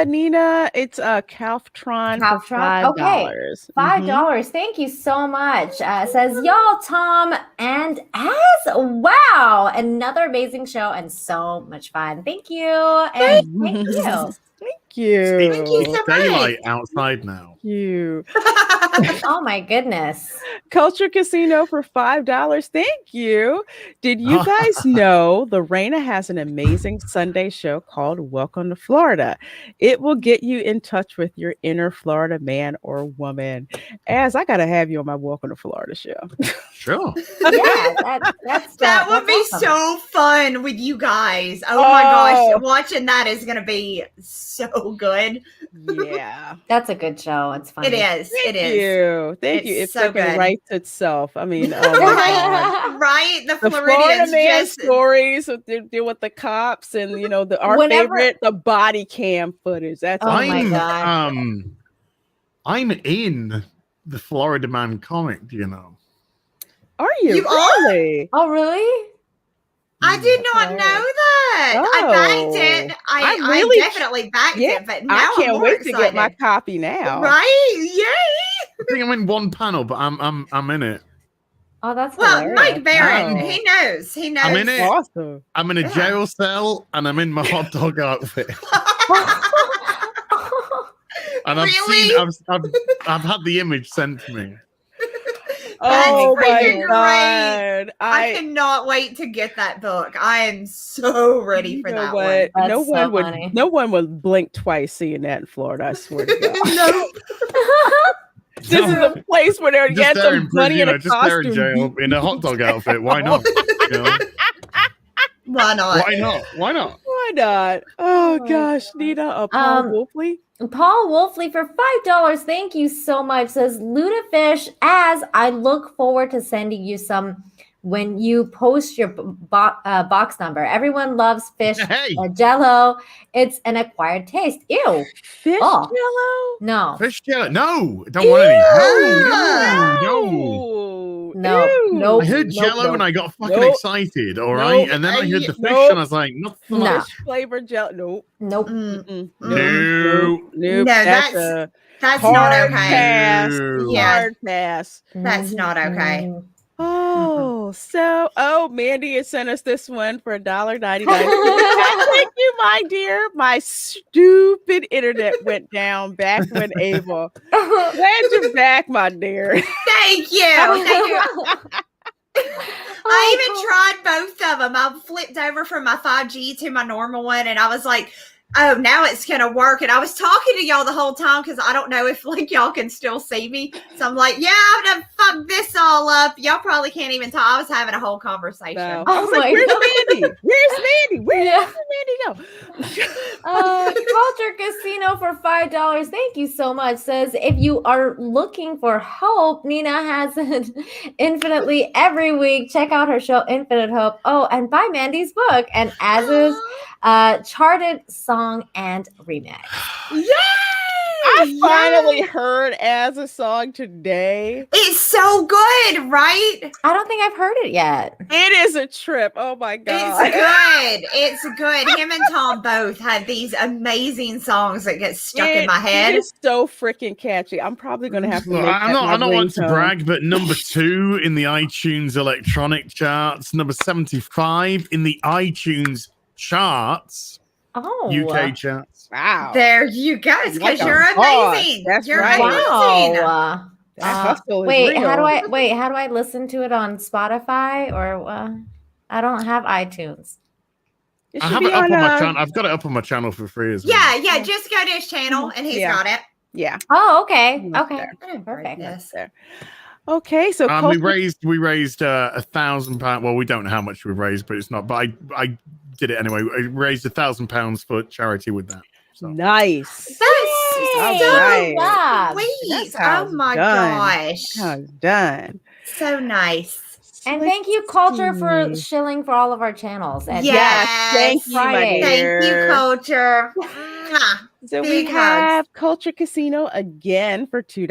Speaker 5: Nina, it's Calftron for $5.
Speaker 4: Okay. $5. Thank you so much. Says y'all, Tom and Az. Wow, another amazing show and so much fun. Thank you. And thank you.
Speaker 5: Thank you.
Speaker 3: Thank you so much.
Speaker 9: Daylight outside now.
Speaker 5: You.
Speaker 4: Oh my goodness.
Speaker 5: Culture Casino for $5. Thank you. Did you guys know Lorena has an amazing Sunday show called Welcome to Florida? It will get you in touch with your inner Florida man or woman. As I gotta have you on my Welcome to Florida show.
Speaker 9: Sure.
Speaker 4: Yeah,
Speaker 3: that would be
Speaker 4: awesome.
Speaker 3: so fun with you guys. Oh my gosh, watching that is gonna be so good.
Speaker 5: Yeah,
Speaker 4: that's a good show. It's fun.
Speaker 3: It is.
Speaker 5: Thank you. Thank you. It's
Speaker 3: so
Speaker 5: like it
Speaker 3: good.
Speaker 5: writes itself. I mean, oh my God.
Speaker 3: Right? The
Speaker 5: Florida
Speaker 3: Floridians
Speaker 5: man
Speaker 3: just
Speaker 5: stories with deal with the cops and our favorite, the body cam footage. That's
Speaker 9: I'm in the Florida Man comic, you know.
Speaker 5: Are you?
Speaker 3: You are?
Speaker 5: Really?
Speaker 4: Oh, really?
Speaker 3: I did not know that. I backed it. I
Speaker 5: really
Speaker 3: definitely backed it, but now
Speaker 5: I can't
Speaker 3: I'm
Speaker 5: wait
Speaker 3: more
Speaker 5: to get my
Speaker 3: excited.
Speaker 5: copy now.
Speaker 3: Right? Yay!
Speaker 9: I think I'm in one panel, but I'm in it.
Speaker 4: Oh, that's
Speaker 3: Well,
Speaker 4: hilarious.
Speaker 3: Mike Barron, he knows. He knows.
Speaker 9: I'm in it.
Speaker 5: Awesome.
Speaker 9: I'm in a jail cell and I'm in my hot dog outfit. And I've had the image sent to me.
Speaker 5: Oh my
Speaker 3: freaking
Speaker 5: God.
Speaker 3: I cannot wait to get that book. I am so ready for that one.
Speaker 5: No one would blink twice seeing that in Florida, I swear to God.
Speaker 3: No.
Speaker 5: This is a place where they're
Speaker 9: Just there
Speaker 5: some money in a
Speaker 9: just there in
Speaker 5: costume.
Speaker 9: jail in a hot dog outfit. Why not? You know?
Speaker 3: Why not?
Speaker 9: Why not? Why not?
Speaker 5: Why not? Oh gosh, Nina, Paul Wolfley.
Speaker 4: Paul Wolfley for $5. Thank you so much. Says Ludafish, as I look forward to sending you some when you post your box number. Everyone loves fish jello. It's an acquired taste. Ew.
Speaker 5: Fish jello?
Speaker 4: No.
Speaker 9: Fish jello? No, don't want any. No.
Speaker 4: No.
Speaker 9: I heard jello and I got fucking excited. All right, and then I heard the fish and I was like, not so much.
Speaker 5: Fish flavored jello.
Speaker 4: Nope.
Speaker 9: No.
Speaker 3: That's not
Speaker 5: hard
Speaker 3: okay.
Speaker 5: Pass.
Speaker 3: Yeah.
Speaker 5: Hard pass.
Speaker 3: That's not okay.
Speaker 5: Oh, Mandy has sent us this one for $1.99. Thank you, my dear. My stupid internet went down back when able. Glad you're back, my dear.
Speaker 3: Thank you. I even tried both of them. I flipped over from my 5G to my normal one, and I was like, oh, now it's gonna work. And I was talking to y'all the whole time because I don't know if y'all can still see me. So I'm like, yeah, I'm gonna fuck this all up. Y'all probably can't even talk. I was having a whole conversation.
Speaker 5: No. I was like, where's Mandy? Where's Mandy? Where's Mandy go?
Speaker 4: Culture Casino for $5. Thank you so much. Says if you are looking for hope, Nina has it infinitely every week. Check out her show Infinite Hope. Oh, and buy Mandy's book and Az's charted song and remix.
Speaker 3: Yay!
Speaker 5: I finally heard as a song today.
Speaker 3: It's so good, right?
Speaker 4: I don't think I've heard it yet.
Speaker 5: It is a trip. Oh my God.
Speaker 3: It's good. Him and Tom both have these amazing songs that get stuck in my head.
Speaker 5: It is so freaking catchy. I'm probably going to have to make
Speaker 9: I don't want to
Speaker 5: ringtone.
Speaker 9: brag, but number 2 in the iTunes electronic charts, number 75 in the iTunes charts. UK charts.
Speaker 5: Wow.
Speaker 3: There you go. It's because you're amazing.
Speaker 5: That's
Speaker 3: you're
Speaker 5: right.
Speaker 3: amazing.
Speaker 4: Wow. How do I listen to it on Spotify or I don't have iTunes.
Speaker 9: I have it up on my channel. I've got it up on my channel for free as well.
Speaker 3: Yeah. Just go to his channel and he's got it.
Speaker 5: Yeah.
Speaker 4: Oh, okay. Okay. Perfect.
Speaker 5: Okay, so
Speaker 9: we raised £1,000. Well, we don't know how much we raised, but it's not. But I did it anyway. I raised £1,000 for charity with that. So.
Speaker 5: Nice.
Speaker 3: That's so sweet. Oh my gosh.
Speaker 5: Done.
Speaker 3: So nice.
Speaker 4: And thank you, Culture, for shilling for all of our channels. And
Speaker 5: thank you, my dear.
Speaker 3: Thank you, Culture.
Speaker 5: So we have Culture Casino again for $2.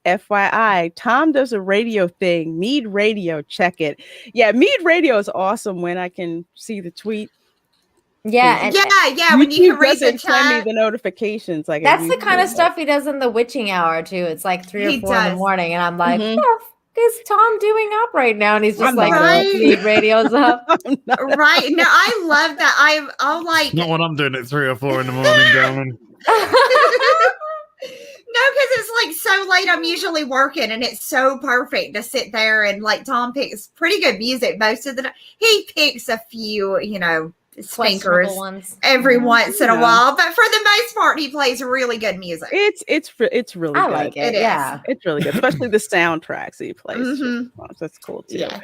Speaker 5: FYI, Tom does a radio thing, Mead Radio. Check it. Yeah, Mead Radio is awesome when I can see the tweet.
Speaker 4: Yeah,
Speaker 3: when you can read the chat.
Speaker 5: Send me the notifications. Like
Speaker 4: that's the kind of stuff he does in the witching hour too. It's like 3 or 4 in the morning, and I'm like, what the f- is Tom doing up right now? And he's just Mead Radio's up.
Speaker 3: Right. No, I love that. I'll like.
Speaker 9: Not when I'm doing it 3 or 4 in the morning, darling.
Speaker 3: No, because it's like so late. I'm usually working, and it's so perfect to sit there and like Tom picks pretty good music most of the time. He picks a few, stinkers
Speaker 4: ones
Speaker 3: every once in a while, but for the most part, he plays really good music.
Speaker 5: It's really
Speaker 4: I
Speaker 5: good.
Speaker 4: like it. Yeah,
Speaker 5: it's really good, especially the soundtracks he plays. That's cool too.
Speaker 3: Yeah.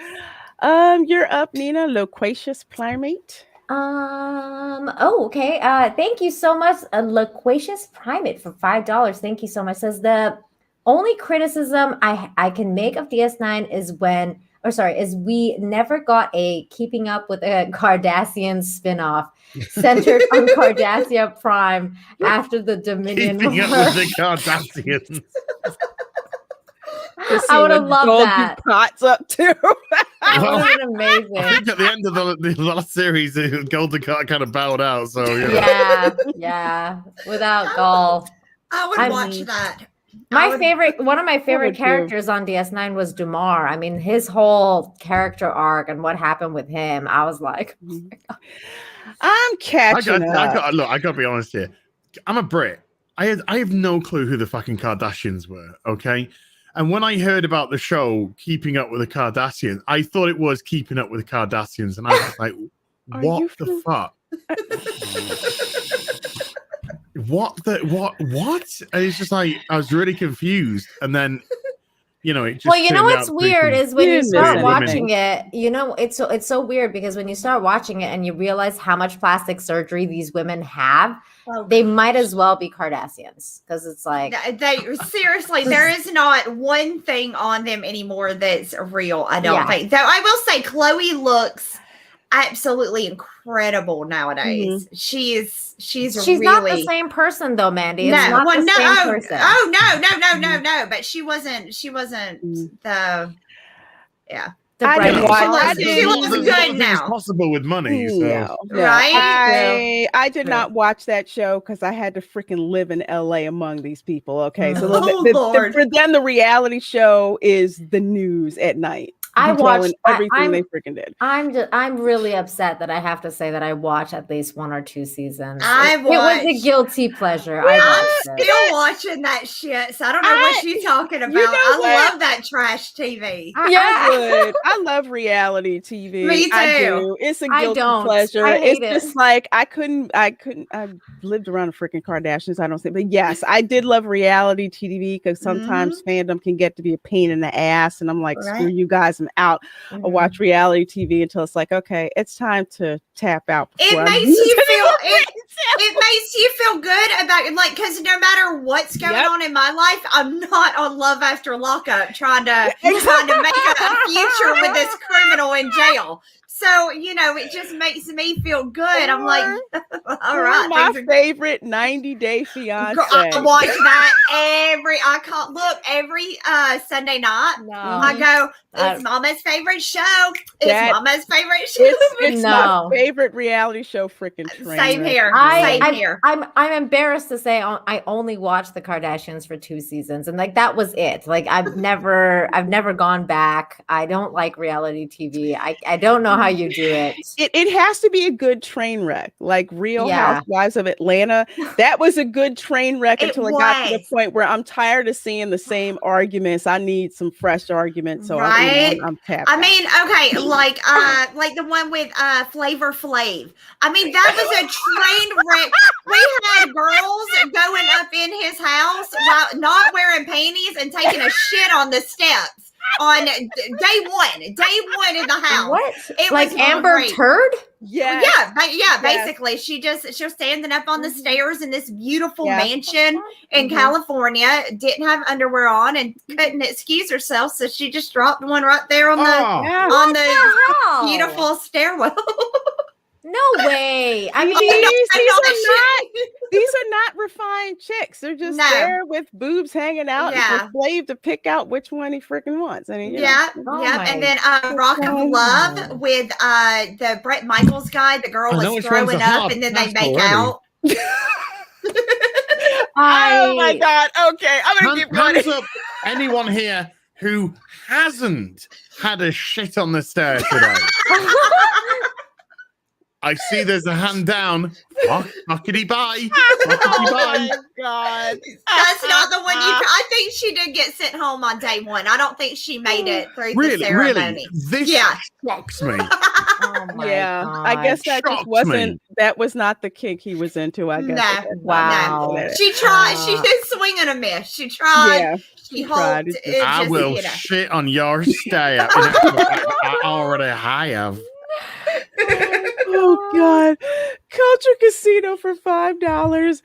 Speaker 5: You're up, Nina. Loquacious Primate.
Speaker 4: Oh, okay. Thank you so much, Loquacious Primate, for $5. Thank you so much. Says the only criticism I can make of DS9 is we never got a Keeping Up with a Cardassian spinoff centered on Cardassia Prime after the Dominion
Speaker 9: Keeping Up with the Cardassians.
Speaker 4: I would have loved that.
Speaker 5: Pots up too.
Speaker 4: That would have been amazing.
Speaker 9: I think at the end of the last series, Golden kind of bowed out. So
Speaker 4: yeah, without Gaul.
Speaker 3: I would watch that.
Speaker 4: One of my favorite characters on DS9 was Dumar. I mean, his whole character arc and what happened with him, I was like, oh my God.
Speaker 5: I'm catching up.
Speaker 9: Look, I gotta be honest here. I'm a Brit. I have no clue who the fucking Kardashians were. Okay. And when I heard about the show Keeping Up with the Cardassians, I thought it was Keeping Up with the Cardassians, and I was like, "What the fuck? What?" And it's just like I was really confused, and then it just.
Speaker 4: Well, what's weird is when you start watching it. It's so weird because when you start watching it and you realize how much plastic surgery these women have. They might as well be Cardassians because it's like
Speaker 3: they seriously, there is not one thing on them anymore that's real. I don't think. Though I will say, Chloe looks absolutely incredible nowadays. She's really
Speaker 4: not the same person though, Mandy. It's not the same person.
Speaker 3: Oh no! But she wasn't the
Speaker 9: She looks good now. Possible with money, so.
Speaker 3: Right?
Speaker 5: I did not watch that show because I had to freaking live in LA among these people. Okay, so for them, the reality show is the news at night.
Speaker 4: I watched
Speaker 5: everything they freaking did.
Speaker 4: I'm really upset that I have to say that I watched at least 1 or 2 seasons.
Speaker 3: It was
Speaker 4: a guilty pleasure.
Speaker 3: I'm still watching that shit, so I don't know what you're talking about. I love that trash TV.
Speaker 5: I love reality TV.
Speaker 3: Me too.
Speaker 5: I do. It's a guilty pleasure. It's just like I lived around the freaking Kardashians. I don't think, but yes, I did love reality TV because sometimes fandom can get to be a pain in the ass, and I'm like, screw you guys. I'm out. I watch reality TV until it's like, okay, it's time to tap out.
Speaker 3: It makes you feel good about it, like, because no matter what's going on in my life, I'm not on Love After Lockup trying to make a future with this criminal in jail. So, it just makes me feel good. I'm like, all right.
Speaker 5: My favorite 90-Day Fiance.
Speaker 3: I watch that every Sunday night.
Speaker 5: No.
Speaker 3: I go, it's Mama's favorite show. It's Mama's favorite show.
Speaker 5: It's my favorite reality show freaking train.
Speaker 3: Same here.
Speaker 4: I'm embarrassed to say I only watched the Kardashians for 2 seasons. And like, that was it. Like, I've never gone back. I don't like reality TV. I don't know how you do it.
Speaker 5: It has to be a good train wreck, like Real Housewives of Atlanta. That was a good train wreck until it got to the point where I'm tired of seeing the same arguments. I need some fresh arguments. So I'm tapped.
Speaker 3: I mean, okay, like the one with Flavor Flav. I mean, that was a train wreck. We had girls going up in his house while not wearing panties and taking a shit on the steps. On day one in the house.
Speaker 4: What?
Speaker 3: It
Speaker 4: like
Speaker 3: was
Speaker 4: Amber Turd?
Speaker 3: Yeah. Basically, she was standing up on the stairs in this beautiful mansion in California, didn't have underwear on and couldn't excuse herself, so she just dropped one right there on the beautiful stairwell.
Speaker 4: No way. I mean,
Speaker 5: these are not refined chicks. They're just there with boobs hanging out and for Flav to pick out which one he freaking wants. I mean,
Speaker 3: and then Rock of Love with the Bret Michaels guy. The girl was throwing up, and then they make out.
Speaker 5: Oh my God! Okay, I'm gonna keep going.
Speaker 9: Hands up, anyone here who hasn't had a shit on the stairs today? I see there's a hand down. Fuckity bye.
Speaker 5: Oh my God.
Speaker 3: That's not the one I think she did get sent home on day one. I don't think she made it through the ceremony.
Speaker 9: Really? This shocks me.
Speaker 4: Oh my God.
Speaker 5: I guess that just wasn't.
Speaker 9: Me.
Speaker 5: That was not the kink he was into. I guess.
Speaker 3: No,
Speaker 4: wow.
Speaker 3: No. She tried. She did swing and a miss. She tried.
Speaker 5: Yeah,
Speaker 3: she hoped.
Speaker 9: I will shit on your stay. I already have.
Speaker 5: Oh God! Culture Casino for $5.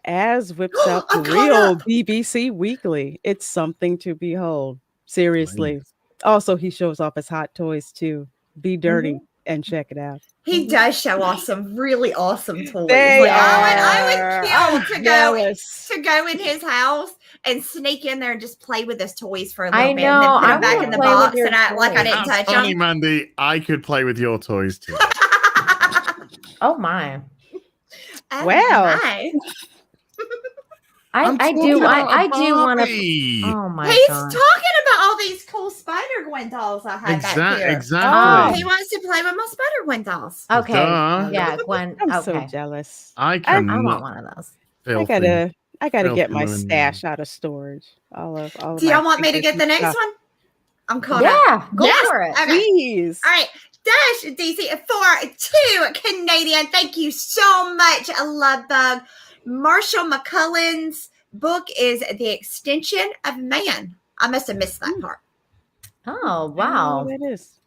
Speaker 5: Az whips out the real BBC Weekly. It's something to behold. Seriously. Nice. Also, he shows off his hot toys too. Be dirty and check it out.
Speaker 3: He does show off some really awesome toys.
Speaker 5: I
Speaker 3: would kill to go in his house and sneak in there and just play with his toys for a little bit and then put them back in the box and act like I didn't touch them.
Speaker 9: Mandy, I could play with your toys too.
Speaker 4: Oh my.
Speaker 5: Wow.
Speaker 4: I do want to. Oh my
Speaker 3: He's
Speaker 4: God.
Speaker 3: talking about all these cool Spider-Gwen dolls I had back here.
Speaker 9: Exactly.
Speaker 3: He wants to play with my Spider-Gwen dolls.
Speaker 4: Okay.
Speaker 9: Duh.
Speaker 4: Yeah, Gwen.
Speaker 5: I'm so jealous.
Speaker 9: I
Speaker 4: want one of those.
Speaker 5: I gotta get my stash out of storage.
Speaker 3: Do y'all want me to get the next one? I'm caught up.
Speaker 4: Yeah, go for it.
Speaker 3: Okay.
Speaker 5: Please.
Speaker 3: All right. Dash DC for 2 Canadian. Thank you so much, Love Bug. Marshall McCullen's book is The Extension of Man. I must have missed that part.
Speaker 4: Oh, wow.
Speaker 5: It is.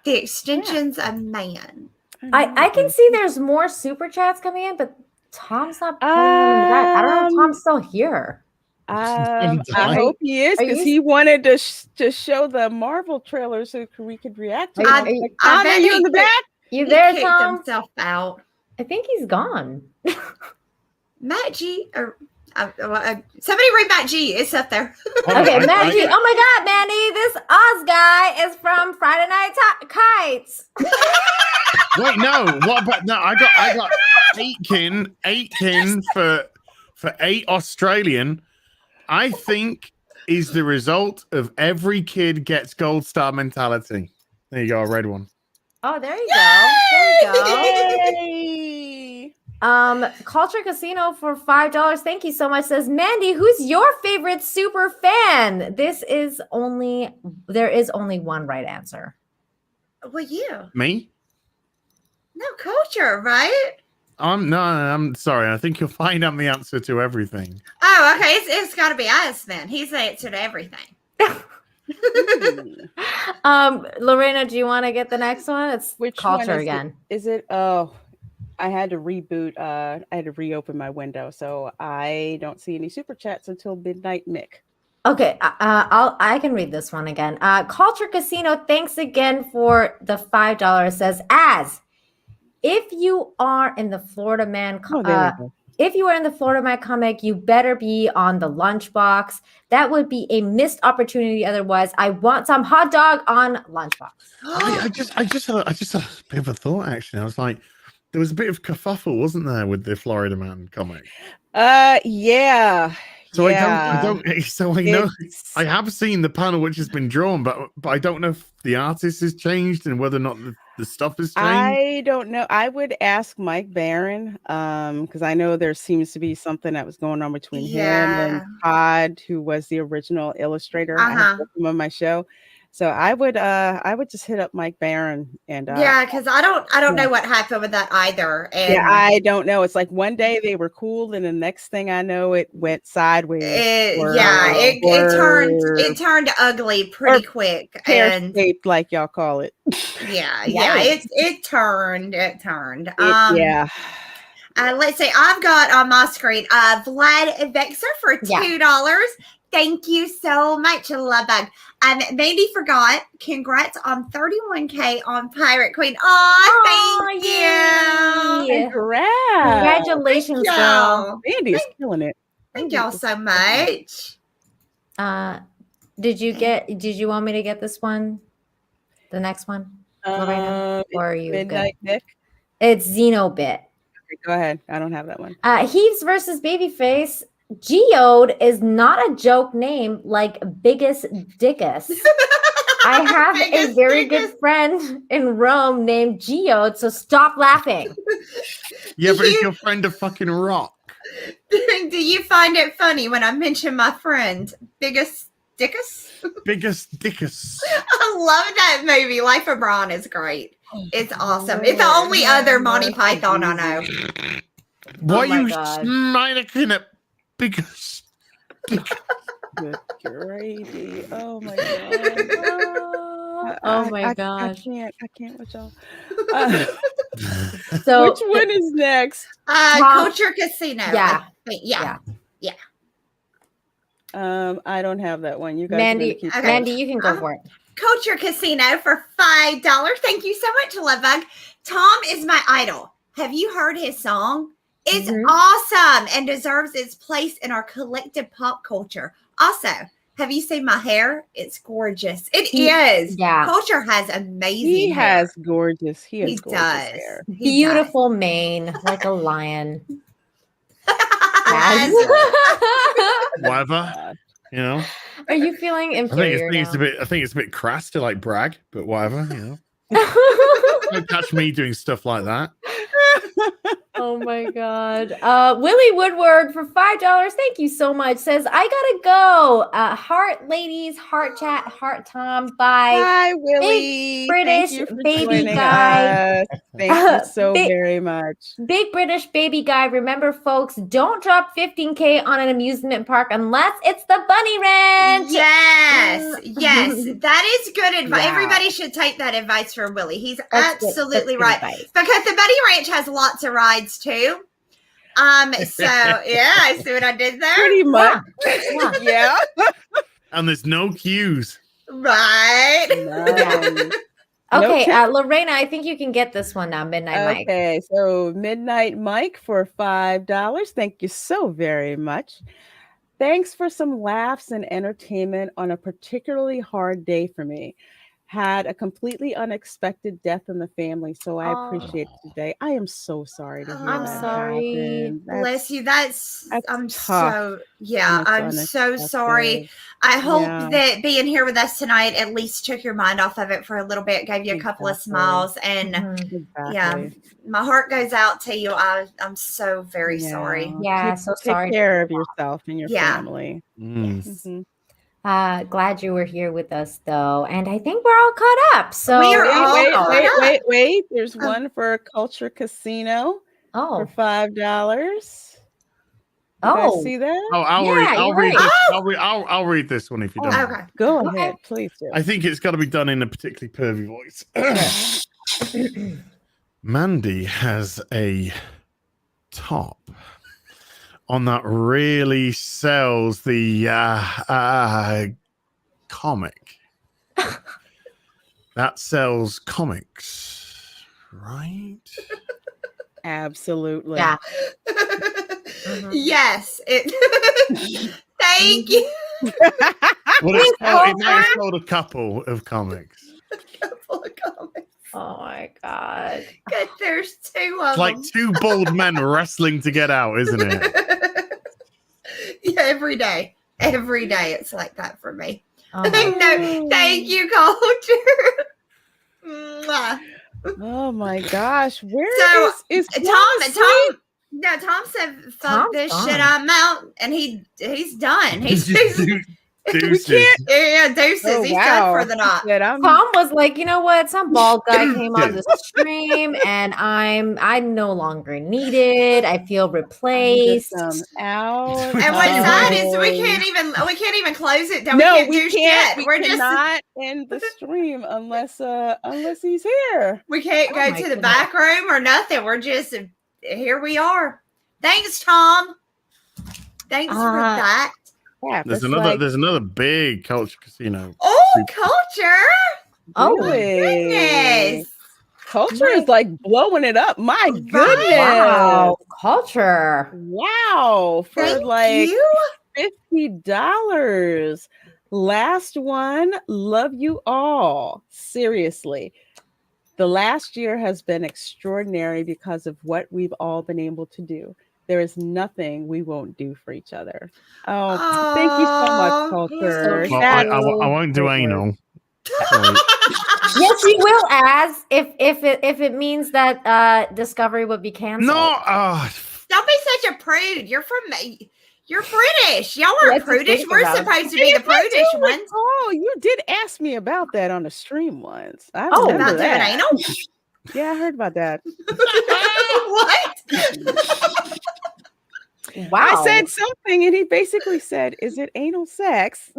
Speaker 3: The Extensions of Man.
Speaker 4: I can see there's more super chats coming in, but Tom's not putting them in the back. I don't know if Tom's still here.
Speaker 5: I hope he is, because he wanted to show the Marvel trailer so we could react to it.
Speaker 3: I bet
Speaker 5: you in the back?
Speaker 4: You there,
Speaker 3: kicked
Speaker 4: Tom?
Speaker 3: himself out.
Speaker 4: I think he's gone.
Speaker 3: Matt G, or somebody read Matt G. It's up there.
Speaker 4: Okay, Matt G. Oh my God, Manny, this Oz guy is from Friday Night Kites.
Speaker 9: Wait, no. What about no? I got Aitken for 8 Australian. I think is the result of every kid gets gold star mentality. There you go, I read one.
Speaker 4: Oh, there you go. There you go.
Speaker 5: Yay.
Speaker 4: Culture Casino for $5. Thank you so much. Says Mandy, who's your favorite super fan? There is only one right answer.
Speaker 3: Well, you.
Speaker 9: Me?
Speaker 3: No, Culture, right?
Speaker 9: I'm sorry. I think you'll find out the answer to everything.
Speaker 3: Oh, okay. It's got to be us then. He's the answer to everything.
Speaker 4: Lorena, do you want to get the next one? It's
Speaker 5: Which
Speaker 4: Culture
Speaker 5: one
Speaker 4: again.
Speaker 5: Is it? Oh, I had to reboot. I had to reopen my window, so I don't see any super chats until midnight. Mick.
Speaker 4: Okay, I can read this one again. Culture Casino, thanks again for the $5. Says if you are in the Florida Man, if you are in the Florida Man comic, you better be on the lunchbox. That would be a missed opportunity. Otherwise, I want some hot dog on lunchbox.
Speaker 9: I just had a bit of a thought. Actually, I was like, there was a bit of kerfuffle, wasn't there, with the Florida Man comic?
Speaker 5: Yeah.
Speaker 9: So I don't. So I know I have seen the panel which has been drawn, but I don't know if the artist has changed and whether or not the stuff has changed.
Speaker 5: I don't know. I would ask Mike Barron, because I know there seems to be something that was going on between him and Todd, who was the original illustrator. I have him on my show. So I would just hit up Mike Barron and
Speaker 3: because I don't know what happened with that either. And
Speaker 5: I don't know. It's like one day they were cool, and the next thing I know, it went sideways.
Speaker 3: It turned ugly pretty quick, and
Speaker 5: shaped, like y'all call it.
Speaker 3: It turned.
Speaker 5: Let's
Speaker 3: see. I've got on my screen Vlad Vexer for $2. Thank you so much, Love Bug. Mandy forgot. Congrats on 31K on Pirate Queen. Thank you.
Speaker 4: Congratulations, girl.
Speaker 5: Mandy is killing it.
Speaker 3: Thank y'all so much.
Speaker 4: Did you want me to get this one? The next one? Lorena? Or are you
Speaker 5: Midnight
Speaker 4: good?
Speaker 5: Nick?
Speaker 4: It's Xenobit.
Speaker 5: Okay, go ahead. I don't have that one.
Speaker 4: Heaves versus Babyface. Geode is not a joke name like Biggest Dickus. I have a very good friend in Rome named Geode, so stop laughing.
Speaker 9: Yeah, but is your friend a fucking rock?
Speaker 3: Do you find it funny when I mention my friend Biggest Dickus?
Speaker 9: Biggest Dickus.
Speaker 3: I love that movie. Life of Brian is great. It's awesome. It's the only other Monty Python I know.
Speaker 9: Why are you smacking at Biggest Dickus?
Speaker 5: Good gravy. Oh my god.
Speaker 4: Oh my gosh.
Speaker 5: I can't with y'all.
Speaker 4: So
Speaker 5: which one is next?
Speaker 3: Culture Casino.
Speaker 4: Yeah.
Speaker 3: Yeah.
Speaker 5: I don't have that one. You guys
Speaker 4: Mandy, you can go for it.
Speaker 3: Culture Casino for $5. Thank you so much, Lovebug. Tom is my idol. Have you heard his song? It's awesome and deserves its place in our collective pop culture. Also, have you seen my hair? It's gorgeous. It is.
Speaker 4: Yeah.
Speaker 3: Culture has amazing hair.
Speaker 5: Has gorgeous. He has gorgeous
Speaker 3: does.
Speaker 5: hair.
Speaker 4: Beautiful mane, like a lion.
Speaker 9: Whatever. You know.
Speaker 4: Are you feeling inferior?
Speaker 9: I think it's a bit crass to like brag, but whatever, you know. Don't catch me doing stuff like that.
Speaker 4: Oh my god. Willie Woodward for $5. Thank you so much. Says, I gotta go. Heart ladies, heart chat, heart Tom. Bye.
Speaker 5: Hi, Willie.
Speaker 4: Big British
Speaker 5: Thank you for
Speaker 4: baby
Speaker 5: joining
Speaker 4: guy.
Speaker 5: us. Thank you so very much.
Speaker 4: Big British baby guy. Remember, folks, don't drop 15K on an amusement park unless it's the Bunny Ranch.
Speaker 3: Yes. That is good advice.
Speaker 4: Yeah.
Speaker 3: Everybody should take that advice from Willie. He's
Speaker 4: That's
Speaker 3: absolutely
Speaker 4: good
Speaker 3: right.
Speaker 4: advice.
Speaker 3: Because the Bunny Ranch has lots of rides too. So yeah, I see what I did there.
Speaker 5: Pretty much. Yeah.
Speaker 9: And there's no queues.
Speaker 3: Right.
Speaker 4: Okay, Lorena, I think you can get this one now, Midnight Mike.
Speaker 5: Okay, so Midnight Mike for $5. Thank you so very much. Thanks for some laughs and entertainment on a particularly hard day for me. Had a completely unexpected death in the family, so I appreciate it today. I am so sorry to hear
Speaker 4: I'm
Speaker 5: that
Speaker 4: sorry.
Speaker 5: happened.
Speaker 3: Bless you. I'm
Speaker 5: tough.
Speaker 3: I'm so sorry. I hope that being here with us tonight at least took your mind off of it for a little bit, gave you a couple of smiles, and yeah, my heart goes out to you. I'm so very sorry.
Speaker 4: Yeah, so sorry.
Speaker 5: Take care of yourself and your family.
Speaker 3: Yes.
Speaker 4: Glad you were here with us, though, and I think we're all caught up. So
Speaker 3: we are all
Speaker 5: wait. There's one for Culture Casino for $5.
Speaker 4: Oh,
Speaker 5: see that?
Speaker 9: Oh, I'll read this one if you don't.
Speaker 3: Okay,
Speaker 5: go ahead, please do.
Speaker 9: I think it's got to be done in a particularly pervy voice. Mandy has a top on that really sells the comic. That sells comics, right?
Speaker 5: Absolutely.
Speaker 4: Yeah.
Speaker 3: Yes. Thank you.
Speaker 9: Well, it might have sold a couple of comics.
Speaker 4: Oh my god.
Speaker 3: Good, there's two of
Speaker 9: It's like two bald men wrestling to get out, isn't it?
Speaker 3: Yeah, every day it's like that for me.
Speaker 4: Oh
Speaker 3: No, thank you, Culture. Mwah.
Speaker 5: Oh my gosh, where is
Speaker 3: Tom? No, Tom said, "Fuck this shit, I'm out," and he's done. He's
Speaker 9: Deuces.
Speaker 3: Deuces.
Speaker 5: Oh,
Speaker 3: He's done for the night.
Speaker 4: Tom was like, you know what? Some bald guy came on the stream, and I no longer needed. I feel replaced.
Speaker 5: Out.
Speaker 3: And what's sad is we can't even close it. We can't.
Speaker 5: We cannot end the stream unless he's here.
Speaker 3: We can't go to the back room or nothing. We're just here. We are. Thanks, Tom. Thanks for that.
Speaker 5: Yeah,
Speaker 9: there's another big Culture Casino.
Speaker 3: Oh, Culture!
Speaker 4: Oh,
Speaker 3: goodness!
Speaker 5: Culture is like blowing it up. My goodness!
Speaker 4: Wow, Culture!
Speaker 5: Wow, for $50. Last one. Love you all. Seriously. The last year has been extraordinary because of what we've all been able to do. There is nothing we won't do for each other. Oh, thank you so much, Culture.
Speaker 9: Well, I won't do anal.
Speaker 4: Yes, you will. As if it means that Discovery would be canceled.
Speaker 9: No,
Speaker 3: don't be such a prude. You're British. Y'all aren't prudish. We're supposed to be the prudish ones.
Speaker 5: Oh, you did ask me about that on the stream once. I
Speaker 3: about
Speaker 5: remember
Speaker 3: doing
Speaker 5: that.
Speaker 3: anal?
Speaker 5: Yeah, I heard about that.
Speaker 3: What?
Speaker 4: Wow.
Speaker 5: I said something, and he basically said, "Is it anal sex?"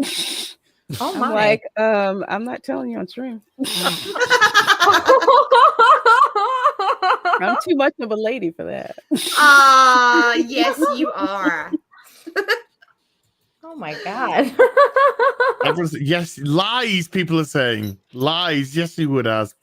Speaker 4: Oh
Speaker 5: I'm
Speaker 4: my!
Speaker 5: like, I'm not telling you on stream. I'm too much of a lady for that.
Speaker 3: Yes, you are.
Speaker 4: Oh my god!
Speaker 9: Yes, lies. People are saying lies. Yes, he would ask.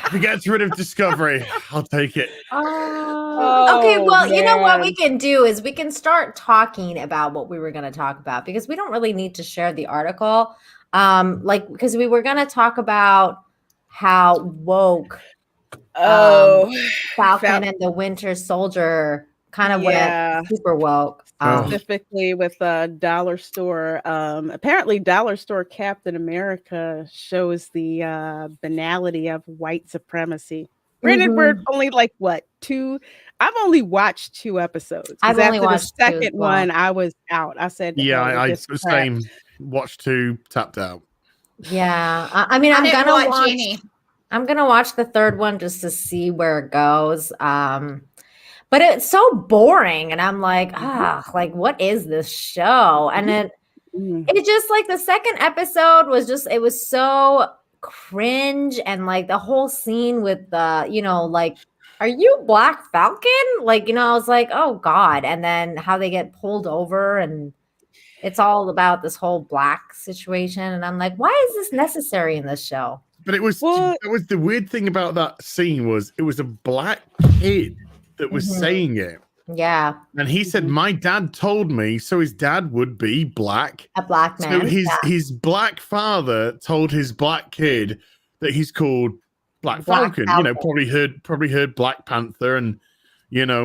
Speaker 9: If he gets rid of Discovery, I'll take it.
Speaker 4: Okay, well, you know what we can do is we can start talking about what we were going to talk about, because we don't really need to share the article. Because we were going to talk about how woke Falcon and the Winter Soldier kind of went super woke.
Speaker 5: Specifically with Dollar Store. Apparently, Dollar Store Captain America shows the banality of white supremacy. Granted, we're only like two. I've only watched 2 episodes.
Speaker 4: I've only watched
Speaker 5: the second one. I was out. I said,
Speaker 9: "Yeah, I same. Watched 2, tapped out."
Speaker 4: Yeah, I mean, I'm gonna watch the third one just to see where it goes. But it's so boring, and I'm like, like, what is this show? And it just like the second episode was just, it was so cringe, and like the whole scene with the, like, are you Black Falcon? Like, I was like, oh God. And then how they get pulled over, and it's all about this whole black situation. And I'm like, why is this necessary in this show?
Speaker 9: But it was the weird thing about that scene was it was a black kid that was saying it.
Speaker 4: Yeah.
Speaker 9: And he said, my dad told me, so his dad would be black.
Speaker 4: A black man.
Speaker 9: So his black father told his black kid that he's called Black Falcon. Probably heard Black Panther, and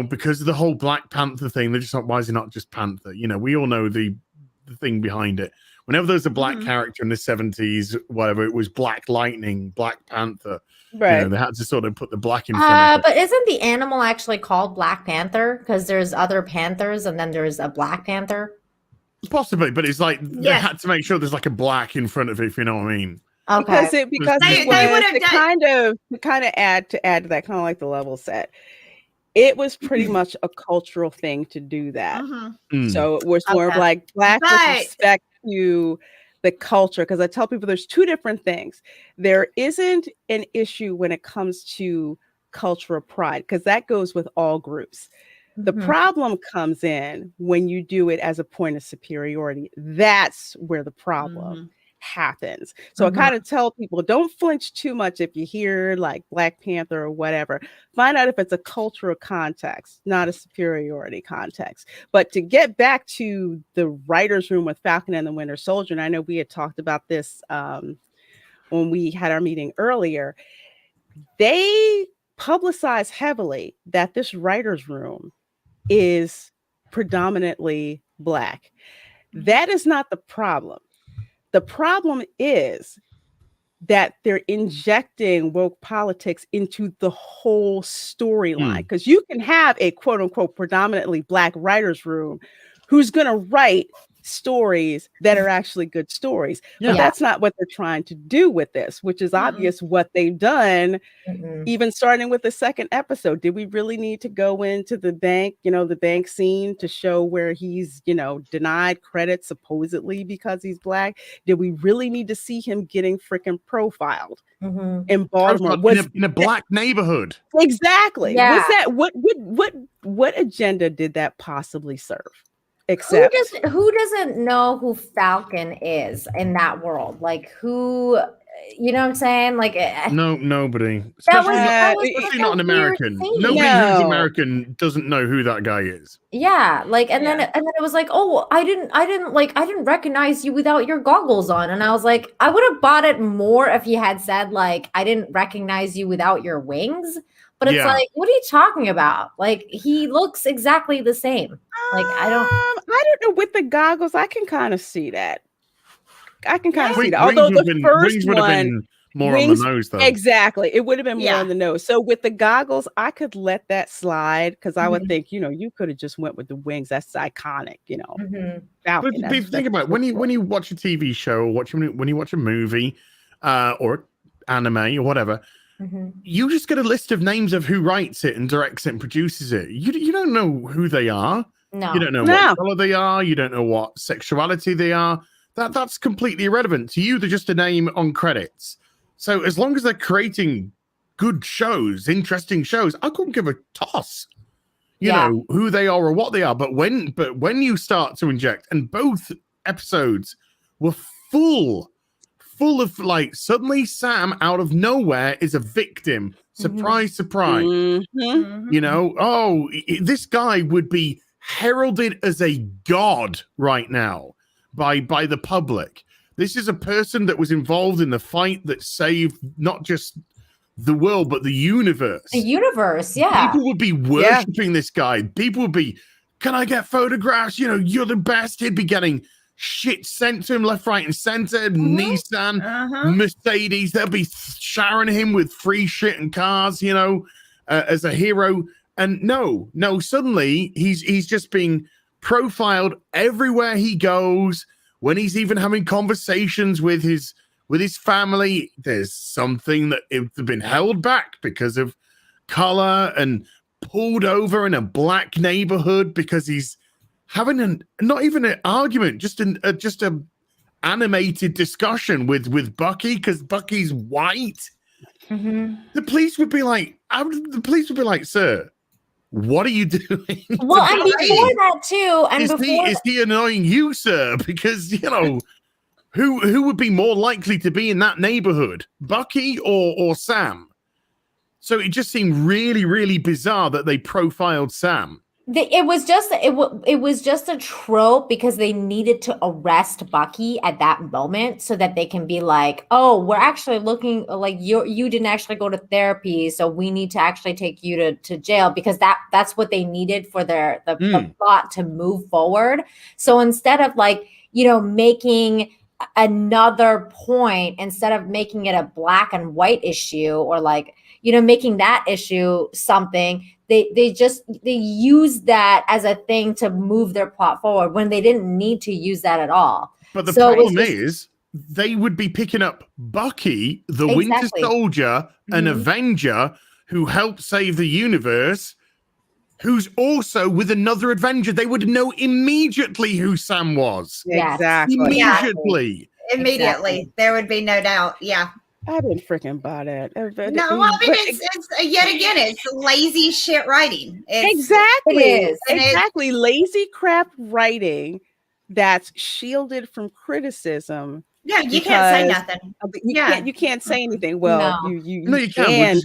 Speaker 9: because of the whole Black Panther thing, they're just like, why is he not just Panther? We all know the thing behind it. Whenever there's a black character in the 70s, whatever, it was Black Lightning, Black Panther.
Speaker 5: Right.
Speaker 9: They had to sort of put the black in front of it.
Speaker 4: But isn't the animal actually called Black Panther? Because there's other panthers, and then there's a Black Panther.
Speaker 9: Possibly, but it's like they had to make sure there's like a black in front of it, if you know what I mean.
Speaker 4: Okay.
Speaker 5: Because they would have kind of add to that, kind of like the level set. It was pretty much a cultural thing to do that. So it was more of like black with respect to the culture. Because I tell people there's 2 different things. There isn't an issue when it comes to cultural pride, because that goes with all groups. The problem comes in when you do it as a point of superiority. That's where the problem happens. So I kind of tell people, don't flinch too much if you hear like Black Panther or whatever. Find out if it's a cultural context, not a superiority context. But to get back to the writer's room with Falcon and the Winter Soldier, and I know we had talked about this when we had our meeting earlier, they publicize heavily that this writer's room is predominantly Black. That is not the problem. The problem is that they're injecting woke politics into the whole storyline, because you can have a quote unquote predominantly Black writer's room who's going to write stories that are actually good stories. But that's not what they're trying to do with this, which is obvious what they've done, even starting with the second episode. Did we really need to go into the bank, the bank scene to show where he's, denied credit supposedly because he's Black? Did we really need to see him getting freaking profiled in Baltimore?
Speaker 9: In a Black neighborhood?
Speaker 5: Exactly.
Speaker 4: Yeah.
Speaker 5: Was that what agenda did that possibly serve? Except
Speaker 4: who doesn't know who Falcon is in that world? Like, who, you know what I'm saying? Like,
Speaker 9: nobody. Especially not an American. Nobody who's American doesn't know who that guy is.
Speaker 4: Yeah, like, and then it was like, oh, I didn't recognize you without your goggles on, and I was like, I would have bought it more if you had said like, I didn't recognize you without your wings. But it's like, what are you talking about? Like, he looks exactly the same. Like, I
Speaker 5: don't know. With the goggles, I can kind of see that. I can kind of see that.
Speaker 9: Wings
Speaker 5: Although the
Speaker 9: wings
Speaker 5: first
Speaker 9: would have
Speaker 5: one,
Speaker 9: been more on the nose, though.
Speaker 5: Exactly. It would have been more on the nose. So with the goggles, I could let that slide because I would think, you could have just went with the wings. That's iconic, Falcon,
Speaker 9: But think about it. When you watch a TV show or when you watch a movie or anime or whatever, you just get a list of names of who writes it and directs it and produces it. You don't know who they are.
Speaker 4: No.
Speaker 9: You don't know what color they are. You don't know what sexuality they are. That's completely irrelevant to you. They're just a name on credits. So as long as they're creating good shows, interesting shows, I couldn't give a toss. You know who they are or what they are. But when you start to inject, and both episodes were full of like, suddenly Sam out of nowhere is a victim. Surprise, surprise. This guy would be heralded as a god right now by the public. This is a person that was involved in the fight that saved not just the world but the universe.
Speaker 4: The universe, yeah.
Speaker 9: People would be worshiping this guy. People would be, can I get photographs? You're the best. He'd be getting shit sent to him left, right, and center. Nissan, Mercedes. They'll be showering him with free shit and cars, as a hero. And no, suddenly he's just being profiled everywhere he goes. When he's even having conversations with his family, there's something that it's been held back because of color and pulled over in a black neighborhood because he's having not even an argument, just a animated discussion with Bucky because Bucky's white. The police would be like, sir, what are you doing?
Speaker 4: Well, and before that too, and
Speaker 9: is he annoying you, sir? Because who would be more likely to be in that neighborhood, Bucky or Sam? So it just seemed really, really bizarre that they profiled Sam.
Speaker 4: It was just a trope because they needed to arrest Bucky at that moment so that they can be like, oh, we're actually looking like you didn't actually go to therapy, so we need to actually take you to jail because that's what they needed for the plot to move forward. So instead of making another point, instead of making it a black and white issue or making that issue something, they use that as a thing to move their plot forward when they didn't need to use that at all.
Speaker 9: But the problem is they would be picking up Bucky, the Winter Soldier, an Avenger who helped save the universe, who's also with another Avenger. They would know immediately who Sam was.
Speaker 5: Exactly.
Speaker 9: Immediately.
Speaker 3: Immediately. There would be no doubt. Yeah.
Speaker 5: I didn't freaking buy that.
Speaker 3: No, I mean it's yet again, it's lazy shit writing.
Speaker 5: Exactly. Lazy crap writing that's shielded from criticism.
Speaker 3: Yeah, you can't say nothing.
Speaker 5: You can't say anything. Well, you
Speaker 9: can.
Speaker 5: You can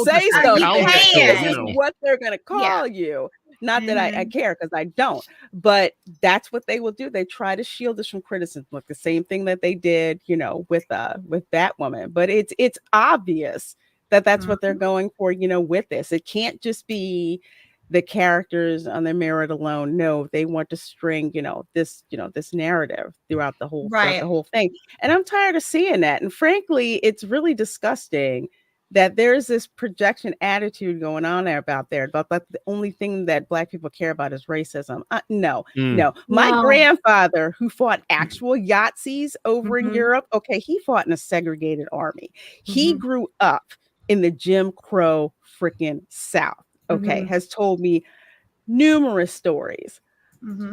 Speaker 5: say something. This is what they're going to call you. Not that I care because I don't, but that's what they will do. They try to shield us from criticism, like the same thing that they did, with Batwoman. But it's obvious that that's what they're going for, with this. It can't just be the characters on their merit alone. No, they want to string, this narrative throughout the whole thing. And I'm tired of seeing that. And frankly, it's really disgusting that there's this projection attitude going on about the only thing that Black people care about is racism. No. My grandfather, who fought actual Yahtzees over in Europe, he fought in a segregated army. He grew up in the Jim Crow freaking South, has told me numerous stories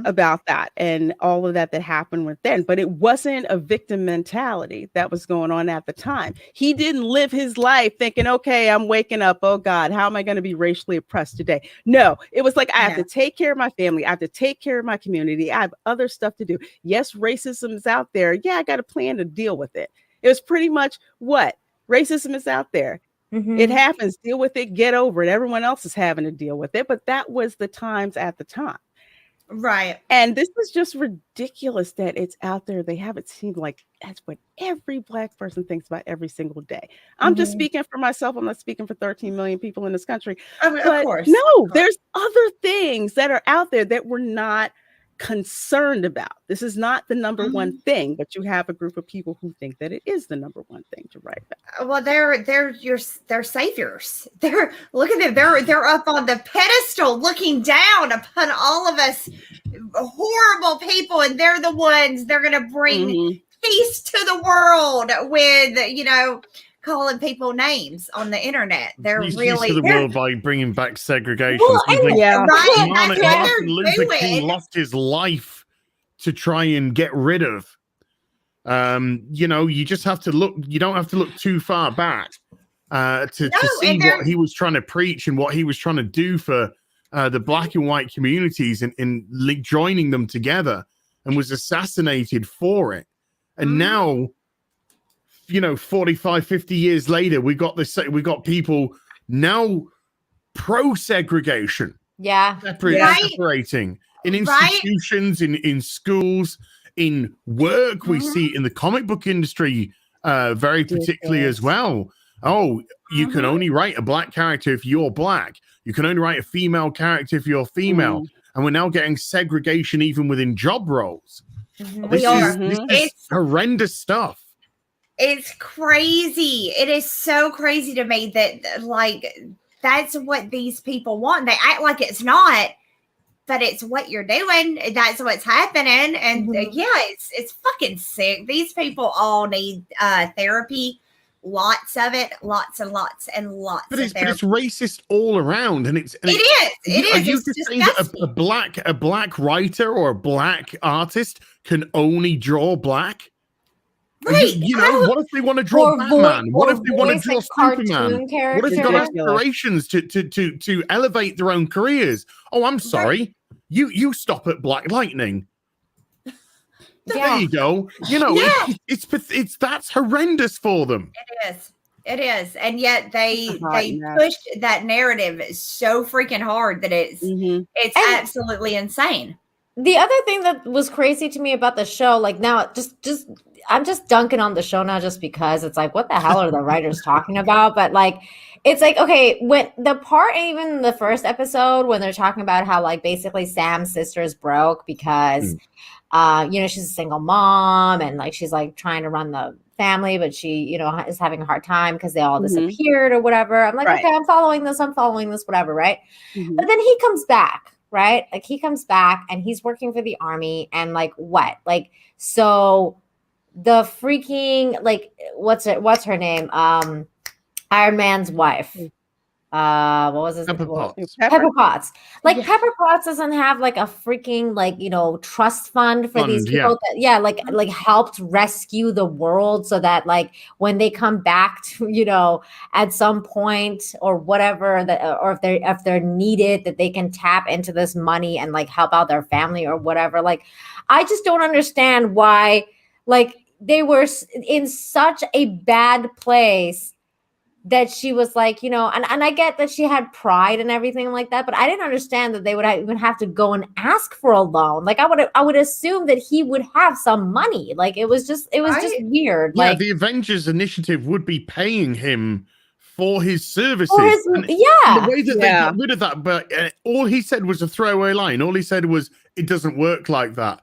Speaker 5: about that and all of that happened with then, but it wasn't a victim mentality that was going on at the time. He didn't live his life thinking, okay, I'm waking up, oh God, how am I going to be racially oppressed today? No, it was like, I have to take care of my family. I have to take care of my community. I have other stuff to do. Yes, racism is out there. Yeah, I got a plan to deal with it. It was pretty much what? Racism is out there. It happens, deal with it, get over it. Everyone else is having to deal with it, but that was the times at the time.
Speaker 3: Right.
Speaker 5: And this is just ridiculous that it's out there. They have it seem like that's what every Black person thinks about every single day. I'm just speaking for myself. I'm not speaking for 13 million people in this country.
Speaker 3: Of course.
Speaker 5: No, there's other things that are out there that we're not concerned about. This is not the number one thing, but you have a group of people who think that it is the number one thing to write about.
Speaker 3: Well, they're saviors. Look at them. They're up on the pedestal looking down upon all of us horrible people, and they're the ones they're gonna bring peace to the world with, calling people names on the internet. They're
Speaker 9: Peace
Speaker 3: really
Speaker 9: to the world by bringing back segregation.
Speaker 3: Right?
Speaker 9: Martin Luther King lost his life to try and get rid of. You just have to look. You don't have to look too far back to see what he was trying to preach and what he was trying to do for the Black and white communities and joining them together, and was assassinated for it. And now, 45, 50 years later, we got people now pro-segregation.
Speaker 4: Yeah.
Speaker 9: Separating in institutions, in schools, in work. We see it in the comic book industry very particularly as well. Oh, you can only write a Black character if you're Black. You can only write a female character if you're female. And we're now getting segregation even within job roles. This is horrendous stuff.
Speaker 3: It's crazy. It is so crazy to me that that's what these people want. They act like it's not, but it's what you're doing. That's what's happening. And it's fucking sick. These people all need therapy. Lots of it, lots and lots and lots.
Speaker 9: But it's racist all around, and it is. Are you just saying that a black writer or a Black artist can only draw Black?
Speaker 3: Right.
Speaker 9: What if they want to draw Batman? What if they want to draw Superman? What if they've got aspirations to elevate their own careers? Oh, I'm sorry. You stop at Black Lightning. There you go. It's that's horrendous for them.
Speaker 3: It is. And yet they pushed that narrative so freaking hard that it's absolutely insane.
Speaker 4: The other thing that was crazy to me about the show, now I'm just dunking on the show now just because it's like, what the hell are the writers talking about? But it's like, okay, when the part, even the first episode, when they're talking about how basically Sam's sister is broke because she's a single mom and she's trying to run the family, but she, is having a hard time because they all disappeared or whatever. I'm like, okay, I'm following this, whatever, right? But then he comes back, right? He comes back and he's working for the army and what? So the freaking, what's her name? Iron Man's wife. What was his name? Pepper Potts. Pepper Potts doesn't have a freaking trust fund for these people that helped rescue the world so that when they come back to at some point or whatever that or if they're needed that they can tap into this money and help out their family or whatever. I just don't understand why they were in such a bad place that she was and I get that she had pride and everything like that, but I didn't understand that they would even have to go and ask for a loan. I would assume that he would have some money. It was just weird.
Speaker 9: Yeah, the Avengers Initiative would be paying him for his services.
Speaker 4: The
Speaker 9: way that they got rid of that, but all he said was a throwaway line. All he said was, "It doesn't work like that."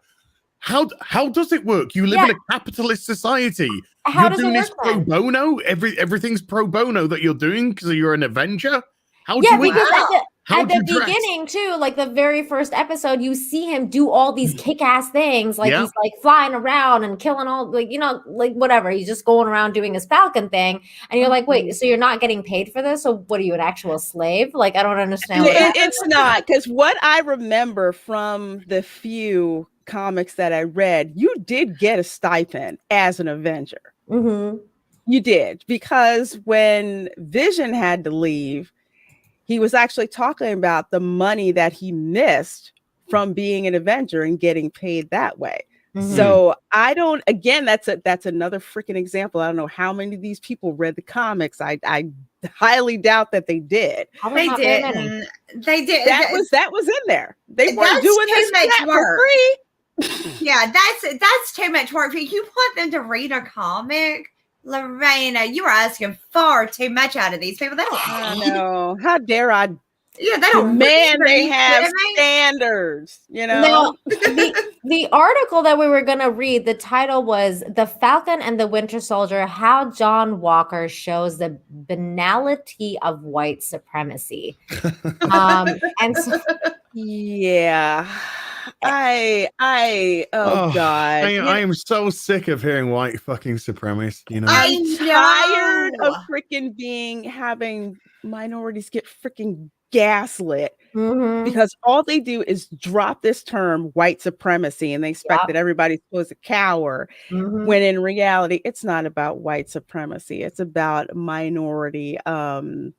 Speaker 9: How does it work? You live in a capitalist society. You're doing this pro bono. Everything's pro bono that you're doing because you're an Avenger. At
Speaker 4: the beginning too, the very first episode, you see him do all these kick-ass things, he's flying around and killing all, whatever. He's just going around doing his Falcon thing, and you're wait, so you're not getting paid for this? So what are you, an actual slave? I don't understand.
Speaker 5: It's not, because what I remember from the few comics that I read, you did get a stipend as an Avenger. You did, because when Vision had to leave, he was actually talking about the money that he missed from being an Avenger and getting paid that way. So I don't. Again, that's another freaking example. I don't know how many of these people read the comics. I highly doubt that they did.
Speaker 3: They didn't. They did.
Speaker 5: That was in there. They weren't doing this for free.
Speaker 3: Yeah, that's too much work. If you want them to read a comic, Lorena, you are asking far too much out of these people. They don't.
Speaker 5: I know. How dare I?
Speaker 3: Yeah, they don't.
Speaker 5: Man, they have standards. You know.
Speaker 4: Now, the article that we were going to read, the title was "The Falcon and the Winter Soldier: How John Walker Shows the Banality of White Supremacy." And so,
Speaker 5: yeah. God.
Speaker 9: I am so sick of hearing white fucking supremacists, you know.
Speaker 5: I'm tired of freaking having minorities get freaking gaslit because all they do is drop this term white supremacy and they expect that everybody's supposed to cower when in reality it's not about white supremacy. It's about minority lowered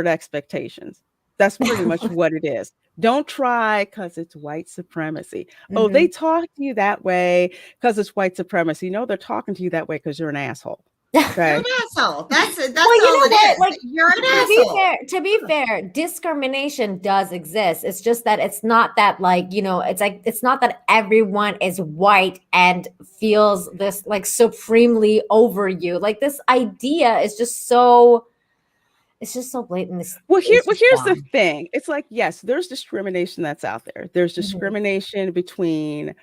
Speaker 5: expectations. That's pretty much what it is. Don't try because it's white supremacy. Oh, they talk to you that way because it's white supremacy. No, they're talking to you that way because you're an asshole. Okay.
Speaker 3: You're an asshole. That's
Speaker 4: well,
Speaker 3: all
Speaker 4: you know
Speaker 3: it
Speaker 4: what?
Speaker 3: is.
Speaker 4: Like,
Speaker 3: you're an asshole.
Speaker 4: To be fair, discrimination does exist. It's just that it's not that, like, you know, it's not that everyone is white and feels this like supremely over you. Like, this idea is just so. It's just so blatant.
Speaker 5: Here's the thing. It's like, yes, there's discrimination that's out there. There's discrimination between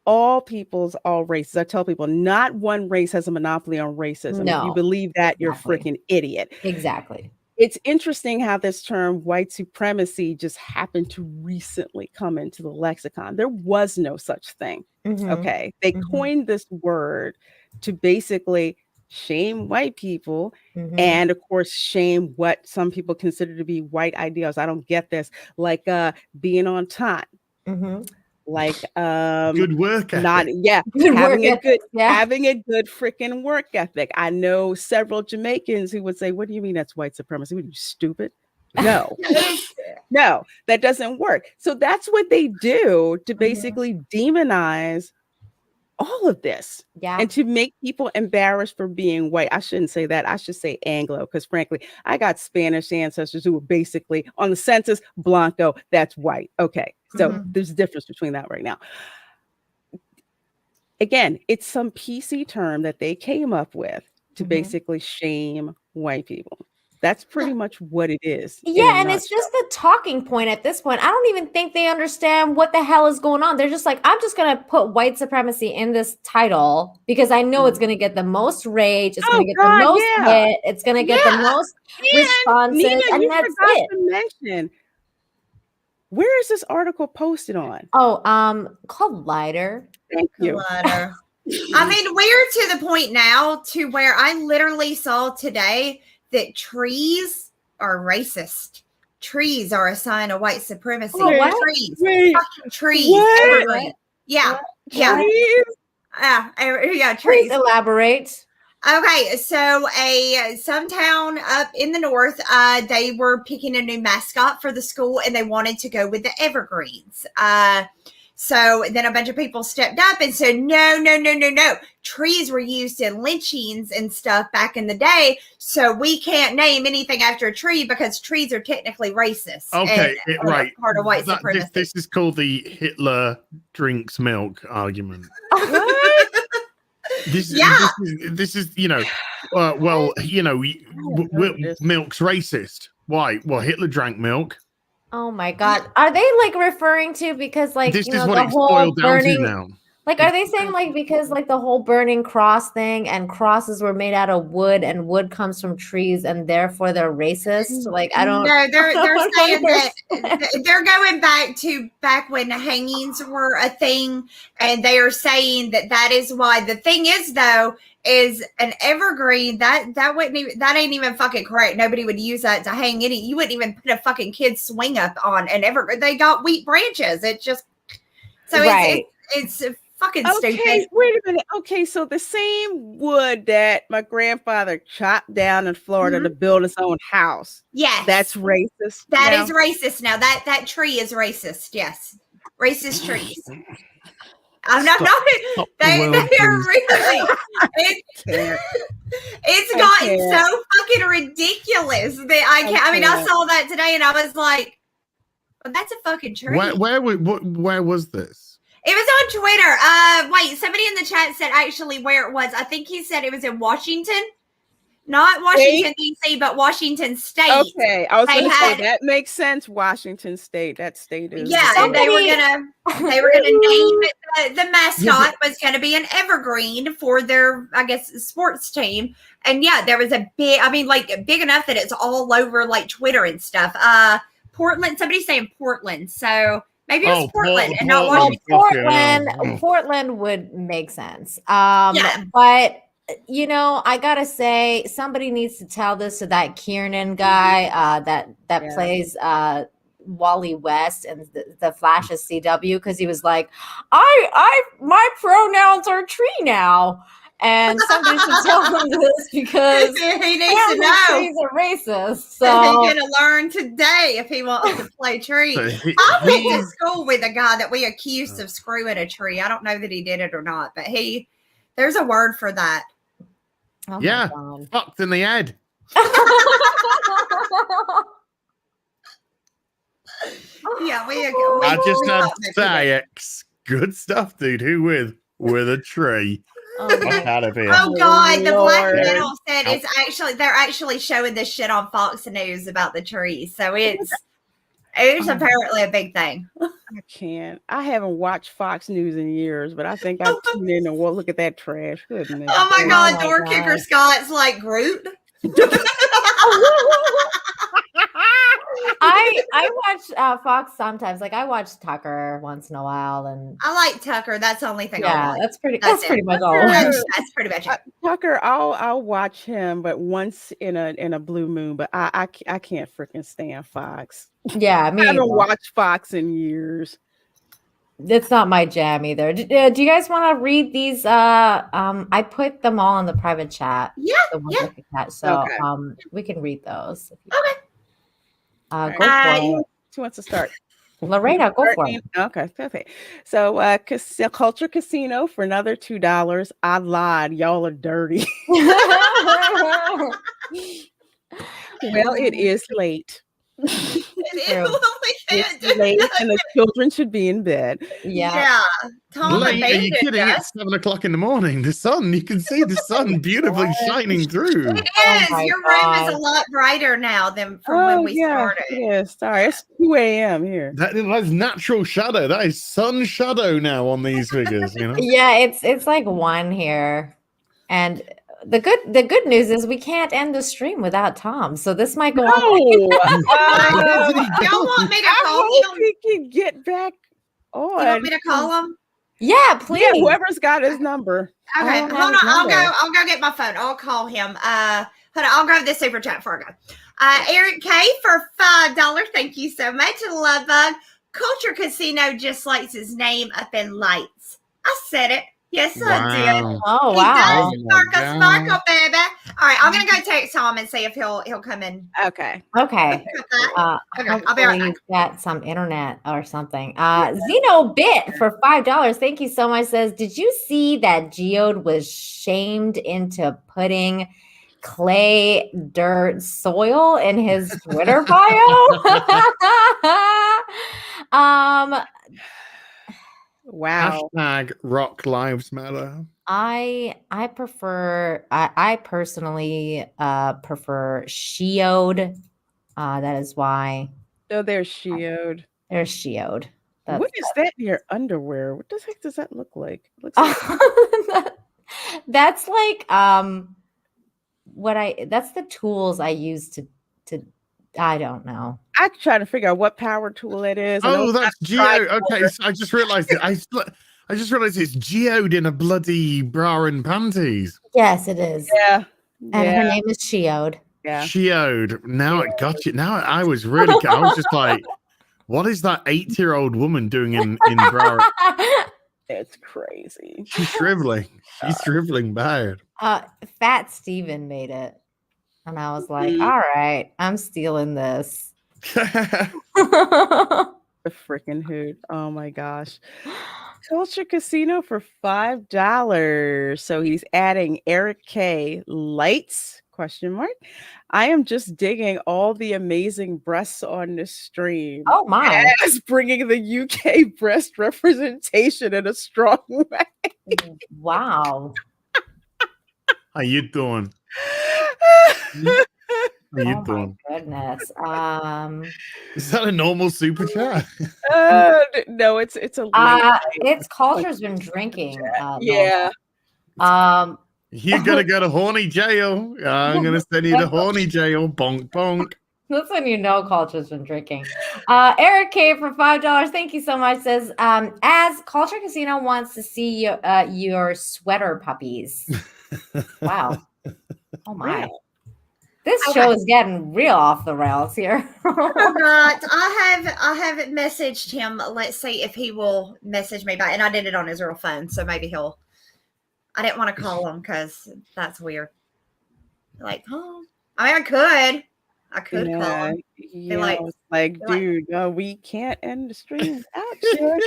Speaker 5: all peoples, all races. I tell people not one race has a monopoly on racism.
Speaker 4: No,
Speaker 5: if you believe that, you're a freaking idiot.
Speaker 4: Exactly.
Speaker 5: It's interesting how this term white supremacy just happened to recently come into the lexicon. There was no such thing. Okay. They coined this word to basically shame white people and of course shame what some people consider to be white ideals. I don't get this, like being on time, like
Speaker 9: good work ethic.
Speaker 5: having a good freaking work ethic. I know several Jamaicans who would say, what do you mean that's white supremacy? What are you, stupid? No. No, that doesn't work. So that's what they do to basically demonize all of this and to make people embarrassed for being white. I shouldn't say that. I should say Anglo, because frankly, I got Spanish ancestors who were basically on the census, Blanco, that's white. Okay. So there's a difference between that right now. Again, it's some PC term that they came up with to basically shame white people. That's pretty much what it is.
Speaker 4: Yeah, and it's just the talking point at this point. I don't even think they understand what the hell is going on. They're just like, I'm just going to put white supremacy in this title because I know it's going to get the most rage. It's going to get the most hit. It's going to get the most responses.
Speaker 5: Nina,
Speaker 4: and that's it.
Speaker 5: To mention, where is this article posted on?
Speaker 4: Oh, called Lighter.
Speaker 5: Thank you.
Speaker 3: Lighter. I mean, we're to the point now to where I literally saw today that trees are racist. Trees are a sign of white supremacy.
Speaker 4: Oh, what?
Speaker 3: Trees.
Speaker 5: Wait,
Speaker 3: fucking trees.
Speaker 5: what?
Speaker 3: Yeah.
Speaker 5: What?
Speaker 3: Yeah.
Speaker 5: Trees?
Speaker 3: Yeah,
Speaker 4: Please
Speaker 3: trees.
Speaker 4: elaborate.
Speaker 3: Okay, so some town up in the north, they were picking a new mascot for the school and they wanted to go with the evergreens. So then a bunch of people stepped up and said, no. Trees were used in lynchings and stuff back in the day. So we can't name anything after a tree because trees are technically racist.
Speaker 9: Okay, right.
Speaker 3: Part of white supremacy.
Speaker 9: This is called the Hitler drinks milk argument.
Speaker 5: What?
Speaker 9: This is milk's racist. Why? Well, Hitler drank milk.
Speaker 4: Oh my God. Are they like referring to because like
Speaker 9: This
Speaker 4: you know
Speaker 9: is what
Speaker 4: the
Speaker 9: it's
Speaker 4: whole
Speaker 9: boiled down
Speaker 4: burning
Speaker 9: to now.
Speaker 4: like are they saying like because like the whole burning cross thing and crosses were made out of wood and wood comes from trees and therefore they're racist? Like I don't
Speaker 3: No, they're saying that they're going back when hangings were a thing, and they are saying that is why. The thing is though, is an evergreen that ain't even fucking correct. Nobody would use that to hang any. You wouldn't even put a fucking kid's swing up on an evergreen. They got wheat branches. It just it's fucking stupid.
Speaker 5: Okay, wait a minute. Okay, so the same wood that my grandfather chopped down in Florida to build his own house.
Speaker 3: Yes,
Speaker 5: that's racist.
Speaker 3: That is racist now. That tree is racist. Yes. racist trees. I'm not. They are really. It's gotten so fucking ridiculous that I can't. I mean, I saw that today and I was like, well, "That's a fucking tree."
Speaker 9: Where was this?
Speaker 3: It was on Twitter. Wait, somebody in the chat said actually where it was. I think he said it was in Washington. Not Washington, D.C., but Washington State.
Speaker 5: Okay, I was going to say that makes sense. Washington State, that state is.
Speaker 3: Yeah, and they were gonna name it. The mascot was gonna be an evergreen for their, I guess, sports team. And yeah, there was a big. I mean, like big enough that it's all over like Twitter and stuff. Portland. Somebody's saying Portland, so maybe it's Portland and not Washington.
Speaker 4: Portland would make sense. But. You know, I gotta say, somebody needs to tell this to that Kiernan guy that plays Wally West and the Flash's CW, because he was like, my pronouns are tree now, and somebody should tell him this because
Speaker 3: he needs to know
Speaker 4: trees are racist. So
Speaker 3: he's gonna learn today if he wants to play tree. I went to school with a guy that we accused of screwing a tree. I don't know that he did it or not, but there's a word for that.
Speaker 9: Oh yeah, fucked in the head.
Speaker 3: Yeah,
Speaker 9: I just had to say, good stuff, dude. Who with a tree? Out of here.
Speaker 3: Oh God, the Black Metal said they're actually showing this shit on Fox News about the trees. So it's apparently a big thing.
Speaker 5: I can't. I haven't watched Fox News in years, but I think I tuned in and look at that trash. Goodness.
Speaker 3: Oh my God, door kicker Scott's like Groot.
Speaker 4: I watch Fox sometimes. Like I watch Tucker once in a while, and
Speaker 3: I like Tucker. That's the only thing. I like.
Speaker 4: That's pretty much all.
Speaker 3: That's pretty much it.
Speaker 5: Tucker, I'll watch him, but once in a blue moon. But I can't freaking stand Fox.
Speaker 4: Yeah,
Speaker 5: I haven't watched Fox in years.
Speaker 4: It's not my jam either. Do you guys want to read these? I put them all in the private chat.
Speaker 3: Yeah,
Speaker 4: so we can read those.
Speaker 3: Okay.
Speaker 4: Go for it.
Speaker 5: Who wants to start?
Speaker 4: Lorena, go for it.
Speaker 5: Okay. So, Culture Casino for another $2. I lied. Y'all are dirty. Well, it is late. It's late and the children should be in bed.
Speaker 3: Yeah.
Speaker 9: Tom, are you kidding? It's 7 o'clock in the morning. The sun, you can see the sun beautifully shining through.
Speaker 3: It is. Your room is a lot brighter now than from when we started.
Speaker 5: Yes, sorry. It's 2 a.m. here.
Speaker 9: That's natural shadow. That is sun shadow now on these figures. You know?
Speaker 4: Yeah, it's like 1 here, and the good news is we can't end the stream without Tom, so this might go on.
Speaker 3: Y'all want me to call him?
Speaker 5: He can get back on.
Speaker 3: You want me to call him?
Speaker 4: Yeah, please.
Speaker 5: Yeah, whoever's got his number.
Speaker 3: Okay, hold on. I'll go get my phone. I'll call him. Hold on. I'll grab the super chat before I go. Eric K for $5. Thank you so much. Love Bug. Culture Casino just lights his name up in lights. I said it. Yes, I did.
Speaker 4: Oh, wow.
Speaker 3: He does sparkle, baby. All right, I'm going to go text Tom and see if he'll come in.
Speaker 5: Okay.
Speaker 4: Okay,
Speaker 3: I'll be right back.
Speaker 4: He's got some internet or something. Xeno Bit for $5. Thank you so much. Says, did you see that Geode was shamed into putting clay, dirt, soil in his Twitter bio?
Speaker 5: Wow.
Speaker 9: Hashtag Rock Lives Matter.
Speaker 4: I personally prefer Shiode. That is why.
Speaker 5: So there's Shiode.
Speaker 4: There's Shiode.
Speaker 5: What is that in your underwear? What the heck does that look like? It looks like
Speaker 4: that's like that's the tools I use to I don't know.
Speaker 5: I'm trying to figure out what power tool it is.
Speaker 9: Oh, that's Geode. Okay, so I just realized it. I just realized it's Geode in a bloody bra and panties.
Speaker 4: Yes, it is.
Speaker 5: Yeah.
Speaker 4: And her name is Shiode.
Speaker 5: Yeah.
Speaker 9: Shiode. Now it got you. Now I was really. I was just like, what is that 8-year-old woman doing in bra?
Speaker 5: It's crazy.
Speaker 9: She's shriveling. She's shriveling bad.
Speaker 4: Fat Steven made it. And I was like, all right, I'm stealing this.
Speaker 5: The freaking hoot. Oh my gosh. Culture Casino for $5. So he's adding Eric K. Lights? Question mark. I am just digging all the amazing breasts on this stream.
Speaker 4: Oh my.
Speaker 5: As bringing the UK breast representation in a strong way.
Speaker 4: Wow.
Speaker 9: How you doing? How you doing?
Speaker 4: My goodness.
Speaker 9: Is that a normal super chat?
Speaker 5: No, it's a
Speaker 4: it's Culture's been drinking.
Speaker 5: Yeah.
Speaker 9: You're gonna go to horny jail. I'm gonna send you to horny jail. Bonk bonk.
Speaker 4: That's when you know Culture's been drinking. Eric K for $5. Thank you so much. Says, as Culture Casino wants to see your sweater puppies. Wow. Oh my. This show is getting real off the rails here.
Speaker 3: But I have messaged him. Let's see if he will message me back. And I did it on his real phone, so maybe he'll. I didn't want to call him because that's weird. Like, oh, I mean, I could call him.
Speaker 5: Yeah, dude, we can't end the stream without you.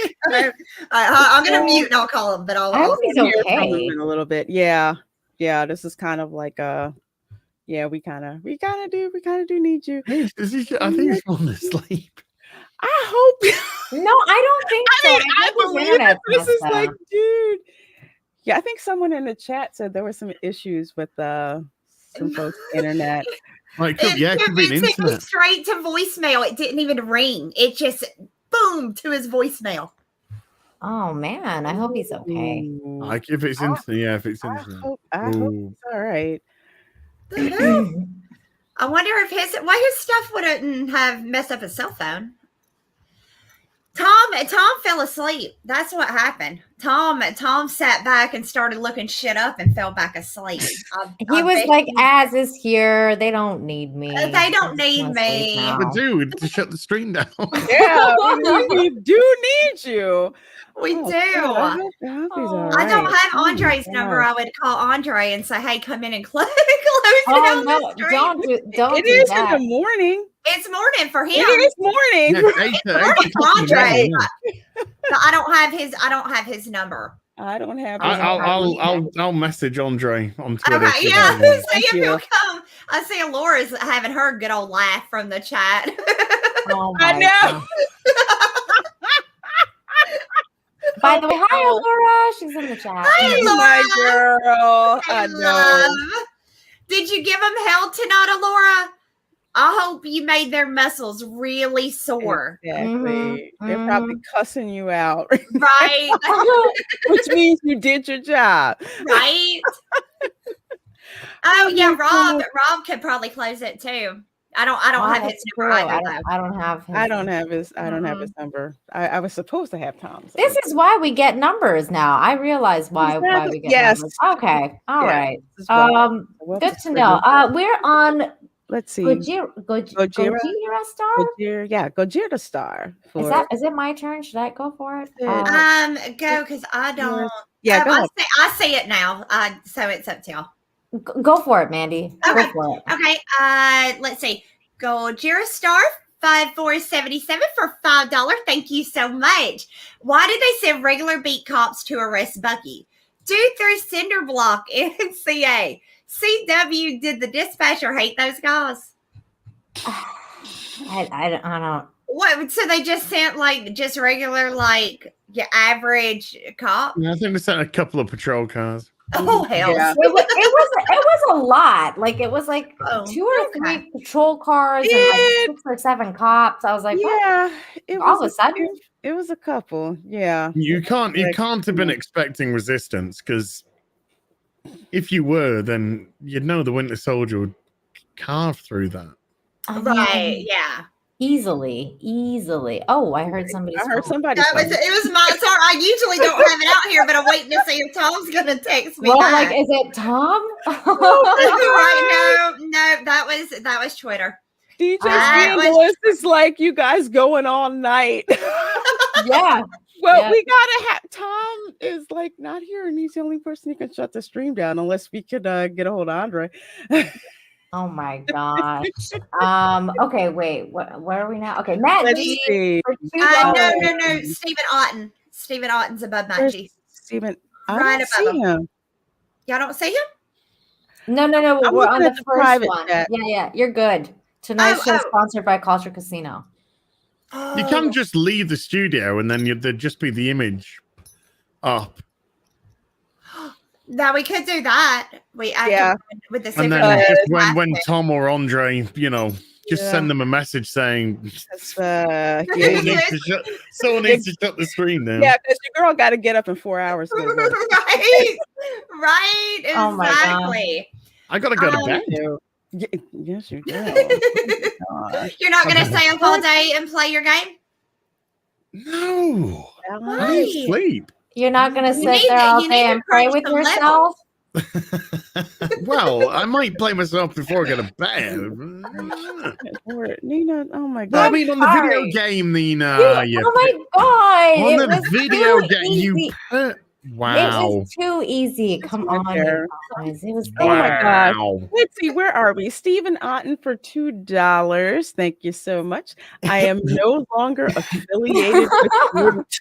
Speaker 3: I'm gonna mute and I'll call him, but I'll
Speaker 4: he's okay
Speaker 5: in a little bit. Yeah. This is kind of like we kind of do need you.
Speaker 9: I think he's falling asleep.
Speaker 5: I hope.
Speaker 4: No, I don't think so.
Speaker 5: I believe it. This is like, dude. Yeah, I think someone in the chat said there were some issues with some folks' internet.
Speaker 9: Like, could be an internet.
Speaker 3: Straight to voicemail. It didn't even ring. It just boom to his voicemail.
Speaker 4: Oh man, I hope he's okay.
Speaker 9: Like if it's internet, if it's internet.
Speaker 5: I hope it's all right.
Speaker 3: I wonder if his stuff wouldn't have messed up his cell phone. Tom fell asleep. That's what happened. Tom sat back and started looking shit up and fell back asleep.
Speaker 4: He was like, "Az is here. They don't need me.
Speaker 3: They don't need me."
Speaker 9: But dude, to shut the stream down.
Speaker 5: Yeah, we do need you.
Speaker 3: We do. I don't have Andre's number. I would call Andre and say, "Hey, come in and close it down the stream."
Speaker 4: Don't.
Speaker 5: It is in the morning.
Speaker 3: It's morning for him.
Speaker 5: It is morning.
Speaker 3: It's Andre. But I don't have his number.
Speaker 5: I don't have.
Speaker 9: I'll message Andre on Twitter.
Speaker 3: Okay, yeah. See if he'll come. I see Laura's having her good old laugh from the chat.
Speaker 4: Oh
Speaker 5: I know.
Speaker 4: By the way, hi Laura. She's in the chat.
Speaker 3: Hi, Laura.
Speaker 5: My girl. I know.
Speaker 3: Did you give them hell tonight, Laura? I hope you made their muscles really sore.
Speaker 5: Exactly. They're probably cussing you out.
Speaker 3: Right.
Speaker 5: Which means you did your job.
Speaker 3: Right. Oh yeah, Rob could probably close it too. I don't have his number either.
Speaker 4: I don't have his.
Speaker 5: I don't have his number. I was supposed to have Tom's.
Speaker 4: This is why we get numbers now. I realize why we get numbers. Okay. All right. Good to know. We're on.
Speaker 5: Let's see.
Speaker 4: Gojira Star?
Speaker 5: Gojira Star.
Speaker 4: Is it my turn? Should I go for it?
Speaker 3: Go because I don't.
Speaker 5: Yeah,
Speaker 3: I see it now. So it's up to y'all.
Speaker 4: Go for it, Mandy.
Speaker 3: Okay.
Speaker 4: Go for it.
Speaker 3: Okay. Let's see. Gojira Star 5477 for $5. Thank you so much. Why did they send regular beat cops to arrest Bucky? Due through cinder block in CA. CW did the dispatcher hate those guys?
Speaker 4: I don't.
Speaker 3: What? So they just sent just regular your average cop?
Speaker 9: Yeah, I think they sent a couple of patrol cars.
Speaker 3: Oh hell!
Speaker 4: Yeah. It was a lot. It was 2 or 3 patrol cars and 6 or 7 cops. I was like,
Speaker 5: yeah.
Speaker 4: All of a sudden,
Speaker 5: it was a couple. Yeah.
Speaker 9: You can't have been expecting resistance because. If you were, then you'd know the Winter Soldier would carve through that.
Speaker 3: Right, yeah.
Speaker 4: Easily. Oh, I heard somebody.
Speaker 3: It was my sorry. I usually don't have it out here, but I'm waiting to see if Tom's gonna text me.
Speaker 4: Well, is it Tom?
Speaker 3: Right, no, that was Twitter.
Speaker 5: DJ Scandalous is you guys going all night.
Speaker 4: Yeah.
Speaker 5: Well, we gotta have Tom is not here, and he's the only person who can shut the stream down unless we could get a hold of Andre.
Speaker 4: Oh my gosh. Okay, wait. Where are we now? Okay, Matt
Speaker 5: Let's
Speaker 4: G.
Speaker 5: see.
Speaker 4: For
Speaker 3: No. Stephen Otten. Stephen Otten's above Matt G.
Speaker 5: Stephen, I
Speaker 3: Right
Speaker 5: don't
Speaker 3: above
Speaker 5: see him.
Speaker 3: Y'all don't see him?
Speaker 4: No.
Speaker 5: I'm
Speaker 4: We're on
Speaker 5: looking at
Speaker 4: the
Speaker 5: the
Speaker 4: first
Speaker 5: private
Speaker 4: one.
Speaker 5: chat.
Speaker 4: Yeah. You're good. Tonight's show sponsored by Culture Casino.
Speaker 9: You can just leave the studio and then there'd just be the image up.
Speaker 3: Now we could do that. With the
Speaker 9: And then just when Tom or Andre, send them a message saying someone needs to shut the stream down.
Speaker 5: Yeah, because your girl got to get up in 4 hours. To go to work.
Speaker 3: right,
Speaker 4: Oh my
Speaker 3: exactly.
Speaker 9: I gotta go to bed.
Speaker 5: Yes, you do.
Speaker 3: You're not gonna stay up all day and play your game?
Speaker 9: No,
Speaker 3: Why?
Speaker 9: I need sleep.
Speaker 4: You're not gonna sit there all day and pray with yourself?
Speaker 9: Well, I might play myself before I go to bed.
Speaker 5: Nina, oh my
Speaker 9: But
Speaker 5: god!
Speaker 9: I mean, on the video game, Nina.
Speaker 4: Oh my god!
Speaker 9: On
Speaker 4: It
Speaker 9: the
Speaker 4: was
Speaker 9: video
Speaker 4: too
Speaker 9: game,
Speaker 4: easy.
Speaker 9: Wow.
Speaker 4: It was too easy. Come on, you guys. It was.
Speaker 5: Oh my gosh. Let's see, where are we? Stephen Otten for $2. Thank you so much. I am no longer affiliated with Groot.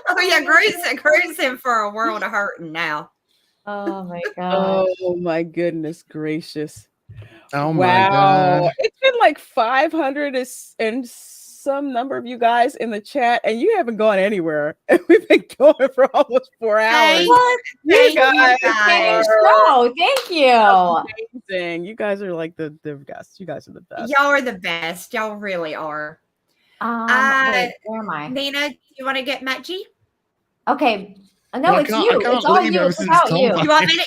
Speaker 3: Oh yeah, Groot's in for a world of hurting now.
Speaker 4: Oh my god.
Speaker 5: Oh my goodness gracious.
Speaker 9: Oh my god.
Speaker 5: It's been like 500 and some number of you guys in the chat, and you haven't gone anywhere. And we've been going for almost 4 hours.
Speaker 4: Thank you.
Speaker 5: Amazing. You guys are like the best. You guys are the best.
Speaker 3: Y'all are the best. Y'all really are.
Speaker 4: Wait, where am I?
Speaker 3: Nina, do you want to get Matt G?
Speaker 4: Okay. No, it's you. It's all you. It's about you.
Speaker 3: You want me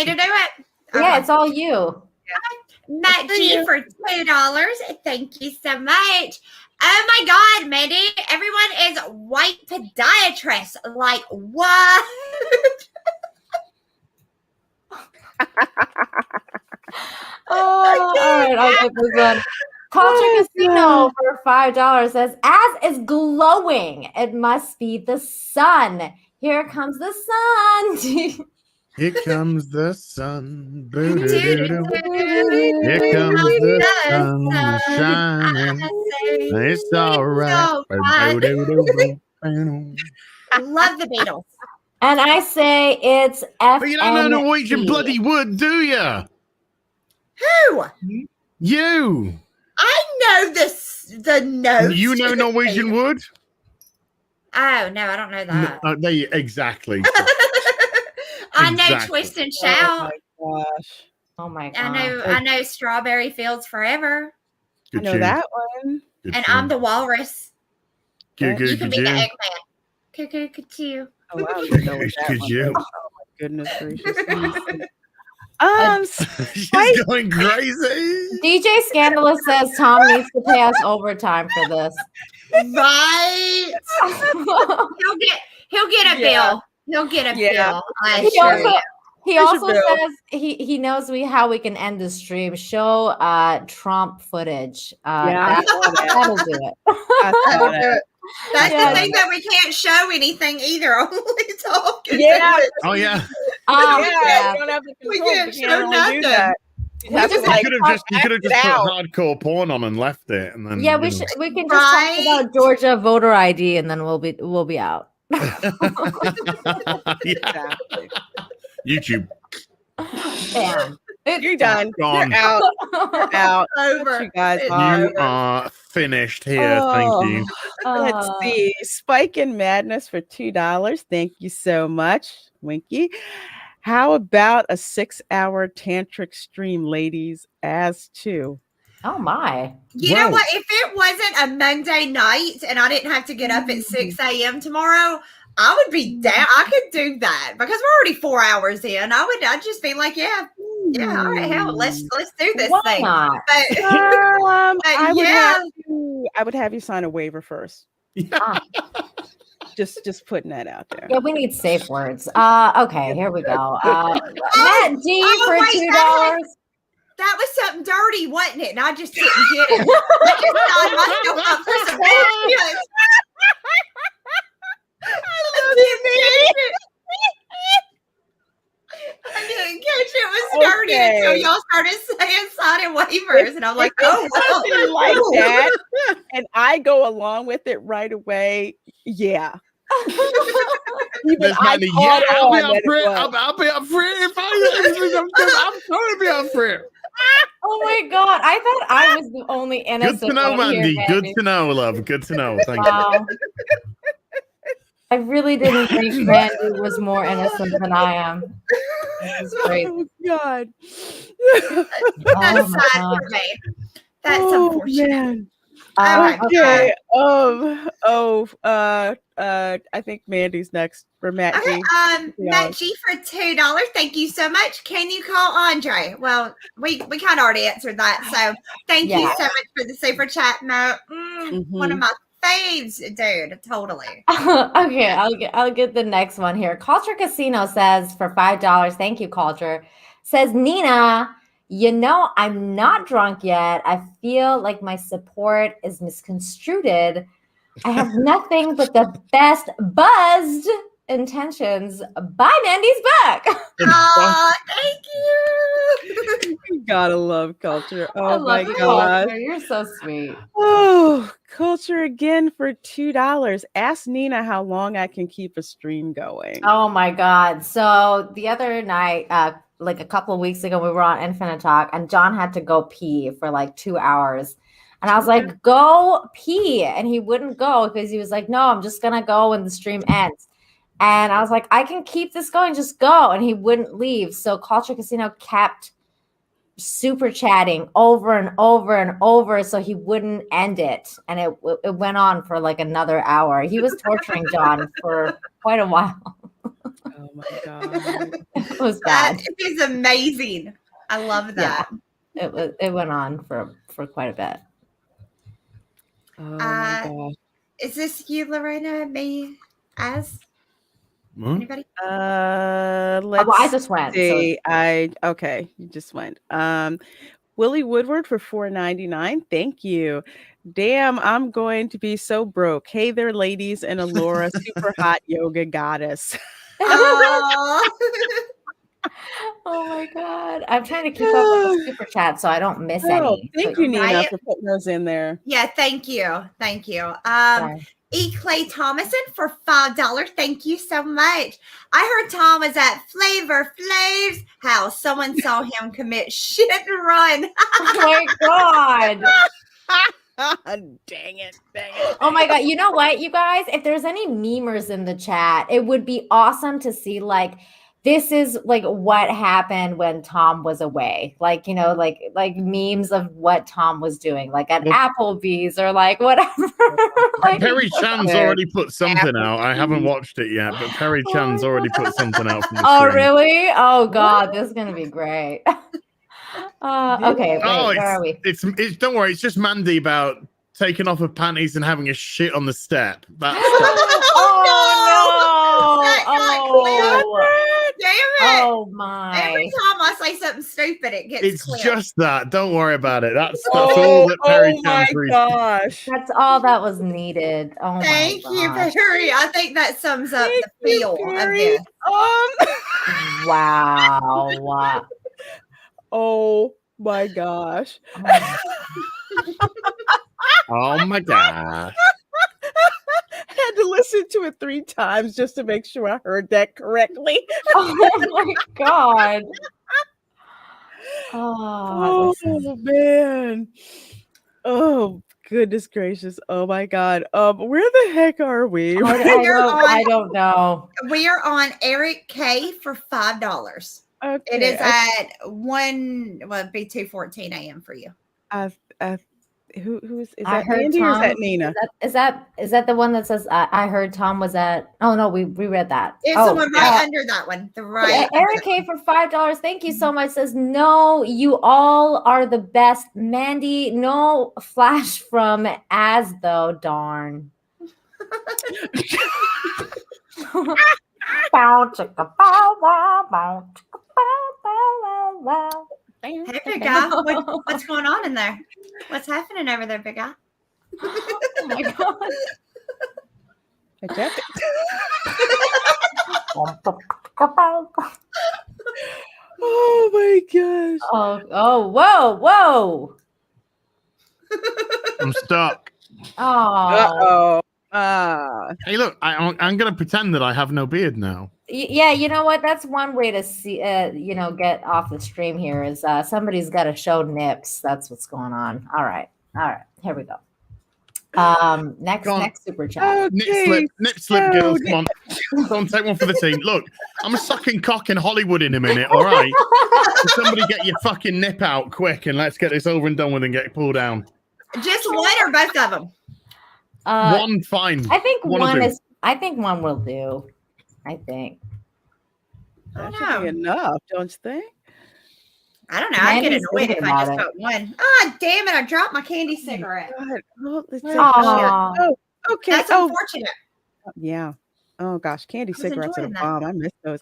Speaker 3: to do it?
Speaker 4: Yeah, it's all you.
Speaker 3: Matt G for $2. Thank you so much. Oh my God, Mandy. Everyone is white podiatrists. Like, what?
Speaker 4: All right, I'll get this one. Culture Casino for $5 says, as is glowing, it must be the sun. Here comes the sun.
Speaker 9: Here comes the sun. Here comes the sun shining. It's all right.
Speaker 3: Love the Beatles.
Speaker 4: And I say it's F.
Speaker 9: But you don't know Norwegian bloody wood, do you?
Speaker 3: Who?
Speaker 9: You.
Speaker 3: I know the notes.
Speaker 9: You know Norwegian wood?
Speaker 3: Oh no, I don't know that.
Speaker 9: No, exactly.
Speaker 3: I know Twist and Shout.
Speaker 5: Oh my gosh.
Speaker 4: Oh my god.
Speaker 3: I know Strawberry Fields Forever.
Speaker 5: I know that one.
Speaker 3: And I'm the Walrus. You can be the Eggman. Cuckoo.
Speaker 5: Oh wow, you know what that one is. Oh my goodness gracious.
Speaker 9: She's going crazy.
Speaker 4: DJ Scandalous says Tom needs to pay us overtime for this.
Speaker 3: Right. he'll get a bill. He'll get a bill.
Speaker 4: He also says he knows how we can end the stream. Show Trump footage. That'll do it.
Speaker 3: That'll do it. That's the thing that we can't show anything either. Only talk.
Speaker 5: Yeah.
Speaker 9: Oh yeah.
Speaker 3: We can't show nothing.
Speaker 9: You could have just put hardcore porn on and left it, and then
Speaker 4: we can just talk about Georgia voter ID, and then we'll be out.
Speaker 9: YouTube.
Speaker 4: Damn.
Speaker 5: You're done.
Speaker 9: Gone.
Speaker 5: You're out. You're out.
Speaker 3: Over.
Speaker 5: You guys
Speaker 9: are finished here. Thank you.
Speaker 5: Let's see. Spike in Madness for $2. Thank you so much, Winky. How about a 6-hour tantric stream, ladies, as two?
Speaker 4: Oh my.
Speaker 3: You know what? If it wasn't a Monday night and I didn't have to get up at 6 a.m. tomorrow, I would be down. I could do that because we're already 4 hours in. I'd just be like, all right, hell, let's do this thing.
Speaker 4: Not?
Speaker 3: But,
Speaker 5: I would have you sign a waiver first. Just putting that out there.
Speaker 4: Yeah, we need safe words. Okay, here we go. Matt G for $2.
Speaker 3: That was something dirty, wasn't it? And I just didn't get it. I just signed myself up for some bullshit. I didn't catch it was dirty until y'all started saying signing waivers, and I'm like, oh,
Speaker 5: something like that, and I go along with it right away. Yeah. Even
Speaker 9: I'll be up for it. I'll be up for it if I'm trying to be up for it.
Speaker 4: Oh my god! I thought I was the only innocent.
Speaker 9: Good to know,
Speaker 4: one
Speaker 9: Mandy.
Speaker 4: here,
Speaker 9: Good to know, love. Good to know. Thank you.
Speaker 4: I really didn't think Mandy was more innocent than I am. This is great.
Speaker 5: Oh God.
Speaker 3: That's sad for me. That's unfortunate.
Speaker 5: Man.
Speaker 3: Right,
Speaker 5: okay. I think Mandy's next for Matt G.
Speaker 3: Matt G for $2. Thank you so much. Can you call Andre? Well, we kind of already answered that. So thank you so much for the super chat, Matt. One of my faves, dude. Totally.
Speaker 4: Okay, I'll get the next one here. Culture Casino says for $5. Thank you, Culture. Says Nina. I'm not drunk yet. I feel like my support is misconstrued. I have nothing but the best buzzed intentions. Bye, Mandy's back.
Speaker 3: Thank you.
Speaker 5: You gotta love Culture. Oh my
Speaker 4: God,
Speaker 5: God.
Speaker 4: You're so sweet.
Speaker 5: Oh, Culture again for $2. Ask Nina how long I can keep a stream going.
Speaker 4: Oh my God. So the other night, like a couple of weeks ago, we were on Infinite Talk and John had to go pee for like 2 hours. And I was like, go pee. And he wouldn't go because he was like, no, I'm just going to go when the stream ends. And I was like, I can keep this going. Just go. And he wouldn't leave. So Culture Casino kept super chatting over and over and over so he wouldn't end it. And it went on for like another hour. He was torturing John for quite a while.
Speaker 5: Oh my God.
Speaker 4: It was bad.
Speaker 3: That is amazing. I love that.
Speaker 4: Yeah, it went on for quite a bit.
Speaker 5: Oh my gosh.
Speaker 3: Is this you, Lorena? Me? As? Anybody?
Speaker 5: Let's
Speaker 4: I just went.
Speaker 5: See. Okay, you just went. Willie Woodward for $4.99. Thank you. Damn, I'm going to be so broke. Hey there, ladies, and Alora, super hot yoga goddess.
Speaker 4: Oh my God. I'm trying to keep up with the super chat so I don't miss any.
Speaker 5: Thank you, Nina, for putting those in there.
Speaker 3: Yeah, thank you. Thank you. E. Clay Thomason for $5. Thank you so much. I heard Tom was at Flavor Flav's house. Someone saw him commit shit and run.
Speaker 4: Oh my God.
Speaker 5: Dang it.
Speaker 4: Oh my God. You know what, you guys? If there's any memers in the chat, it would be awesome to see like this is like what happened when Tom was away. Like, like memes of what Tom was doing, like at Applebee's or like whatever.
Speaker 9: Like, Perry Chan's already put something out. I haven't watched it yet, but Perry Chan's already put something out from the
Speaker 4: Oh,
Speaker 9: stream.
Speaker 4: really? Oh God, this is gonna be great. Okay, wait, where are we?
Speaker 9: It's don't worry, it's just Mandy about taking off her panties and having a shit on the step. That's
Speaker 3: Damn it!
Speaker 4: Oh my!
Speaker 3: Every time I say something stupid, it gets.
Speaker 9: It's
Speaker 3: clipped.
Speaker 9: just that. Don't worry about it. That's all that Perry Chan's reading.
Speaker 5: Gosh.
Speaker 4: That's all that was needed. Oh
Speaker 3: Thank
Speaker 4: my
Speaker 3: you,
Speaker 4: gosh.
Speaker 3: Perry. I think that sums up the feel of this.
Speaker 4: Wow.
Speaker 5: Oh my gosh.
Speaker 9: Oh my gosh.
Speaker 5: I had to listen to it 3 times just to make sure I heard that correctly.
Speaker 4: Oh my God. Oh
Speaker 5: man. Oh goodness gracious. Oh my God. Where the heck are we?
Speaker 4: I don't know.
Speaker 3: We are on Eric K for $5.
Speaker 5: Okay.
Speaker 3: It is at 2:14 a.m. for you.
Speaker 5: Who is
Speaker 4: I
Speaker 5: that?
Speaker 4: heard
Speaker 5: Andy
Speaker 4: Tom,
Speaker 5: or is that Nina?
Speaker 4: Is that the one that says I heard Tom was at? Oh no, we read that.
Speaker 3: It's the one right under that one. The right.
Speaker 4: Eric K for $5. Thank you so much. Says no, you all are the best. Mandy, no flash from as though. Darn. Bow, chicka, bow, wow, bow, chicka, bow, wow, wow.
Speaker 3: Hey, big guy. What's going on in there? What's happening over there, big guy?
Speaker 4: Oh my God.
Speaker 5: Oh my gosh.
Speaker 4: Oh, whoa.
Speaker 9: I'm stuck.
Speaker 4: Oh.
Speaker 9: Hey, look, I'm going to pretend that I have no beard now.
Speaker 4: Yeah, you know what? That's one way to see, get off the stream here is somebody's got to show nips. That's what's going on. All right. Here we go. Next super chat.
Speaker 5: Okay,
Speaker 9: Nip slip, girls. Come on, take one for the team. Look, I'm a sucking cock in Hollywood in a minute. All right, somebody get your fucking nip out quick, and let's get this over and done with and get pulled down.
Speaker 3: Just one or both of them?
Speaker 9: One, fine.
Speaker 4: I think one is. I think one will do. I think
Speaker 5: that should be enough, don't you think?
Speaker 3: I don't know. I get annoyed if I just put one. Ah, damn it! I dropped my candy cigarette.
Speaker 5: Oh, okay.
Speaker 3: That's unfortunate.
Speaker 5: Yeah. Oh gosh, candy cigarettes are the bomb. I miss those.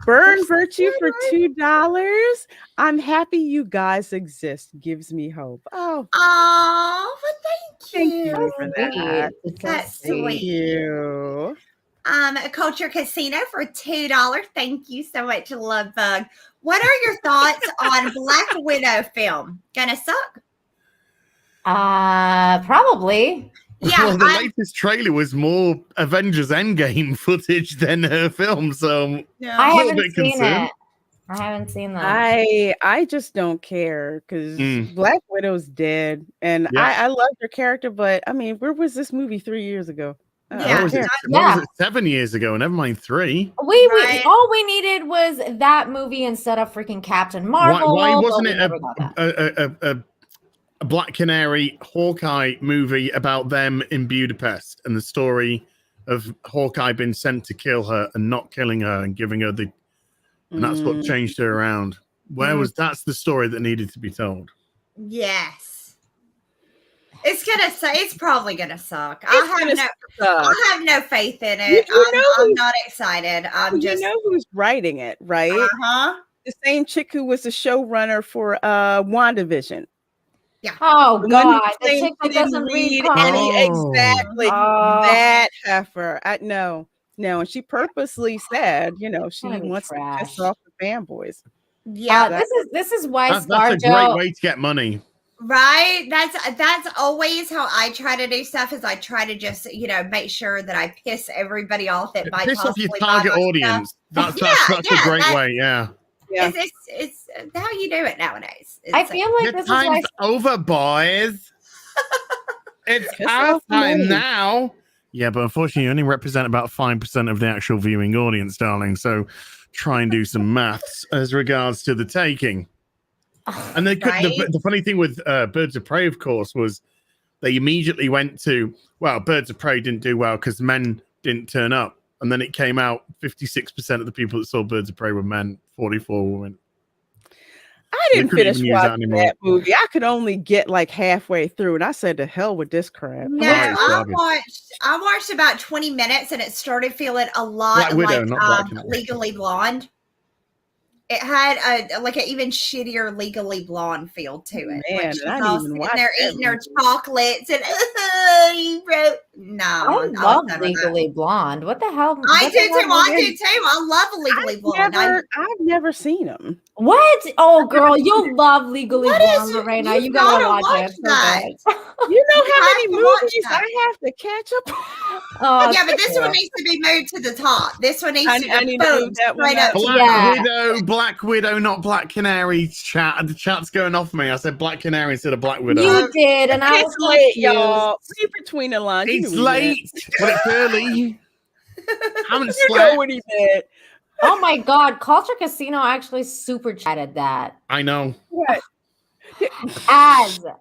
Speaker 5: Burn Virtue for $2. I'm happy you guys exist. Gives me hope. Oh,
Speaker 3: well, thank you
Speaker 5: for that.
Speaker 3: That's
Speaker 5: Thank
Speaker 3: sweet.
Speaker 5: you.
Speaker 3: Culture Casino for $2. Thank you so much, Love Bug. What are your thoughts on Black Widow film? Gonna suck?
Speaker 4: Probably.
Speaker 3: Yeah.
Speaker 9: Well, the latest trailer was more Avengers Endgame footage than her film, so
Speaker 4: I haven't seen it. I haven't seen that.
Speaker 5: I just don't care because Black Widow's dead, and I love her character. But I mean, where was this movie 3 years ago?
Speaker 9: What was it? 7 years ago? Never mind 3.
Speaker 4: We all we needed was that movie instead of freaking Captain Marvel.
Speaker 9: Why wasn't it a Black Canary Hawkeye movie about them in Budapest and the story of Hawkeye being sent to kill her and not killing her and giving her the, and that's what changed her around. That's the story that needed to be told.
Speaker 3: Yes. It's probably gonna suck. I have no faith in it. I'm not excited.
Speaker 5: You know who's writing it, right? The same chick who was the showrunner for WandaVision.
Speaker 3: Yeah.
Speaker 4: Oh God, the chick that doesn't read
Speaker 5: exactly that heifer. No, and she purposely said, she wants to piss off the fanboys.
Speaker 3: Yeah,
Speaker 4: this is why
Speaker 9: that's a great way to get money.
Speaker 3: Right. That's always how I try to do stuff. Is I try to just make sure that I piss everybody off that might
Speaker 9: piss off your target audience. That's a great way. Yeah.
Speaker 3: Yeah. It's how you do it nowadays.
Speaker 4: I feel like
Speaker 9: the time's over, boys. It's our time now. Yeah, but unfortunately, you only represent about 5% of the actual viewing audience, darling. So try and do some maths as regards to the taking. And they could. The funny thing with Birds of Prey, of course, was they immediately went to, Birds of Prey didn't do well because men didn't turn up. And then it came out 56% of the people that saw Birds of Prey were men, 44 women.
Speaker 5: I didn't finish watching that movie. I could only get like halfway through, and I said, "To hell with this crap."
Speaker 3: No, I watched about 20 minutes, and it started feeling a lot like Legally Blonde. It had an even shittier Legally Blonde feel to it.
Speaker 5: Man,
Speaker 3: I didn't even watch they're eating their chocolates and
Speaker 4: I love Legally Blonde. What the hell?
Speaker 3: I do too. I love Legally Blonde.
Speaker 5: I've never seen them.
Speaker 4: What? Oh, girl, you'll love Legally Blonde right now. You gotta watch it.
Speaker 5: You know how many movies I have to catch up?
Speaker 3: Yeah, but this one needs to be moved to the top. This one needs to be moved right up.
Speaker 9: Black Widow, not Black Canary. The chat's going off me. I said Black Canary instead of Black Widow.
Speaker 4: You did, and I was
Speaker 5: late, y'all. Read between the lines.
Speaker 9: It's late, but it's early. Haven't slept.
Speaker 5: What he did.
Speaker 4: Oh my God, Culture Casino actually super chatted that.
Speaker 9: I know.
Speaker 5: What?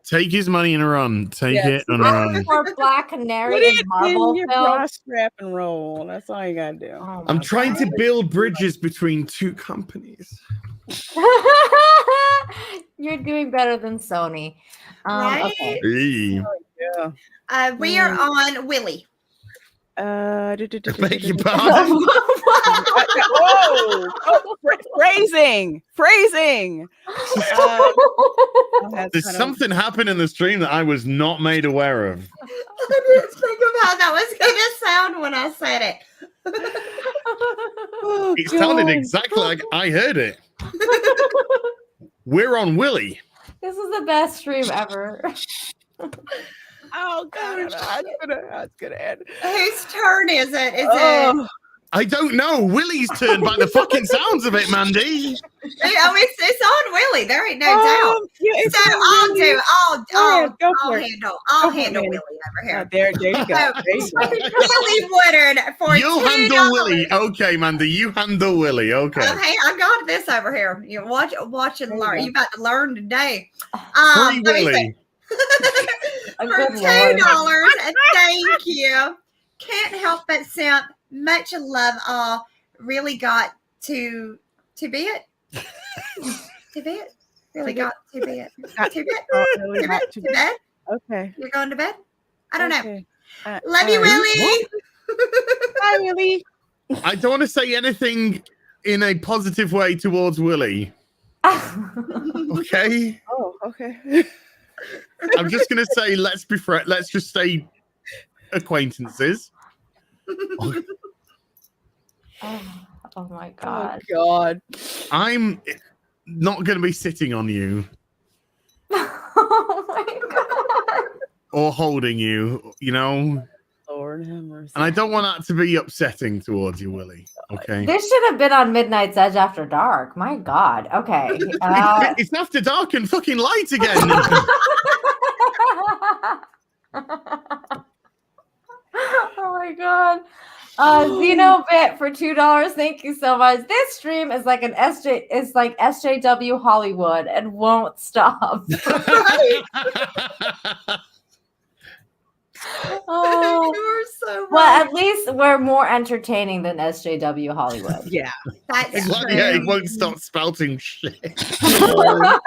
Speaker 9: Take his money and run. Take it and run.
Speaker 4: For Black Canary in Marvel film.
Speaker 5: Strap and roll. That's all you gotta do.
Speaker 4: Oh
Speaker 9: I'm trying to build bridges between two companies.
Speaker 4: You're doing better than Sony.
Speaker 3: Right?
Speaker 4: Okay.
Speaker 9: Hey.
Speaker 3: We are on Willie.
Speaker 9: Beg your pardon.
Speaker 5: Phrasing.
Speaker 9: There's something happened in the stream that I was not made aware of.
Speaker 3: I didn't think of how that was going to sound when I said it.
Speaker 5: Oh,
Speaker 9: It sounded exactly like I heard it. We're on Willie.
Speaker 4: This is the best stream ever.
Speaker 5: Oh God, that's gonna end.
Speaker 3: Whose turn is it? Is it?
Speaker 9: I don't know. Willie's turn by the fucking sounds of it, Mandy.
Speaker 3: It's on Willie. There ain't no doubt.
Speaker 5: Yeah,
Speaker 3: so I'll handle Willie over here.
Speaker 5: There you go.
Speaker 3: Willie Woodard for
Speaker 9: You
Speaker 3: $2.
Speaker 9: handle Willie. Okay, Mandy, you handle Willie. Okay.
Speaker 3: Okay, I got this over here. You watch and learn. You about to learn today.
Speaker 9: Free Willie.
Speaker 3: For $2, thank you. Can't help but simp. Much love all. Really got to be it. To bed. Really got to bed. To bed. To bed.
Speaker 5: Okay.
Speaker 3: You're going to bed? I don't know. Love you, Willie.
Speaker 5: Bye, Willie.
Speaker 9: I don't want to say anything in a positive way towards Willie. Okay.
Speaker 5: Oh, okay.
Speaker 9: I'm just gonna say let's just stay acquaintances.
Speaker 4: Oh my God.
Speaker 5: Oh God.
Speaker 9: I'm not gonna be sitting on you.
Speaker 4: Oh my God.
Speaker 9: Or holding you, you know.
Speaker 5: Lord have mercy.
Speaker 9: And I don't want that to be upsetting towards you, Willie. Okay.
Speaker 4: This should have been on Midnight's Edge After Dark. My God. Okay.
Speaker 9: It's after dark and fucking light again.
Speaker 4: Oh my God. Zeno Bit for $2. Thank you so much. This stream is like SJW Hollywood and won't stop. Oh,
Speaker 3: You're so right.
Speaker 4: well, at least we're more entertaining than SJW Hollywood.
Speaker 5: Yeah.
Speaker 3: That's true.
Speaker 9: Yeah, it won't stop spouting shit. Oh,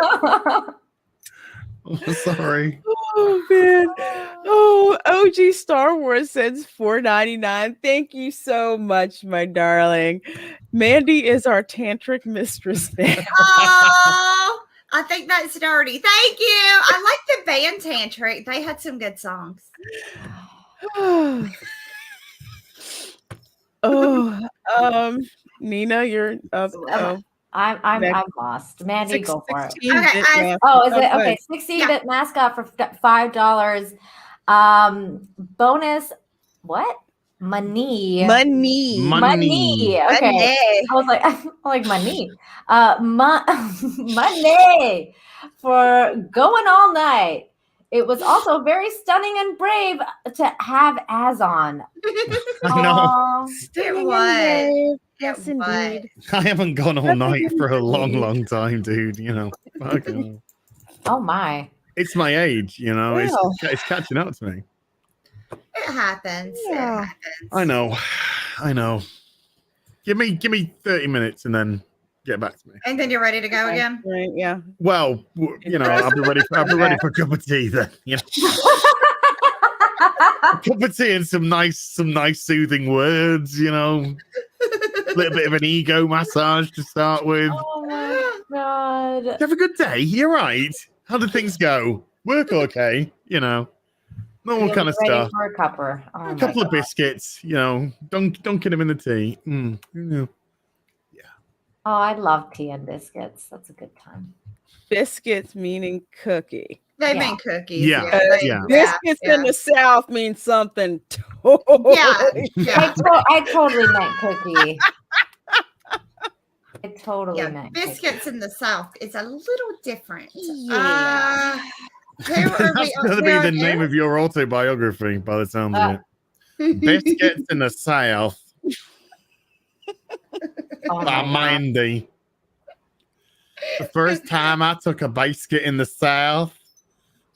Speaker 9: sorry.
Speaker 5: Oh man. Oh, OG Star Wars sends $4.99. Thank you so much, my darling. Mandy is our tantric mistress now.
Speaker 3: Oh, I think that's dirty. Thank you. I like the band Tantric. They had some good songs.
Speaker 5: Nina, you're up.
Speaker 4: I'm lost. Mandy, go for it.
Speaker 3: Okay,
Speaker 4: is it okay? 16-bit mascot for $5. Bonus. What? Money. Okay.
Speaker 3: Money.
Speaker 4: I was like money. Money for going all night. It was also very stunning and brave to have as on.
Speaker 9: I know.
Speaker 3: It was.
Speaker 5: Yes, indeed.
Speaker 9: I haven't gone all night for a long time, dude. You know. Okay.
Speaker 4: Oh my.
Speaker 9: It's my age, you know.
Speaker 5: Well.
Speaker 9: It's catching up to me.
Speaker 3: It happens.
Speaker 5: Yeah.
Speaker 3: It happens.
Speaker 9: I know. Give me 30 minutes and then get back to me.
Speaker 3: And then you're ready to go again?
Speaker 5: Right, yeah.
Speaker 9: Well, you know, I'll be ready for a cup of tea then. You know? A cup of tea and some nice soothing words, you know. A little bit of an ego massage to start with.
Speaker 4: Oh my God.
Speaker 9: You have a good day. You're right. How did things go? Work okay, you know. Normal kind of stuff.
Speaker 4: For a cupper. Oh
Speaker 9: A couple of biscuits, you know. Dunking them in the tea. Yeah.
Speaker 4: Oh, I love tea and biscuits. That's a good time.
Speaker 5: Biscuits meaning cookie.
Speaker 3: They mean cookies.
Speaker 9: Yeah.
Speaker 5: Biscuits in the South mean something totally.
Speaker 3: Yeah.
Speaker 4: I totally meant cookie. I totally meant
Speaker 3: biscuits in the South is a little different.
Speaker 5: Yeah.
Speaker 9: That's going to be the name of your autobiography by the sound of it. Biscuits in the South. By Mandy. The first time I took a biscuit in the South,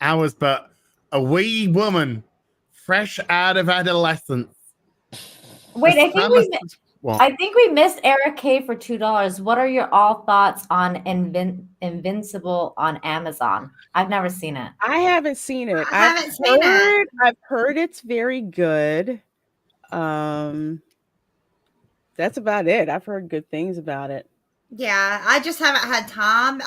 Speaker 9: I was but a wee woman, fresh out of adolescence.
Speaker 4: Wait, I think we missed Eric K for $2. What are your all thoughts on Invincible on Amazon? I've never seen it.
Speaker 5: I haven't seen it. I've heard it's very good. That's about it. I've heard good things about it.
Speaker 3: Yeah, I just haven't had time.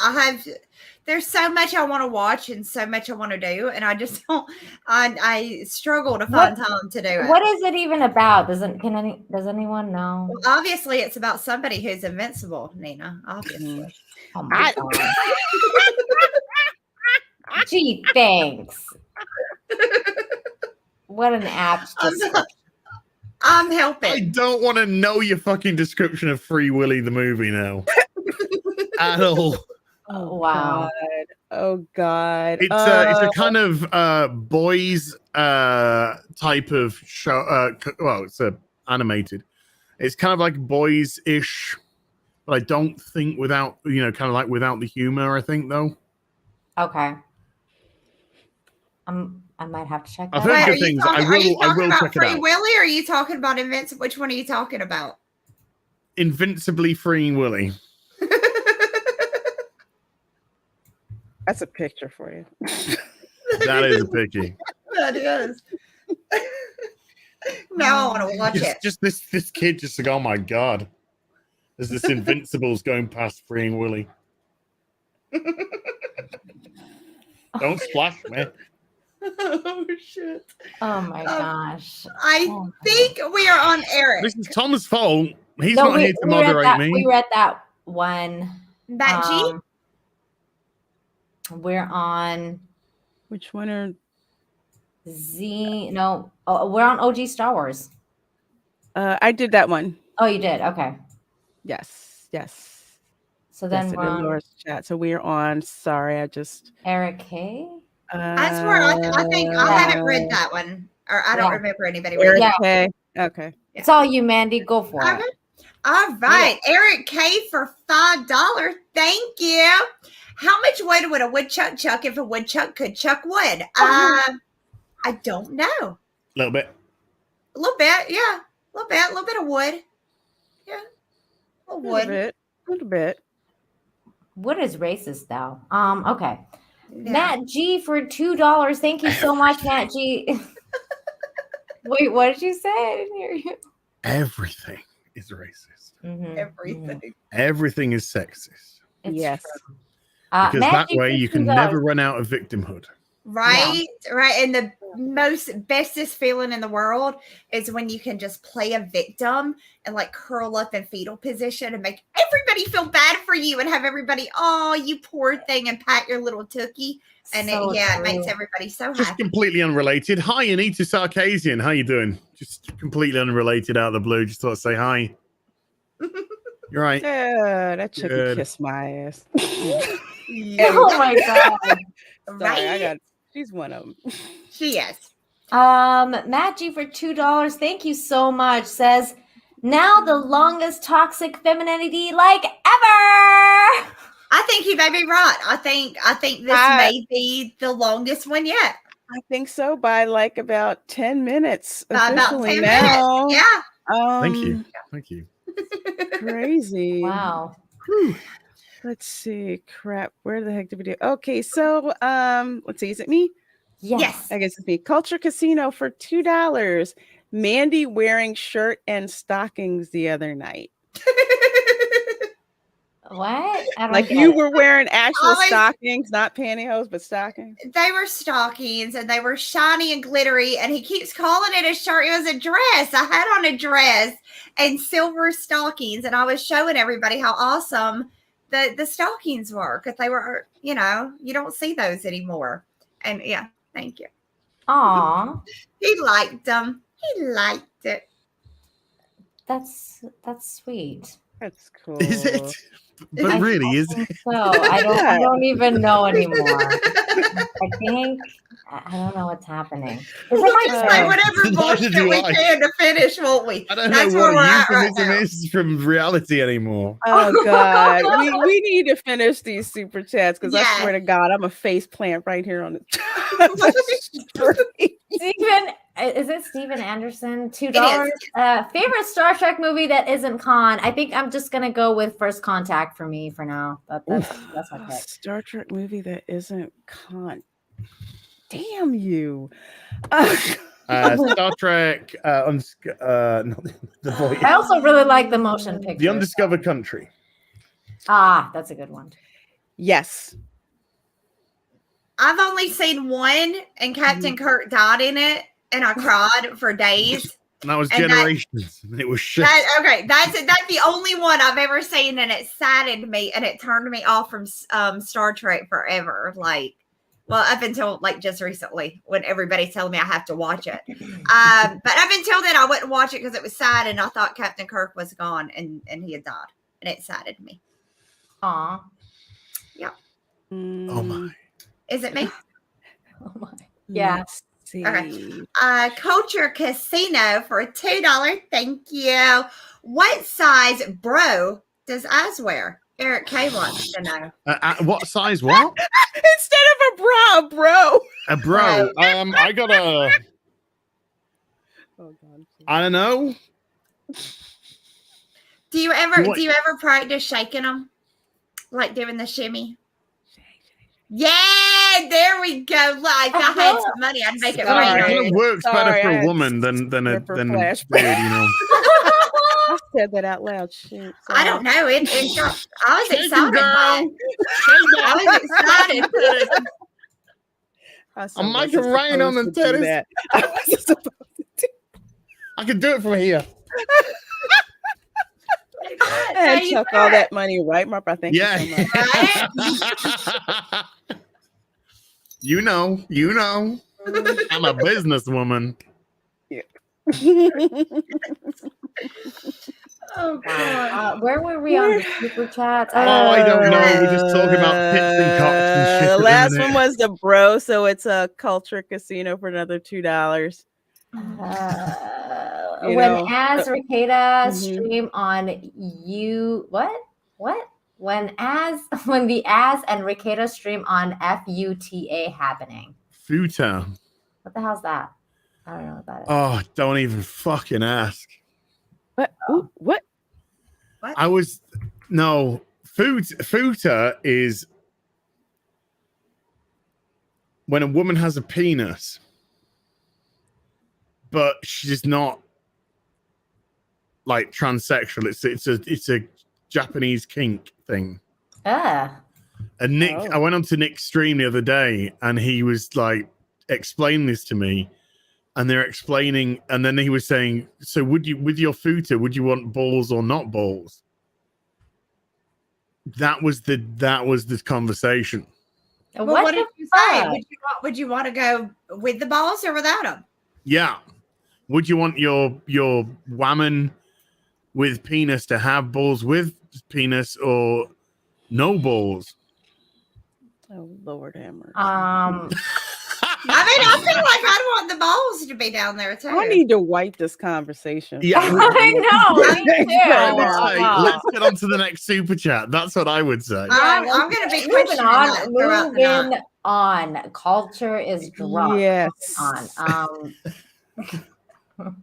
Speaker 3: There's so much I want to watch and so much I want to do, and I just don't. I struggle to find time to do it.
Speaker 4: What is it even about? Does anyone know?
Speaker 3: Well, obviously, it's about somebody who's invincible, Nina. Obviously.
Speaker 4: Oh my God. Gee, thanks. What an apt description.
Speaker 3: I'm helping.
Speaker 9: I don't want to know your fucking description of Free Willy the movie now. At all.
Speaker 4: Oh wow.
Speaker 5: Oh God.
Speaker 9: It's a kind of boys type of show. Well, it's animated. It's kind of like boys-ish, but I don't think without kind of like without the humor. I think though.
Speaker 4: Okay. I might have to check that
Speaker 9: I've heard
Speaker 4: out.
Speaker 9: good things. I will check it
Speaker 3: Free
Speaker 9: out.
Speaker 3: Willy, or are you talking about Invincible? Which one are you talking about?
Speaker 9: Invincibly Freeing Willy.
Speaker 5: That's a picture for you.
Speaker 9: That is a picture.
Speaker 3: That is. Now I want to watch it.
Speaker 9: Just this kid just like, oh my God. There's this Invincibles going past Freeing Willy. Don't splash, man.
Speaker 3: Oh shit.
Speaker 4: Oh my gosh.
Speaker 3: I think we are on Eric.
Speaker 9: This is Tom's fault. He's not here to moderate me.
Speaker 4: We read that one.
Speaker 3: That G?
Speaker 4: We're on
Speaker 5: which one are
Speaker 4: Z? No, we're on OG Star Wars.
Speaker 5: I did that one.
Speaker 4: Oh, you did? Okay.
Speaker 5: Yes.
Speaker 4: So then we're on
Speaker 5: Laura's chat. So we're on. Sorry, I just
Speaker 4: Eric K.
Speaker 3: I swear, I think I haven't read that one, or I don't remember anybody reading
Speaker 5: Eric
Speaker 3: it.
Speaker 5: K. Okay.
Speaker 4: It's all you, Mandy. Go for it.
Speaker 3: All right, Eric K for $5. Thank you. How much wood would a woodchuck chuck if a woodchuck could chuck wood? I don't know.
Speaker 9: A little bit.
Speaker 3: A little bit, yeah. A little bit of wood. Yeah. A little wood.
Speaker 5: A little bit.
Speaker 4: Wood is racist, though. Okay. Yeah. Matt G for $2. Thank you so much, Matt G. Wait, what did you say? I didn't hear you.
Speaker 9: Everything is racist.
Speaker 3: Mm-hmm. Everything.
Speaker 9: Everything is sexist.
Speaker 5: Yes.
Speaker 9: Because that way you can never run out of victimhood.
Speaker 3: Right, right. And the bestest feeling in the world is when you can just play a victim and like curl up in fetal position and make everybody feel bad for you and have everybody, oh, you poor thing, and pat your little tookie. And it makes everybody so happy.
Speaker 9: Just completely unrelated. Hi, Anita Sarkasian. How you doing? Just completely unrelated out of the blue. Just thought to say hi. You're right.
Speaker 5: Yeah, that chick kissed my ass.
Speaker 4: Oh my God.
Speaker 5: Sorry, she's one of them.
Speaker 3: She is.
Speaker 4: Matt G for $2. Thank you so much. Says, now the longest toxic femininity like ever.
Speaker 3: I think you may be right. I think this may be the longest one yet.
Speaker 5: I think so, by like about 10 minutes.
Speaker 3: By about 10 minutes. Yeah.
Speaker 9: Thank you. Thank you.
Speaker 5: Crazy.
Speaker 4: Wow.
Speaker 5: Whew. Let's see. Crap. Where the heck did we do? Okay, so let's see. Is it me?
Speaker 4: Yes.
Speaker 5: I guess it's me. Culture Casino for $2. Mandy wearing shirt and stockings the other night.
Speaker 4: What?
Speaker 5: Like you were wearing actual stockings, not pantyhose, but stockings.
Speaker 3: They were stockings and they were shiny and glittery. And he keeps calling it a shirt. It was a dress. I had on a dress and silver stockings. And I was showing everybody how awesome the stockings were, because they were, you don't see those anymore. And yeah, thank you.
Speaker 4: Aw.
Speaker 3: He liked them. He liked it.
Speaker 4: That's sweet.
Speaker 5: That's cool.
Speaker 9: Is it? But really, is it?
Speaker 4: So I don't even know anymore. I think I don't know what's happening.
Speaker 3: We'll just say whatever bullshit we can to finish, won't we?
Speaker 9: I don't know what euphemism is from reality anymore.
Speaker 5: Oh God, we need to finish these super chats, because I swear to God, I'm a face plant right here on the.
Speaker 4: Stephen, is it Steven Anderson? $2. Favorite Star Trek movie that isn't Khan? I think I'm just gonna go with First Contact for me for now. That's my pick.
Speaker 5: Star Trek movie that isn't Khan. Damn you.
Speaker 9: Star Trek. Not the voice.
Speaker 4: I also really like the motion picture.
Speaker 9: The Undiscovered Country.
Speaker 4: Ah, that's a good one.
Speaker 5: Yes.
Speaker 3: I've only seen one, and Captain Kirk died in it, and I cried for days.
Speaker 9: And that was Generations. And it was shit.
Speaker 3: That's the only one I've ever seen, and it saddened me, and it turned me off from Star Trek forever. Like, well, up until like just recently, when everybody's telling me I have to watch it. But up until then, I wouldn't watch it because it was sad, and I thought Captain Kirk was gone, and he had died, and it saddened me.
Speaker 4: Aw.
Speaker 3: Yeah.
Speaker 9: Oh my.
Speaker 3: Is it me?
Speaker 4: Oh my. Yeah.
Speaker 3: Okay. Culture Casino for $2. Thank you. What size bro does Oz wear? Eric K wants to know.
Speaker 9: What size? What?
Speaker 5: Instead of a bra, a bro.
Speaker 9: A bro. I got a.
Speaker 5: Oh God.
Speaker 9: I don't know.
Speaker 3: Do you ever practice shaking them, like doing the shimmy? Yeah, there we go. Look, if I had some money, I'd make it right.
Speaker 9: It kind of works better for a woman than a dude, you know.
Speaker 5: I said that out loud. Shit,
Speaker 3: I don't know. I was excited. I was excited.
Speaker 9: I'm making rain on the titties.
Speaker 5: I wasn't supposed to.
Speaker 9: I can do it from here.
Speaker 5: I took all that money right, Mark. Thank you so much.
Speaker 9: You know. I'm a businesswoman.
Speaker 5: Yeah.
Speaker 3: Oh God.
Speaker 4: Where were we on the super chats?
Speaker 9: I don't know. We're just talking about tits and cocks and shit.
Speaker 5: The last one was the bro, so it's a Culture Casino for another $2.
Speaker 4: When Az Ricada stream on when the Az and Ricada stream on FUTA happening.
Speaker 9: Futa.
Speaker 4: What the hell's that? I don't know what that is.
Speaker 9: Oh, don't even fucking ask.
Speaker 5: What? Ooh, what?
Speaker 9: Futa is when a woman has a penis, but she's not like transsexual. It's a Japanese kink thing.
Speaker 4: Ah.
Speaker 9: And Nick, I went on to Nick's stream the other day, and he was like explaining this to me, and they're explaining, and then he was saying, "So would you, with your futa, would you want balls or not balls?" That was the conversation.
Speaker 3: Well, what did you say? Would you want to go with the balls or without them?
Speaker 9: Yeah. Would you want your woman with penis to have balls with penis or no balls?
Speaker 5: Oh Lord, Hammer.
Speaker 3: I feel like I'd want the balls to be down there too.
Speaker 5: I need to wipe this conversation.
Speaker 9: Yeah,
Speaker 4: I know.
Speaker 9: Let's get on to the next super chat. That's what I would say.
Speaker 3: I'm going to be
Speaker 4: moving on. Culture is drunk.
Speaker 5: Yes.
Speaker 4: On.
Speaker 5: All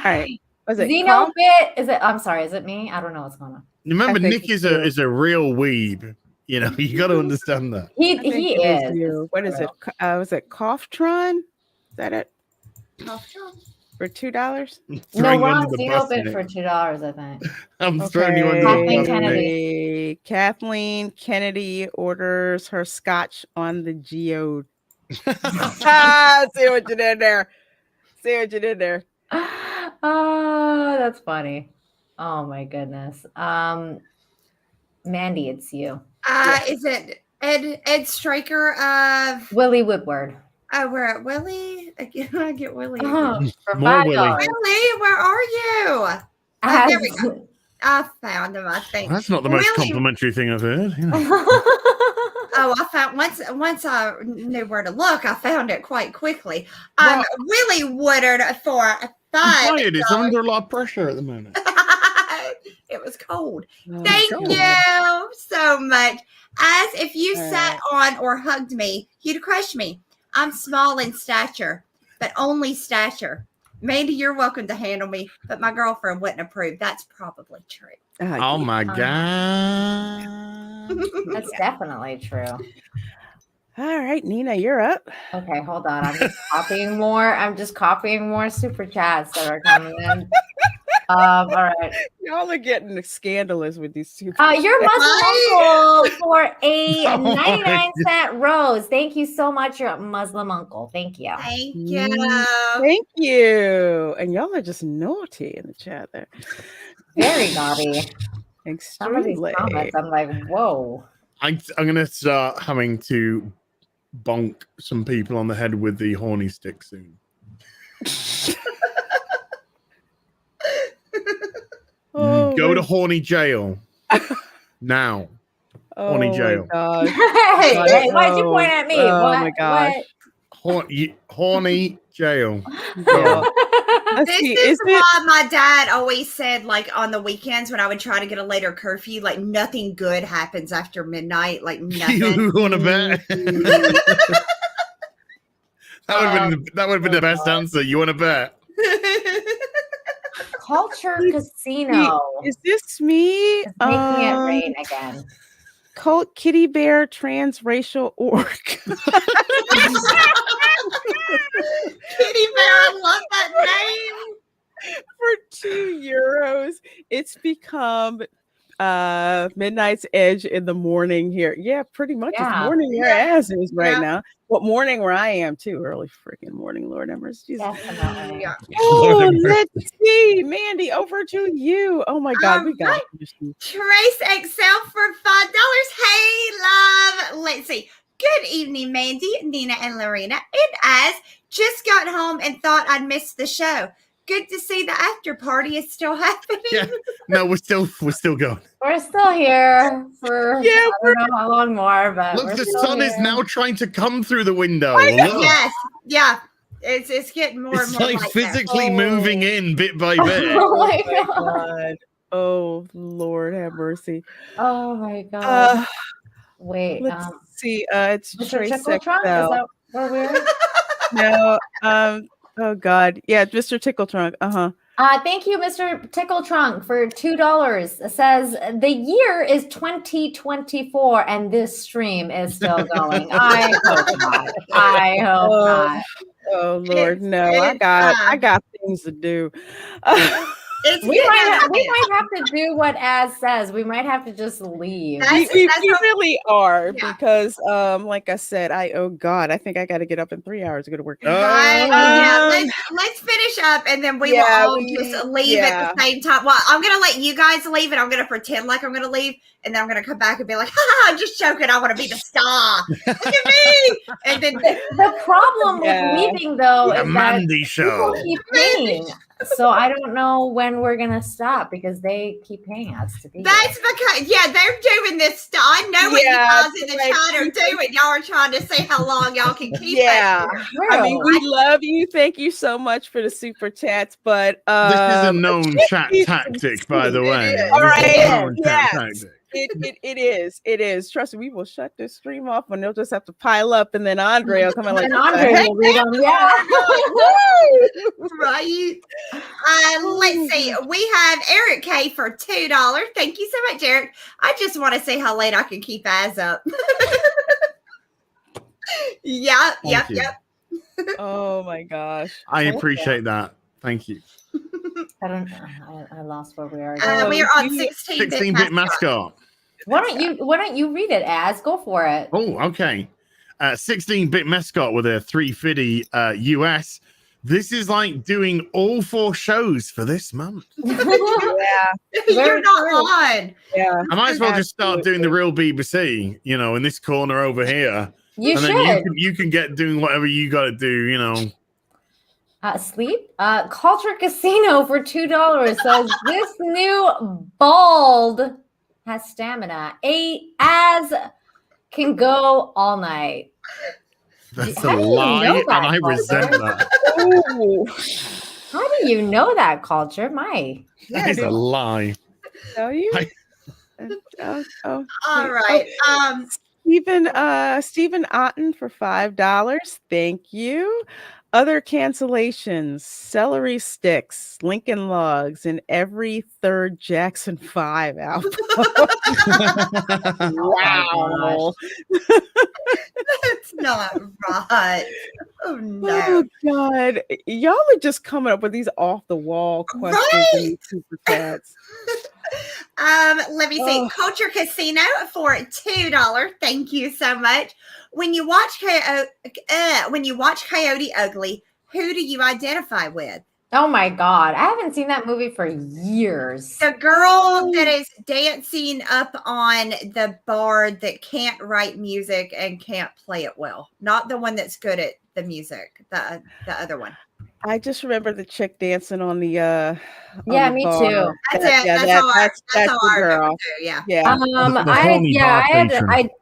Speaker 5: right. Was it
Speaker 4: Xenobit? Is it? I'm sorry. Is it me? I don't know what's going on.
Speaker 9: Remember, Nick is a real weeb. You know, you got to understand that.
Speaker 4: He is.
Speaker 5: What is it? Was it Coughtron? Is that it?
Speaker 3: Coughtron?
Speaker 5: For $2?
Speaker 4: No, we're on Xenobit for $2, I think.
Speaker 9: I'm throwing you under the bus.
Speaker 5: Kathleen Kennedy orders her scotch on the geode. See what you did there.
Speaker 4: Oh, that's funny. Oh my goodness. Mandy, it's you.
Speaker 3: Is it Ed Straker of
Speaker 4: Willie Woodward?
Speaker 3: Oh, we're at Willie. I get Willie.
Speaker 4: For
Speaker 9: More
Speaker 3: Willie, where are you? There we go. I found him. I think
Speaker 9: that's not the most complimentary thing I've heard. You know.
Speaker 3: I found once I knew where to look, I found it quite quickly. Willie Woodard for $5.
Speaker 9: It's under a lot of pressure at the moment.
Speaker 3: It was cold. Thank you so much. As if you sat on or hugged me, you'd crush me. I'm small in stature, but only stature. Mandy, you're welcome to handle me, but my girlfriend wouldn't approve. That's probably true.
Speaker 9: Oh my God.
Speaker 4: That's definitely true.
Speaker 5: All right, Nina, you're up.
Speaker 4: Okay, hold on. I'm just copying more super chats that are coming in. All right.
Speaker 5: Y'all are getting scandalous with these two.
Speaker 4: Your Muslim uncle for a 99-cent rose. Thank you so much, your Muslim uncle. Thank you.
Speaker 3: Thank you.
Speaker 5: Thank you. And y'all are just naughty in the chat there.
Speaker 4: Very naughty. Some of these
Speaker 5: Extremely.
Speaker 4: comments, I'm like, whoa.
Speaker 9: I'm gonna start having to bonk some people on the head with the horny stick soon. Go to horny jail now. Horny jail.
Speaker 4: Hey, why'd you point at me?
Speaker 5: Oh my gosh.
Speaker 9: Horny jail.
Speaker 3: This is why my dad always said, like, on the weekends when I would try to get a later curfew, like, nothing good happens after midnight. Like, nothing.
Speaker 9: You want to bet? That would have been the best answer. You want to bet?
Speaker 4: Culture Casino.
Speaker 5: Is this me?
Speaker 4: It's making it rain again.
Speaker 5: Cult Kitty Bear Transracial Orc.
Speaker 3: Kitty Bear, I love that name.
Speaker 5: For €2, it's become Midnight's Edge in the morning here. Yeah, pretty much. It's morning where as is right now. What morning where I am too. Early freaking morning, Lord have mercy. Oh, let's see. Mandy, over to you. Oh my God, we got
Speaker 3: Trace XL for $5. Hey, love. Let's see. Good evening, Mandy, Nina, and Lorena. And as just got home and thought I'd missed the show. Good to see the after party is still happening.
Speaker 9: Yeah. No, we're still going.
Speaker 4: We're still here for I don't know how long more, but
Speaker 9: look, the sun is now trying to come through the window.
Speaker 3: Yes, yeah. It's getting more and more
Speaker 9: like physically moving in bit by bit.
Speaker 4: Oh my
Speaker 5: God. Oh Lord have mercy.
Speaker 4: Oh my God. Wait,
Speaker 5: let's see. It's
Speaker 4: Mr.
Speaker 5: Trace
Speaker 4: Tickle Trunk? Is that where we're?
Speaker 5: No. Oh God. Yeah, Mr. Tickle Trunk.
Speaker 4: Thank you, Mr. Tickle Trunk, for $2. It says the year is 2024 and this stream is still going. I hope not. I hope not.
Speaker 5: Oh Lord, no. I got things to do.
Speaker 4: We might have to do what Az says. We might have to just leave.
Speaker 5: We really are because, like I said, oh God, I think I got to get up in 3 hours to go to work.
Speaker 3: Let's finish up and then we will all just leave at the same time. Well, I'm gonna let you guys leave and I'm gonna pretend like I'm gonna leave and then I'm gonna come back and be like, I'm just joking. I want to be the star. Look at me. And then
Speaker 4: the problem with leaving though is
Speaker 9: Mandy show.
Speaker 4: People keep paying. So I don't know when we're gonna stop because they keep paying us to be.
Speaker 3: That's because they're doing this stuff. I know what you guys in the chat are doing. Y'all are trying to say how long y'all can keep it.
Speaker 5: I mean, we love you. Thank you so much for the super chats, but
Speaker 9: this is a known chat tactic, by the way.
Speaker 5: All right. It is. Trust me, we will shut this stream off and they'll just have to pile up and then Andre will come in like
Speaker 4: Andre will read them. Yeah.
Speaker 3: Right. Let's see. We have Eric K for $2. Thank you so much, Eric. I just want to see how late I can keep eyes up. Yep.
Speaker 5: Oh my gosh.
Speaker 9: I appreciate that. Thank you.
Speaker 4: I don't know. I lost where we are.
Speaker 3: We are on 16-bit
Speaker 9: mascot.
Speaker 4: Why don't you read it, Az? Go for it.
Speaker 9: Oh, okay. 16-bit mascot with a 350 US. This is like doing all 4 shows for this month.
Speaker 3: You're not on.
Speaker 5: Yeah.
Speaker 9: I might as well just start doing the real BBC, in this corner over here.
Speaker 4: You should.
Speaker 9: Then you can get doing whatever you got to do,
Speaker 4: Sleep. Culture Casino for $2 says this new bald has stamina. Az can go all night.
Speaker 9: That's a lie, and I resent that.
Speaker 5: Ooh.
Speaker 4: How do you know that, Culture?
Speaker 9: That is a lie.
Speaker 5: Tell you?
Speaker 3: All right.
Speaker 5: Stephen Otten for $5. Thank you. Other cancellations: celery sticks, Lincoln Logs, and every third Jackson 5 album. Wow.
Speaker 3: That's not right. Oh no.
Speaker 5: Oh God. Y'all are just coming up with these off the wall questions and these super chats.
Speaker 3: Let me see. Culture Casino for $2. Thank you so much. When you watch Coyote Ugly, who do you identify with?
Speaker 4: Oh my God. I haven't seen that movie for years.
Speaker 3: The girl that is dancing up on the bar that can't write music and can't play it well. Not the one that's good at the music, the other one.
Speaker 5: I just remember the chick dancing on the
Speaker 4: yeah, me
Speaker 5: bar.
Speaker 4: too.
Speaker 3: That's it. That's
Speaker 5: the girl.
Speaker 3: Yeah.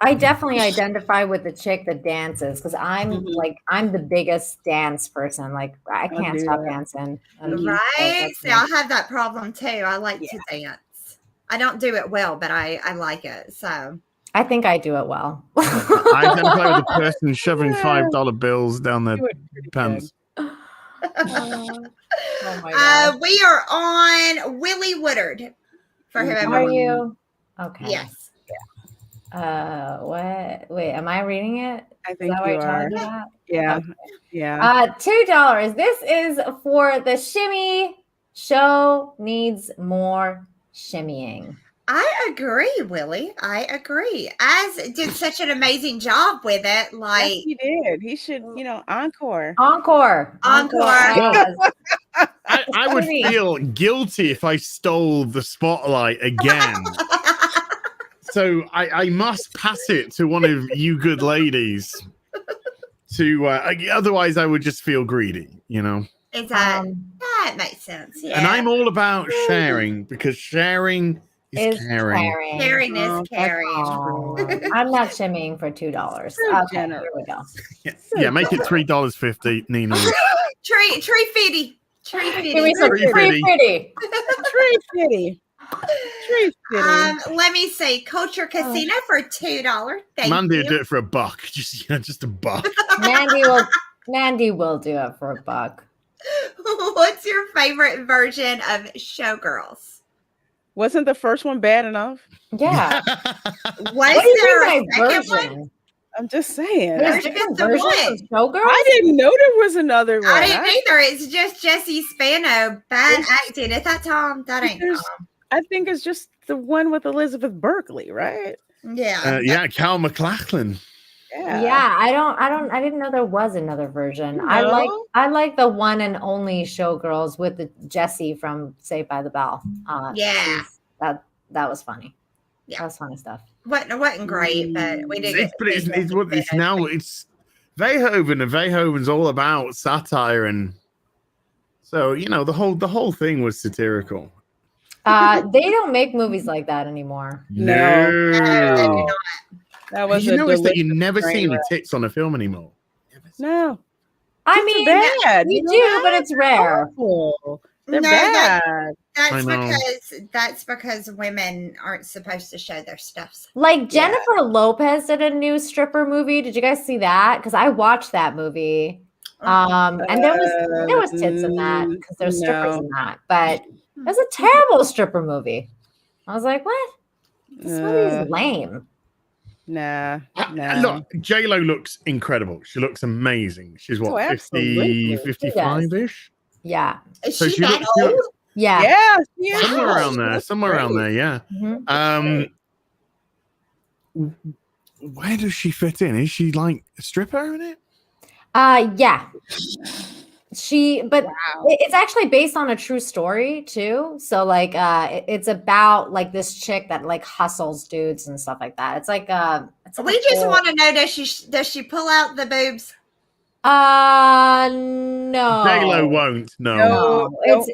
Speaker 4: I definitely identify with the chick that dances because I'm I'm the biggest dance person. Like I can't stop dancing.
Speaker 3: Right. See, I have that problem too. I like to dance. I don't do it well, but I like it. So
Speaker 4: I think I do it well.
Speaker 9: I identify with the person shoving $5 bills down their pants.
Speaker 4: Oh my God.
Speaker 3: We are on Willie Woodard for whoever.
Speaker 4: Are you? Okay.
Speaker 3: Yes.
Speaker 4: What? Wait, am I reading it?
Speaker 5: I think
Speaker 4: you
Speaker 5: are. Yeah.
Speaker 4: Okay.
Speaker 5: Yeah.
Speaker 4: $2. This is for the shimmy. Show needs more shimmying.
Speaker 3: I agree, Willie. I agree. Az did such an amazing job with it. Like
Speaker 5: yes, he did. He should, encore.
Speaker 4: Encore.
Speaker 9: I would feel guilty if I stole the spotlight again. So I must pass it to one of you good ladies. Otherwise, I would just feel greedy,
Speaker 3: Is that makes sense? Yeah.
Speaker 9: And I'm all about sharing because sharing is caring.
Speaker 3: Caring is caring.
Speaker 4: I'm not shimmying for $2. Okay, here we go.
Speaker 9: Yeah, make it $3.50, Nina.
Speaker 3: Tree fitty. Tree fitty. Let me say Culture Casino for $2. Thank
Speaker 9: Mandy
Speaker 3: you.
Speaker 9: will do it for $1. Just $1.
Speaker 4: Mandy will do it for $1.
Speaker 3: What's your favorite version of Showgirls?
Speaker 5: Wasn't the first one bad enough?
Speaker 4: Yeah.
Speaker 3: Was there a second one?
Speaker 5: I'm just saying.
Speaker 4: There's different versions of Showgirls?
Speaker 5: I didn't know there was another one.
Speaker 3: I didn't either. It's just Jesse Spano bad acting at that time. That ain't
Speaker 5: I think it's just the one with Elizabeth Berkley, right?
Speaker 3: Yeah.
Speaker 9: Cal MacLachlan.
Speaker 4: Yeah, I didn't know there was another version.
Speaker 5: No?
Speaker 4: I like the one and only Showgirls with the Jessie from Saved by the Bell. That was funny. Yeah, that was funny stuff.
Speaker 3: Wasn't great, but we did.
Speaker 9: It's Verhoeven, and Verhoeven's all about satire, and so the whole thing was satirical.
Speaker 4: They don't make movies like that anymore.
Speaker 9: No.
Speaker 5: That was
Speaker 9: you notice that you never see any tits on a film anymore.
Speaker 5: No.
Speaker 4: I mean,
Speaker 5: bad.
Speaker 4: You do, but it's rare.
Speaker 5: They're bad.
Speaker 3: That's because women aren't supposed to show their stuff.
Speaker 4: Like Jennifer Lopez did a new stripper movie. Did you guys see that? Because I watched that movie. And there was tits in that because there's strippers in that. But it was a terrible stripper movie. I was like, what? This movie is lame.
Speaker 5: Nah.
Speaker 9: Look, J-Lo looks incredible. She looks amazing. She's what, 50, 55-ish?
Speaker 4: Yeah.
Speaker 3: Is she that old?
Speaker 4: Yeah.
Speaker 9: Somewhere around there, yeah.
Speaker 4: Mm-hmm.
Speaker 9: Where does she fit in? Is she like a stripper in it?
Speaker 4: Yeah. It's actually based on a true story too. So like it's about like this chick that like hustles dudes and stuff like that. It's like
Speaker 3: we just want to know, does she pull out the boobs?
Speaker 4: No.
Speaker 9: J-Lo won't. No.
Speaker 4: It's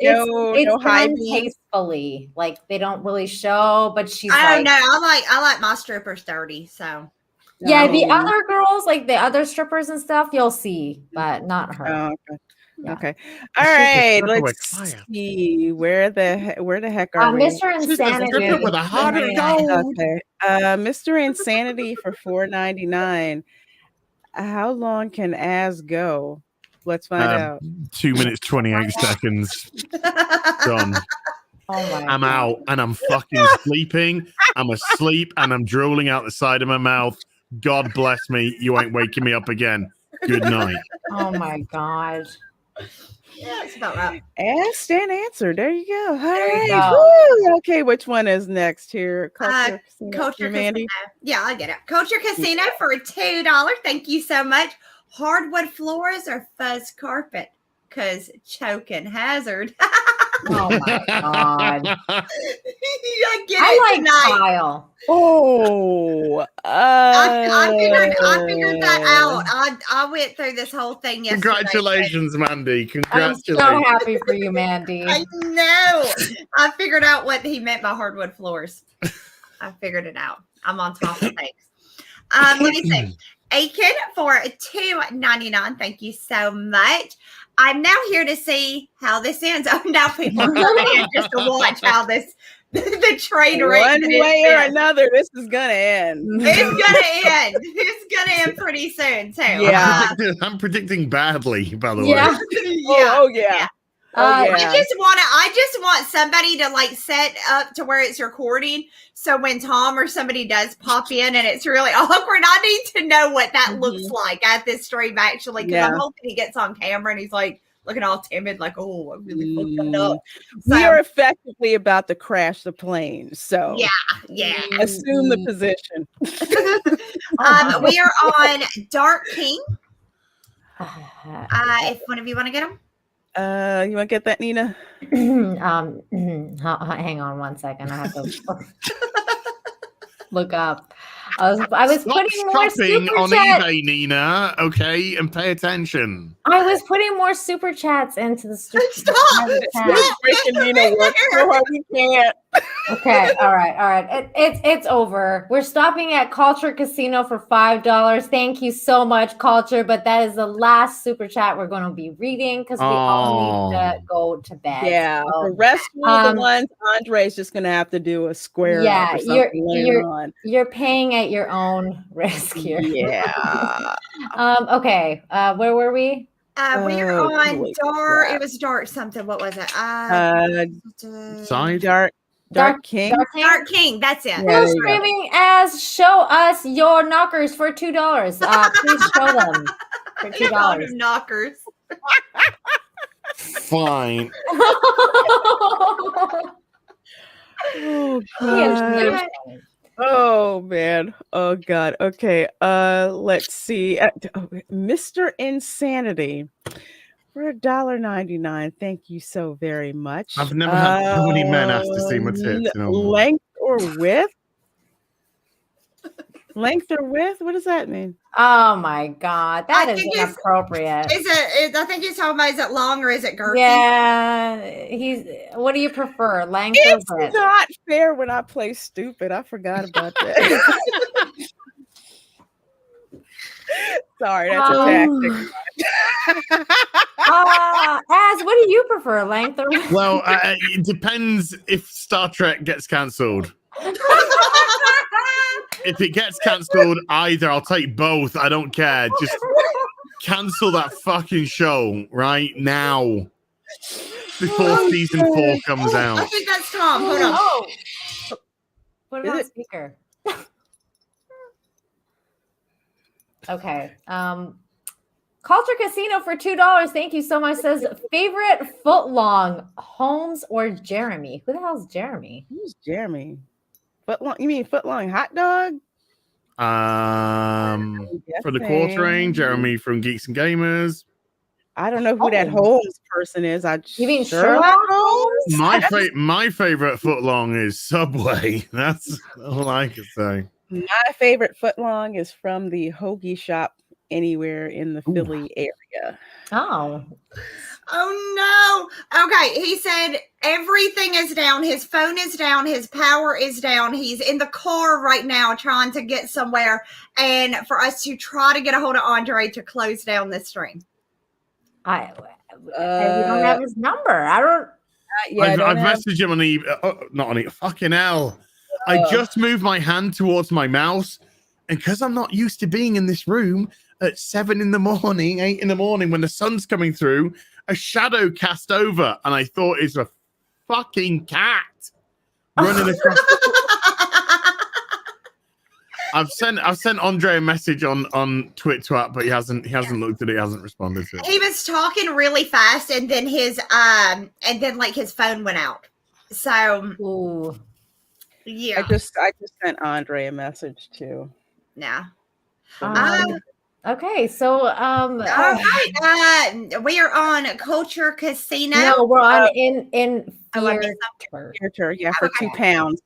Speaker 4: done tastefully. Like they don't really show, but she's
Speaker 3: I don't know. I like my strippers dirty, so
Speaker 4: yeah, the other girls, like the other strippers and stuff, you'll see, but not her.
Speaker 5: Oh, okay. Yeah. Okay. All right. Let's see. Where the heck are we?
Speaker 4: Mr. Insanity
Speaker 9: with a heart of gold.
Speaker 5: Okay. Mr. Insanity for $4.99. How long can Az go? Let's find out.
Speaker 9: 2 minutes 28 seconds. Done.
Speaker 4: Oh my
Speaker 9: I'm
Speaker 4: God.
Speaker 9: out and I'm fucking sleeping. I'm asleep and I'm drooling out the side of my mouth. God bless me. You ain't waking me up again. Good night.
Speaker 4: Oh my God.
Speaker 3: Yeah, that's about right.
Speaker 5: Asked and answered. There you go. All
Speaker 4: There you
Speaker 5: right.
Speaker 4: go.
Speaker 5: Woo. Okay, which one is next here? Culture
Speaker 3: Culture
Speaker 5: Mandy?
Speaker 3: Casino. Yeah, I get it. Culture Casino for $2. Thank you so much. Hardwood floors or fuzz carpet? Because choking hazard.
Speaker 4: Oh my God.
Speaker 3: I get
Speaker 4: I
Speaker 3: it
Speaker 4: like
Speaker 3: tonight.
Speaker 4: tile.
Speaker 5: Oh,
Speaker 3: I figured that out. I went through this whole thing yesterday.
Speaker 9: Congratulations, Mandy.
Speaker 4: I'm
Speaker 9: Congratulations.
Speaker 4: so happy for you, Mandy.
Speaker 3: I know. I figured out what he meant by hardwood floors. I figured it out. I'm on top of things. Let me see. Aiken for $2.99. Thank you so much. I'm now here to see how this ends. Oh, now people are coming in just to watch how this the trade rate.
Speaker 5: One way or another, this is gonna end.
Speaker 3: It's gonna end. It's gonna end pretty soon too.
Speaker 5: Yeah.
Speaker 9: I'm predicting badly, by the
Speaker 4: Yeah.
Speaker 9: way.
Speaker 5: Oh yeah.
Speaker 3: I just want somebody to like set up to where it's recording. So when Tom or somebody does pop in and it's really awkward, I need to know what that looks like at this stream actually. Because I'm hoping he gets on camera and he's like looking all timid, like, oh, I really fucked that up.
Speaker 5: We are effectively about to crash the plane. So
Speaker 3: yeah.
Speaker 5: Assume the position.
Speaker 3: We are on Dark King. If one of you want to get them.
Speaker 5: You want to get that, Nina?
Speaker 4: Hang on one second. I have to look up. I was putting more super
Speaker 9: on
Speaker 4: chats.
Speaker 9: eBay, Nina. Okay, and pay attention.
Speaker 4: I was putting more super chats into the super
Speaker 5: Breaking Nina work so hard we can't.
Speaker 4: Okay, all right. It's over. We're stopping at Culture Casino for $5. Thank you so much, Culture. But that is the last super chat we're going to be reading because we all need to go to bed.
Speaker 5: Yeah,
Speaker 4: so,
Speaker 5: the rest of the ones Andre's just going to have to do a square.
Speaker 4: Yeah,
Speaker 5: up or something
Speaker 4: you're paying at your own risk here.
Speaker 5: Yeah.
Speaker 4: Okay. Where were we?
Speaker 3: We are on Dark. It was Dark something. What was it?
Speaker 9: Side
Speaker 5: Dark King.
Speaker 3: Dark King. That's it.
Speaker 4: Who's streaming as show us your knockers for $2? Please show them for $2.
Speaker 3: Knockers.
Speaker 9: Fine.
Speaker 5: Oh, God. Oh man. Oh God. Okay. Let's see. Mr. Insanity for $1.99. Thank you so very much.
Speaker 9: I've never had so many men ask to see my tits.
Speaker 5: Length or width? Length or width? What does that mean?
Speaker 4: Oh my God, that is inappropriate.
Speaker 3: I think he's talking about, is it long or is it girthy?
Speaker 4: Yeah, what do you prefer, length or width?
Speaker 5: It's not fair when I play stupid. I forgot about that. Sorry, that's a tactic.
Speaker 4: Az, what do you prefer, length or width?
Speaker 9: Well, it depends if Star Trek gets cancelled. If it gets cancelled, either I'll take both. I don't care. Just cancel that fucking show right now before season 4 comes out.
Speaker 3: I think that's Tom. Hold on.
Speaker 4: Put it on speaker. Okay. Culture Casino for $2. Thank you so much. Says favorite footlong, Holmes or Jeremy? Who the hell's Jeremy?
Speaker 5: Who's Jeremy? Footlong? You mean footlong hot dog?
Speaker 9: For the quartering, Jeremy from Geeks and Gamers.
Speaker 5: I don't know who that Holmes person is.
Speaker 4: You mean Sherlock Holmes?
Speaker 9: My favorite footlong is Subway. That's all I can say.
Speaker 5: My favorite footlong is from the hoagie shop anywhere in the Philly area.
Speaker 3: Oh no. Okay. He said everything is down. His phone is down. His power is down. He's in the car right now trying to get somewhere. And for us to try to get a hold of Andre to close down this stream.
Speaker 4: We don't have his number. I don't.
Speaker 9: I've messaged him on not on fucking hell. I just moved my hand towards my mouse. And because I'm not used to being in this room, at 7 in the morning, 8 in the morning, when the sun's coming through, a shadow cast over, and I thought it's a fucking cat running across. I've sent Andre a message on Twitter, but he hasn't looked at it, he hasn't responded to it.
Speaker 3: He was talking really fast, and then his phone went out. So yeah.
Speaker 5: I just sent Andre a message too.
Speaker 3: Yeah.
Speaker 4: Okay, so
Speaker 3: all right. We are on Culture Casino.
Speaker 4: No, we're on in
Speaker 5: Theater, yeah, for £2.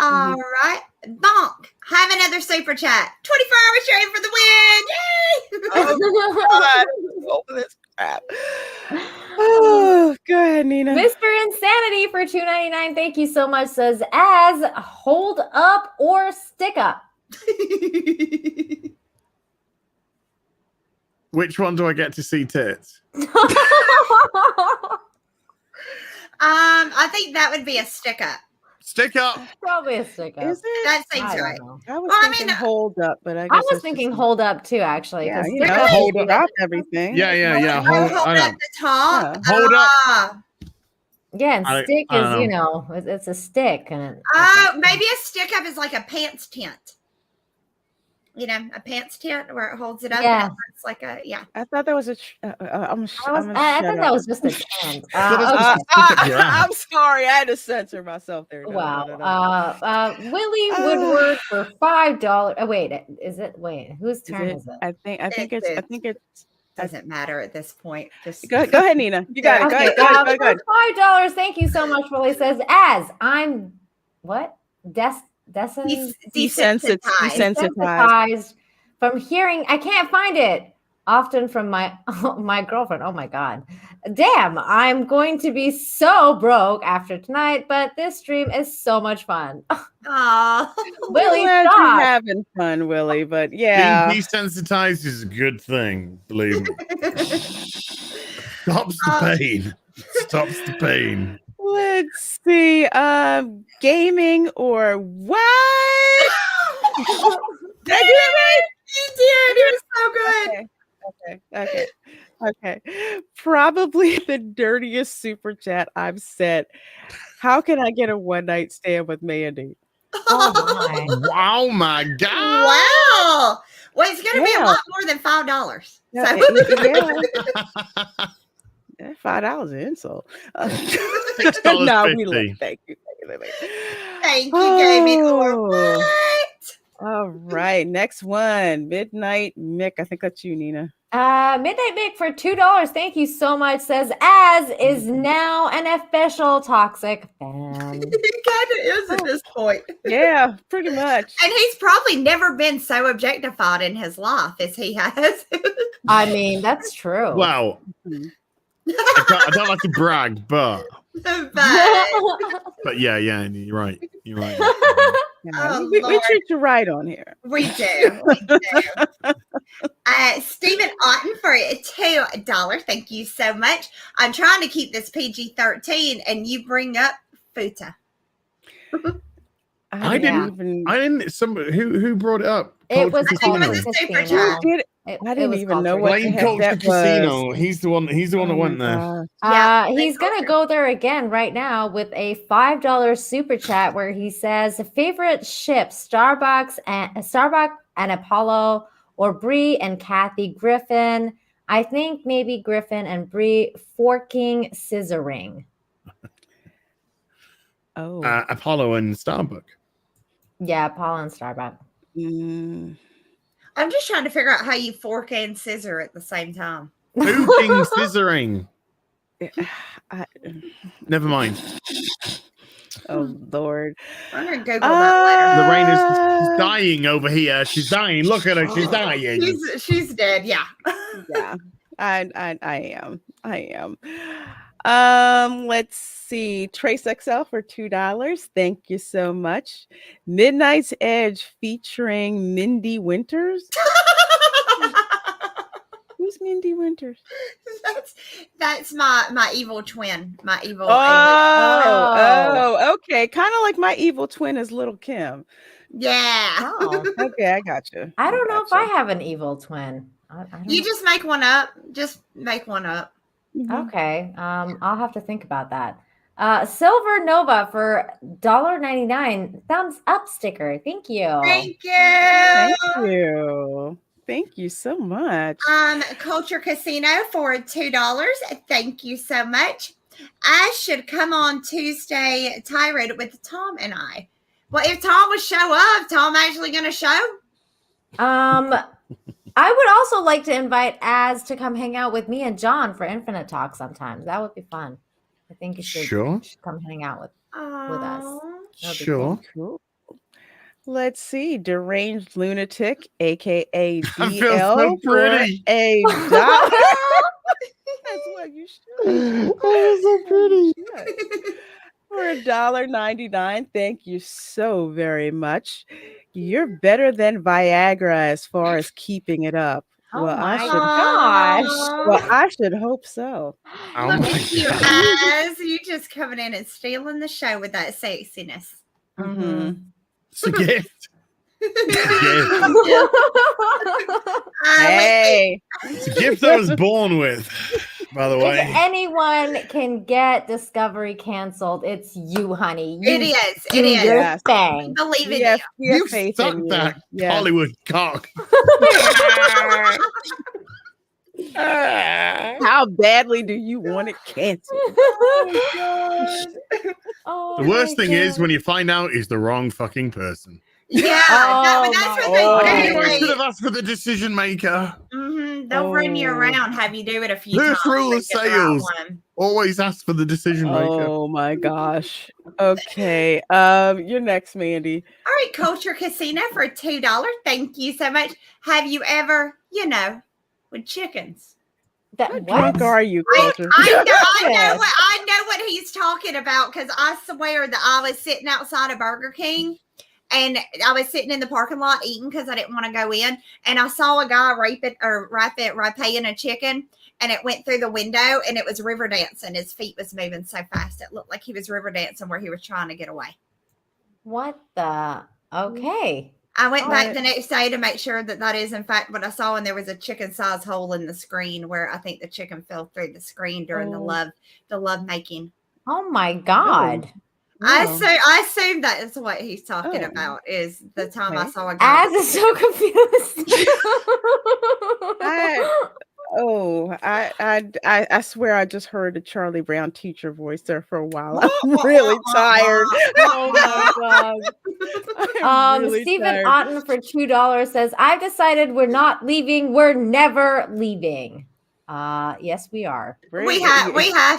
Speaker 3: All right. Bonk. Have another super chat. 24-hour stream for the win. Yay!
Speaker 5: Oh, God. This crap. Oh, go ahead, Nina.
Speaker 4: Mr. Insanity for $2.99. Thank you so much. Says as hold up or stick up.
Speaker 9: Which one do I get to see tits?
Speaker 3: I think that would be a stick up.
Speaker 9: Stick up.
Speaker 4: Probably a stick up.
Speaker 5: Is it?
Speaker 3: That seems right.
Speaker 5: I was thinking hold up, but I
Speaker 4: was thinking hold up too, actually.
Speaker 5: Yeah,
Speaker 4: Stick
Speaker 5: you know,
Speaker 4: up
Speaker 5: hold up everything.
Speaker 9: Yeah.
Speaker 3: Hold at the top.
Speaker 9: Yeah. Hold up.
Speaker 4: Yeah, and stick is, it's a stick. And
Speaker 3: maybe a stick up is like a pants tent. You know, a pants tent where it holds it up.
Speaker 4: Yeah.
Speaker 3: And it's like a,
Speaker 5: I thought that was a.
Speaker 4: I thought that was just a tent.
Speaker 5: I'm sorry, I had to censor myself there. No,
Speaker 4: wow. Willie Woodward for $5. Oh, wait, is it? Wait, whose turn is it?
Speaker 5: I think it's.
Speaker 3: Doesn't matter at this point. Just
Speaker 5: go ahead, Nina. You got it.
Speaker 4: Okay.
Speaker 5: Go ahead.
Speaker 4: $5. Thank you so much. Willie says, as I'm what? Desensitized from hearing. I can't find it often from my girlfriend. Oh my God, damn! I'm going to be so broke after tonight, but this stream is so much fun.
Speaker 3: Aww,
Speaker 4: Willie,
Speaker 5: glad
Speaker 4: stop.
Speaker 5: you're having fun, Willie. But yeah,
Speaker 9: being desensitized is a good thing. Believe me. Stops the pain. Stops the pain.
Speaker 5: Let's see. Gaming or what? Did I do it right?
Speaker 3: You did. It was so good.
Speaker 5: Okay. Probably the dirtiest super chat I've sent. How can I get a one night stand with Mandy?
Speaker 4: Oh my!
Speaker 9: Wow, my God!
Speaker 3: Wow. Well, it's going to be a lot more than $5.
Speaker 5: Yeah, $5 an insult.
Speaker 9: $6.50.
Speaker 5: No, we love. Thank you.
Speaker 3: Thank you, Gaming or what?
Speaker 5: All right, next one, Midnight Mick. I think that's you, Nina.
Speaker 4: Midnight Mick for $2. Thank you so much. Says as is now an official Toxic fan.
Speaker 3: He kind of is at this point.
Speaker 5: Yeah, pretty much.
Speaker 3: And he's probably never been so objectified in his life as he has.
Speaker 4: I mean, that's true.
Speaker 9: Wow. I don't like to brag, but yeah, you're right. You're right.
Speaker 5: We treat you right on here.
Speaker 3: We do. Stephen Otten for $2. Thank you so much. I'm trying to keep this PG-13, and you bring up Futa.
Speaker 9: I didn't. Somebody who brought it up.
Speaker 4: It was
Speaker 3: called
Speaker 4: a super chat.
Speaker 5: I didn't even know what the heck that
Speaker 9: Casino.
Speaker 5: was.
Speaker 9: He's the one that went there.
Speaker 4: He's gonna go there again right now with a $5 super chat where he says favorite ship Starbuck and Apollo, or Bree and Kathy Griffin. I think maybe Griffin and Bree forking scissoring.
Speaker 5: Oh,
Speaker 9: Apollo and Starbuck.
Speaker 4: Yeah, Apollo and Starbuck.
Speaker 3: I'm just trying to figure out how you fork and scissor at the same time.
Speaker 9: Forking scissoring. Never mind.
Speaker 5: Oh Lord!
Speaker 3: I'm gonna Google that later.
Speaker 9: Lorraine's dying over here. She's dying. Look at her. She's dying.
Speaker 3: She's dead. Yeah.
Speaker 5: Yeah. I am. Let's see. Trace XL for $2. Thank you so much. Midnight's Edge featuring Mindy Winters. Who's Mindy Winters?
Speaker 3: That's my evil twin. My evil.
Speaker 5: Oh, okay. Kind of like my evil twin is Little Kim.
Speaker 3: Yeah.
Speaker 4: Oh.
Speaker 5: Okay, I got you.
Speaker 4: I don't know if I have an evil twin.
Speaker 3: You just make one up. Just make one up.
Speaker 4: Okay. I'll have to think about that. Silver Nova for $1.99 thumbs up sticker. Thank you.
Speaker 3: Thank you.
Speaker 5: Thank you. Thank you so much.
Speaker 3: Culture Casino for $2. Thank you so much. I should come on Tuesday tirade with Tom and I. Well, if Tom would show up, Tom actually going to show?
Speaker 4: I would also like to invite Az to come hang out with me and John for Infinite Talk sometimes. That would be fun. I think you should come hang out with us.
Speaker 5: Sure. Cool. Let's see. Deranged Lunatic, aka DL,
Speaker 9: so pretty.
Speaker 5: For a dollar. That's what you should.
Speaker 9: Oh, so pretty.
Speaker 5: For $1.99. Thank you so very much. You're better than Viagra as far as keeping it up.
Speaker 4: Oh
Speaker 5: Well,
Speaker 4: my
Speaker 5: gosh.
Speaker 4: gosh.
Speaker 5: Well, I should hope so.
Speaker 3: Look at you, Az. You just coming in and stealing the show with that sexiness.
Speaker 5: Mm-hmm.
Speaker 9: It's a gift.
Speaker 5: Hey.
Speaker 9: It's a gift I was born with, by the way.
Speaker 4: If anyone can get Discovery canceled, it's you, honey.
Speaker 3: It is.
Speaker 4: Do your thing.
Speaker 3: Believe in
Speaker 5: Yes,
Speaker 3: you.
Speaker 9: You suck that Hollywood cock.
Speaker 5: How badly do you want it canceled?
Speaker 9: The worst thing is when you find out he's the wrong fucking person.
Speaker 3: Yeah, but that's what they do.
Speaker 9: I should have asked for the decision maker.
Speaker 3: They'll run you around, have you do it a few
Speaker 9: First
Speaker 3: times.
Speaker 9: rule of sales: always ask for the decision maker.
Speaker 5: Oh my gosh. Okay. You're next, Mandy.
Speaker 3: All right, Culture Casino for $2. Thank you so much. Have you ever, with chickens?
Speaker 5: What drunk are you, Culture?
Speaker 3: I know what he's talking about because I swear that I was sitting outside of Burger King. And I was sitting in the parking lot eating because I didn't want to go in. And I saw a guy paying a chicken. And it went through the window and it was river dancing. His feet was moving so fast. It looked like he was river dancing where he was trying to get away.
Speaker 4: What the? Okay.
Speaker 3: I went back the next day to make sure that is in fact what I saw. And there was a chicken size hole in the screen where I think the chicken fell through the screen during the love making.
Speaker 4: Oh my God.
Speaker 3: I assume that is what he's talking about. Is the time I saw a guy.
Speaker 4: Az is so confused.
Speaker 5: I swear I just heard a Charlie Brown teacher voice there for a while. I'm really tired. Oh my God.
Speaker 4: Really Stephen Otten for $2 says, I've decided we're not leaving. We're never leaving. Yes, we are.
Speaker 3: We have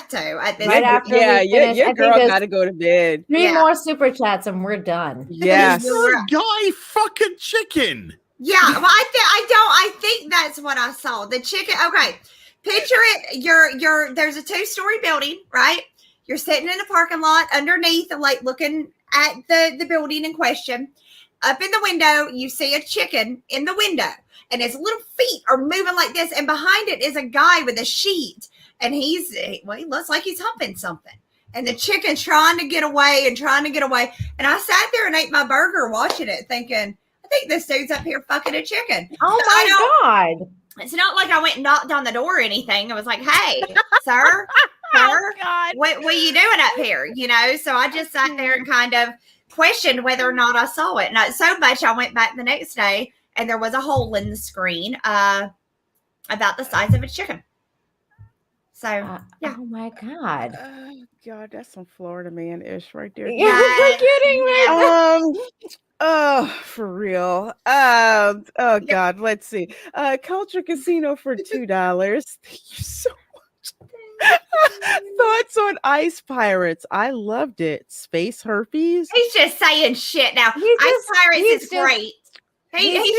Speaker 3: to at this
Speaker 4: right after
Speaker 5: your girl got to go to bed.
Speaker 4: Three more super chats and we're done.
Speaker 5: Yes,
Speaker 9: guy fucking chicken.
Speaker 3: Yeah, well, I think that's what I saw. The chicken. Okay, picture it. There's a 2-story building, right? You're sitting in a parking lot underneath, like looking at the building in question. Up in the window, you see a chicken in the window. And his little feet are moving like this. And behind it is a guy with a sheet. And he looks like he's humping something. And the chicken's trying to get away. And I sat there and ate my burger watching it thinking, I think this dude's up here fucking a chicken.
Speaker 4: Oh my God.
Speaker 3: It's not like I went and knocked on the door or anything. I was like, hey, sir, what are you doing up here? So I just sat there and kind of questioned whether or not I saw it. Not so much I went back the next day. And there was a hole in the screen about the size of a chicken. So, yeah.
Speaker 4: Oh, my God.
Speaker 5: God, that's some Florida man-ish right there.
Speaker 4: You're kidding me.
Speaker 5: Oh, for real. Oh, God, let's see. Culture Casino for $2. Thank you so much. Thoughts on Ice Pirates. I loved it. Space herpes.
Speaker 3: He's just saying shit now. Ice Pirates is great. This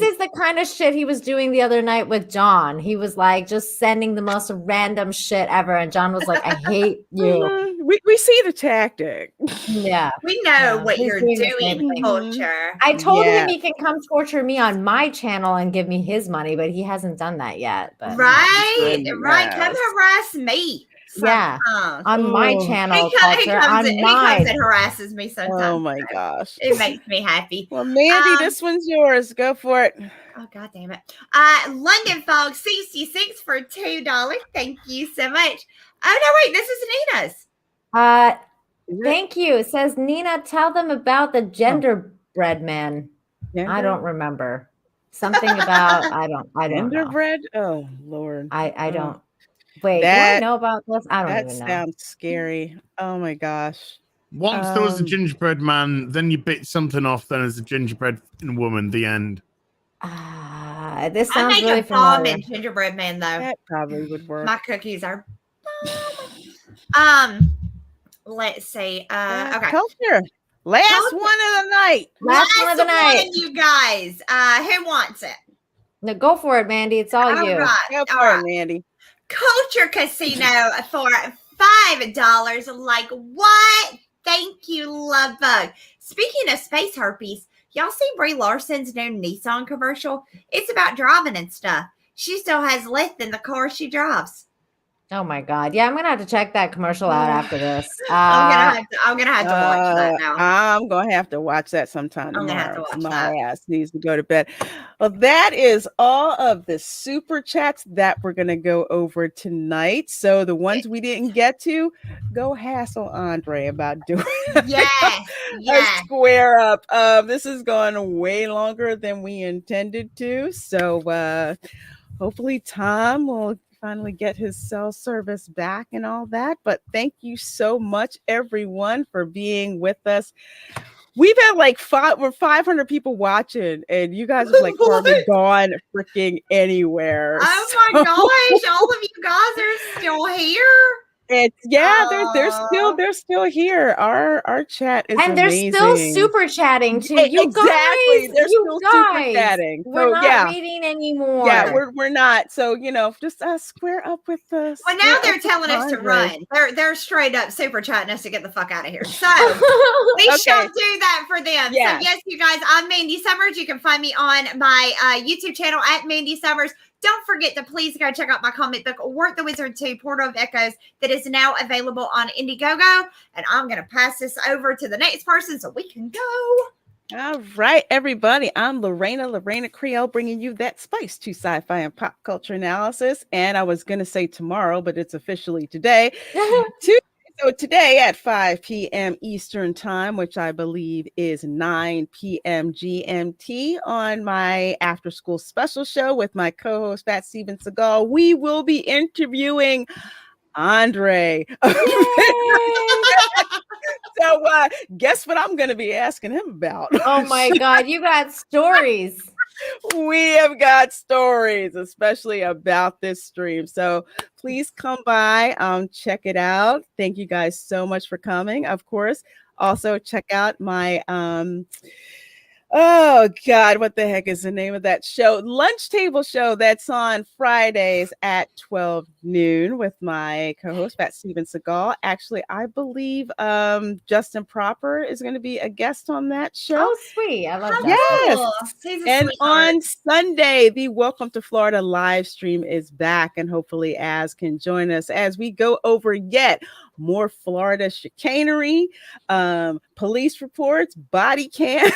Speaker 3: is
Speaker 4: the kind of shit he was doing the other night with John. He was like just sending the most random shit ever. And John was like, I hate you.
Speaker 5: We see the tactic.
Speaker 4: Yeah.
Speaker 3: We know what you're doing, Culture.
Speaker 4: I told him he can come torture me on my channel and give me his money, but he hasn't done that yet. But
Speaker 3: right. Come harass me.
Speaker 4: on my channel.
Speaker 3: He comes and harasses me sometimes.
Speaker 5: Oh my gosh.
Speaker 3: It makes me happy.
Speaker 5: Well, Mandy, this one's yours. Go for it.
Speaker 3: Oh, God damn it. London Fog 66 for $2. Thank you so much. Oh, no, wait. This is Nina's.
Speaker 4: Thank you. It says, Nina, tell them about the genderbread man. I don't remember. Something about, I don't know.
Speaker 5: Genderbread? Oh, Lord.
Speaker 4: I don't. Wait, do I know about this? I don't even know. That
Speaker 5: sounds scary. Oh, my gosh.
Speaker 9: Once there was a gingerbread man, then you bit something off, then there's a gingerbread woman, the end.
Speaker 4: This sounds really familiar.
Speaker 3: Gingerbread man, though.
Speaker 5: That probably would work.
Speaker 3: My cookies are let's see. Okay.
Speaker 5: Culture. Last one of the night.
Speaker 4: Last one of the night.
Speaker 3: You guys. Who wants it?
Speaker 4: No, go for it, Mandy. It's all you.
Speaker 3: Right.
Speaker 5: Go for it, Mandy.
Speaker 3: Culture Casino for $5. Like what? Thank you, love bug. Speaking of space herpes, y'all see Brie Larson's new Nissan commercial? It's about driving and stuff. She still has left in the car she drives.
Speaker 4: Oh my God. Yeah, I'm gonna have to check that commercial out after this.
Speaker 3: I'm gonna have to watch that now.
Speaker 5: I'm gonna have to watch that sometime tomorrow.
Speaker 3: I'm gonna have to watch
Speaker 5: My ass needs to go to bed. Well, that is all of the super chats that we're gonna go over tonight. So the ones we didn't get to, go hassle Andre about doing a square up. This is going way longer than we intended to. So hopefully Tom will finally get his cell service back and all that. But thank you so much, everyone, for being with us. We've had like 500 people watching, and you guys have like hardly gone freaking anywhere.
Speaker 3: Oh my gosh, all of you guys are still here.
Speaker 5: It's they're still here. Our chat is
Speaker 4: and
Speaker 5: amazing.
Speaker 4: They're still super chatting too. You
Speaker 5: Exactly.
Speaker 4: guys,
Speaker 5: They're still super chatting.
Speaker 4: We're not reading anymore.
Speaker 5: Yeah, we're not. So just square up with us.
Speaker 3: Well, now they're telling us to run. They're straight up super chatting us to get the fuck out of here. So we shall do that for them.
Speaker 5: Yeah.
Speaker 3: So yes, you guys, I'm Mandy Summers. You can find me on my YouTube channel at Mandy Summers. Don't forget to please go check out my comic book, Work the Wizard 2, Portal of Echoes, that is now available on Indiegogo. And I'm going to pass this over to the next person so we can go.
Speaker 5: All right, everybody. I'm Lorena Creole, bringing you that spice to sci-fi and pop culture analysis. And I was going to say tomorrow, but it's officially today. So today at 5 p.m. Eastern time, which I believe is 9 p.m. GMT, on my after school special show with my co-host Fat Steven Seagal, we will be interviewing Andre. So guess what I'm going to be asking him about?
Speaker 4: Oh my God, you got stories.
Speaker 5: We have got stories, especially about this stream. So please come by, check it out. Thank you guys so much for coming. Of course, also check out my oh God, what the heck is the name of that show? Lunch Table Show that's on Fridays at 12 noon with my co-host, Fat Steven Seagal. Actually, I believe Justin Proper is going to be a guest on that show.
Speaker 4: Oh, sweet. I love that.
Speaker 5: Yes. And on Sunday, the Welcome to Florida live stream is back, and hopefully Az can join us as we go over yet more Florida chicanery, police reports, body cam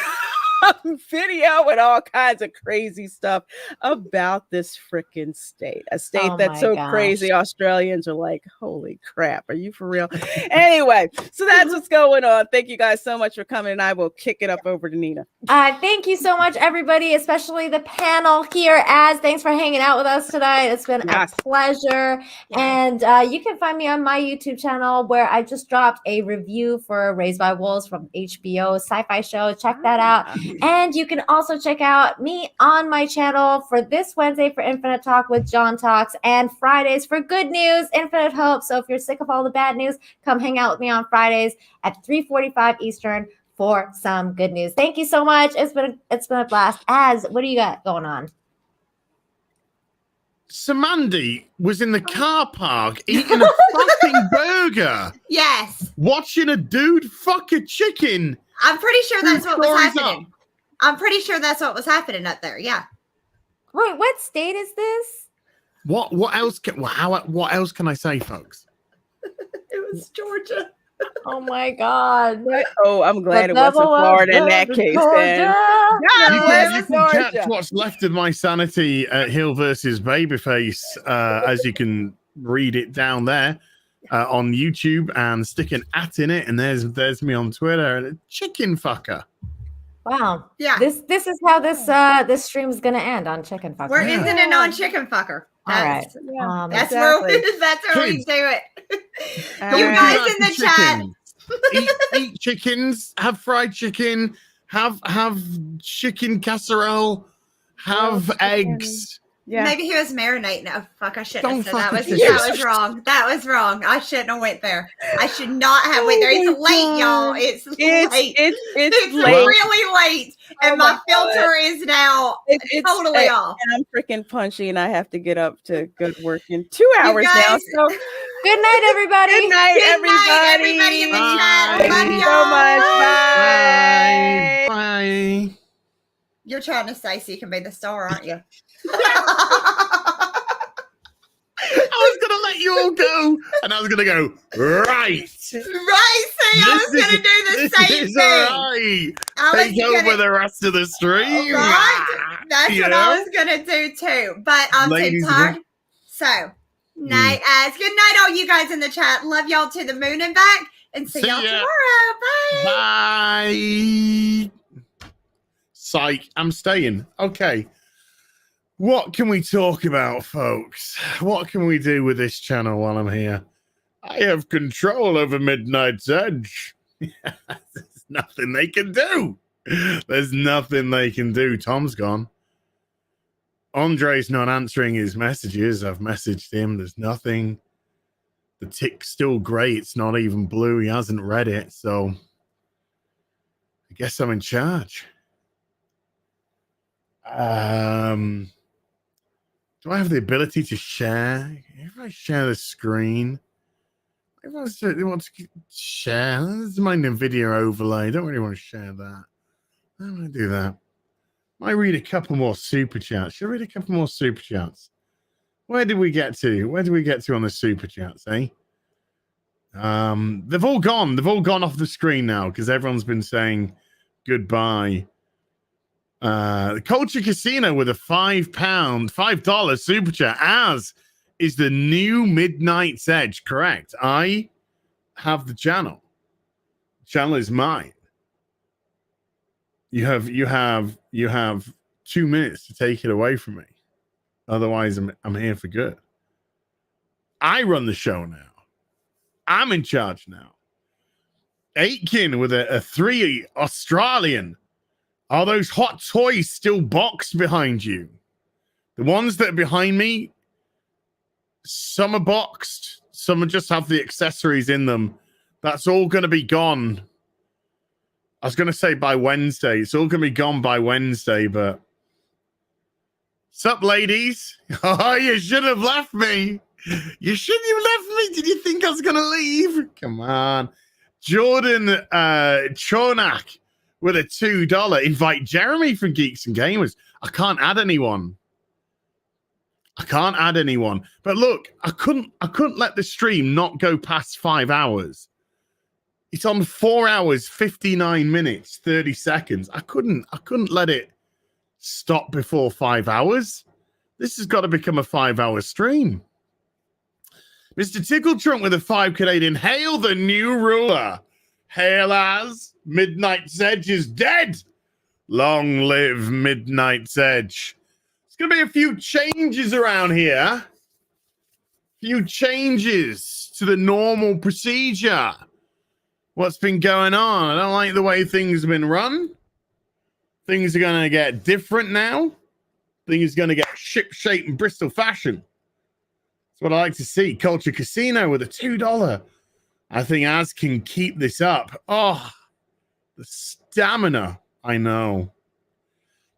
Speaker 5: video, and all kinds of crazy stuff about this freaking state. A state that's so crazy. Australians are like, holy crap, are you for real? Anyway, so that's what's going on. Thank you guys so much for coming, and I will kick it up over to Nina.
Speaker 4: Thank you so much, everybody, especially the panel here. Az, thanks for hanging out with us tonight. It's been a pleasure. And you can find me on my YouTube channel, where I just dropped a review for Raised by Wolves from HBO sci-fi show. Check that out. And you can also check out me on my channel for this Wednesday for Infinite Talk with John Talks, and Fridays for Good News, Infinite Hope. So if you're sick of all the bad news, come hang out with me on Fridays at 3:45 Eastern for some good news. Thank you so much. It's been a blast. Az, what do you got going on?
Speaker 9: So Mandy was in the car park eating a fucking burger.
Speaker 3: Yes.
Speaker 9: Watching a dude fuck a chicken.
Speaker 3: I'm pretty sure that's what was happening. I'm pretty sure that's what was happening up there. Yeah.
Speaker 4: Wait, what state is this?
Speaker 9: What else? What else can I say, folks?
Speaker 3: was Georgia.
Speaker 4: Oh my God.
Speaker 5: Oh, I'm glad it wasn't Florida in that case. Then.
Speaker 9: You can catch what's left of my sanity at Hill versus Babyface, as you can read it down there on YouTube and stick an @ in it. And there's me on Twitter. Chicken fucker.
Speaker 4: Wow.
Speaker 3: Yeah.
Speaker 4: This is how this stream is gonna end on chicken fucker.
Speaker 3: We're ending it on chicken fucker.
Speaker 4: All right.
Speaker 3: That's where we do it. You guys in the chat.
Speaker 9: Eat chickens, have fried chicken, have chicken casserole, have eggs.
Speaker 5: Yeah.
Speaker 3: Maybe he was marinating. Oh fuck! I shouldn't have said that. That was wrong. That was wrong. I shouldn't have went there. I should not have went there. It's late, y'all. It's late. It's really late, and my filter is now totally off.
Speaker 5: And I'm freaking punchy, and I have to get up to go to work in 2 hours now. So
Speaker 4: good night, everybody.
Speaker 5: Good night,
Speaker 3: everybody in the chat. Love you
Speaker 5: so much.
Speaker 9: Bye. Bye.
Speaker 3: You're trying to say so you can be the star, aren't you?
Speaker 9: I was gonna let you all go, and I was gonna go right.
Speaker 3: See, I was gonna do the same thing.
Speaker 9: Right. Take over the rest of the stream.
Speaker 3: Right? That's what I was gonna do too. But I'm too tired. So, night as good night, all you guys in the chat. Love y'all to the moon and back, and see y'all tomorrow. Bye.
Speaker 9: Bye. Psych, I'm staying. Okay. What can we talk about, folks? What can we do with this channel while I'm here? I have control over Midnight's Edge. There's nothing they can do. There's nothing they can do. Tom's gone. Andre's not answering his messages. I've messaged him. There's nothing. The tick's still gray. It's not even blue. He hasn't read it. So I guess I'm in charge. Do I have the ability to share? If I share the screen, if I want to share, this is my NVIDIA overlay. I don't really want to share that. How do I do that? I read a couple more super chats. Should I read a couple more super chats? Where did we get to? Where did we get to on the super chats, eh? They've all gone. They've all gone off the screen now because everyone's been saying goodbye. The Culture Casino with a $5 super chat, as is the new Midnight's Edge. Correct. I have the channel. The channel is mine. You have 2 minutes to take it away from me. Otherwise, I'm here for good. I run the show now. I'm in charge now. Aitken with a 3 Australian. Are those hot toys still boxed behind you? The ones that are behind me, some are boxed. Some just have the accessories in them. That's all going to be gone. I was going to say by Wednesday. It's all going to be gone by Wednesday, but... Sup, ladies? Oh, you should have left me. You shouldn't have left me. Did you think I was going to leave? Come on. Jordan Chonak with a $2. Invite Jeremy from Geeks and Gamers. I can't add anyone. But look, I couldn't let the stream not go past 5 hours. It's on 4 hours, 59 minutes, 30 seconds. I couldn't let it stop before 5 hours. This has got to become a 5-hour stream. Mr. Tickle Trunk with a 5 Canadian. Hail the new ruler. Hail as Midnight's Edge is dead. Long live Midnight's Edge. There's going to be a few changes around here. Few changes to the normal procedure. What's been going on? I don't like the way things have been run. Things are going to get different now. Things are going to get ship shape and Bristol fashion. That's what I like to see. Culture Casino with a $2. I think Az can keep this up. Oh, the stamina. I know.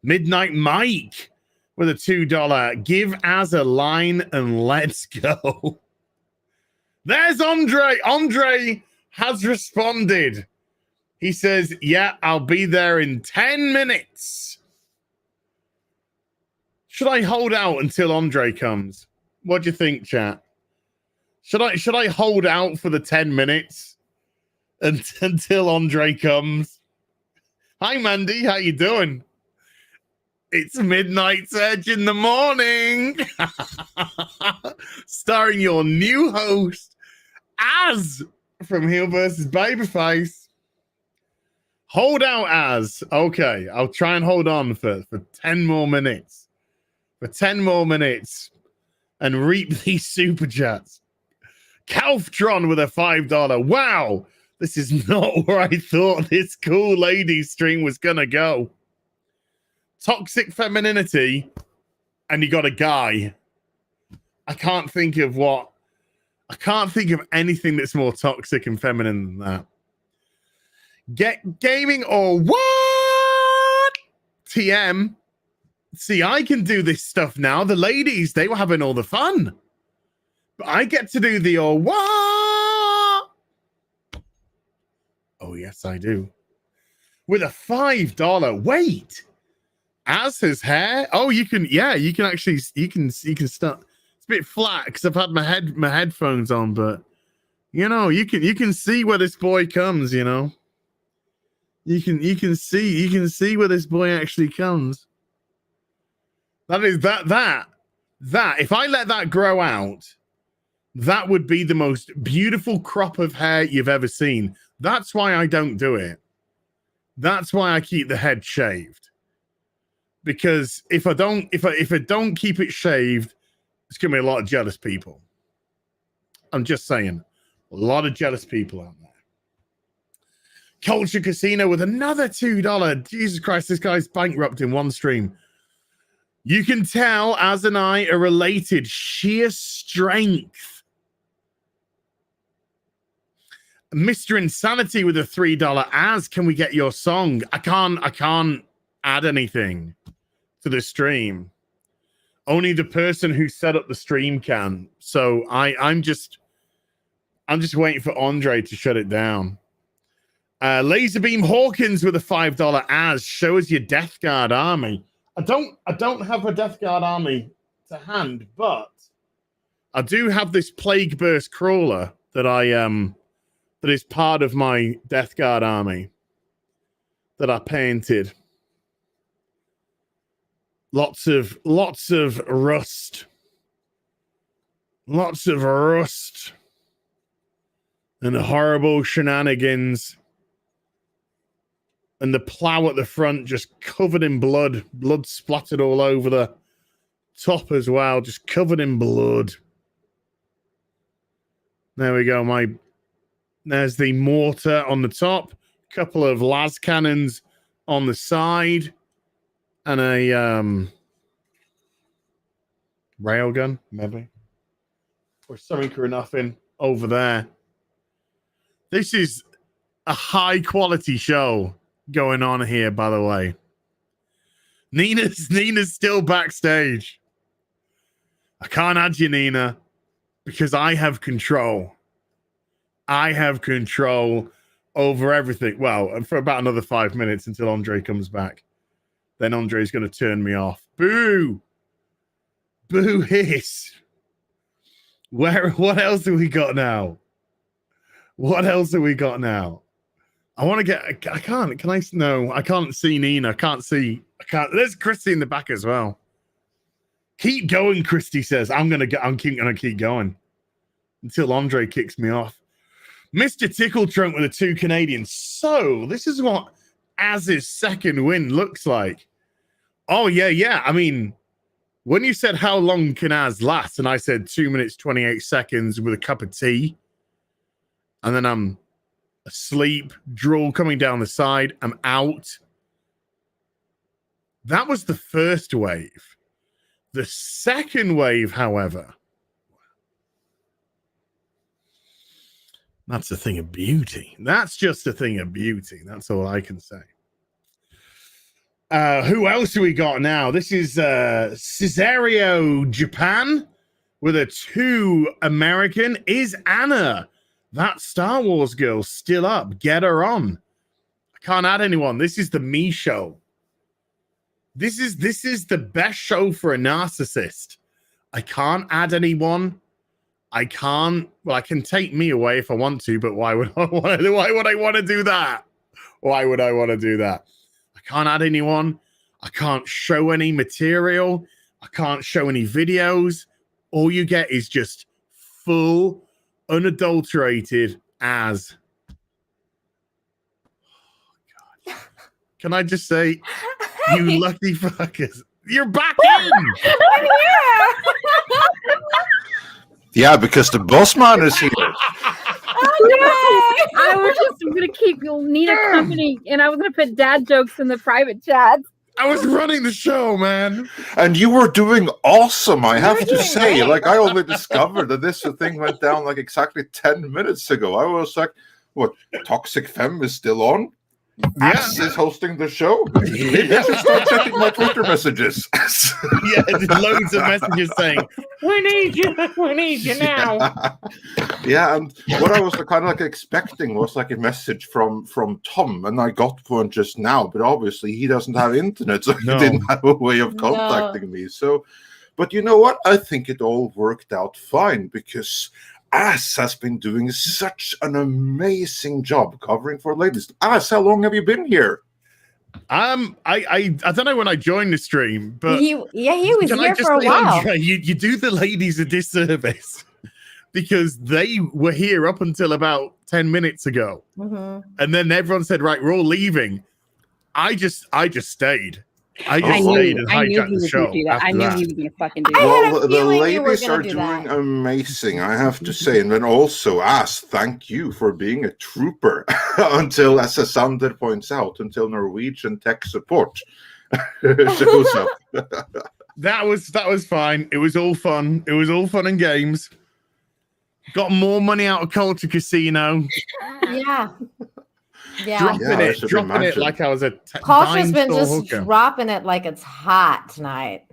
Speaker 9: Midnight Mike with a $2. Give Az a line and let's go. There's Andre. Andre has responded. He says, yeah, I'll be there in 10 minutes. Should I hold out until Andre comes? What do you think, chat? Should I hold out for the 10 minutes until Andre comes? Hi, Mandy. How you doing? It's Midnight Edge in the morning. Starring your new host, Az from Heel vs. Babyface. Hold out, Az. Okay, I'll try and hold on for 10 more minutes. For 10 more minutes and reap these super chats. Calftron with a $5. Wow, this is not where I thought this cool lady stream was gonna go. Toxic femininity, and you got a guy. I can't think of anything that's more toxic and feminine than that. Get gaming or what? TM. See, I can do this stuff now. The ladies, they were having all the fun. But I get to do the or what? Oh, yes, I do. With a $5. Wait. As his hair? Oh, you can actually start. It's a bit flat because I've had my headphones on, but you can see where this boy comes, you know. You can see where this boy actually comes. That is that if I let that grow out, that would be the most beautiful crop of hair you've ever seen. That's why I don't do it. That's why I keep the head shaved. Because if I don't keep it shaved, there's gonna be a lot of jealous people. I'm just saying, a lot of jealous people out there. Culture Casino with another $2. Jesus Christ, this guy's bankrupt in one stream. You can tell Az and I are related. Sheer strength. Mr. Insanity with a $3. Az, can we get your song? I can't add anything to the stream. Only the person who set up the stream can. So I'm just waiting for Andre to shut it down. Laserbeam Hawkins with a $5. Az, show us your Death Guard army. I don't have a Death Guard army to hand, but I do have this Plague Burst Crawler that is part of my Death Guard army that I painted. Lots of rust. Lots of rust. And horrible shenanigans. And the plow at the front just covered in blood. Blood splattered all over the top as well. Just covered in blood. There we go. There's the mortar on the top. Couple of las cannons on the side. And a railgun, maybe. Or something or nothing over there. This is a high quality show going on here, by the way. Nina's still backstage. I can't add you, Nina, because I have control. I have control over everything. Well, for about another 5 minutes until Andre comes back. Then Andre's going to turn me off. Boo! Boo hiss. What else have we got now? What else have we got now? I want to get. I can't. Can I? No, I can't see Nina. I can't. There's Christy in the back as well. Keep going, Christy says. I'm gonna keep going until Andre kicks me off. Mr. Tickle Trunk with a 2 Canadian. So this is what Az's second win looks like. Oh yeah. I mean, when you said how long can Az last, and I said 2 minutes 28 seconds with a cup of tea, and then I'm asleep, drool coming down the side, I'm out. That was the first wave. The second wave, however, that's a thing of beauty. That's just a thing of beauty. That's all I can say. Who else do we got now? This is Cesario Japan with a 2 American. Is Anna, that Star Wars girl, still up? Get her on. I can't add anyone. This is the me show. This is the best show for a narcissist. I can't add anyone. I can't. Well, I can take me away if I want to, but why would I want to? Why would I want to do that? Why would I want to do that? I can't add anyone. I can't show any material. I can't show any videos. All you get is just full, unadulterated as. Oh, God. Can I just say, you lucky fuckers, you're back in.
Speaker 4: I'm here.
Speaker 13: Yeah, because the boss man is here.
Speaker 14: I was just going to keep you'll need a company, and I was going to put dad jokes in the private chat.
Speaker 9: I was running the show, man.
Speaker 13: And you were doing awesome, I have to say. Like, I only discovered that this thing went down like exactly 10 minutes ago. I was like, what, Toxic Femme is still on? Ass is hosting the show? Maybe I should start checking my Twitter messages.
Speaker 9: Yeah, loads of messages saying, we need you now.
Speaker 13: Yeah, and what I was kind of like expecting was like a message from Tom, and I got one just now, but obviously he doesn't have internet, so he didn't have a way of contacting me. So, but you know what? I think it all worked out fine, because Ass has been doing such an amazing job covering for ladies. Ass, how long have you been here?
Speaker 9: I don't know when I joined the stream, but
Speaker 4: he was here for a while.
Speaker 9: Andre, you do the ladies a disservice because they were here up until about 10 minutes ago, and then everyone said, "Right, we're all leaving." I just stayed. I stayed and hijacked the show.
Speaker 14: I knew he was going to fucking do that.
Speaker 13: Well, the ladies are doing amazing, I have to say. And then also, Ass, thank you for being a trooper until, as Sander points out, until Norwegian tech support shows up.
Speaker 9: That was fine. It was all fun. It was all fun and games. Got more money out of Culture Casino.
Speaker 4: Yeah.
Speaker 9: Dropping it like I was a
Speaker 4: Culture's been just dropping it like it's hot tonight.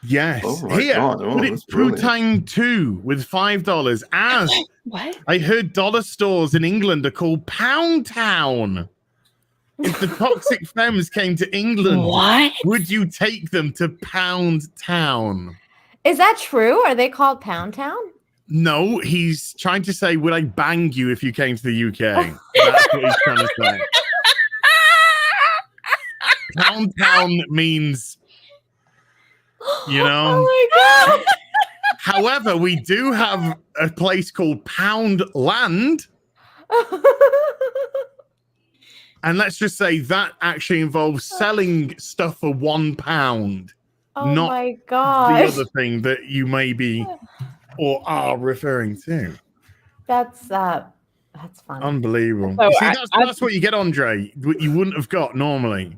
Speaker 9: Yes.
Speaker 13: Oh
Speaker 9: Here,
Speaker 13: God.
Speaker 9: but it's Putang 2 with $5. As
Speaker 14: what?
Speaker 9: I heard dollar stores in England are called Pound Town. If the Toxic Femmes came to England, would you take them to Pound Town?
Speaker 4: Is that true? Are they called Pound Town?
Speaker 9: No, he's trying to say, would I bang you if you came to the UK? That's what he's trying to say. Pound Town means, you know.
Speaker 4: Oh my God.
Speaker 9: However, we do have a place called Pound Land. And let's just say that actually involves selling stuff for £1.
Speaker 4: Oh
Speaker 9: not
Speaker 4: my God.
Speaker 9: the other thing that you may be or are referring to.
Speaker 4: That's funny.
Speaker 9: Unbelievable.
Speaker 14: So
Speaker 9: See, that's what you get, Andre. What you wouldn't have got normally.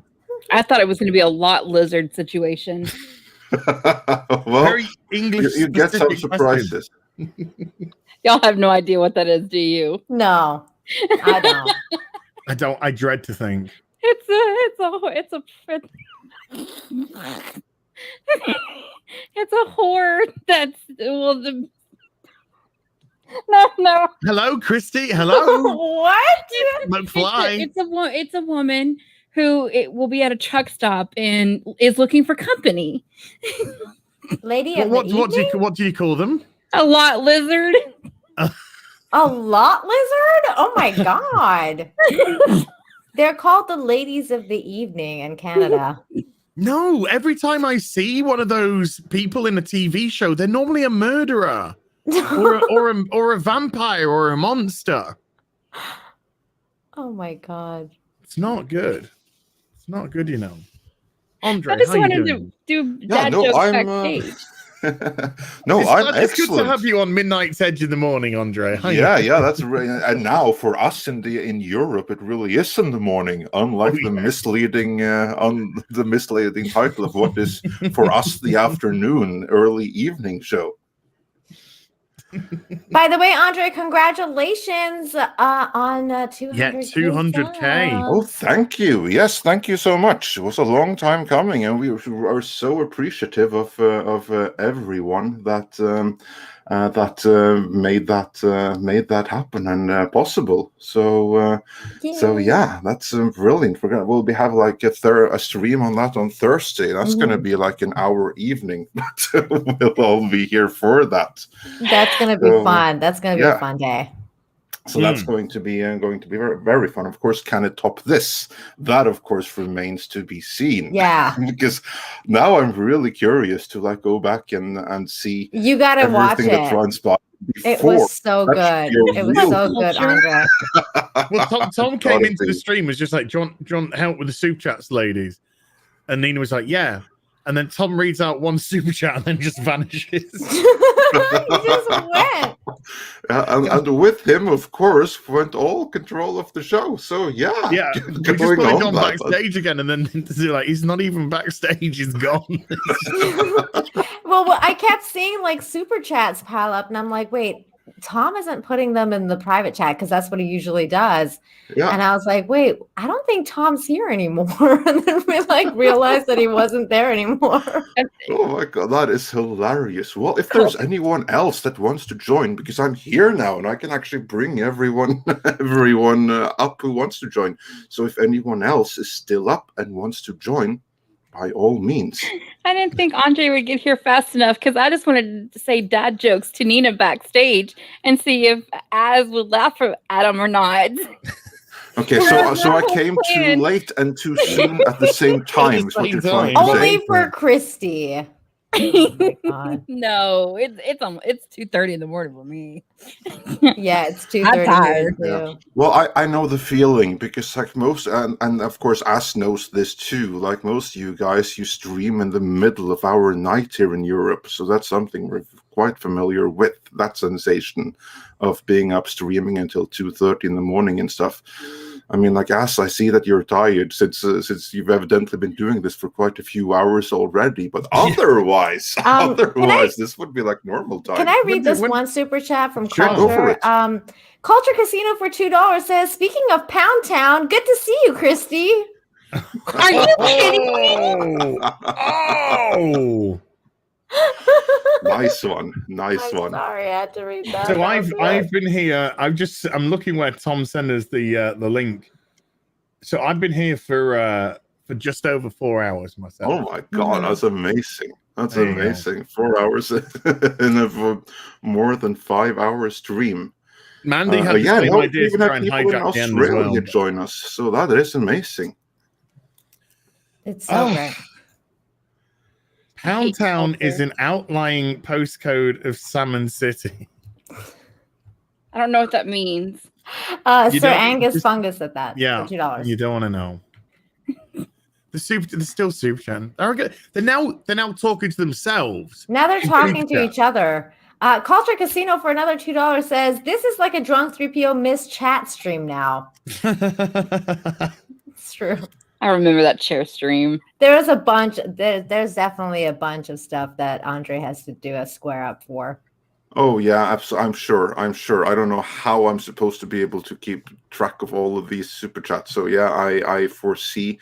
Speaker 14: I thought it was going to be a lot lizard situation.
Speaker 13: Well,
Speaker 9: very English.
Speaker 13: You get some surprises.
Speaker 14: Y'all have no idea what that is, do you?
Speaker 4: No, I don't.
Speaker 9: I don't. I dread to think.
Speaker 14: It's a whore that's no.
Speaker 9: Hello, Christy. Hello.
Speaker 4: What?
Speaker 9: McFly.
Speaker 14: It's a woman who will be at a truck stop and is looking for company.
Speaker 4: Lady of
Speaker 9: what do you call them?
Speaker 14: A lot lizard.
Speaker 4: A lot lizard? Oh my God. They're called the ladies of the evening in Canada.
Speaker 9: No, every time I see one of those people in a TV show, they're normally a murderer or a vampire or a monster.
Speaker 4: Oh my God.
Speaker 9: It's not good. It's not good, you know. Andre,
Speaker 14: I just wanted to do dad jokes backstage.
Speaker 13: No, I'm
Speaker 9: it's
Speaker 13: excellent.
Speaker 9: good to have you on Midnight's Edge in the morning, Andre.
Speaker 13: Yeah, that's really, and now for us in Europe, it really is in the morning. Unlike the misleading title of what is for us the afternoon, early evening show.
Speaker 4: By the way, Andre, congratulations on 200K.
Speaker 9: Yeah, 200K.
Speaker 13: Oh, thank you. Yes, thank you so much. It was a long time coming, and we are so appreciative of everyone that that made that happen and possible. So that's brilliant. We'll have like a stream on that on Thursday. That's going to be like an hour evening, but we'll all be here for that.
Speaker 4: That's going to be fun. That's going to be a fun day.
Speaker 13: So that's going to be very, very fun. Of course, can it top this? That, of course, remains to be seen.
Speaker 4: Yeah.
Speaker 13: Because now I'm really curious to like go back and see.
Speaker 4: You got to watch it.
Speaker 13: That transpired before.
Speaker 4: It was so good. It was so good, Andre.
Speaker 9: Well, Tom came into the stream, was just like, John, help with the super chats, ladies. And Nina was like, yeah. And then Tom reads out one super chat and then just vanishes.
Speaker 4: He just went.
Speaker 13: And with him, of course, went all control of the show. So yeah,
Speaker 9: we just put him on backstage again, and then like he's not even backstage; he's gone.
Speaker 4: Well, I kept seeing like super chats pile up, and I'm like, wait, Tom isn't putting them in the private chat because that's what he usually does. Yeah. And I was like, wait, I don't think Tom's here anymore. And then we like realized that he wasn't there anymore.
Speaker 13: Oh my God, that is hilarious. Well, if there's anyone else that wants to join, because I'm here now and I can actually bring everyone up who wants to join. So if anyone else is still up and wants to join, by all means.
Speaker 14: I didn't think Andre would get here fast enough because I just wanted to say dad jokes to Nina backstage and see if Az would laugh at him or not.
Speaker 13: Okay, so I came too late and too soon at the same time. Is what you're trying to say.
Speaker 4: Only for Christy. Oh
Speaker 14: no, it's 2:30 in the morning for me.
Speaker 4: Yeah, it's 2:30.
Speaker 13: Yeah. Well, I know the feeling because like most and of course As knows this too. Like most of you guys, you stream in the middle of our night here in Europe, so that's something we're quite familiar with. That sensation of being up streaming until 2:30 in the morning and stuff. I mean, like, As, I see that you're tired since you've evidently been doing this for quite a few hours already. But otherwise, this would be like normal time.
Speaker 4: Can I read this one super chat from
Speaker 13: Sure,
Speaker 4: Culture?
Speaker 13: go for it.
Speaker 4: Culture Casino for $2 says, "Speaking of Pound Town, good to see you, Christy."
Speaker 14: Are you kidding me?
Speaker 9: Oh.
Speaker 13: Nice one.
Speaker 4: Sorry, I had to read that.
Speaker 9: So I've been here. I'm looking where Tom sent us the link. So I've been here for just over 4 hours myself.
Speaker 13: Oh my God, that's amazing. That's amazing. 4 hours in a more than 5 hour stream.
Speaker 9: Mandy had the same idea to try and hijack the end as well.
Speaker 13: Join us, so that is amazing.
Speaker 4: It's so great.
Speaker 9: Pound Town is an outlying postcode of Salmon City.
Speaker 14: I don't know what that means.
Speaker 4: Sir Angus Fungus at that.
Speaker 9: Yeah,
Speaker 4: for $2.
Speaker 9: You don't want to know. They're still super chan. They're now talking to themselves.
Speaker 4: Now they're talking to each other. Culture Casino for another $2 says, "This is like a drunk 3PO missed chat stream now." It's true.
Speaker 14: I remember that chair stream.
Speaker 4: There's a bunch. There's definitely a bunch of stuff that Andre has to do a square up for.
Speaker 13: Oh yeah, I'm sure. I don't know how I'm supposed to be able to keep track of all of these super chats. So yeah, I foresee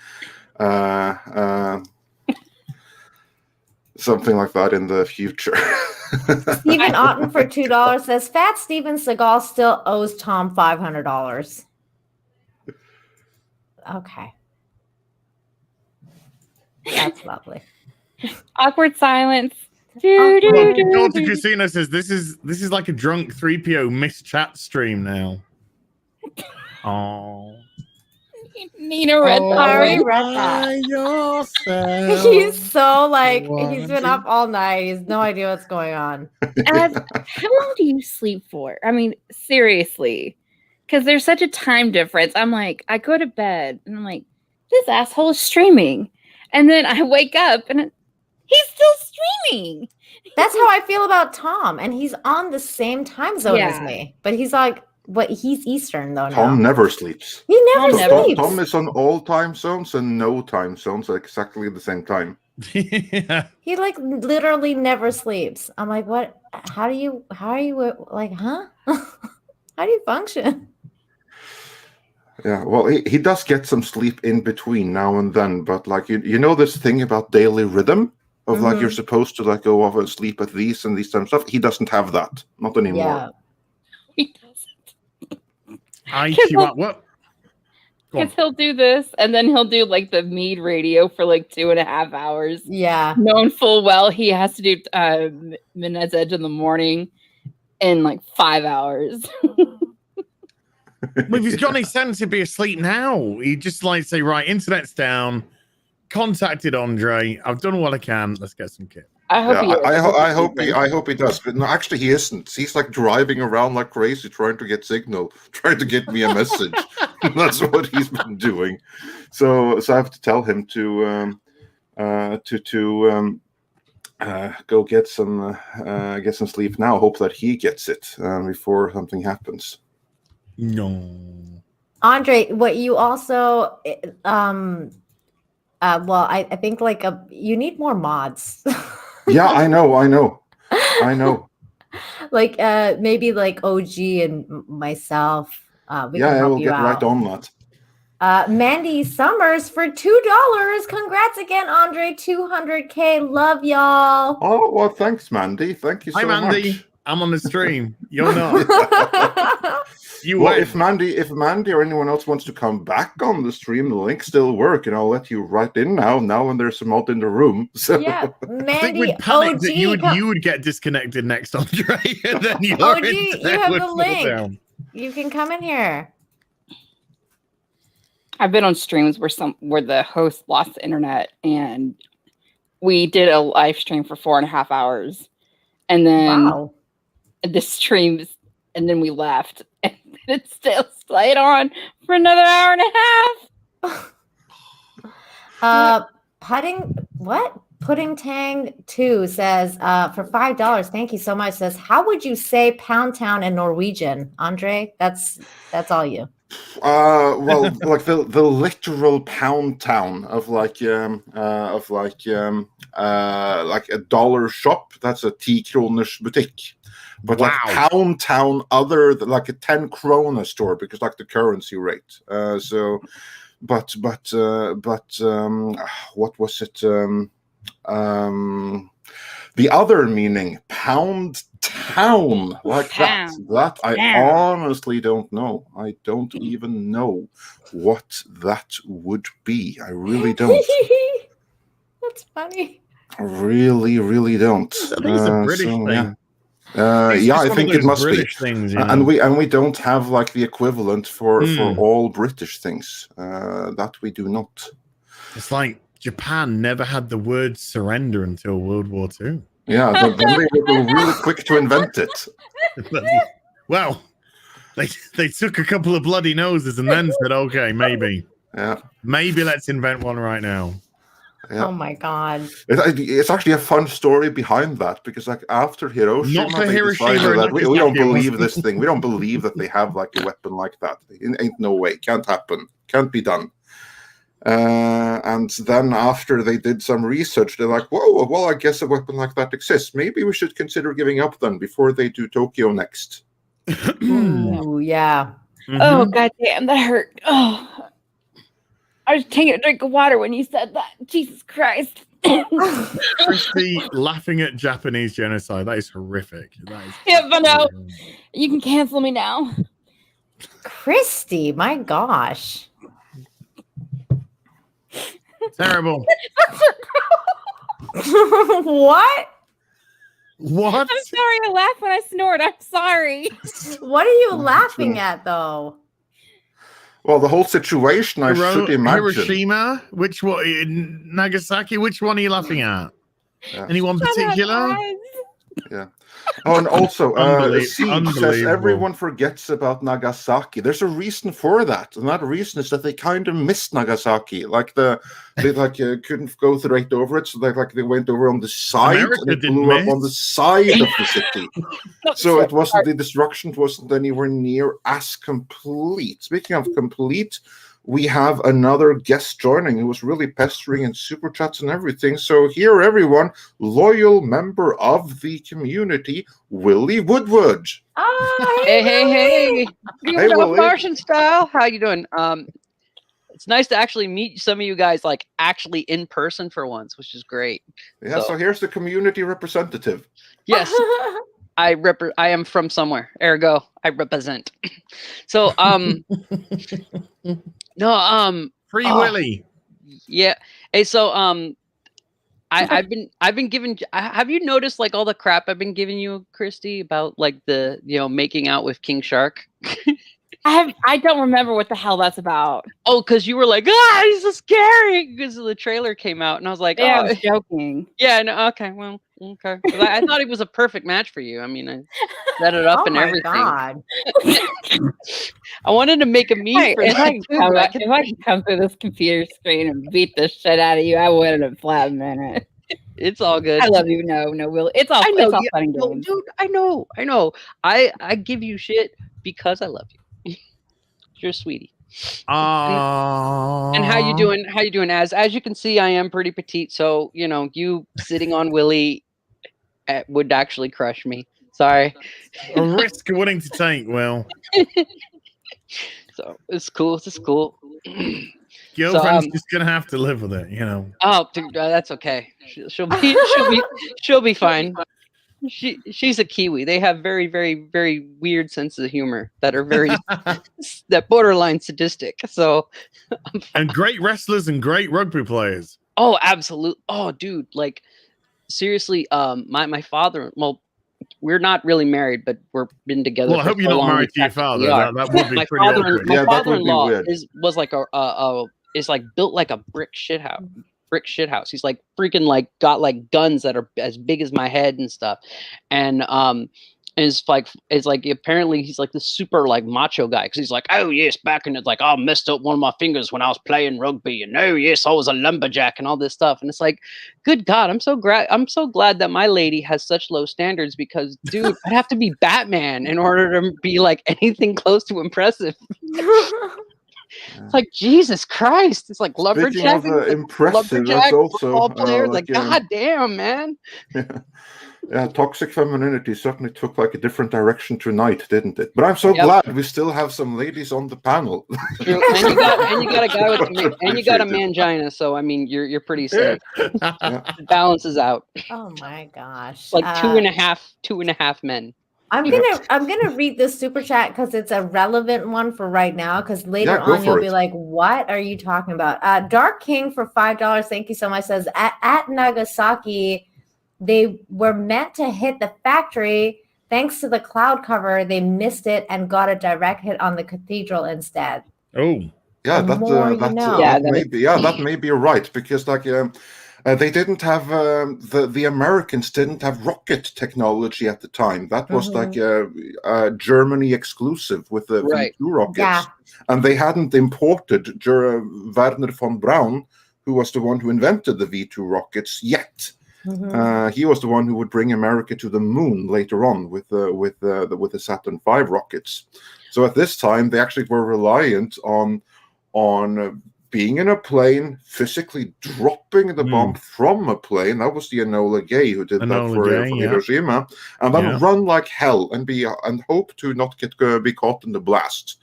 Speaker 13: something like that in the future.
Speaker 4: Stephen Otten for $2 says, "Fat Steven Seagal still owes Tom $500." Okay. That's lovely.
Speaker 14: Awkward silence.
Speaker 9: Doctor Casino says this is like a drunk 3PO missed chat stream now. Oh.
Speaker 14: Nina read
Speaker 4: that. He's so like he's been up all night. He has no idea what's going on.
Speaker 14: How long do you sleep for? I mean, seriously. Because there's such a time difference. I'm like, I go to bed and I'm like, this asshole is streaming. And then I wake up and he's still streaming.
Speaker 4: That's how I feel about Tom. And he's on the same time zone as me. But he's like, he's Eastern though now.
Speaker 13: Tom never sleeps.
Speaker 4: He never sleeps.
Speaker 13: Tom is on all time zones and no time zones at exactly the same time.
Speaker 9: Yeah.
Speaker 4: He like literally never sleeps. I'm like, what? How are you like, huh? How do you function?
Speaker 13: Yeah, well, he does get some sleep in between now and then, but like you know this thing about daily rhythm? of like you're supposed to like go off and sleep at these and these type of stuff. He doesn't have that, not anymore.
Speaker 4: Yeah.
Speaker 14: He doesn't.
Speaker 9: What?
Speaker 14: Because he'll do this, and then he'll do like the Mead radio for like 2.5 hours.
Speaker 4: Yeah.
Speaker 14: Knowing full well he has to do Midnight's Edge in the morning in like 5 hours.
Speaker 9: Well, if he's got any sense, he'd be asleep now. He'd just like say, right, internet's down. Contacted Andre. I've done what I can. Let's get some kit.
Speaker 14: I
Speaker 13: hope he does. But no, actually, he isn't. He's like driving around like crazy, trying to get signal, trying to get me a message. That's what he's been doing. So I have to tell him to go get some sleep now. Hope that he gets it before something happens.
Speaker 9: No,
Speaker 4: Andre, what you also well, I think like you need more mods.
Speaker 13: Yeah, I know.
Speaker 4: Like maybe like OG and myself. We can
Speaker 13: I
Speaker 4: help
Speaker 13: will
Speaker 4: you
Speaker 13: get
Speaker 4: out.
Speaker 13: right on that.
Speaker 4: Mandy Summers for $2. Congrats again, Andre. 200K. Love y'all.
Speaker 13: Oh well, thanks, Mandy. Thank you so much.
Speaker 9: Hi, Mandy. I'm on the stream. You're not.
Speaker 13: If Mandy or anyone else wants to come back on the stream, the link still work, and I'll let you right in now when there's a mod in the room. So
Speaker 4: yeah,
Speaker 9: Mandy, I think we'd panic that you would get disconnected next, Andre, and then your
Speaker 4: OG, you have the link. Down. You can come in here.
Speaker 14: I've been on streams where the host lost the internet, and we did a live stream for 4.5 hours, and then the streams, and then we left, and it still stayed on for another hour and a half.
Speaker 4: Pudding Tang 2 says for $5. Thank you so much. Says, how would you say Pound Town in Norwegian, Andre? That's all you.
Speaker 13: Well, like the literal pound town of like a dollar shop. That's a 10 kroners butikk. But like pound town, other than like a 10 krona store, because like the currency rate. What was it? The other meaning, pound town, like that I honestly don't know. I don't even know what that would be. I really don't.
Speaker 4: That's funny.
Speaker 13: I really don't.
Speaker 9: At least a British thing.
Speaker 13: I think it must
Speaker 9: British
Speaker 13: be.
Speaker 9: Things,
Speaker 13: and we don't have like the equivalent for all British things. That we do not.
Speaker 9: It's like Japan never had the word surrender until World War II.
Speaker 13: Yeah, then they were really quick to invent it.
Speaker 9: Well, they took a couple of bloody noses and then said, okay, maybe let's invent one right now.
Speaker 13: Yeah.
Speaker 4: Oh my god!
Speaker 13: It's actually a fun story behind that, because like after Hiroshima, they decided that we don't believe this thing. We don't believe that they have like a weapon like that. It ain't no way. Can't happen. Can't be done. And then after they did some research, they're like, whoa, well, I guess a weapon like that exists. Maybe we should consider giving up then before they do Tokyo next.
Speaker 4: Ooh, yeah.
Speaker 14: Mm-hmm. Oh, goddamn, that hurt. Oh. I was taking a drink of water when you said that. Jesus Christ.
Speaker 9: Christy laughing at Japanese genocide. That is horrific.
Speaker 14: Yeah, but no. You can cancel me now.
Speaker 4: Christy, my gosh.
Speaker 9: Terrible.
Speaker 4: What?
Speaker 9: What?
Speaker 14: I'm sorry, I laugh when I snort. I'm sorry.
Speaker 4: What are you laughing at, though?
Speaker 13: Well, the whole situation, I should imagine.
Speaker 9: Hiroshima? Which one? Nagasaki? Which one are you laughing at? Yeah. Anyone particular?
Speaker 13: Yeah. Oh, and also, Siege says everyone forgets about Nagasaki. There's a reason for that, and that reason is that they kind of missed Nagasaki. Like they couldn't go right over it, so they went over on the side, and it blew up on the side of the city. So it wasn't, the destruction wasn't anywhere near as complete. Speaking of complete, we have another guest joining who was really pestering in super chats and everything. So here, everyone, loyal member of the community, Willie Woodward.
Speaker 15: Oh, hey. Good old Martian style. How you doing? it's nice to actually meet some of you guys like actually in person for once, which is great.
Speaker 13: Yeah. So here's the community representative.
Speaker 15: Yes. I am from somewhere. Ergo, I represent. So
Speaker 9: Free Willy.
Speaker 15: Yeah. Hey, so I've been giving. Have you noticed like all the crap I've been giving you, Christy, about like the making out with King Shark?
Speaker 14: I don't remember what the hell that's about.
Speaker 15: Oh, because you were like, he's so scary because the trailer came out, and I was like,
Speaker 14: I was joking.
Speaker 15: Yeah, no, okay, well, okay. I thought it was a perfect match for you. I mean, I set it up and everything. God. I wanted to make a meme for
Speaker 14: if
Speaker 15: that
Speaker 14: too. If I could come through this computer screen and beat the shit out of you, I wouldn't have flat a minute.
Speaker 15: It's all good.
Speaker 14: I love you. No, Will. It's all fun and games.
Speaker 15: Dude, I know. I give you shit because I love you. You're a sweetie. And how you doing? How you doing? As you can see, I am pretty petite, so you sitting on Willie would actually crush me. Sorry.
Speaker 9: A risk you're willing to take, Will.
Speaker 15: So it's cool. It's cool.
Speaker 9: Girlfriend's just gonna have to live with it,
Speaker 15: Oh, dude, that's okay. She'll be fine. She's a Kiwi. They have very, very, very weird senses of humor that are very that borderline sadistic. So,
Speaker 9: and great wrestlers and great rugby players.
Speaker 15: Oh, absolutely. Oh, dude, like seriously. My father. Well, we're not really married, but we've been together.
Speaker 9: Well, I hope you're not married to your father. That would be pretty awkward.
Speaker 15: My father-in-law was like is like built like a brick shit house. He's like freaking like got like guns that are as big as my head and stuff. And it's like apparently he's like this super like macho guy because he's like, oh yes, back in it's like I messed up one of my fingers when I was playing rugby, and oh yes, I was a lumberjack and all this stuff. And it's like, good God, I'm so glad that my lady has such low standards because dude, I'd have to be Batman in order to be like anything close to impressive. It's like Jesus Christ! It's like lumberjack,
Speaker 13: impressive. Also
Speaker 15: football players. Like God damn, man.
Speaker 13: Yeah, toxic femininity certainly took like a different direction tonight, didn't it? But I'm so glad we still have some ladies on the panel.
Speaker 15: And you got a guy with and you got a mangina, so I mean you're pretty safe. It balances out.
Speaker 4: Oh my gosh!
Speaker 15: Like two and a half men.
Speaker 4: I'm gonna read this super chat because it's a relevant one for right now. Because later on you'll be like, "What are you talking about?" Dark King for $5. Thank you so much. Says at Nagasaki, they were meant to hit the factory. Thanks to the cloud cover, they missed it and got a direct hit on the cathedral instead.
Speaker 9: Oh,
Speaker 13: yeah, that may be right because like. They didn't have the Americans didn't have rocket technology at the time. That was like Germany exclusive with the V2 rockets, and they hadn't imported Werner von Braun, who was the one who invented the V2 rockets yet. He was the one who would bring America to the moon later on with the Saturn V rockets. So at this time, they actually were reliant on being in a plane, physically dropping the bomb from a plane. That was the Enola Gay who did that for Hiroshima, and then run like hell and hope to not be caught in the blast.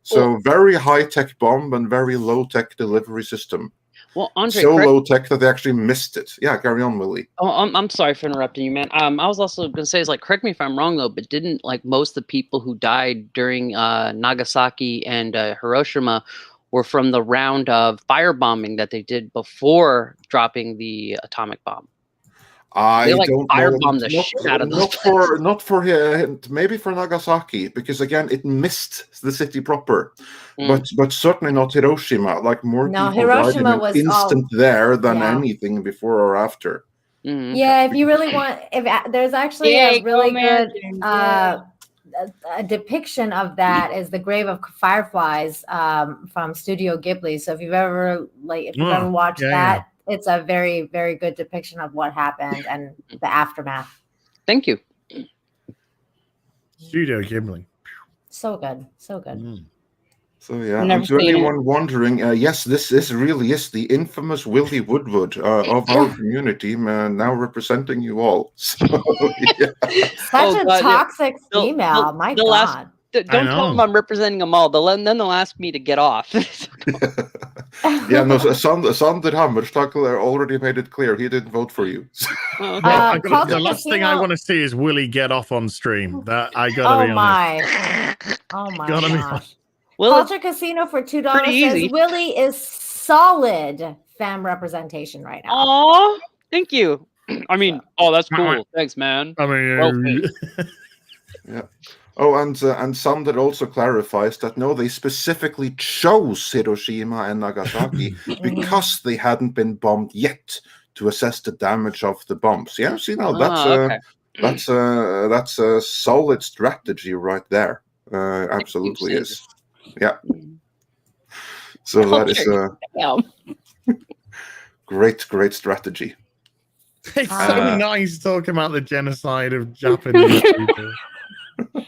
Speaker 13: So very high tech bomb and very low tech delivery system.
Speaker 15: Well, Andre,
Speaker 13: so low tech that they actually missed it. Yeah, carry on, Willie.
Speaker 15: Oh, I'm sorry for interrupting you, man. I was also going to say, is like, correct me if I'm wrong though, but didn't like most of the people who died during Nagasaki and Hiroshima were from the round of firebombing that they did before dropping the atomic bomb?
Speaker 13: I
Speaker 15: don't
Speaker 13: know.
Speaker 15: The shit out of
Speaker 13: not for maybe for Nagasaki, because again it missed the city proper, but certainly not Hiroshima. Like more people
Speaker 4: Hiroshima
Speaker 13: died in
Speaker 4: was
Speaker 13: instant there than anything before or after.
Speaker 4: Yeah, if you really want, there's actually a really good a depiction of that is the Grave of Fireflies from Studio Ghibli. So if you've ever watched that. It's a very, very good depiction of what happened and the aftermath.
Speaker 15: Thank you.
Speaker 9: Studio Ghibli.
Speaker 4: So good. So good.
Speaker 13: So yeah, and to anyone wondering, yes, this really is the infamous Willie Woodward of our community, man, now representing you all. So,
Speaker 4: Such a toxic female. My God.
Speaker 15: Don't tell them I'm representing them all. Then they'll ask me to get off.
Speaker 13: Yeah, no, Sander Hammerstag already made it clear he didn't vote for you.
Speaker 9: The last thing I want to see is Willie get off on stream. That I gotta be honest.
Speaker 4: Oh my
Speaker 9: Gotta be
Speaker 4: gosh.
Speaker 9: honest.
Speaker 4: Culture Casino for $2 says
Speaker 15: easy.
Speaker 4: Willie is solid femme representation right now.
Speaker 15: Aw, thank you. I mean, that's cool. Thanks, man.
Speaker 9: I mean,
Speaker 13: yeah. Oh, and Sander also clarifies that no, they specifically chose Hiroshima and Nagasaki because they hadn't been bombed yet to assess the damage of the bombs. Yeah, see now that's a solid strategy right there. Absolutely is. Yeah. So that is great strategy.
Speaker 9: It's so nice talking about the genocide of Japanese people.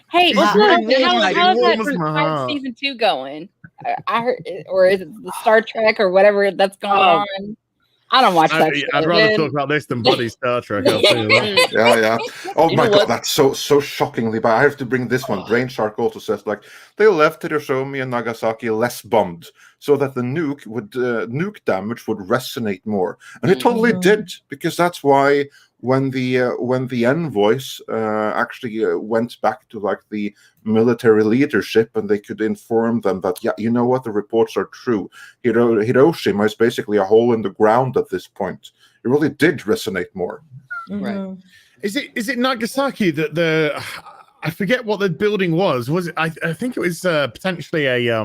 Speaker 14: Hey,
Speaker 9: It's really
Speaker 14: how's
Speaker 9: warm
Speaker 14: that
Speaker 9: as my
Speaker 14: for
Speaker 9: heart.
Speaker 14: season 2 going? I heard, or is it the Star Trek or whatever that's going on? I don't watch that.
Speaker 9: I'd rather talk about this than bloody Star Trek. I'll tell you that.
Speaker 13: Yeah. Oh my god, that's so shockingly bad. I have to bring this one. Brain Shark also says like they left Hiroshima and Nagasaki less bombed, so that the nuke damage would resonate more, and it totally did, because that's why when the envoys actually went back to like the military leadership and they could inform them that you know what, the reports are true. Hiroshima is basically a hole in the ground at this point. It really did resonate more.
Speaker 15: Right.
Speaker 9: Is it Nagasaki that I forget what the building was. Was it? I think it was potentially a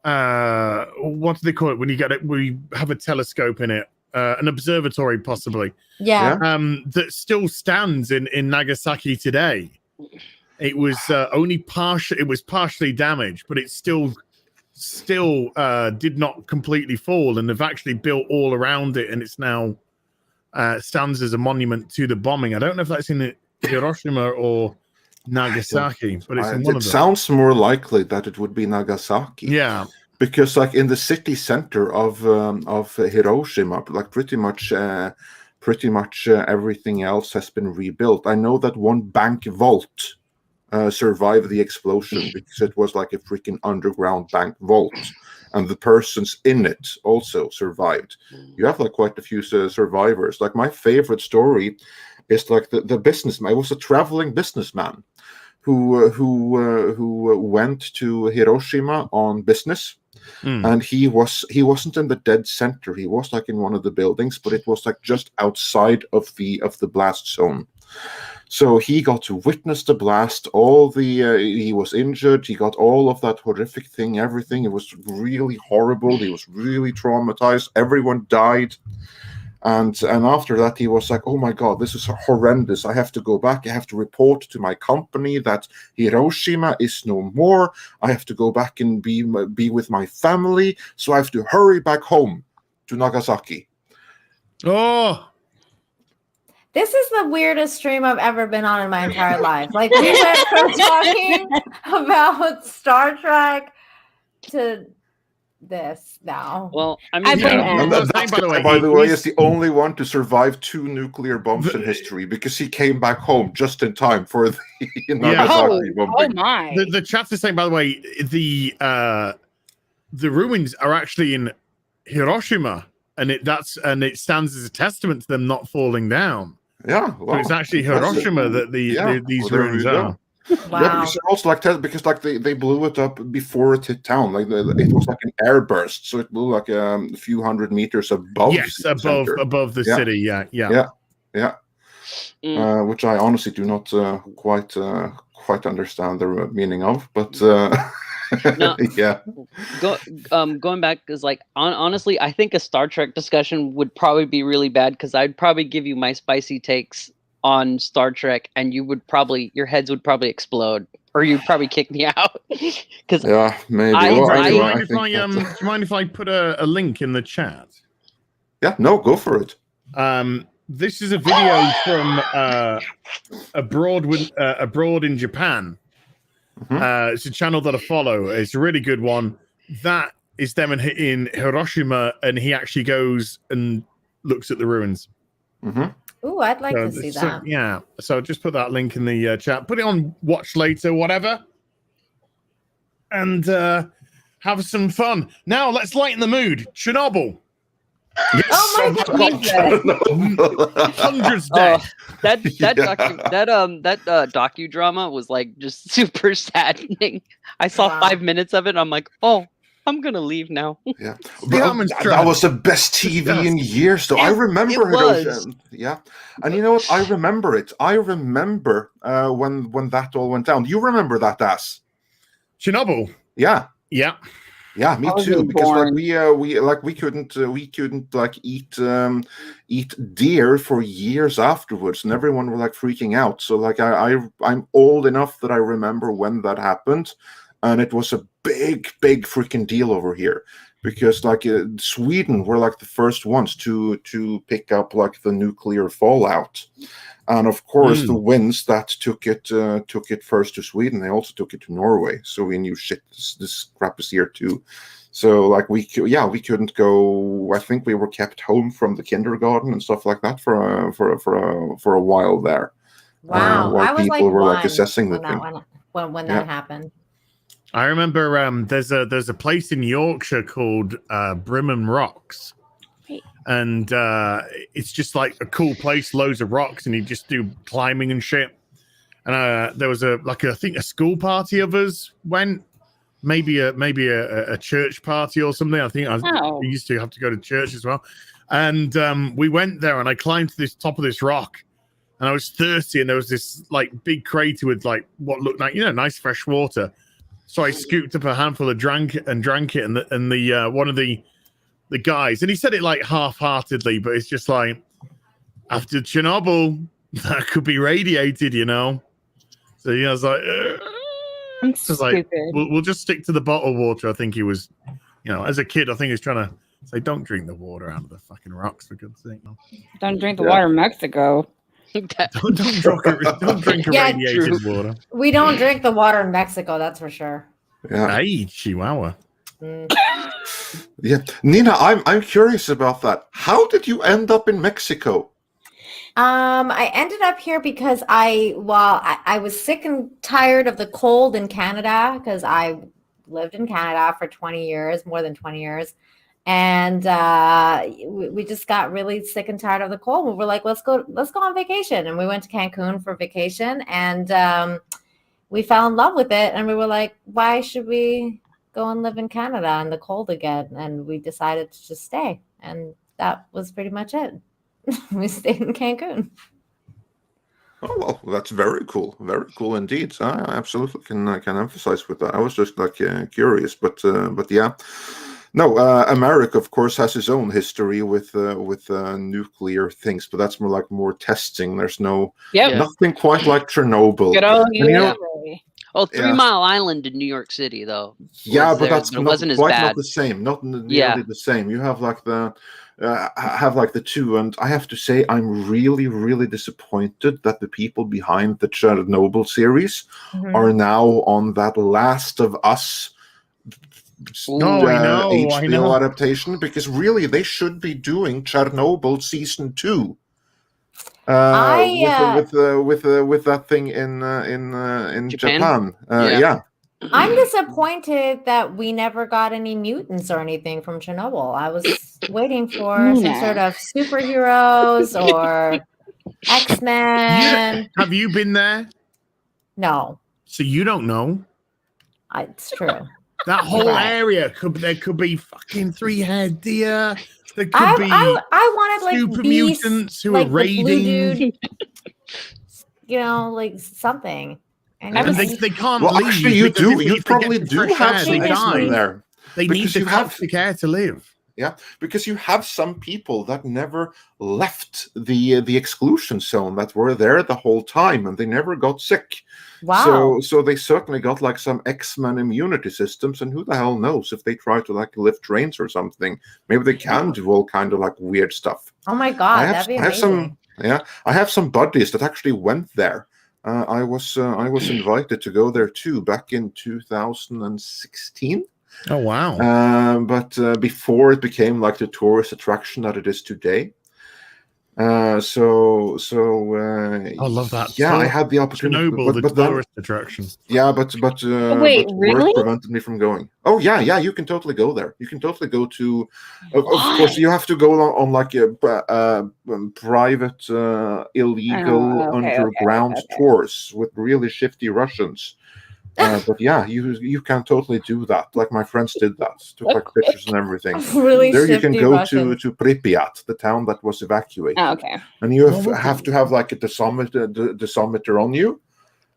Speaker 9: what do they call it when you get it? We have a telescope in it. An observatory, possibly.
Speaker 4: Yeah.
Speaker 9: That still stands in Nagasaki today. It was partially damaged, but it still did not completely fall, and they've actually built all around it, and it's now stands as a monument to the bombing. I don't know if that's in Hiroshima or Nagasaki, but it's in one of them.
Speaker 13: It sounds more likely that it would be Nagasaki.
Speaker 9: Yeah.
Speaker 13: Because like in the city center of Hiroshima, like pretty much everything else has been rebuilt. I know that one bank vault survived the explosion because it was like a freaking underground bank vault, and the persons in it also survived. You have like quite a few survivors. Like my favorite story is like the businessman. I was a traveling businessman who went to Hiroshima on business. And he wasn't in the dead center. He was like in one of the buildings, but it was like just outside of the blast zone. So he got to witness the blast. He was injured. He got all of that horrific thing. Everything. It was really horrible. He was really traumatized. Everyone died. And after that, he was like, oh my God, this is horrendous. I have to go back. I have to report to my company that Hiroshima is no more. I have to go back and be with my family. So I have to hurry back home to Nagasaki.
Speaker 9: Oh.
Speaker 4: This is the weirdest stream I've ever been on in my entire life. Like, we went from talking about Star Trek to this now.
Speaker 15: Well, I mean,
Speaker 13: by the way, is the only one to survive 2 nuclear bombs in history, because he came back home just in time for the Nagasaki bombing.
Speaker 14: Oh my!
Speaker 9: The chat is saying, by the way, the ruins are actually in Hiroshima, and it stands as a testament to them not falling down.
Speaker 13: Yeah,
Speaker 9: well, so it's actually Hiroshima that these ruins are.
Speaker 4: Wow.
Speaker 13: Yeah, because also like that, because like they blew it up before it hit town. Like it was like an airburst, so it blew like a few hundred meters above.
Speaker 9: Yes, above the city. Yeah.
Speaker 13: Which I honestly do not quite understand the meaning of, but
Speaker 15: no,
Speaker 13: yeah.
Speaker 15: Going back is like honestly, I think a Star Trek discussion would probably be really bad, because I'd probably give you my spicy takes on Star Trek, and your heads would probably explode, or you'd probably kick me out. Because
Speaker 13: maybe.
Speaker 9: Do you mind if I put a link in the chat?
Speaker 13: Yeah, no, go for it.
Speaker 9: This is a video from abroad in Japan. It's a channel that I follow. It's a really good one. That is them in Hiroshima, and he actually goes and looks at the ruins.
Speaker 4: Ooh, I'd like to see that.
Speaker 9: Yeah, so just put that link in the chat. Put it on watch later, whatever. And have some fun. Now let's lighten the mood. Chernobyl.
Speaker 14: Yes. Oh my God.
Speaker 9: Hundreds dead.
Speaker 15: That docudrama was like just super saddening. I saw 5 minutes of it. And I'm like, oh, I'm gonna leave now.
Speaker 13: Yeah, that was the best TV in years, though. I remember those. Yeah, and you know what? I remember it. I remember when that all went down. You remember that, Das?
Speaker 9: Chernobyl.
Speaker 13: Yeah.
Speaker 9: Yeah.
Speaker 13: Yeah, me too. Because we couldn't like eat deer for years afterwards, and everyone were like freaking out. So like I'm old enough that I remember when that happened, and it was a big freaking deal over here because like Sweden were like the first ones to pick up like the nuclear fallout. And of course, the winds that took it first to Sweden, they also took it to Norway. So we knew shit, this crap is here too. So like we couldn't go. I think we were kept home from the kindergarten and stuff like that for a while there.
Speaker 4: Wow,
Speaker 13: while
Speaker 4: I was
Speaker 13: people
Speaker 4: like
Speaker 13: were
Speaker 4: one
Speaker 13: like assessing the
Speaker 4: when
Speaker 13: thing.
Speaker 4: When that happened.
Speaker 9: I remember there's a place in Yorkshire called Brimham Rocks. And it's just like a cool place, loads of rocks, and you just do climbing and shit. And there was I think a school party of us went, maybe a church party or something. I think we used to have to go to church as well. And we went there, and I climbed to this top of this rock, and I was thirsty, and there was this like big crater with like what looked like nice fresh water. So I scooped up a handful of drank it, and the one of the guys, and he said it like half-heartedly, but it's just like, after Chernobyl, that could be radiated, So I was like, it's just like we'll just stick to the bottled water. I think he was, as a kid, I think he was trying to say, don't drink the water out of the fucking rocks, for God's sake.
Speaker 14: Don't drink the water in Mexico.
Speaker 9: don't drink irradiated water.
Speaker 4: We don't drink the water in Mexico, that's for sure.
Speaker 13: Yeah.
Speaker 9: Hey, Chihuahua.
Speaker 13: Yeah, Nina, I'm curious about that. How did you end up in Mexico?
Speaker 4: I ended up here because I was sick and tired of the cold in Canada, because I lived in Canada for 20 years, more than 20 years. And we just got really sick and tired of the cold. We were like, let's go on vacation. And we went to Cancun for vacation, and we fell in love with it. And we were like, why should we go and live in Canada in the cold again? And we decided to just stay. And that was pretty much it. We stayed in Cancun.
Speaker 13: Oh, well, that's very cool indeed. I absolutely can emphasize with that. I was just like curious, but yeah. No, America, of course, has its own history with nuclear things, but that's more testing. There's nothing quite like Chernobyl.
Speaker 14: Good old
Speaker 15: Oh, 3 Mile Island in New York City, though.
Speaker 13: Yeah, but that's
Speaker 15: wasn't as
Speaker 13: quite
Speaker 15: bad.
Speaker 13: not the same. Not nearly the same. You have like the two, and I have to say, I'm really, really disappointed that the people behind the Chernobyl series are now on that Last of Us HBO adaptation, because really they should be doing Chernobyl season 2. With that thing in Japan. Yeah.
Speaker 4: I'm disappointed that we never got any mutants or anything from Chernobyl. I was waiting for some sort of superheroes or X-Men.
Speaker 9: Have you been there?
Speaker 4: No.
Speaker 9: So you don't know?
Speaker 4: It's true.
Speaker 9: That whole area could be fucking 3-head deer. There could be
Speaker 4: I wanted like
Speaker 9: super
Speaker 4: beasts,
Speaker 9: mutants who
Speaker 4: like
Speaker 9: are raiding.
Speaker 4: Dude, like something.
Speaker 9: And they can't leave.
Speaker 13: Actually, you probably do have some X-Men there.
Speaker 9: They need the toxic air to live.
Speaker 13: Yeah, because you have some people that never left the exclusion zone, that were there the whole time, and they never got sick.
Speaker 4: Wow.
Speaker 13: So they certainly got like some X-Men immunity systems, and who the hell knows if they try to like lift trains or something, maybe they can do all kind of like weird stuff.
Speaker 4: Oh my God, that'd be amazing.
Speaker 13: I have some buddies that actually went there. I was invited to go there too back in 2016.
Speaker 9: Oh wow!
Speaker 13: But before it became like the tourist attraction that it is today. I
Speaker 9: love that.
Speaker 13: Yeah, I had the opportunity.
Speaker 9: Chernobyl, the tourist attraction.
Speaker 13: Yeah, but
Speaker 14: wait,
Speaker 13: but
Speaker 14: really?
Speaker 13: work prevented me from going. Oh yeah, you can totally go there. You can totally go to. Of course, you have to go on like a private, illegal underground tours with really shifty Russians. But yeah, you can totally do that. Like my friends did that. Took like pictures and everything.
Speaker 4: Really
Speaker 13: there you can go
Speaker 4: Russians.
Speaker 13: to Pripyat, the town that was evacuated.
Speaker 14: Oh, okay.
Speaker 13: And you have to have like a decimeter on you,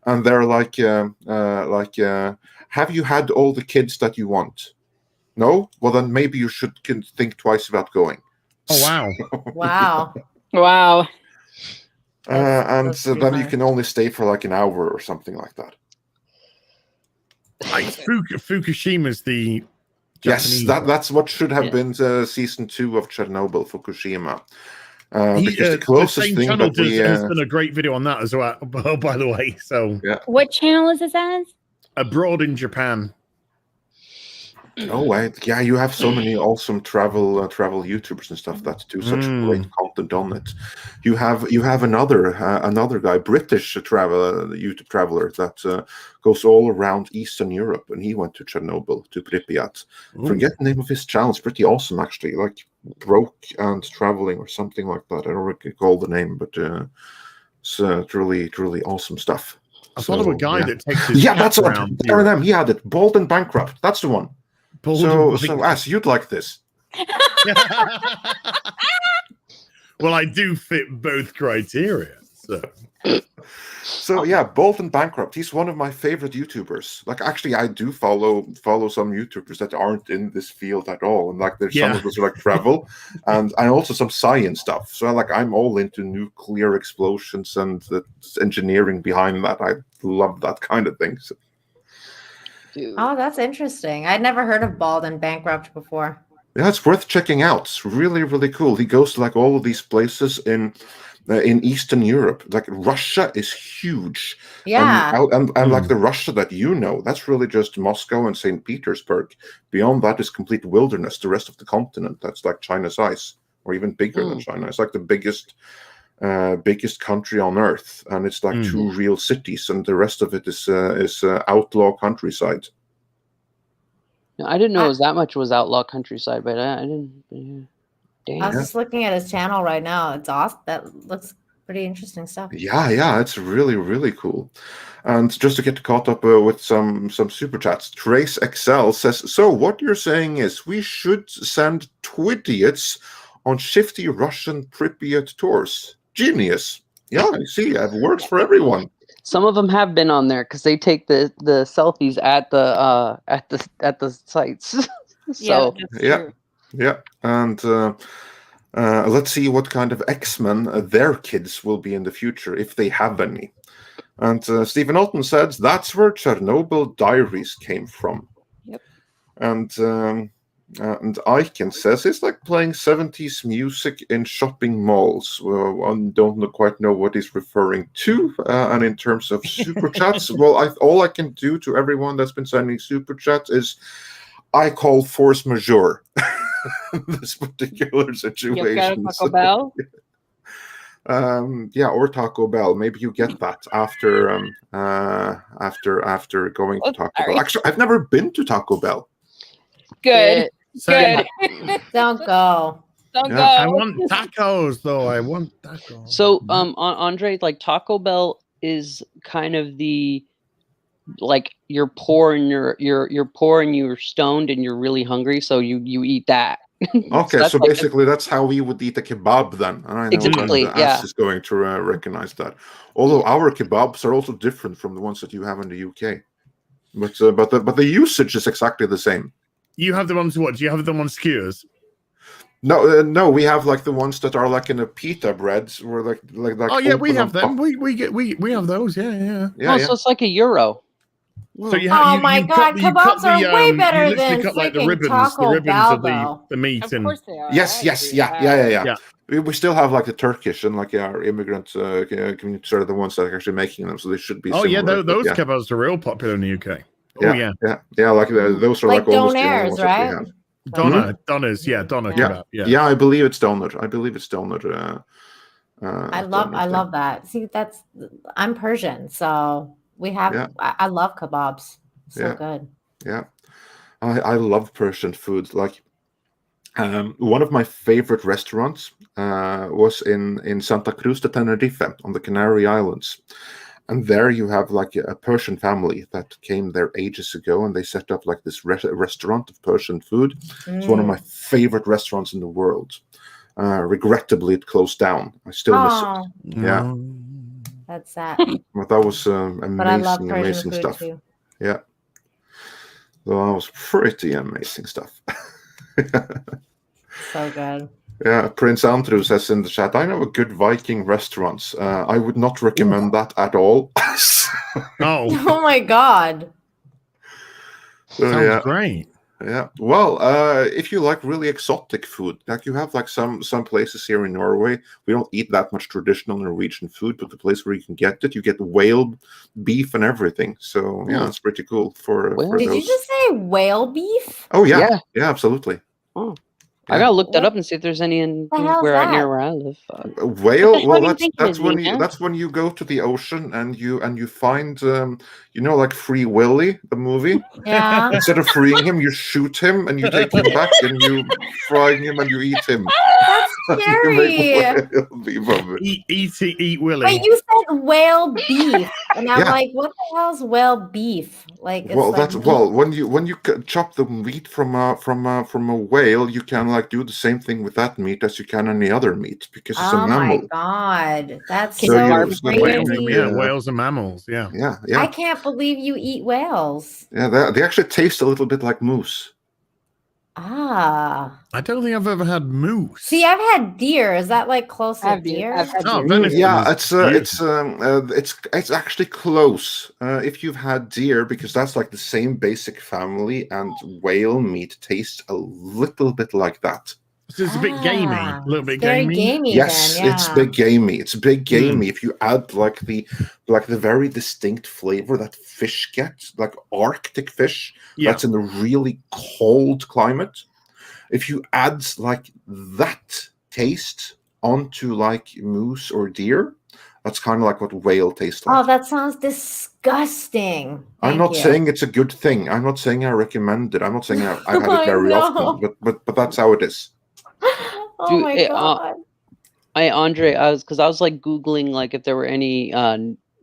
Speaker 13: and they're like have you had all the kids that you want? No? Well, then maybe you should think twice about going.
Speaker 9: Oh wow!
Speaker 4: Wow!
Speaker 14: Wow!
Speaker 13: And so then you can only stay for like an hour or something like that.
Speaker 9: Like Fukushima's the Japanese.
Speaker 13: Yes, that's what should have been season 2 of Chernobyl, Fukushima. Because the closest thing
Speaker 9: channel
Speaker 13: that we
Speaker 9: has done a great video on that as well. By the way, so
Speaker 13: yeah.
Speaker 14: What channel is this as?
Speaker 9: Abroad in Japan.
Speaker 13: Oh, wait. Yeah, you have so many awesome travel YouTubers and stuff that do such great content on it. You have another guy, British YouTube traveler that goes all around Eastern Europe, and he went to Chernobyl, to Pripyat. Forget the name of his channel. It's pretty awesome, actually. Like Broke and Traveling or something like that. I don't recall the name, but it's really, really awesome stuff.
Speaker 9: I thought of a guy that takes his
Speaker 13: that's
Speaker 9: around.
Speaker 13: R&M. He had it. Bold and Bankrupt. That's the one. So As you'd like this.
Speaker 9: Well, I do fit both criteria.
Speaker 13: So yeah, Bold and Bankrupt. He's one of my favorite YouTubers. Like, actually, I do follow some YouTubers that aren't in this field at all, and like there's some of those who like travel, and also some science stuff. So like I'm all into nuclear explosions and the engineering behind that. I love that kind of thing. So.
Speaker 4: Oh, that's interesting. I'd never heard of Bald and Bankrupt before.
Speaker 13: Yeah, it's worth checking out. It's really, really cool. He goes to like all of these places in Eastern Europe. Like Russia is huge.
Speaker 4: Yeah.
Speaker 13: And like the Russia that you know, that's really just Moscow and St. Petersburg. Beyond that is complete wilderness. The rest of the continent, that's like China's size, or even bigger than China. It's like the biggest country on earth, and it's like 2 real cities, and the rest of it is outlaw countryside.
Speaker 15: I didn't know it was that much was outlaw countryside, but I didn't. Damn.
Speaker 4: I was just looking at his channel right now. It's awesome. That looks pretty interesting stuff.
Speaker 13: Yeah, it's really, really cool. And just to get caught up with some super chats, Trace XL says, so what you're saying is we should send twidiots on shifty Russian Pripyat tours. Genius. Yeah, I see. It works for everyone.
Speaker 15: Some of them have been on there because they take the selfies at the sites. So
Speaker 13: yeah. And let's see what kind of X-Men their kids will be in the future, if they have any. And Stephen Alton says that's where Chernobyl Diaries came from.
Speaker 14: Yep.
Speaker 13: And Aiken says it's like playing 70s music in shopping malls. Well, I don't quite know what he's referring to. And in terms of super chats, well, all I can do to everyone that's been sending super chats is I call force majeure this particular situation.
Speaker 14: You got a Taco Bell?
Speaker 13: Or Taco Bell. Maybe you get that after going to Taco Bell. Actually, I've never been to Taco Bell.
Speaker 14: Good.
Speaker 4: Don't go.
Speaker 14: Don't go.
Speaker 9: I want tacos, though. I want tacos.
Speaker 15: So, Andre, like Taco Bell is kind of the like you're poor and you're poor and you're stoned and you're really hungry, so you eat that.
Speaker 13: Okay, so basically that's how we would eat a kebab then. And I know
Speaker 15: exactly,
Speaker 13: that is going to recognize that. Although our kebabs are also different from the ones that you have in the UK, but the usage is exactly the same.
Speaker 9: You have the ones what? Do you have them on skewers?
Speaker 13: No, we have like the ones that are like in a pita bread, where like.
Speaker 9: Oh yeah, we have them. We have those. Yeah.
Speaker 15: So it's like a euro.
Speaker 9: So you
Speaker 4: God, kebabs are way better than
Speaker 9: cut,
Speaker 4: the
Speaker 9: ribbons
Speaker 4: Bell,
Speaker 9: of the meat.
Speaker 14: Of course they are.
Speaker 13: Yes, yeah. We still have like the Turkish and like our immigrant communities are the ones that are actually making them, so they should be.
Speaker 9: Oh
Speaker 13: similar,
Speaker 9: yeah, those kebabs are real popular in the UK.
Speaker 13: Yeah. Like those are like almost
Speaker 4: Donairs,
Speaker 13: right?
Speaker 9: Doner kebab.
Speaker 13: Yeah, I believe it's doner.
Speaker 4: I love that. See, I'm Persian, so we have. I love kebabs. So good.
Speaker 13: Yeah, I love Persian food. Like, one of my favorite restaurants was in Santa Cruz de Tenerife on the Canary Islands. And there you have like a Persian family that came there ages ago, and they set up like this restaurant of Persian food. It's one of my favorite restaurants in the world. Regrettably, it closed down. I still miss it. Yeah,
Speaker 4: that's sad.
Speaker 13: But that was amazing, amazing stuff.
Speaker 4: Too.
Speaker 13: Yeah, well, that was pretty amazing stuff.
Speaker 4: So good.
Speaker 13: Yeah, Prince Andrew says in the chat, I know a good Viking restaurants. I would not recommend that at all.
Speaker 4: Oh my God.
Speaker 9: Sounds great.
Speaker 13: Yeah. Well, if you like really exotic food, like you have like some places here in Norway, we don't eat that much traditional Norwegian food, but the place where you can get it, you get whale beef and everything. So yeah, it's pretty cool for
Speaker 4: Did
Speaker 13: those.
Speaker 4: you just say whale beef?
Speaker 13: Oh yeah, yeah, absolutely.
Speaker 15: Oh. I gotta look that up and see if there's any in near where I live.
Speaker 13: Whale. Well, that's when you go to the ocean and you find like Free Willy, the movie.
Speaker 4: Yeah.
Speaker 13: Instead of freeing him, you shoot him and you take him back and you fry him and you eat him.
Speaker 4: That's scary.
Speaker 9: Eat Willy.
Speaker 4: Wait, you said whale beef, and I'm like, what the hell is whale beef? Like, it's
Speaker 13: when you chop the meat from a whale, you can like do the same thing with that meat as you can any other meat because it's a mammal.
Speaker 4: Oh my God, that's so
Speaker 9: crazy. Yeah, whales are mammals. Yeah.
Speaker 4: I can't believe you eat whales.
Speaker 13: Yeah, they actually taste a little bit like moose.
Speaker 4: I
Speaker 9: don't think I've ever had moose.
Speaker 4: See, I've had deer. Is that like close to deer?
Speaker 13: Yeah, it's actually close. If you've had deer, because that's like the same basic family, and whale meat tastes a little bit like that.
Speaker 9: So it's a bit gamey, a little bit
Speaker 4: gamey.
Speaker 13: Yes, it's big gamey. It's big gamey. If you add like the very distinct flavor that fish gets, like Arctic fish, that's in a really cold climate. If you add like that taste onto like moose or deer, that's kind of like what whale tastes like.
Speaker 4: Oh, that sounds disgusting.
Speaker 13: I'm not saying it's a good thing. I'm not saying I recommend it. I'm not saying I had it very often, but that's how it is.
Speaker 4: Oh my God.
Speaker 15: Andre, I was like Googling like if there were any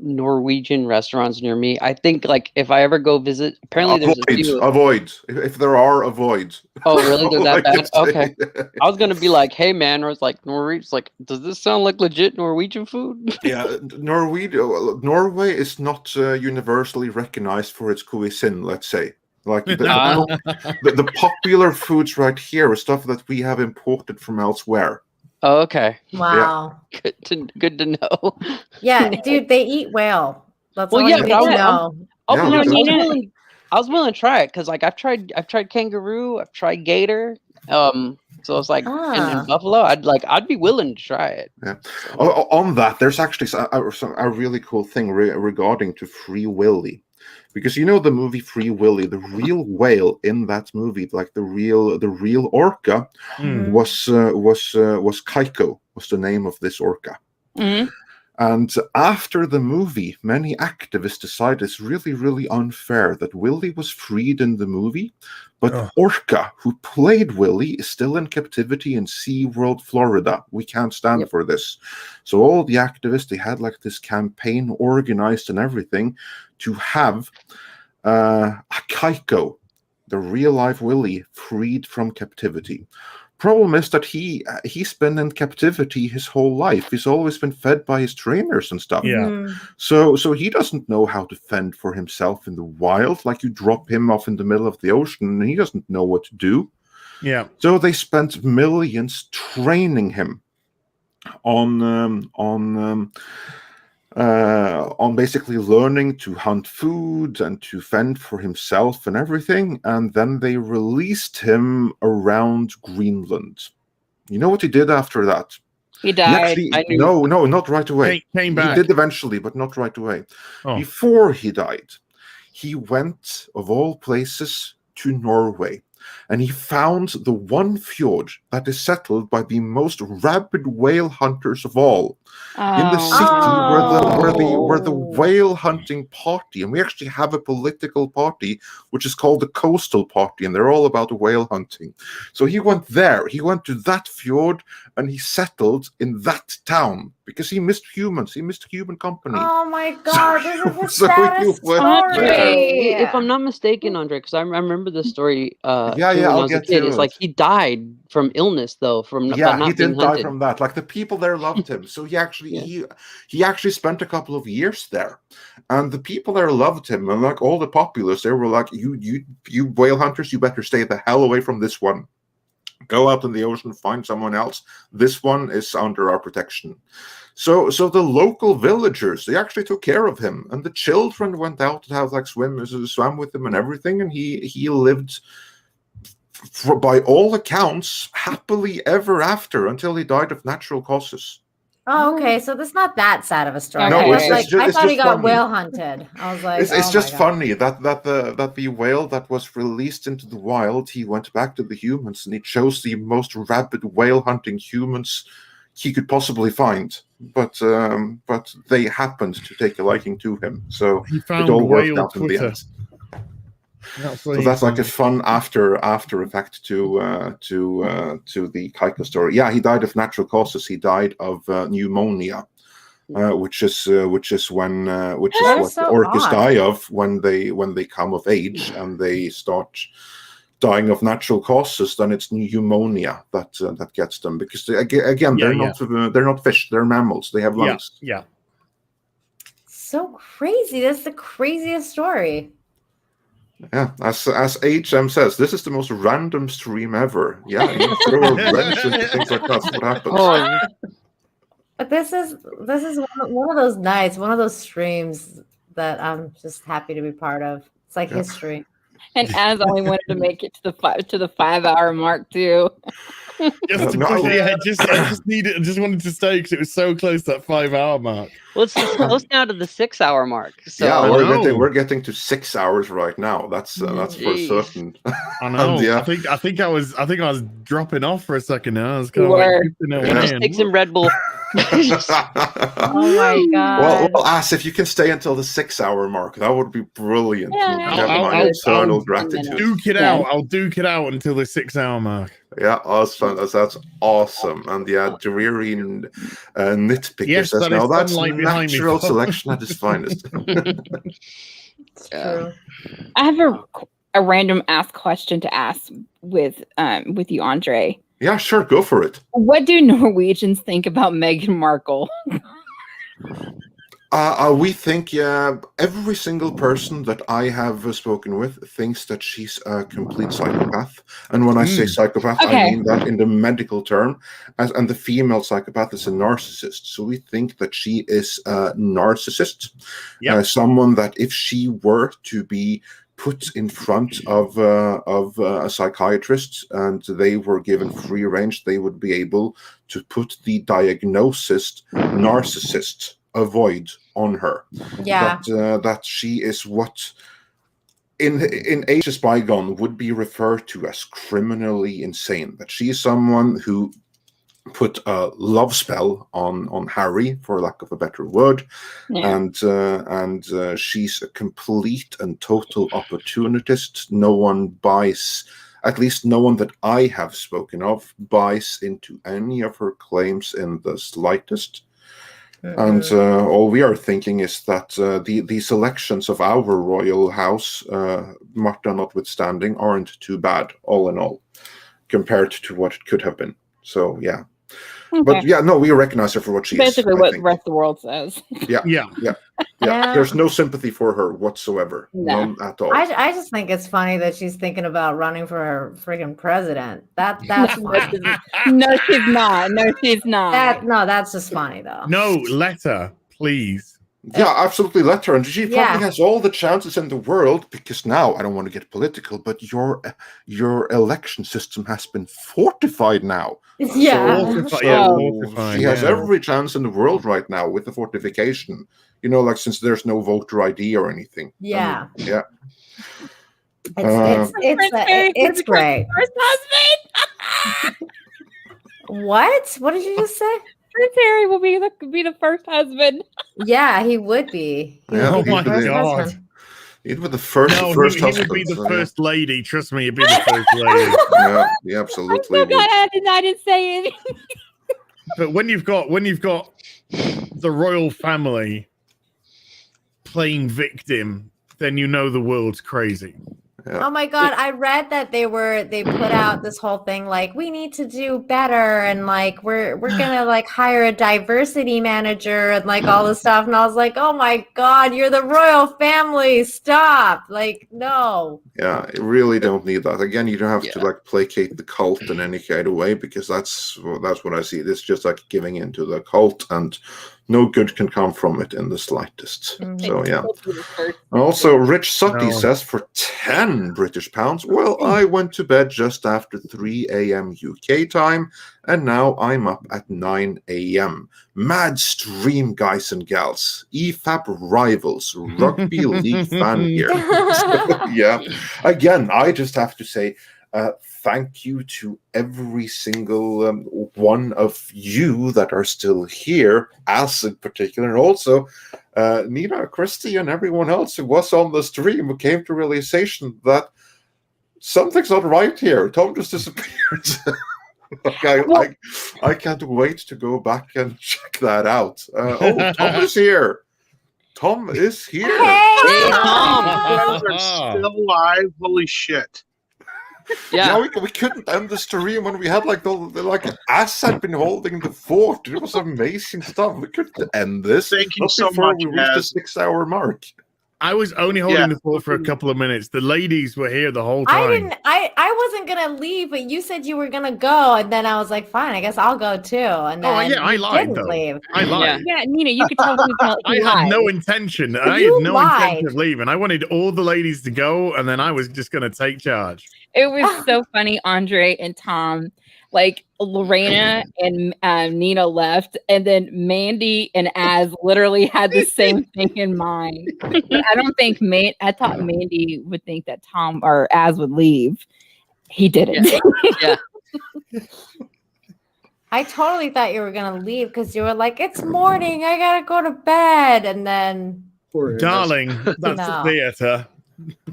Speaker 15: Norwegian restaurants near me. I think like if I ever go visit, apparently there's a few.
Speaker 13: Avoid. If there are, avoid.
Speaker 15: Oh, really? They're that bad? Okay. I was gonna be like, hey man, or it's like Norwegian. It's like, does this sound like legit Norwegian food?
Speaker 13: Yeah, Norway is not universally recognized for its cuisine, let's say. Like the popular foods right here are stuff that we have imported from elsewhere.
Speaker 15: Oh, okay.
Speaker 4: Wow.
Speaker 15: Yeah. Good to know.
Speaker 4: Yeah, dude, they eat whale. That's all you need to know.
Speaker 15: I was willing to try it because like I've tried kangaroo, I've tried gator. So it's like in buffalo, I'd be willing to try it.
Speaker 13: Yeah. On that, there's actually a really cool thing regarding to Free Willy. Because you know the movie Free Willy, the real whale in that movie, like the real orca, was Kaiko, was the name of this orca.
Speaker 15: Mm-hmm.
Speaker 13: And after the movie, many activists decided it's really, really unfair that Willy was freed in the movie, but Orca, who played Willy, is still in captivity in SeaWorld, Florida. We can't stand for this. So all the activists, they had like this campaign organized and everything to have Kaiko, the real-life Willy, freed from captivity. Problem is that he's been in captivity his whole life. He's always been fed by his trainers and stuff.
Speaker 9: Yeah.
Speaker 13: So he doesn't know how to fend for himself in the wild. Like you drop him off in the middle of the ocean and he doesn't know what to do.
Speaker 9: Yeah.
Speaker 13: So they spent millions training him on basically learning to hunt food and to fend for himself and everything, and then they released him around Greenland. You know what he did after that?
Speaker 15: He died.
Speaker 13: No, not right away.
Speaker 9: Came back.
Speaker 13: He did eventually, but not right away.
Speaker 9: Oh.
Speaker 13: Before he died, he went, of all places, to Norway and he found the one fjord that is settled by the most rabid whale hunters of all. In the city where the whale hunting party, and we actually have a political party which is called the Coastal Party, and they're all about whale hunting. So he went there, he went to that fjord, and he settled in that town because he missed humans, he missed human company.
Speaker 4: Oh my God, this is the
Speaker 13: So
Speaker 4: saddest story.
Speaker 15: If I'm not mistaken, Andre, because I remember the story.
Speaker 13: Yeah,
Speaker 15: when I
Speaker 13: I'll
Speaker 15: was a
Speaker 13: get
Speaker 15: kid.
Speaker 13: to
Speaker 15: It's
Speaker 13: it.
Speaker 15: like he died from illness, though. From by
Speaker 13: Yeah,
Speaker 15: not
Speaker 13: he
Speaker 15: being
Speaker 13: didn't die
Speaker 15: hunted.
Speaker 13: from that. Like the people there loved him, so he actually he actually spent a couple of years there, and the people there loved him, and like all the populace, they were like, "You whale hunters, you better stay the hell away from this one. Go out in the ocean, find someone else. This one is under our protection." So the local villagers, they actually took care of him, and the children went out to have like swam with him and everything, and he lived, by all accounts, happily ever after until he died of natural causes.
Speaker 4: Oh, okay. So that's not that sad of a story.
Speaker 13: No,
Speaker 4: I
Speaker 13: it's
Speaker 4: thought,
Speaker 13: just-
Speaker 4: I thought he
Speaker 13: just
Speaker 4: got
Speaker 13: funny.
Speaker 4: whale hunted. I was like,
Speaker 13: It's
Speaker 4: oh
Speaker 13: just
Speaker 4: my God.
Speaker 13: funny that the whale that was released into the wild, he went back to the humans and he chose the most rabid whale hunting humans he could possibly find. But they happened to take a liking to him, so
Speaker 9: He found
Speaker 13: it all worked
Speaker 9: whale
Speaker 13: out in the
Speaker 9: Twitter.
Speaker 13: end. So that's like a fun after effect to the Kaika story. Yeah, he died of natural causes. He died of pneumonia, which is what
Speaker 4: so
Speaker 13: orcas
Speaker 4: odd.
Speaker 13: die of when they come of age and they start dying of natural causes. Then it's pneumonia that gets them, because they're not fish, they're mammals. They have lungs.
Speaker 9: Yeah.
Speaker 4: So crazy. That's the craziest story.
Speaker 13: Yeah, as HM says, this is the most random stream ever. Yeah, you throw a wrench into things like that's what happens.
Speaker 4: But this is one of those nights, one of those streams that I'm just happy to be part of. It's like history.
Speaker 14: And Az only wanted to make it to the 5 hour mark too.
Speaker 9: Just to push it, I just wanted to stay because it was so close to that 5 hour mark.
Speaker 15: Well, it's close now to the 6 hour mark. So
Speaker 13: Yeah, we're getting to 6 hours right now. That's for certain.
Speaker 9: I know.
Speaker 13: And,
Speaker 9: I think I was dropping off for a second now. I was kind of like,
Speaker 15: just take some Red Bull.
Speaker 4: Oh my God.
Speaker 13: Well, As, if you can stay until the 6 hour mark, that would be brilliant.
Speaker 4: Yeah.
Speaker 13: You have my eternal gratitude.
Speaker 9: Duke it out. I'll duke it out until the 6 hour mark.
Speaker 13: Yeah, awesome. That's awesome. And dreary nitpicker says, "Now that's natural selection at its finest."
Speaker 14: I have a random ask question to ask with you, Andre.
Speaker 13: Yeah, sure, go for it.
Speaker 14: What do Norwegians think about Meghan Markle?
Speaker 13: We think every single person that I have spoken with thinks that she's a complete psychopath. And when I say psychopath, I mean that in the medical term. And the female psychopath is a narcissist. So we think that she is a narcissist. Someone that if she were to be put in front of a psychiatrist and they were given free range, they would be able to put the diagnosis narcissist avoid on her. That she is what in ages bygone would be referred to as criminally insane. That she is someone who put a love spell on Harry, for lack of a better word, and she's a complete and total opportunist. No one buys, at least no one that I have spoken of, buys into any of her claims in the slightest. And all we are thinking is that the selections of our royal house, Martha notwithstanding, aren't too bad, all in all, compared to what it could have been. So, yeah.
Speaker 14: Okay.
Speaker 13: But, yeah, no, we recognize her for what she
Speaker 14: Basically
Speaker 13: is.
Speaker 14: what the rest of the world says.
Speaker 13: Yeah. There's no sympathy for her whatsoever. None at all.
Speaker 4: I just think it's funny that she's thinking about running for her freaking president. That's funny.
Speaker 14: No, she's not. No, she's not.
Speaker 4: That's just funny though.
Speaker 9: No, let her, please.
Speaker 13: Yeah, absolutely, let her. And she probably has all the chances in the world, because now, I don't want to get political, but your election system has been fortified now.
Speaker 4: Yeah.
Speaker 13: She has every chance in the world right now with the fortification. Since there's no voter ID or anything.
Speaker 4: Yeah. It's great.
Speaker 14: First husband.
Speaker 4: What? What did you just say?
Speaker 14: Prince Harry will be the first husband.
Speaker 4: Yeah, he would be. He would be the first husband.
Speaker 13: He'd be the first.
Speaker 9: No,
Speaker 13: first
Speaker 9: he
Speaker 13: husband.
Speaker 9: would be the
Speaker 13: so,
Speaker 9: first lady. Trust me, he'd be the first lady.
Speaker 13: Yeah, he absolutely would.
Speaker 14: I didn't say anything.
Speaker 9: But when you've got the royal family playing victim, then you know the world's crazy.
Speaker 4: Oh my God, I read that they put out this whole thing like we need to do better and like we're gonna like hire a diversity manager and like all this stuff. And I was like, oh my God, you're the royal family. Stop. Like, no.
Speaker 13: Yeah, you really don't need that. Again, you don't have to like placate the cult in any kind of way, because that's what I see. It's just like giving into the cult, and no good can come from it in the slightest. So yeah. Also, Rich Sutty says for 10 British pounds, well, I went to bed just after 3 a.m. UK time, and now I'm up at 9 a.m. Mad stream, guys and gals. EFAP rivals, rugby league fan here. So, yeah. Again, I just have to say, thank you to every single one of you that are still here, us in particular, and also Nina, Christy, and everyone else who was on the stream who came to realization that something's not right here. Tom just disappeared. I can't wait to go back and check that out. Tom is here. Tom is here.
Speaker 2: Hey, Tom! You guys are still alive. Holy shit.
Speaker 13: Yeah, we couldn't end the stream when we had like Ass had been holding the fort. It was amazing stuff. We couldn't end this.
Speaker 2: Thank you so much.
Speaker 13: We reached the 6-hour mark.
Speaker 9: I was only holding the fort for a couple of minutes. The ladies were here the whole time.
Speaker 4: I wasn't gonna leave, but you said you were gonna go, and then I was like, fine, I guess I'll go too. And then
Speaker 9: I lied
Speaker 4: didn't
Speaker 9: though.
Speaker 4: leave.
Speaker 9: I lied.
Speaker 14: Yeah, Nina, you could tell them about
Speaker 9: I had no intention. I had no intention of leaving. I wanted all the ladies to go, and then I was just gonna take charge.
Speaker 14: It was so funny, Andre and Tom. Like Lorena and Nina left, and then Mandy and Az literally had the same thing in mind. I don't think I thought Mandy would think that Tom or Az would leave. He didn't.
Speaker 15: Yeah.
Speaker 4: I totally thought you were gonna leave because you were like, "It's morning, I gotta go to bed," and then.
Speaker 9: Darling, that's the theater.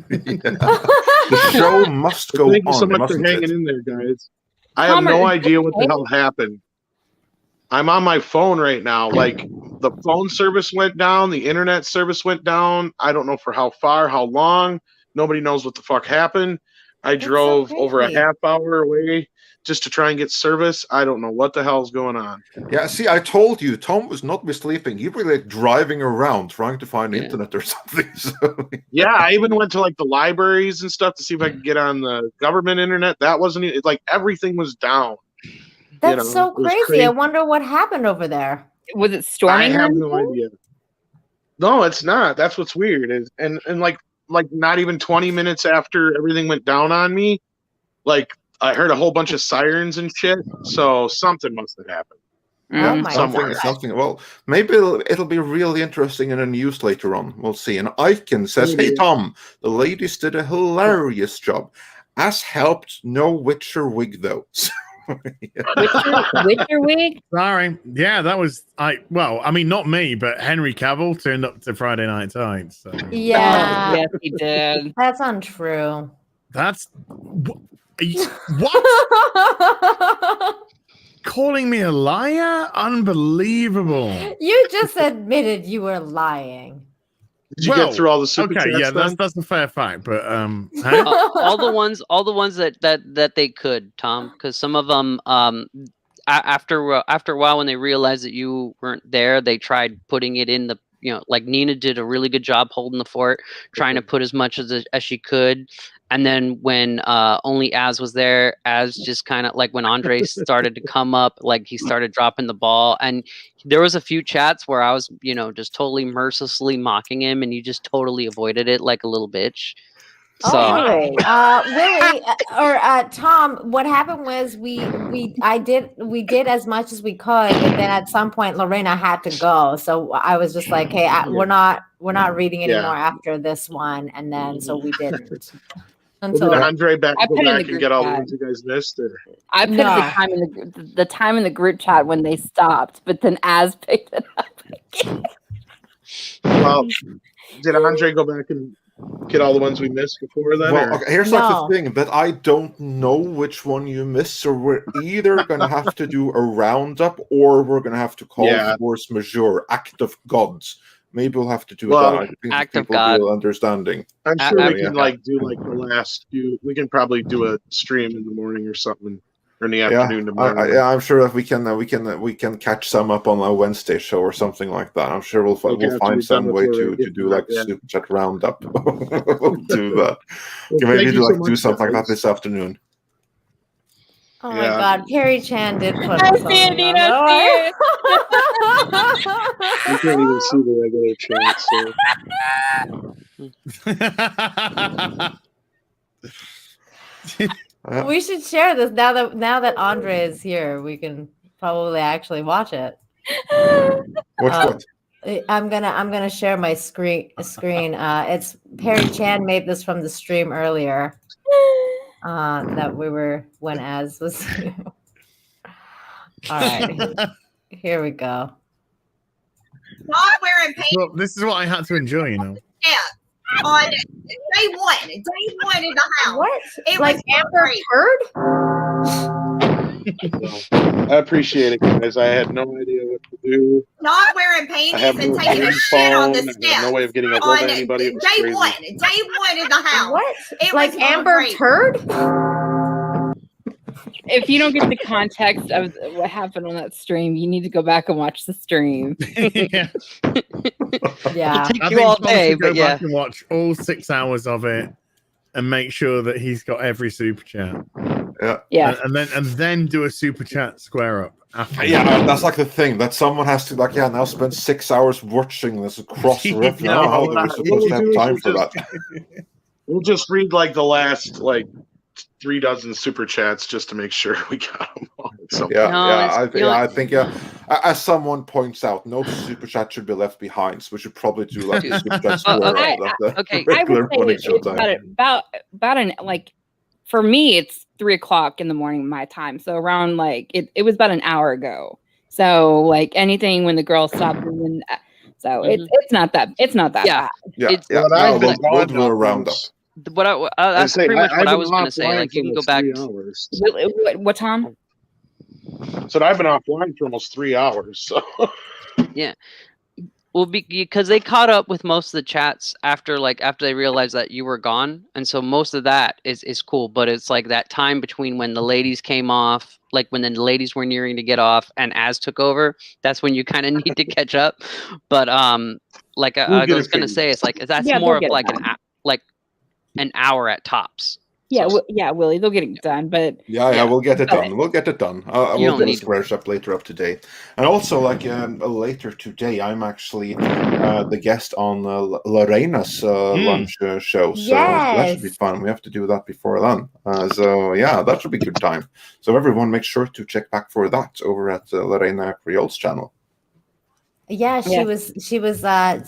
Speaker 13: The show must go on.
Speaker 2: Thank you so much for hanging in there, guys. I have no idea what the hell happened. I'm on my phone right now. Like, the phone service went down, the internet service went down. I don't know for how far, how long. Nobody knows what the fuck happened. I drove over a half hour away just to try and get service. I don't know what the hell's going on.
Speaker 13: Yeah, see, I told you, Tom was not sleeping. He was like driving around trying to find internet or something. So.
Speaker 2: Yeah, I even went to like the libraries and stuff to see if I could get on the government internet. That wasn't it. Like everything was down.
Speaker 4: That's so crazy. I wonder what happened over there.
Speaker 14: Was it storming?
Speaker 2: I have no idea. No, it's not. That's what's weird. And like not even 20 minutes after everything went down on me, like I heard a whole bunch of sirens and shit. So something must have happened.
Speaker 13: Something. Well, maybe it'll be really interesting in the news later on. We'll see. And Aiken says, "Hey Tom, the ladies did a hilarious job. As helped, no Witcher wig though."
Speaker 14: Witcher wig?
Speaker 9: Sorry. Yeah, that was well, I mean, not me, but Henry Cavill turned up to Friday Night Times. So.
Speaker 4: Yeah.
Speaker 14: Yes, he did.
Speaker 4: That's untrue.
Speaker 9: That's what? Calling me a liar? Unbelievable.
Speaker 4: You just admitted you were lying.
Speaker 2: Did you get through all the super chats?
Speaker 9: Yeah,
Speaker 2: then?
Speaker 9: that's a fair fact, but
Speaker 15: all the ones that they could, Tom, because some of them after a while when they realized that you weren't there, they tried putting it in the like Nina did a really good job holding the fort, trying to put as much as she could. And then when only Az was there, Az just kind of like when Andre started to come up, like he started dropping the ball. And there was a few chats where I was, just totally mercilessly mocking him, and you just totally avoided it like a little bitch. So,
Speaker 4: Willie or Tom, what happened was we did as much as we could, but then at some point Lorena had to go, so I was just like, hey, we're not reading anymore after this one, and then so we didn't. until
Speaker 2: Did Andre go back
Speaker 14: in the
Speaker 2: and
Speaker 14: group
Speaker 2: get all the
Speaker 14: chat.
Speaker 2: ones you guys missed? Or?
Speaker 14: I put the time in the group chat when they stopped, but then Az picked it up.
Speaker 2: Well, did Andre go back and get all the ones we missed before then?
Speaker 13: Well,
Speaker 2: or?
Speaker 13: okay, here's like the thing that I don't know which one you missed, so we're either gonna have to do a roundup or we're gonna have to call force majeure, act of gods. Maybe we'll have to do that. I think
Speaker 15: act of
Speaker 13: people
Speaker 15: God.
Speaker 13: feel understanding.
Speaker 2: I'm sure we can do like the last few. We can probably do a stream in the morning or something, or in the afternoon tomorrow.
Speaker 13: I'm sure that we can catch some up on a Wednesday show or something like that. I'm sure we'll find some way to do like a super chat roundup. We'll do that. Maybe do something like that this afternoon.
Speaker 4: Oh my God, Perry Chan did put
Speaker 14: I
Speaker 4: us
Speaker 14: see it,
Speaker 4: on.
Speaker 14: Nina, I see it.
Speaker 2: You can't even see the regular chat. So.
Speaker 4: We should share this now that Andre is here. We can probably actually watch it.
Speaker 13: What?
Speaker 4: I'm gonna share my screen. It's Perry Chan made this from the stream earlier. That we were when Az was. All right, here we go.
Speaker 3: Not wearing pants.
Speaker 9: Well, this is what I had to enjoy, you know.
Speaker 3: Yeah. On day one in the house.
Speaker 4: What?
Speaker 3: It
Speaker 4: Like
Speaker 3: was
Speaker 4: Amber
Speaker 3: Heard?
Speaker 2: I appreciate it, guys. I had no idea what to do.
Speaker 3: Not wearing
Speaker 2: I
Speaker 3: panties
Speaker 2: have
Speaker 3: and
Speaker 2: no
Speaker 3: taking a shit on the
Speaker 2: phone. I
Speaker 3: steps.
Speaker 2: have no way of getting a hold of anybody. It was
Speaker 3: Day
Speaker 2: crazy.
Speaker 3: one in the house.
Speaker 4: What?
Speaker 3: It
Speaker 4: Like
Speaker 3: was
Speaker 4: Amber
Speaker 3: great.
Speaker 4: Turd?
Speaker 14: If you don't get the context of what happened on that stream, you need to go back and watch the stream.
Speaker 4: Yeah.
Speaker 15: It'll take
Speaker 9: I
Speaker 15: you
Speaker 9: think
Speaker 15: all
Speaker 9: Tom
Speaker 15: day,
Speaker 9: should go
Speaker 15: but yeah.
Speaker 9: back and watch all 6 hours of it and make sure that he's got every super chat.
Speaker 13: Yeah.
Speaker 9: And then do a super chat square up. After
Speaker 13: That's like the thing that someone has to now spend 6 hours watching this across the river.
Speaker 2: No,
Speaker 13: How are we supposed to have time for that?
Speaker 2: We'll just read like the last 3 dozen super chats just to make sure we got them all. So,
Speaker 13: I think as someone points out, no super chat should be left behind. So we should probably do like a super chat square
Speaker 14: I would say for me, it's 3 o'clock in the morning my time. So around it was about an hour ago. So anything when the girls stopped, it's not that bad.
Speaker 13: We'll do a roundup.
Speaker 15: That's pretty much what I was going to say. Like you can go back.
Speaker 14: What time?
Speaker 2: So I've been offline for almost 3 hours. So
Speaker 15: yeah. Well, because they caught up with most of the chats after they realized that you were gone, and so most of that is cool. But it's like that time between when the ladies came off, like when the ladies were nearing to get off, and Az took over. That's when you kind of need to catch up. But I was gonna say, it's that's more of an hour at tops.
Speaker 14: Yeah, Willie, they'll get it done, but
Speaker 13: we'll get it done. We'll get it done. We'll do a square up later up today, and also later today, I'm actually the guest on Lorena's lunch show, so that should be fun. We have to do that before then, that should be a good time. So everyone, make sure to check back for that over at Lorena Creole's channel.
Speaker 4: Yeah, she was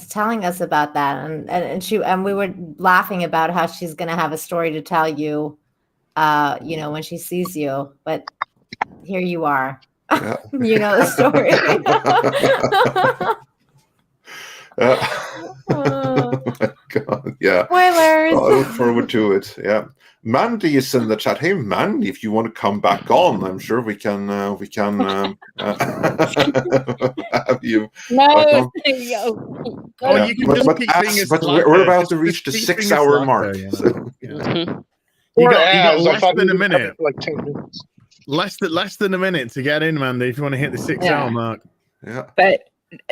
Speaker 4: telling us about that, and we were laughing about how she's gonna have a story to tell you, when she sees you. But here you are, you know the story.
Speaker 13: Oh my God! Yeah.
Speaker 4: Spoilers.
Speaker 13: I look forward to it. Yeah. Mandy is in the chat. Hey, Mandy, if you want to come back on, I'm sure we can have you.
Speaker 14: No,
Speaker 13: we're about to reach the 6 hour mark.
Speaker 9: You got less than a minute.
Speaker 2: Like 10 minutes.
Speaker 9: Less than a minute to get in, Mandy. If you want to hit the 6 hour mark.
Speaker 13: Yeah.
Speaker 14: But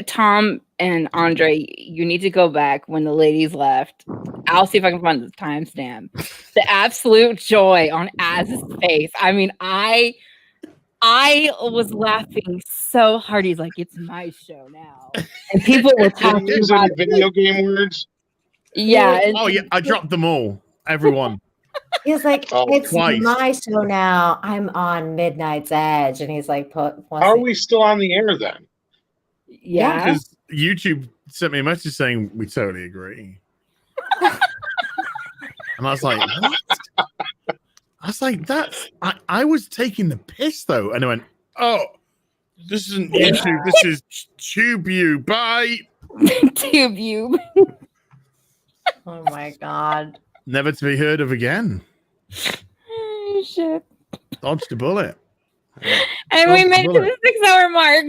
Speaker 14: Tom and Andre, you need to go back when the ladies left. I'll see if I can find the timestamp. The absolute joy on Az's face. I mean, I was laughing so hard. He's like, "It's my show now," and people were talking about
Speaker 2: video game words.
Speaker 14: Yeah.
Speaker 9: I dropped them all. Everyone.
Speaker 4: He's like, it's
Speaker 9: twice.
Speaker 4: my show now. I'm on Midnight's Edge, and he's like,
Speaker 2: "How are we still on the air then?"
Speaker 14: Yeah,
Speaker 9: because YouTube sent me a message saying we totally agree. And I was like, what? I was like, I was taking the piss though. And I went, oh, this isn't YouTube. This is TubeU. Bye.
Speaker 14: TubeU.
Speaker 4: Oh my God.
Speaker 9: Never to be heard of again.
Speaker 14: Oh, shit.
Speaker 9: Dodged a bullet.
Speaker 14: And we made it to the 6-hour mark.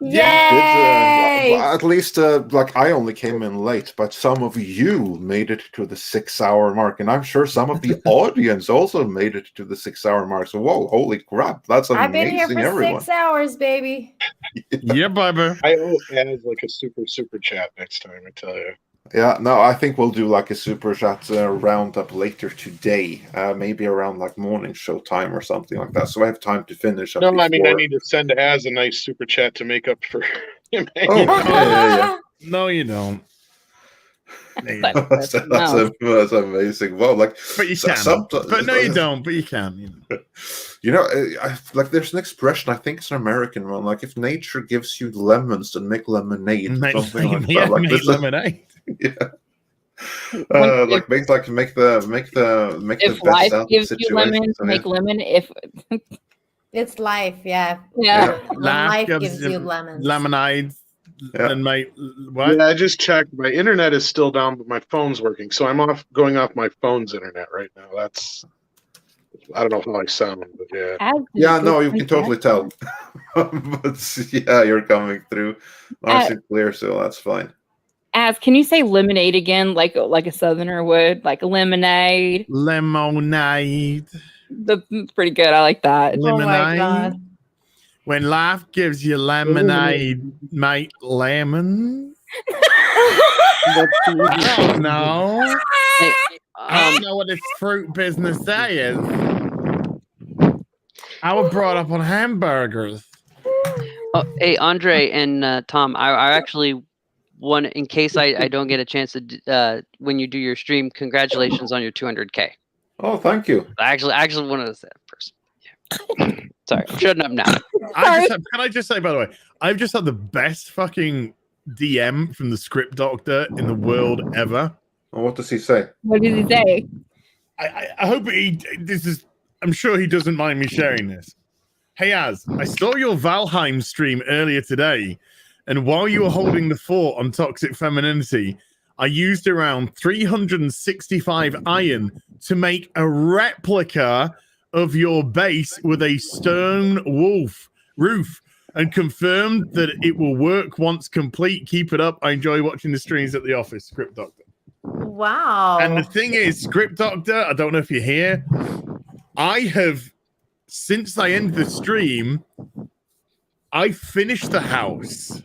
Speaker 4: Yay!
Speaker 13: At least, like I only came in late, but some of you made it to the 6-hour mark, and I'm sure some of the audience also made it to the 6-hour mark. So, whoa, holy crap, that's amazing!
Speaker 4: I've been here for
Speaker 13: everyone.
Speaker 4: 6 hours, baby.
Speaker 9: Yeah, baby.
Speaker 16: I owe Az like a super chat next time. I tell you.
Speaker 13: Yeah, no, I think we'll do like a super chat roundup later today, maybe around like morning show time or something like that. So I have time to finish up.
Speaker 16: No, I mean I
Speaker 13: before-
Speaker 16: need to send Az a nice super chat to make up for him.
Speaker 13: Oh, yeah.
Speaker 9: No, you don't.
Speaker 13: That's amazing. Well, like,
Speaker 9: but you can. But no, you don't. But you can.
Speaker 13: You know, like there's an expression. I think it's an American one. Like, if nature gives you lemons, then make lemonade. Something like that. Like,
Speaker 9: make lemonade.
Speaker 13: Yeah. Like make the
Speaker 14: If
Speaker 13: best
Speaker 14: life
Speaker 13: out of
Speaker 14: gives
Speaker 13: the
Speaker 14: you
Speaker 13: situation.
Speaker 14: lemons,
Speaker 13: So,
Speaker 14: make lemon. If
Speaker 4: It's life, yeah.
Speaker 14: Yeah.
Speaker 4: When life gives you lemons.
Speaker 9: Lemonade. And what?
Speaker 16: Yeah, I just checked. My internet is still down, but my phone's working. So I'm going off my phone's internet right now. I don't know how I sound, but yeah.
Speaker 13: Yeah, no, you can totally tell. But yeah, you're coming through nice and clear, so that's fine.
Speaker 14: Az, can you say lemonade again, like a Southerner would, like lemonade?
Speaker 9: Lemonade.
Speaker 14: That's pretty good. I like that.
Speaker 9: Lemonade.
Speaker 14: Oh my God.
Speaker 9: When life gives you lemonade, mate, lemon. I don't know. I don't know what this fruit business is. I was brought up on hamburgers.
Speaker 15: Oh, hey, Andre and Tom, I actually want, in case I don't get a chance to, when you do your stream, congratulations on your 200K.
Speaker 13: Oh, thank you.
Speaker 15: I actually wanted to say that first. Yeah. Sorry, I'm shutting up now.
Speaker 9: Can I just say, by the way, I've just had the best fucking DM from the script doctor in the world ever.
Speaker 13: Well, what does he say?
Speaker 14: What did he say?
Speaker 9: I hope I'm sure he doesn't mind me sharing this. Hey, Az, I saw your Valheim stream earlier today, and while you were holding the fort on toxic femininity, I used around 365 iron to make a replica of your base with a stone roof and confirmed that it will work once complete. Keep it up. I enjoy watching the streams at the office, Script Doctor.
Speaker 4: Wow.
Speaker 9: And the thing is, Script Doctor, I don't know if you're here, I have, since I ended the stream, I finished the house.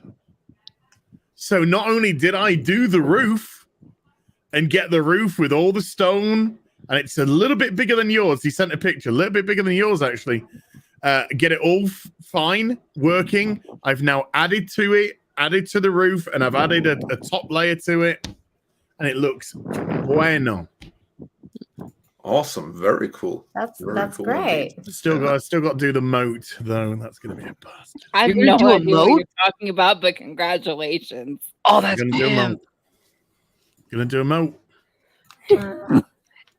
Speaker 9: So not only did I do the roof and get the roof with all the stone, and it's a little bit bigger than yours. He sent a picture, a little bit bigger than yours, actually. Get it all fine, working. I've now added to the roof, and I've added a top layer to it, and it looks bueno.
Speaker 13: Awesome, very cool.
Speaker 4: That's
Speaker 13: cool
Speaker 4: great.
Speaker 9: Still got to do the moat though. That's gonna be a bust.
Speaker 14: I have
Speaker 15: You're
Speaker 14: no
Speaker 15: gonna do a
Speaker 14: idea what
Speaker 15: moat?
Speaker 14: you're talking about, but congratulations.
Speaker 15: Oh, that's
Speaker 9: Gonna do a moat. Gonna do a moat.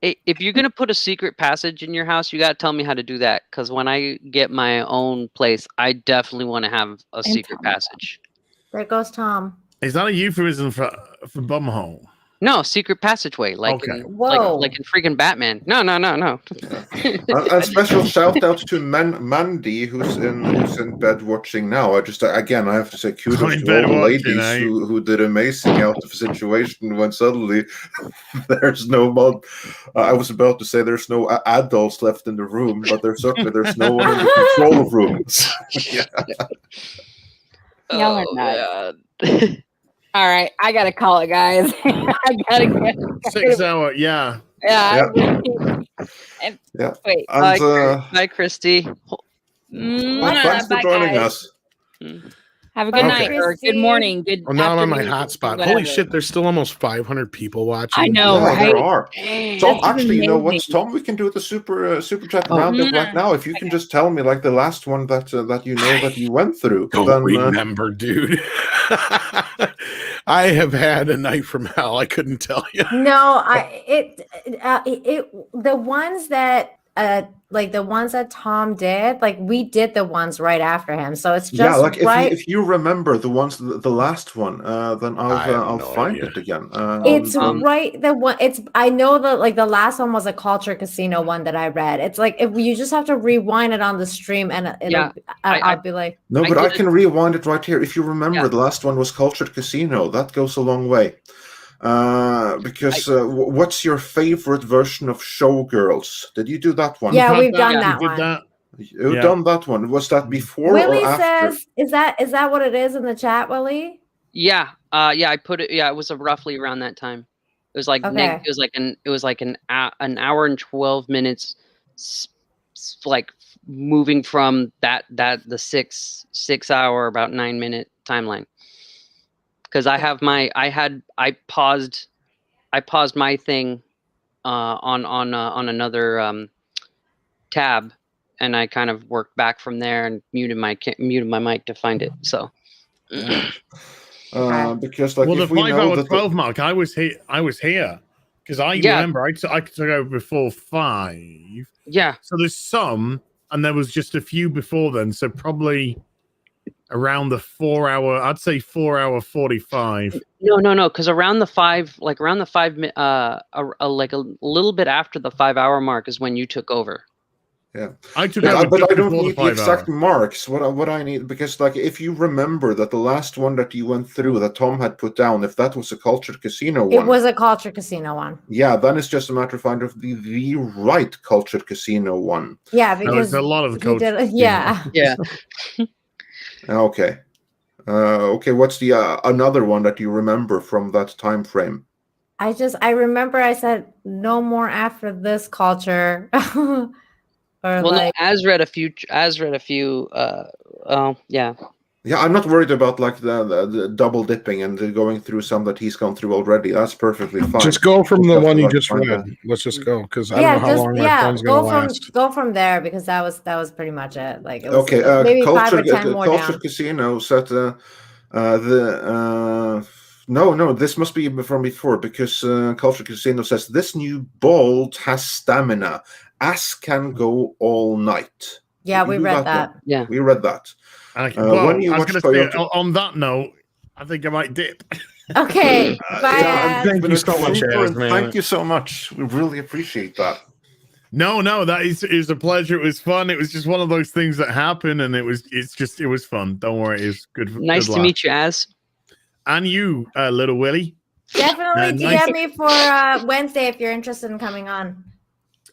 Speaker 15: Hey, if you're gonna put a secret passage in your house, you gotta tell me how to do that. Because when I get my own place, I definitely want to have a secret passage.
Speaker 4: There goes Tom.
Speaker 9: Is that a euphemism for bumhole?
Speaker 15: No, secret passageway, like
Speaker 9: Okay.
Speaker 15: like in freaking Batman. No.
Speaker 13: And special shout out to Mandy, who's in bed watching now. I have to say kudos
Speaker 9: in
Speaker 13: to
Speaker 9: bed
Speaker 13: all the
Speaker 9: watching,
Speaker 13: ladies
Speaker 9: eh?
Speaker 13: who did amazing out of a situation when suddenly there's no mod. I was about to say there's no adults left in the room, but there's no one in the control room. Yeah.
Speaker 14: Y'all are nuts. All right, I gotta call it, guys. I gotta get
Speaker 9: 6 hour, yeah.
Speaker 14: Yeah.
Speaker 13: Yeah.
Speaker 14: Wait.
Speaker 15: Bye, Christy.
Speaker 13: Thanks for joining us.
Speaker 14: Have a good
Speaker 4: Bye,
Speaker 14: night or good morning. Good.
Speaker 2: Well, now I'm on my
Speaker 14: afternoon,
Speaker 2: hotspot.
Speaker 14: whatever.
Speaker 2: Holy shit, there's still almost 500 people watching.
Speaker 14: I know,
Speaker 13: Yeah,
Speaker 14: right?
Speaker 13: there are.
Speaker 14: Dang.
Speaker 13: Tom,
Speaker 14: That's
Speaker 13: actually, you know what,
Speaker 14: amazing.
Speaker 13: Tom? We can do the super chat roundup right now. If you can just tell me, like the last one that you know that you went through.
Speaker 2: Don't
Speaker 13: then,
Speaker 2: remember, dude. I have had a night from hell. I couldn't tell you.
Speaker 4: No, the ones that like the ones that Tom did, like we did the ones right after him. So it's just
Speaker 17: Yeah, like
Speaker 4: right.
Speaker 17: if you remember the ones, the last one, then I'll find
Speaker 2: idea.
Speaker 17: it again.
Speaker 4: It's right. The one it's I know that like the last one was a Culture Casino one that I read. It's like if you just have to rewind it on the stream and I'll be like,
Speaker 17: no, but I can rewind it right here. If you remember, the last one was Cultured Casino. That goes a long way. Because what's your favorite version of Showgirls? Did you do that one?
Speaker 4: Yeah, we've done that one.
Speaker 17: You've done that one. Was that before
Speaker 4: Willie
Speaker 17: or after?
Speaker 4: says, "Is that what it is in the chat, Willie?"
Speaker 15: Yeah, I put it. Yeah, it was roughly around that time. It was like
Speaker 4: Okay.
Speaker 15: it was like an hour and 12 minutes, like moving from the 6 hour about 9 minute timeline. Because I paused my thing on another tab, and I kind of worked back from there and muted my mic to find it. So.
Speaker 17: Because like
Speaker 9: the
Speaker 17: if we
Speaker 9: 5
Speaker 17: know
Speaker 9: hour
Speaker 17: that
Speaker 9: 12 mark, I was here because I remember I took over before 5.
Speaker 15: Yeah.
Speaker 9: So there's some, and there was just a few before then. So probably around the 4 hour, I'd say 4 hour 45.
Speaker 15: No, because around the 5, like a little bit after the 5 hour mark is when you took over.
Speaker 17: Yeah,
Speaker 9: I took over,
Speaker 17: but I don't need the
Speaker 9: 5
Speaker 17: exact
Speaker 9: hour.
Speaker 17: marks. What I need, because like if you remember that the last one that you went through that Tom had put down, if that was a Cultured Casino one,
Speaker 4: It was a Culture Casino one.
Speaker 17: yeah, then it's just a matter of finding the right Cultured Casino one.
Speaker 4: Yeah, because
Speaker 9: there's a lot of
Speaker 4: he did,
Speaker 15: Yeah.
Speaker 17: Okay. Okay. What's the another one that you remember from that time frame?
Speaker 4: I remember I said no more after this culture. Or
Speaker 15: well,
Speaker 4: like,
Speaker 15: no, As read a few. Yeah.
Speaker 17: Yeah, I'm not worried about like the double dipping and going through some that he's gone through already. That's perfectly fine.
Speaker 2: Just go from the one you just
Speaker 17: find
Speaker 2: read. Let's just go because I don't know how long my phone's gonna last.
Speaker 4: Go from there because that was pretty much it. Like it was,
Speaker 17: Okay,
Speaker 4: maybe 5 or 10
Speaker 17: Cultured
Speaker 4: more down.
Speaker 17: Casino said no, this must be from before because Cultured Casino says this new bolt has stamina, as can go all night.
Speaker 4: Yeah, we read that.
Speaker 17: One?
Speaker 15: Yeah,
Speaker 17: we read that.
Speaker 9: When you watch Toyota... on that note, I think I might dip.
Speaker 4: Okay, bye.
Speaker 2: Thank you so much, Az, man.
Speaker 17: Thank you so much. We really appreciate that.
Speaker 9: No, that is a pleasure. It was fun. It was just one of those things that happen, and it was fun. Don't worry, it's good.
Speaker 15: Nice to meet you, Az.
Speaker 9: And you, little Willie.
Speaker 4: Definitely
Speaker 9: nice.
Speaker 4: DM me for Wednesday if you're interested in coming on.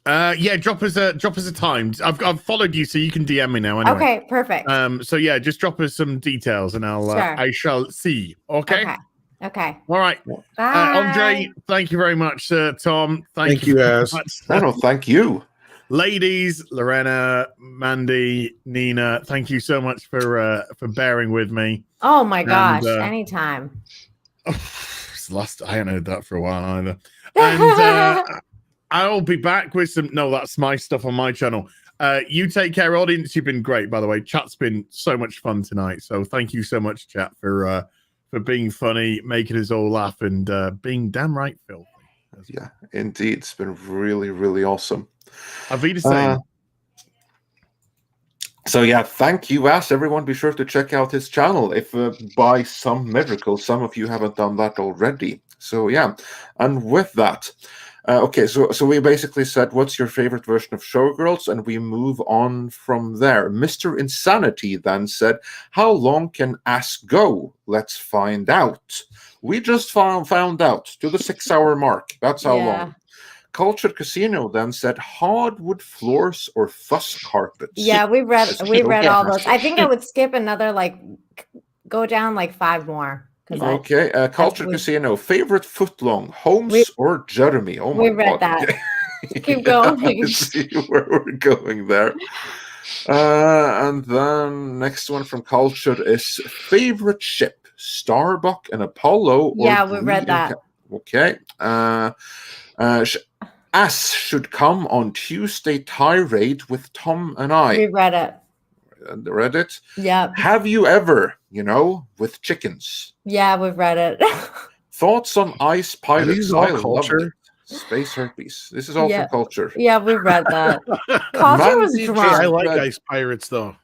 Speaker 9: Yeah, drop us a time. I've followed you, so you can DM me now. Anyway.
Speaker 4: Okay, perfect.
Speaker 9: So yeah, just drop us some details, and I shall see. Okay.
Speaker 4: Okay.
Speaker 9: All right.
Speaker 4: Bye.
Speaker 9: Andre, thank you very much, Tom.
Speaker 2: Thank you, Az.
Speaker 17: No, thank you.
Speaker 9: Ladies, Lorena, Mandy, Nina, thank you so much for bearing with me.
Speaker 4: Oh my gosh, anytime.
Speaker 9: It's lost. I haven't heard that for a while either. And I'll be back with some. No, that's my stuff on my channel. You take care, audience. You've been great, by the way. Chat's been so much fun tonight. So thank you so much, chat, for being funny, making us all laugh, and being damn right filthy.
Speaker 17: Yeah, indeed. It's been really, really awesome.
Speaker 9: Avita saying.
Speaker 17: So yeah, thank you, Az. Everyone, be sure to check out his channel if by some miracle some of you haven't done that already. So yeah, and with that, okay, so we basically said, what's your favorite version of Showgirls? And we move on from there. Mr. Insanity then said, how long can Az go? Let's find out. We just found out to the 6 hour mark. That's how long. Cultured Casino then said hardwood floors or fuss carpets.
Speaker 4: Yeah, we read all those. I think I would skip another, like go down like 5 more.
Speaker 17: Okay, Cultured Casino, favorite footlong, Holmes or Jeremy? Oh my God.
Speaker 4: We read that. Keep going.
Speaker 17: I see where we're going there. And then next one from Cultured is favorite ship, Starbuck and Apollo.
Speaker 4: Yeah, we read that.
Speaker 17: Okay. Az should come on Tuesday tirade with Tom and I.
Speaker 4: We read it.
Speaker 17: read it.
Speaker 4: Yeah.
Speaker 17: Have you ever, with chickens?
Speaker 4: Yeah, we've read it.
Speaker 17: Thoughts on ice pirates?
Speaker 2: these all
Speaker 17: I loved
Speaker 2: culture?
Speaker 17: it. Space herpes. This is all from culture.
Speaker 4: Yeah, we've read that. Culture was
Speaker 17: Mandy
Speaker 4: drunk.
Speaker 2: I like ice pirates though.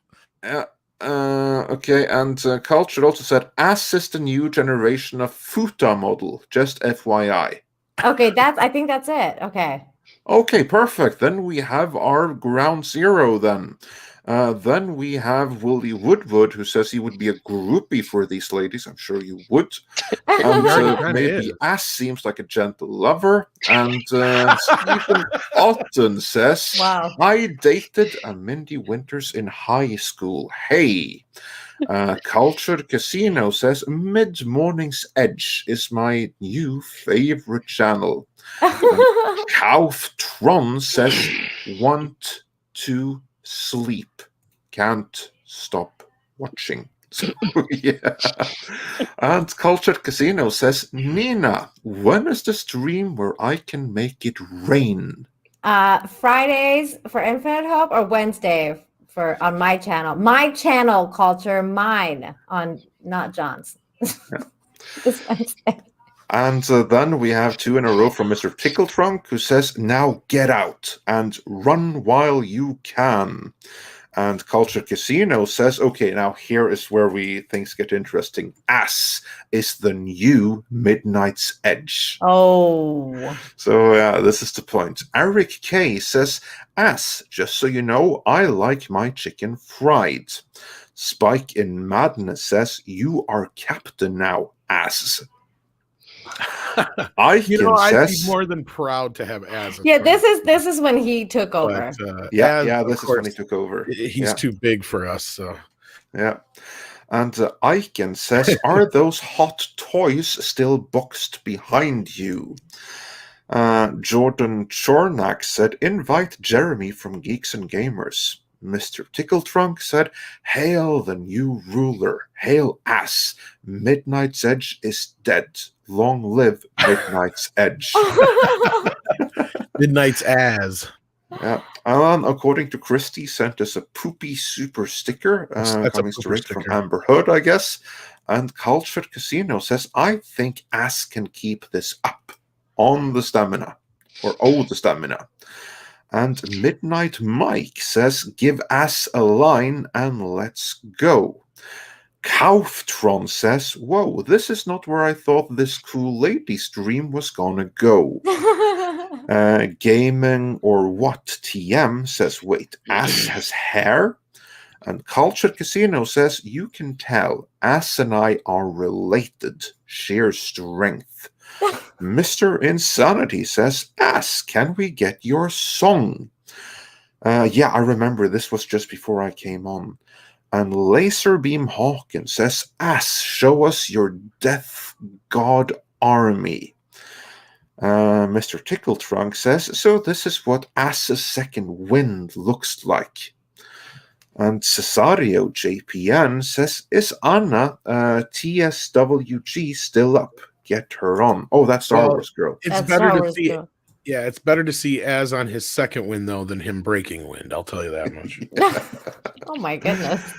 Speaker 17: Okay, and culture also said, "Ass is the new generation of futa model." Just FYI.
Speaker 4: Okay, I think that's it. Okay.
Speaker 17: Okay, perfect. Then we have our ground zero then. Then we have Willie Woodwood, who says he would be a groupie for these ladies. I'm sure you would. And maybe Ass seems like a gentle lover. And Stephen Otten says,
Speaker 4: wow.
Speaker 17: I dated a Mindy Winters in high school. Hey. Cultured Casino says, Mid-Morning's Edge is my new favorite channel. Kauf Tron says, want to sleep. Can't stop watching. So, yeah. And Cultured Casino says, Nina, when is the stream where I can make it rain?
Speaker 4: Fridays for Infinite Hope or Wednesday on my channel. My channel, Culture, mine, on not John's. This Wednesday.
Speaker 17: And then we have 2 in a row from Mr. Tickletrunk, who says, now get out and run while you can. And Culture Casino says, okay, now here is where things get interesting. Ass is the new Midnight's Edge.
Speaker 4: Oh.
Speaker 17: So this is the point. Eric K says, Ass, just so you know, I like my chicken fried. Spike in Madness says, you are captain now, Ass.
Speaker 2: I'd be more than proud to have Az.
Speaker 4: Yeah, this is when he took over.
Speaker 17: But, this is when he took over.
Speaker 2: He's too big for us. So
Speaker 17: yeah. And Aiken says, are those hot toys still boxed behind you? Jordan Chornak said, invite Jeremy from Geeks and Gamers. Mr. Tickletrunk said, hail the new ruler. Hail Ass. Midnight's Edge is dead. Long live Midnight's Edge.
Speaker 2: Midnight's Az.
Speaker 17: Yeah. Alan, according to Christy, sent us a poopy super sticker. Coming straight from Amber Hood, I guess. And Cultured Casino says, I think Ass can keep this up on the stamina. Or the stamina. And Midnight Mike says, give Ass a line and let's go. Kauftron says, whoa, this is not where I thought this cool lady stream was gonna go. Gaming or what TM says, wait, Ass has hair? And Cultured Casino says, you can tell Ass and I are related. Sheer strength. Mr. Insanity says, Ass, can we get your song? I remember this was just before I came on. And Laserbeam Hawkins says, Ass, show us your Death God army. Mr. Tickletrunk says, so this is what Ass's second wind looks like. And Cesario JPN says, is Anna TSWG still up? Get her on. Oh, that's Star Wars Girl.
Speaker 2: It's better to see. Yeah, it's better to see Az on his second win though than him breaking wind. I'll tell you that much.
Speaker 4: Oh my goodness.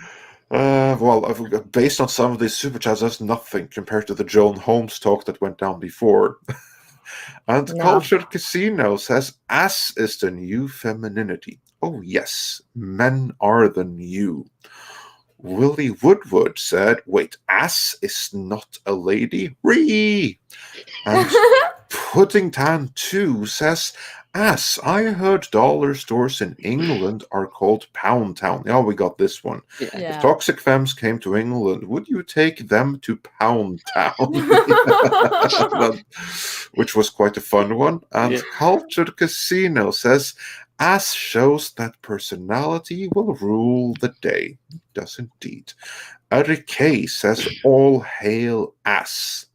Speaker 17: Based on some of these super chats, that's nothing compared to the Joan Holmes talk that went down before. And Cultured Casino says, Ass is the new femininity. Oh yes, men are the new. Willie Woodwood said, wait, Ass is not a lady? Ree! And Puddington 2 says, Ass, I heard dollar stores in England are called Pound Town. Yeah, we got this one.
Speaker 4: Yeah.
Speaker 17: If Toxic Femmes came to England, would you take them to Pound Town? Which was quite a fun one. And Cultured Casino says, Ass shows that personality will rule the day. It does indeed. Eric K says, all hail Ass.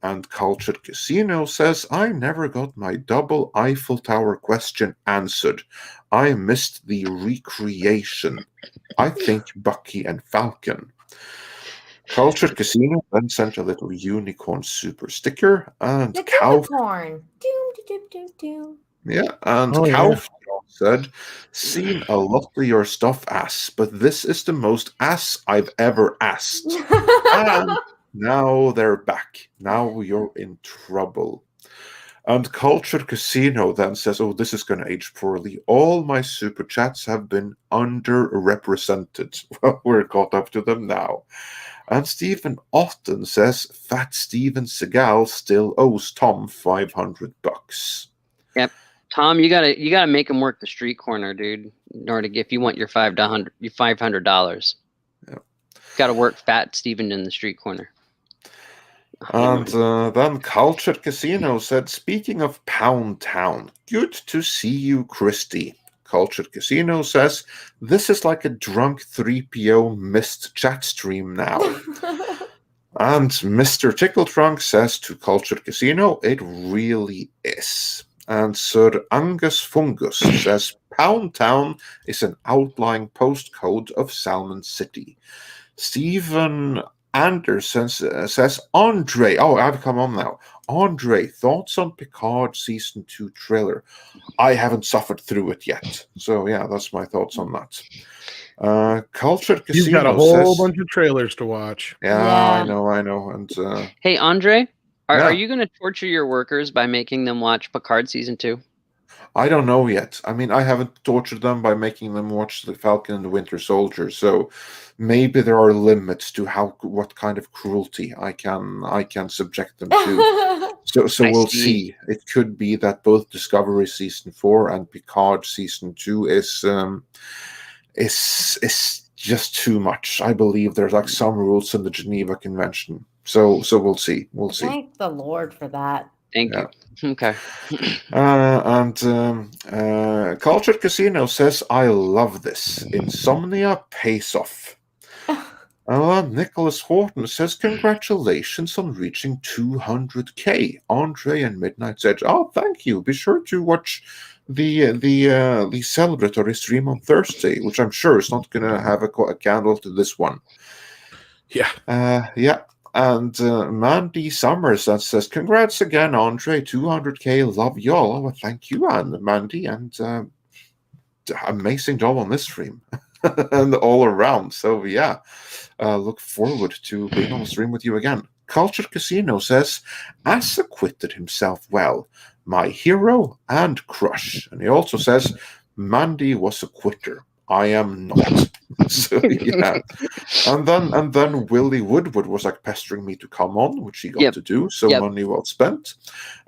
Speaker 17: And Cultured Casino says, I never got my double Eiffel Tower question answered. I missed the recreation. I think Bucky and Falcon. Cultured Casino then sent a little unicorn super sticker. And
Speaker 4: the unicorn.
Speaker 17: Yeah, and Kauf said, "Seen a lot of your stuff, ass, but this is the most ass I've ever asked." And now they're back. Now you're in trouble. And Culture Casino then says, "Oh, this is going to age poorly. All my super chats have been underrepresented." Well, we're caught up to them now. And Stephen Otten says, "Fat Steven Seagal still owes Tom $500."
Speaker 15: Yep. Tom, you gotta make him work the street corner, dude. In order to if you want your $500, gotta work Fat Steven in the street corner.
Speaker 17: And then Cultured Casino said, "Speaking of Pound Town, good to see you, Christy." Cultured Casino says, "This is like a drunk 3PO missed chat stream now." And Mr. Tickle Trunk says to Cultured Casino, "It really is." And Sir Angus Fungus says, "Pound Town is an outlying postcode of Salmon City." Stephen Anderson says, "Andre," oh, I've come on now. "Andre, thoughts on Picard Season 2 trailer?" I haven't suffered through it yet. So, yeah, that's my thoughts on that. Cultured Casino
Speaker 2: You've got a whole bunch of trailers to watch.
Speaker 17: Yeah, I know. And
Speaker 15: hey, Andre,
Speaker 17: Yeah.
Speaker 15: are you going to torture your workers by making them watch Picard Season 2?
Speaker 17: I don't know yet. I mean, I haven't tortured them by making them watch The Falcon and the Winter Soldier, so maybe there are limits to what kind of cruelty I can subject them to. So we'll see. It could be that both Discovery Season 4 and Picard Season 2 is just too much. I believe there's like some rules in the Geneva Convention. So we'll see. We'll see.
Speaker 4: Thank the Lord for that.
Speaker 15: Thank you. Okay.
Speaker 17: Cultured Casino says, "I love this. Insomnia pays off." Nicholas Horton says, "Congratulations on reaching 200K, Andre and Midnight's Edge." Oh, thank you. Be sure to watch the celebratory stream on Thursday, which I'm sure is not going to have a candle to this one.
Speaker 2: Yeah.
Speaker 17: Yeah. And Mandy Summers that says, "Congrats again, Andre, 200K, love y'all." Oh, well, thank you, and Mandy, and amazing job on this stream and all around. So yeah, look forward to being on the stream with you again. Cultured Casino says, "As acquitted himself well, my hero and crush." And he also says, "Mandy was a quitter. I am not." So yeah, and then Willie Woodward was like pestering me to come on, which he got to do. So money well spent.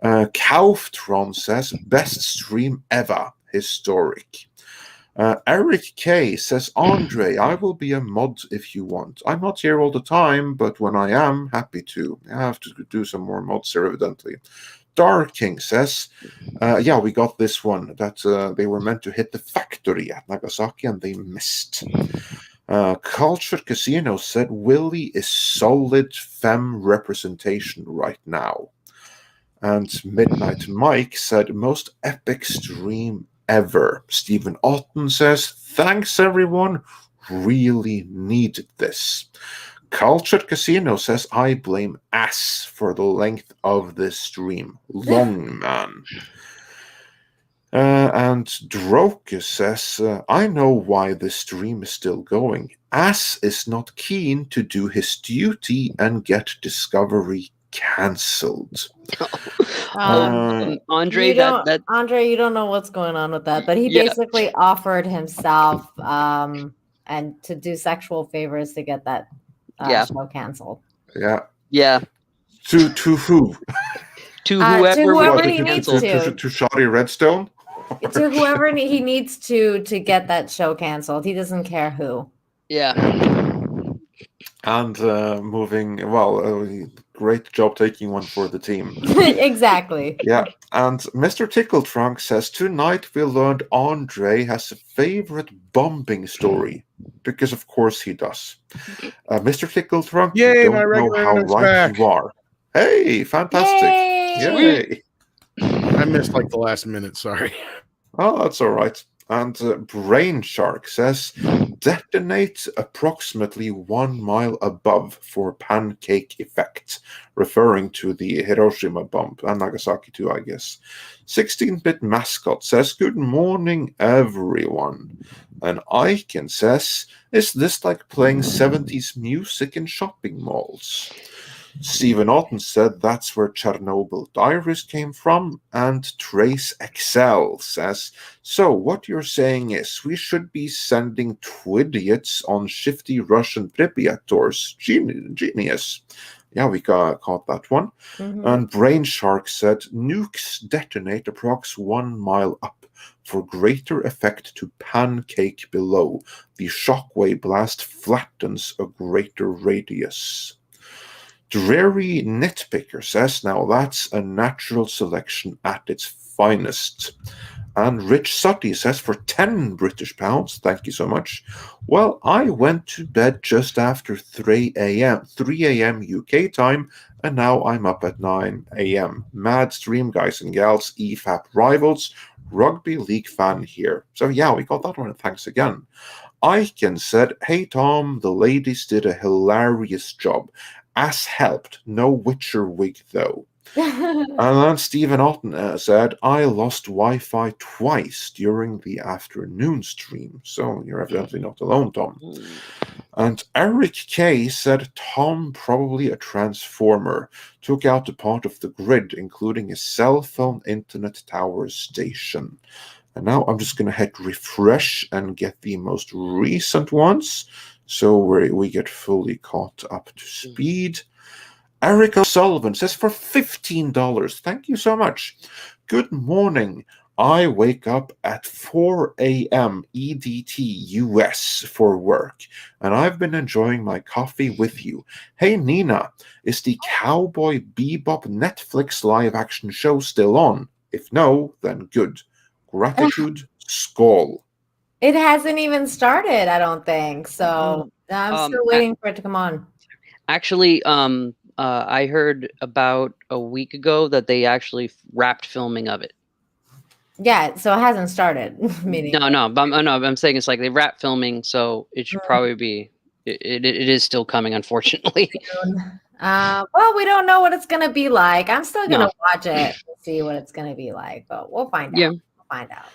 Speaker 17: Kauftron says, "Best stream ever, historic." Eric K says, "Andre, I will be a mod if you want. I'm not here all the time, but when I am, happy to. I have to do some more mods here, evidently." Dark King says, "Yeah, we got this one, that they were meant to hit the factory at Nagasaki and they missed." Cultured Casino said, "Willie is solid femme representation right now." And Midnight Mike said, "Most epic stream ever." Stephen Otten says, "Thanks everyone, really needed this." Cultured Casino says, "I blame ass for the length of this stream. Long man." And Drokus says, "I know why this stream is still going. Ass is not keen to do his duty and get Discovery cancelled."
Speaker 15: Andre,
Speaker 4: Andre, you don't know what's going on with that, but he basically offered himself and to do sexual favors to get that show canceled.
Speaker 17: Yeah. To who?
Speaker 15: To whoever
Speaker 4: he needs to.
Speaker 17: To Shoddy Redstone?
Speaker 4: To whoever he needs to get that show canceled. He doesn't care who.
Speaker 15: Yeah.
Speaker 17: And moving, great job taking one for the team.
Speaker 4: Exactly.
Speaker 17: Yeah. And Mr. Tickle Trunk says, "Tonight we learned Andre has a favorite bombing story." Because of course he does. Mr. Tickle Trunk,
Speaker 2: Yay,
Speaker 17: you
Speaker 2: my
Speaker 17: don't know
Speaker 2: regular
Speaker 17: how
Speaker 2: internet's
Speaker 17: right
Speaker 2: back.
Speaker 17: you are. Hey, fantastic. Yay.
Speaker 2: I missed like the last minute, sorry.
Speaker 17: Oh, that's all right. And Brain Shark says, detonate approximately 1 mile above for pancake effect, referring to the Hiroshima bomb and Nagasaki too, I guess. 16-bit Mascot says, good morning, everyone. And Aiken says, is this like playing 70s music in shopping malls? Stephen Otten said that's where Chernobyl Diaries came from, and Trace XL says, so what you're saying is we should be sending twidiots on shifty Russian Pripyat tours. Genius. Yeah, we caught that one.
Speaker 4: Mm-hmm.
Speaker 17: And Brain Shark said, nukes detonate approx 1 mile up for greater effect to pancake below. The shockwave blast flattens a greater radius. Dreary Nitpicker says, now that's a natural selection at its finest. And Rich Sutty says, for 10 British pounds, thank you so much. Well, I went to bed just after 3 a.m. UK time, and now I'm up at 9 a.m. Mad stream, guys and gals, EFAP rivals, rugby league fan here. So yeah, we got that one, and thanks again. Aiken said, hey Tom, the ladies did a hilarious job. As helped, no Witcher wig though. And then Stephen Otten said, I lost Wi-Fi twice during the afternoon stream. So you're evidently not alone, Tom. And Eric K said, Tom, probably a transformer, took out a part of the grid, including a cell phone internet tower station. And now I'm just going to hit refresh and get the most recent ones. So we get fully caught up to speed. Eric O'Sullivan says, for $15, thank you so much. Good morning. I wake up at 4 a.m. EDT US for work, and I've been enjoying my coffee with you. Hey, Nina, is the Cowboy Bebop Netflix live-action show still on? If no, then good. Gratitude, Skål.
Speaker 4: It hasn't even started, I don't think. So I'm still waiting for it to come on.
Speaker 15: Actually, I heard about a week ago that they actually wrapped filming of it.
Speaker 4: Yeah, so it hasn't started. Meaning,
Speaker 15: I'm saying it's like they wrapped filming, so it should probably be. It is still coming, unfortunately.
Speaker 4: Well, we don't know what it's gonna be like. I'm still gonna watch it and see what it's gonna be like, but we'll find out. We'll find out.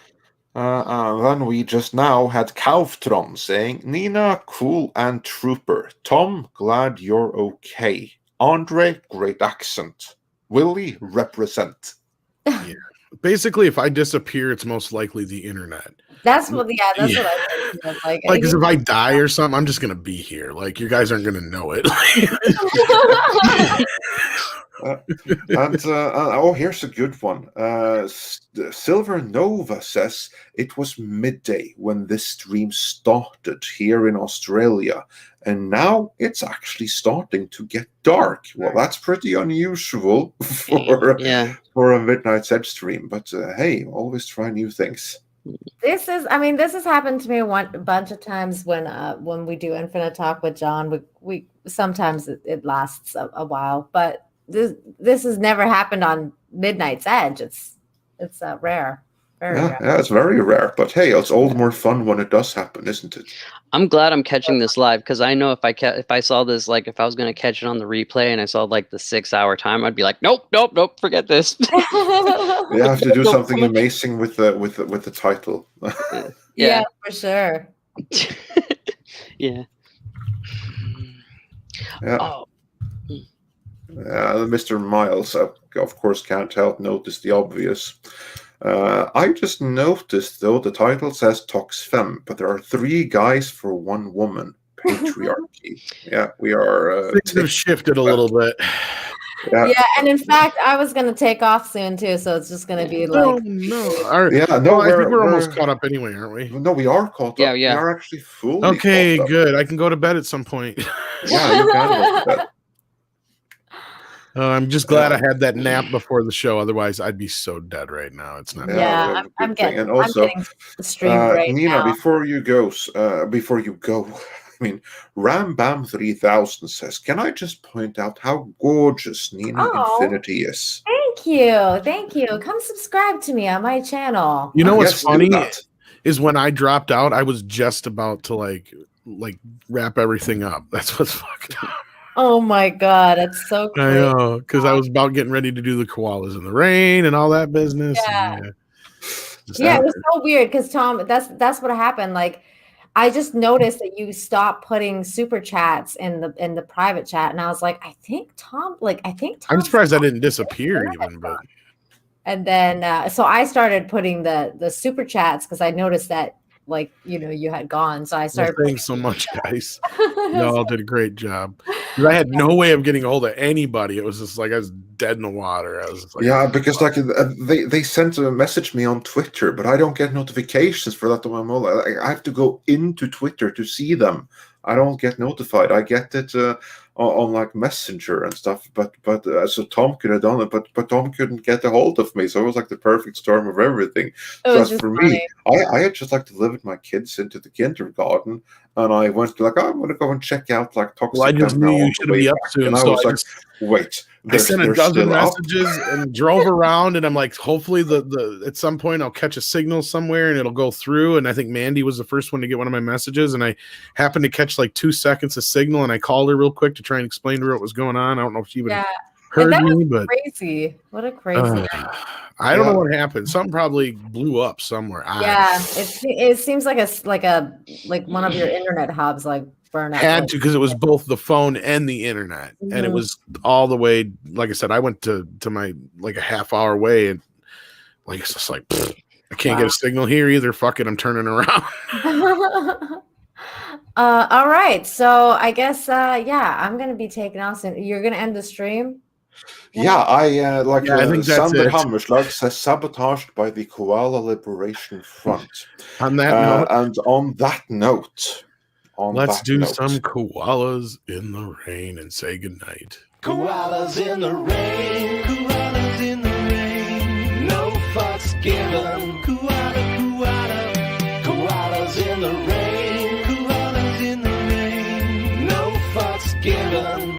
Speaker 17: Then we just now had Kauftron saying, Nina, cool and trooper. Tom, glad you're okay. Andre, great accent. Willie, represent.
Speaker 2: Yeah. Basically, if I disappear, it's most likely the internet.
Speaker 4: That's what I think.
Speaker 2: Like, because if I die or something, I'm just gonna be here. Like, you guys aren't gonna know it.
Speaker 17: Here's a good one. Silver Nova says it was midday when this stream started here in Australia, and now it's actually starting to get dark. Well, that's pretty unusual for a Midnight's Edge stream, but hey, always try new things.
Speaker 4: This has happened to me a bunch of times when we do Infinite Talk with John. We sometimes it lasts a while, but this has never happened on Midnight's Edge. It's rare. Very rare.
Speaker 17: Yeah, it's very rare. But hey, it's all the more fun when it does happen, isn't it?
Speaker 15: I'm glad I'm catching this live because I know if I saw this, like if I was going to catch it on the replay and I saw like the 6-hour time, I'd be like, nope, forget this.
Speaker 17: You have to do something amazing with the title.
Speaker 4: Yeah, for sure.
Speaker 15: Yeah.
Speaker 17: Yeah.
Speaker 15: Oh.
Speaker 17: Mr. Miles, of course, can't help notice the obvious. I just noticed, though, the title says Tox Femme, but there are 3 guys for 1 woman. Patriarchy. Yeah, we are.
Speaker 2: Things have shifted a little bit.
Speaker 17: Yeah,
Speaker 4: and in fact, I was going to take off soon, too, so it's just going to be like...
Speaker 2: I think we're almost caught up anyway, aren't we?
Speaker 17: No, we are caught up.
Speaker 15: Yeah.
Speaker 17: We are actually fully
Speaker 2: okay,
Speaker 17: caught up.
Speaker 2: Good. I can go to bed at some point.
Speaker 17: Yeah, you can go to bed.
Speaker 2: I'm just glad I had that nap before the show. Otherwise, I'd be so dead right now. It's not.
Speaker 4: Yeah, I'm getting the stream right
Speaker 17: Nina,
Speaker 4: now.
Speaker 17: before you go, I mean, Ram Bam 3000 says, "Can I just point out how gorgeous Nina Infinity is?"
Speaker 4: Thank you. Come subscribe to me on my channel.
Speaker 2: You know what's funny? is when I dropped out, I was just about to like wrap everything up. That's what's fucked up.
Speaker 4: Oh my god, that's so crazy.
Speaker 2: I know, because I was about getting ready to do the koalas in the rain and all that business.
Speaker 4: Yeah,
Speaker 2: and,
Speaker 4: yeah, it was so weird because Tom, that's what happened. Like, I just noticed that you stopped putting super chats in the private chat, and I was like, I think Tom.
Speaker 2: I'm surprised I didn't disappear even, but.
Speaker 4: And then so I started putting the super chats because I noticed that like you had gone. So I started.
Speaker 2: Well, thanks so much, guys. You all did a great job. I had no way of getting a hold of anybody. It was just like I was dead in the water. I was just like,
Speaker 17: yeah, because like they sent a message me on Twitter, but I don't get notifications for that on my mobile. I have to go into Twitter to see them. I don't get notified. I get it on like Messenger and stuff. But so Tom could have done it, but Tom couldn't get a hold of me. So it was like the perfect storm of everything. So as for me, I had just like delivered my kids into the kindergarten, and I went to I'm going to go and check out like Toxicity.
Speaker 2: Well, I just knew you should be up soon.
Speaker 17: And I was like, wait.
Speaker 2: I sent a dozen messages and drove around, and I'm like, hopefully the at some point I'll catch a signal somewhere and it'll go through. And I think Mandy was the first one to get one of my messages, and I happened to catch like 2 seconds of signal, and I called her real quick to try and explain to her what was going on. I don't know if she even heard me, but
Speaker 4: crazy. What a crazy.
Speaker 2: I don't know what happened. Something probably blew up somewhere.
Speaker 4: It seems like one of your internet hubs like burned out.
Speaker 2: Had to, because it was both the phone and the internet, and it was all the way. Like I said, I went to my like a half hour away, and like it's just like I can't get a signal here either. Fuck it, I'm turning around.
Speaker 4: All right, so I guess I'm gonna be taking off soon. You're gonna end the stream.
Speaker 17: Yeah, I
Speaker 2: think that's
Speaker 17: Sander
Speaker 2: it.
Speaker 17: Hammerslag says sabotaged by the Koala Liberation Front.
Speaker 2: On that note,
Speaker 17: and on that note,
Speaker 2: let's do some koalas in the rain and say goodnight.
Speaker 10: Koalas in the rain, koalas in the rain, no fucks given.